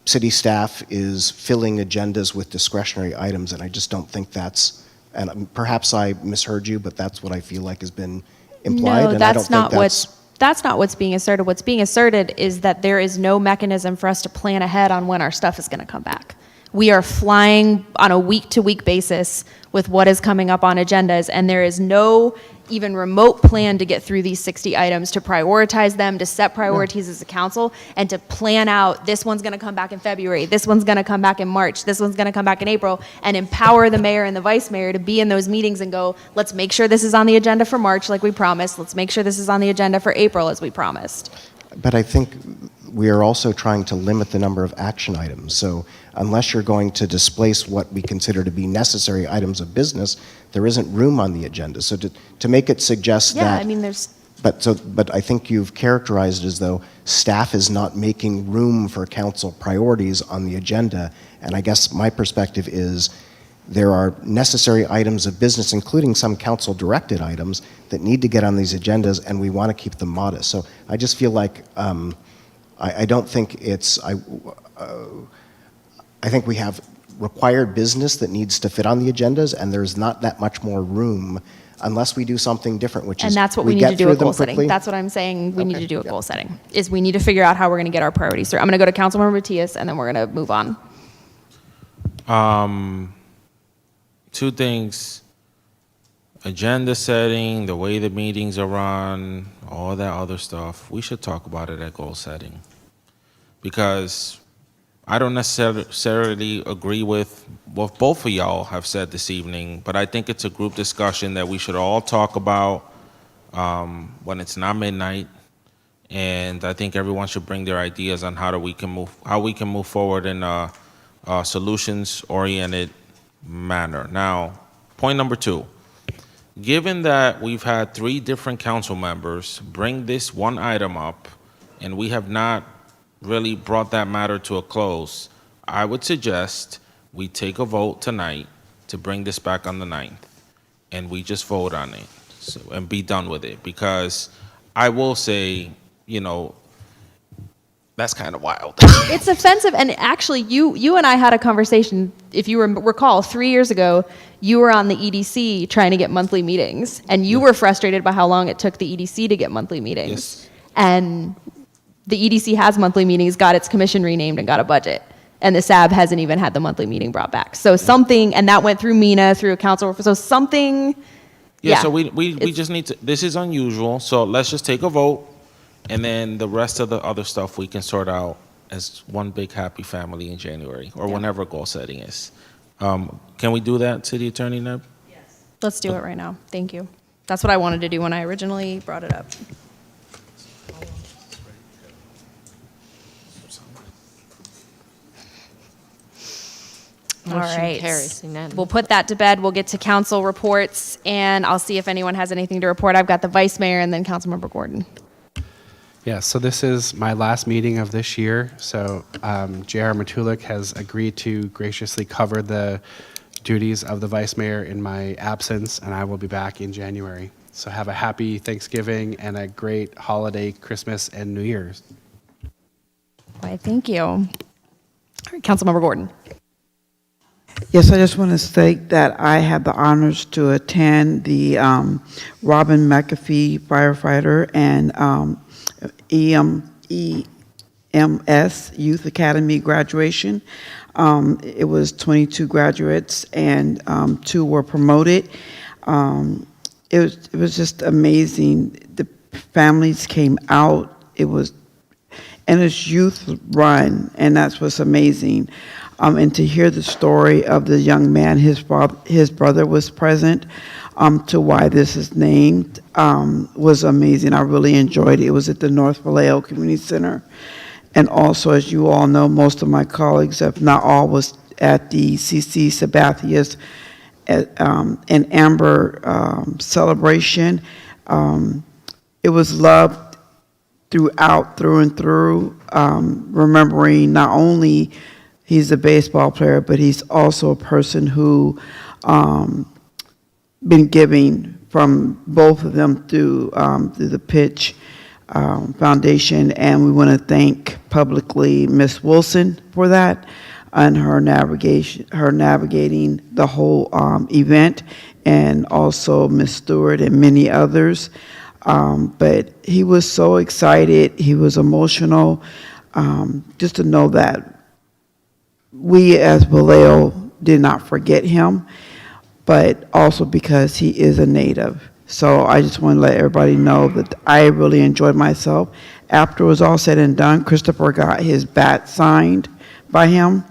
city staff is filling agendas with discretionary items, and I just don't think that's, and perhaps I misheard you, but that's what I feel like has been implied. No, and that's not that's that's not what's being asserted. What's being asserted is that there is no mechanism for us to plan ahead on when our stuff is going to come back. We are flying on a week-to-week basis with what is coming up on agendas, and there is no even remote plan to get through these 60 items, to prioritize them, to set priorities as a council, and to plan out this one's going to come back in February, this one's going to come back in March, this one's going to come back in April, and empower the mayor and the vice mayor to be in those meetings and go, let's make sure this is on the agenda for March like we promised, let's make sure this is on the agenda for April as we promised. But I think we are also trying to limit the number of action items. So unless you're going to displace what we consider to be necessary items of business, there isn't room on the agenda. So to make it suggest Yeah, that... I mean, there's... But I think you've characterized it as though staff is not making room for council priorities on the agenda. And I guess my perspective is there are necessary items of business, including some council-directed items, that need to get on these agendas, and we want to keep them modest. So I just feel like I don't think it's... I think we have required business that needs to fit on the agendas, and there's not that much more room unless we do something different, which is And that's what we need to do at goal setting. That's what I'm saying we need to do at goal setting, is we need to figure out how we're going to get our priorities through. I'm going to go to Councilmember Matias, and then we're going to move on. Two things: agenda setting, the way the meetings are run, all that other stuff. We should talk about it at goal setting, because I don't necessarily agree with what both of y'all have said this evening, but I think it's a group discussion that we should all talk about when it's not midnight. And I think everyone should bring their ideas on how we can move forward in a solutions-oriented manner. Now, point number 2. Given that we've had 3 different council members bring this one item up, and we have not really brought that matter to a close, I would suggest we take a vote tonight to bring this back on the 9th, and we just vote on it and be done with it. Because I will say, that's kind of wild. It's offensive, and actually, you and I had a conversation. If you recall, 3 years ago, you were on the EDC trying to get monthly meetings, and you were frustrated by how long it took the EDC to get monthly meetings. Yes. And the EDC has monthly meetings, got its commission renamed, and got a budget. And the SAB hasn't even had the monthly meeting brought back. So something, and that went through MENA, through a council. So something. Yeah. So we just need to. This is unusual. So let's just take a vote. And then the rest of the other stuff we can sort out as one big happy family in January or whenever goal setting is. Can we do that, City Attorney Neb? Yes. Let's do it right now. Thank you. That's what I wanted to do when I originally brought it up. All Motion right. carries unanimously. We'll put that to bed. We'll get to council reports, and I'll see if anyone has anything to report. I've got the vice mayor and then Councilmember Gordon. Yeah, so this is my last meeting of this year. So J.R. Matulik has agreed to graciously cover the duties of the vice mayor in my absence, and I will be back in January. So have a happy Thanksgiving and a great holiday, Christmas and New Year's. Why, thank you. All right, Councilmember Gordon. Yes, I just want to state that I had the honors to attend the Robin McAfee firefighter and EMS Youth Academy graduation. It was 22 graduates and 2 were promoted. It was just amazing. The families came out. And it's youth run, and that's what's amazing. And to hear the story of the young man, his brother was present, to why this is named, was amazing. I really enjoyed it. It was at the North Vallejo Community Center. And also, as you all know, most of my colleagues, if not all, was at the CC Sabathia's and Amber celebration. It was loved through and through, remembering not only he's a baseball player, but he's also a person who been giving from both of them through the Pitch Foundation, and we want to thank publicly Miss Wilson for that and her navigating the whole event, and also Miss Stewart and many others. But he was so excited. He was emotional. Just to know that we as Vallejo did not forget him, but also because he is a native. So I just want to let everybody know that I really enjoyed myself. After it was all said and done, Christopher got his bat signed by him.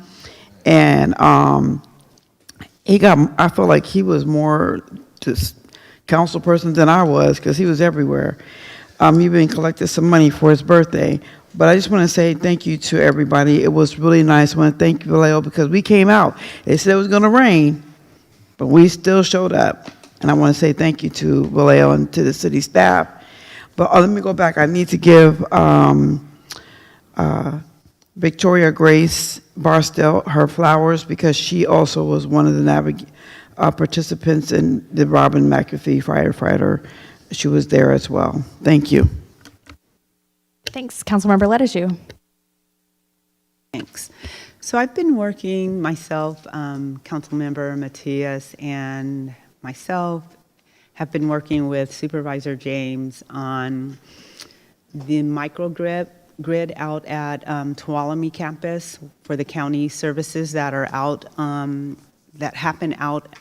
And I feel like he was more just council person than I was, because he was everywhere. He even collected some money for his birthday. But I just want to say thank you to everybody. It was really nice. I want to thank you, Vallejo, because we came out. They said it was going to rain, but we still showed up. And I want to say thank you to Vallejo and to the city staff. But let me go back. I need to give Victoria Grace Barstow her flowers, because she also was one of the participants in the Robin McAfee firefighter. She was there as well. Thank you. Thanks. Councilmember Lettigiou. Thanks. So I've been working myself, Councilmember Matias and myself have been working with Supervisor James on the microgrid out at Tuolumne campus for the county services that are out, that happen out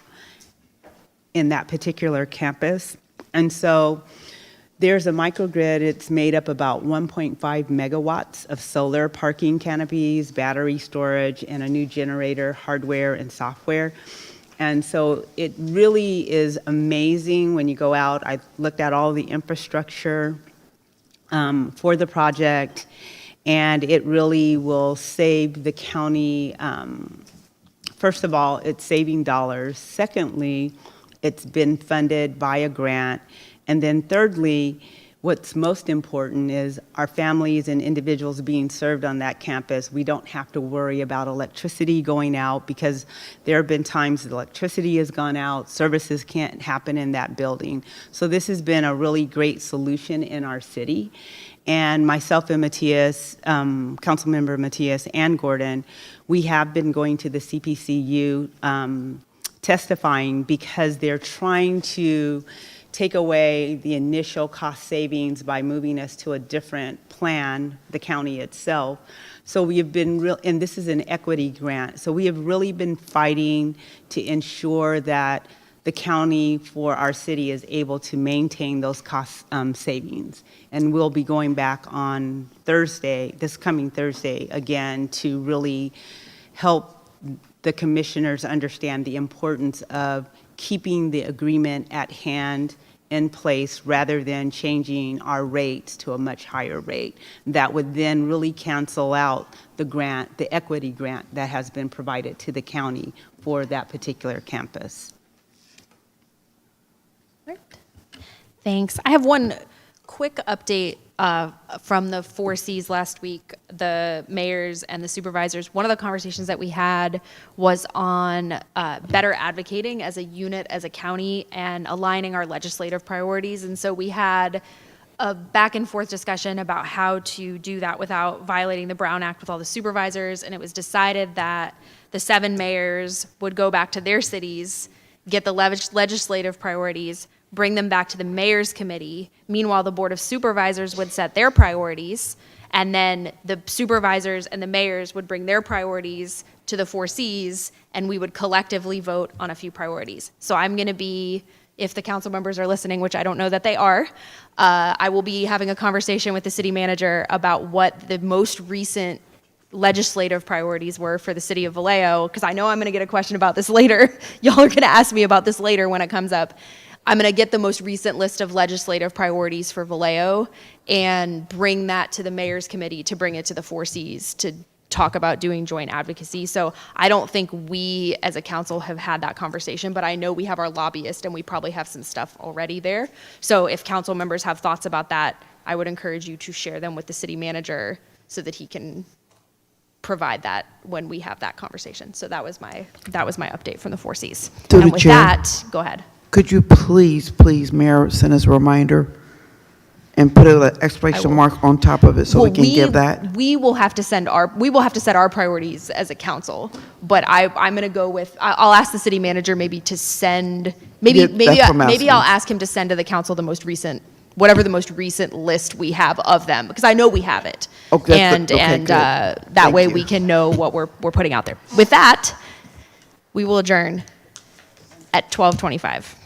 in that particular campus. And so there's a microgrid. It's made up about 1.5 megawatts of solar, parking canopies, battery storage, and a new generator, hardware and software. And so it really is amazing when you go out. I looked at all the infrastructure for the project, and it really will save the county. First of all, it's saving dollars. Secondly, it's been funded by a grant. And then thirdly, what's most important is our families and individuals being served on that campus. We don't have to worry about electricity going out, because there have been times the electricity has gone out, services can't happen in that building. So this has been a really great solution in our city. And myself and Matias, Councilmember Matias and Gordon, we have been going to the CPCU testifying, because they're trying to take away the initial cost savings by moving us to a different plan, the county itself. So we have been and this is an equity grant. So we have really been fighting to ensure that the county for our city is able to maintain those cost savings. And we'll be going back on Thursday, this coming Thursday, again, to really help the commissioners understand the importance of keeping the agreement at hand in place rather than changing our rates to a much higher rate. That would then really cancel out the grant, the equity grant that has been provided to the county for that particular campus. Thanks. I have one quick update from the 4Cs last week, the mayors and the supervisors. One of the conversations that we had was on better advocating as a unit, as a county, and aligning our legislative priorities. And so we had a back and forth discussion about how to do that without violating the Brown Act with all the supervisors. And it was decided that the 7 mayors would go back to their cities, get the legislative priorities, bring them back to the mayor's committee. Meanwhile, the board of supervisors would set their priorities, and then the supervisors and the mayors would bring their priorities to the 4Cs, and we would collectively vote on a few priorities. So I'm going to be, if the council members are listening, which I don't know that they are, I will be having a conversation with the city manager about what the most recent legislative priorities were for the city of Vallejo, because I know I'm going to get a question about this later. Y'all are going to ask me about this later when it comes up. I'm going to get the most recent list of legislative priorities for Vallejo and bring that to the mayor's committee to bring it to the 4Cs to talk about doing joint advocacy. So I don't think we as a council have had that conversation, but I know we have our lobbyist and we probably have some stuff already there. So if council members have thoughts about that, I would encourage you to share them with the city manager so that he can provide that when we have that conversation. So that was my update from the 4Cs. Through And the with chair. that, go ahead. Could you please, Mayor, send us a reminder and put an exclamation mark on top of it so we can give that? We will have to set our priorities as a council, but I'm going to go with, I'll ask the city manager maybe to send, maybe I'll ask him to send to the council the most recent, whatever the most recent list we have of them, because I know we have it. That way we can know what we're putting out there. With that, we will adjourn at 12:25.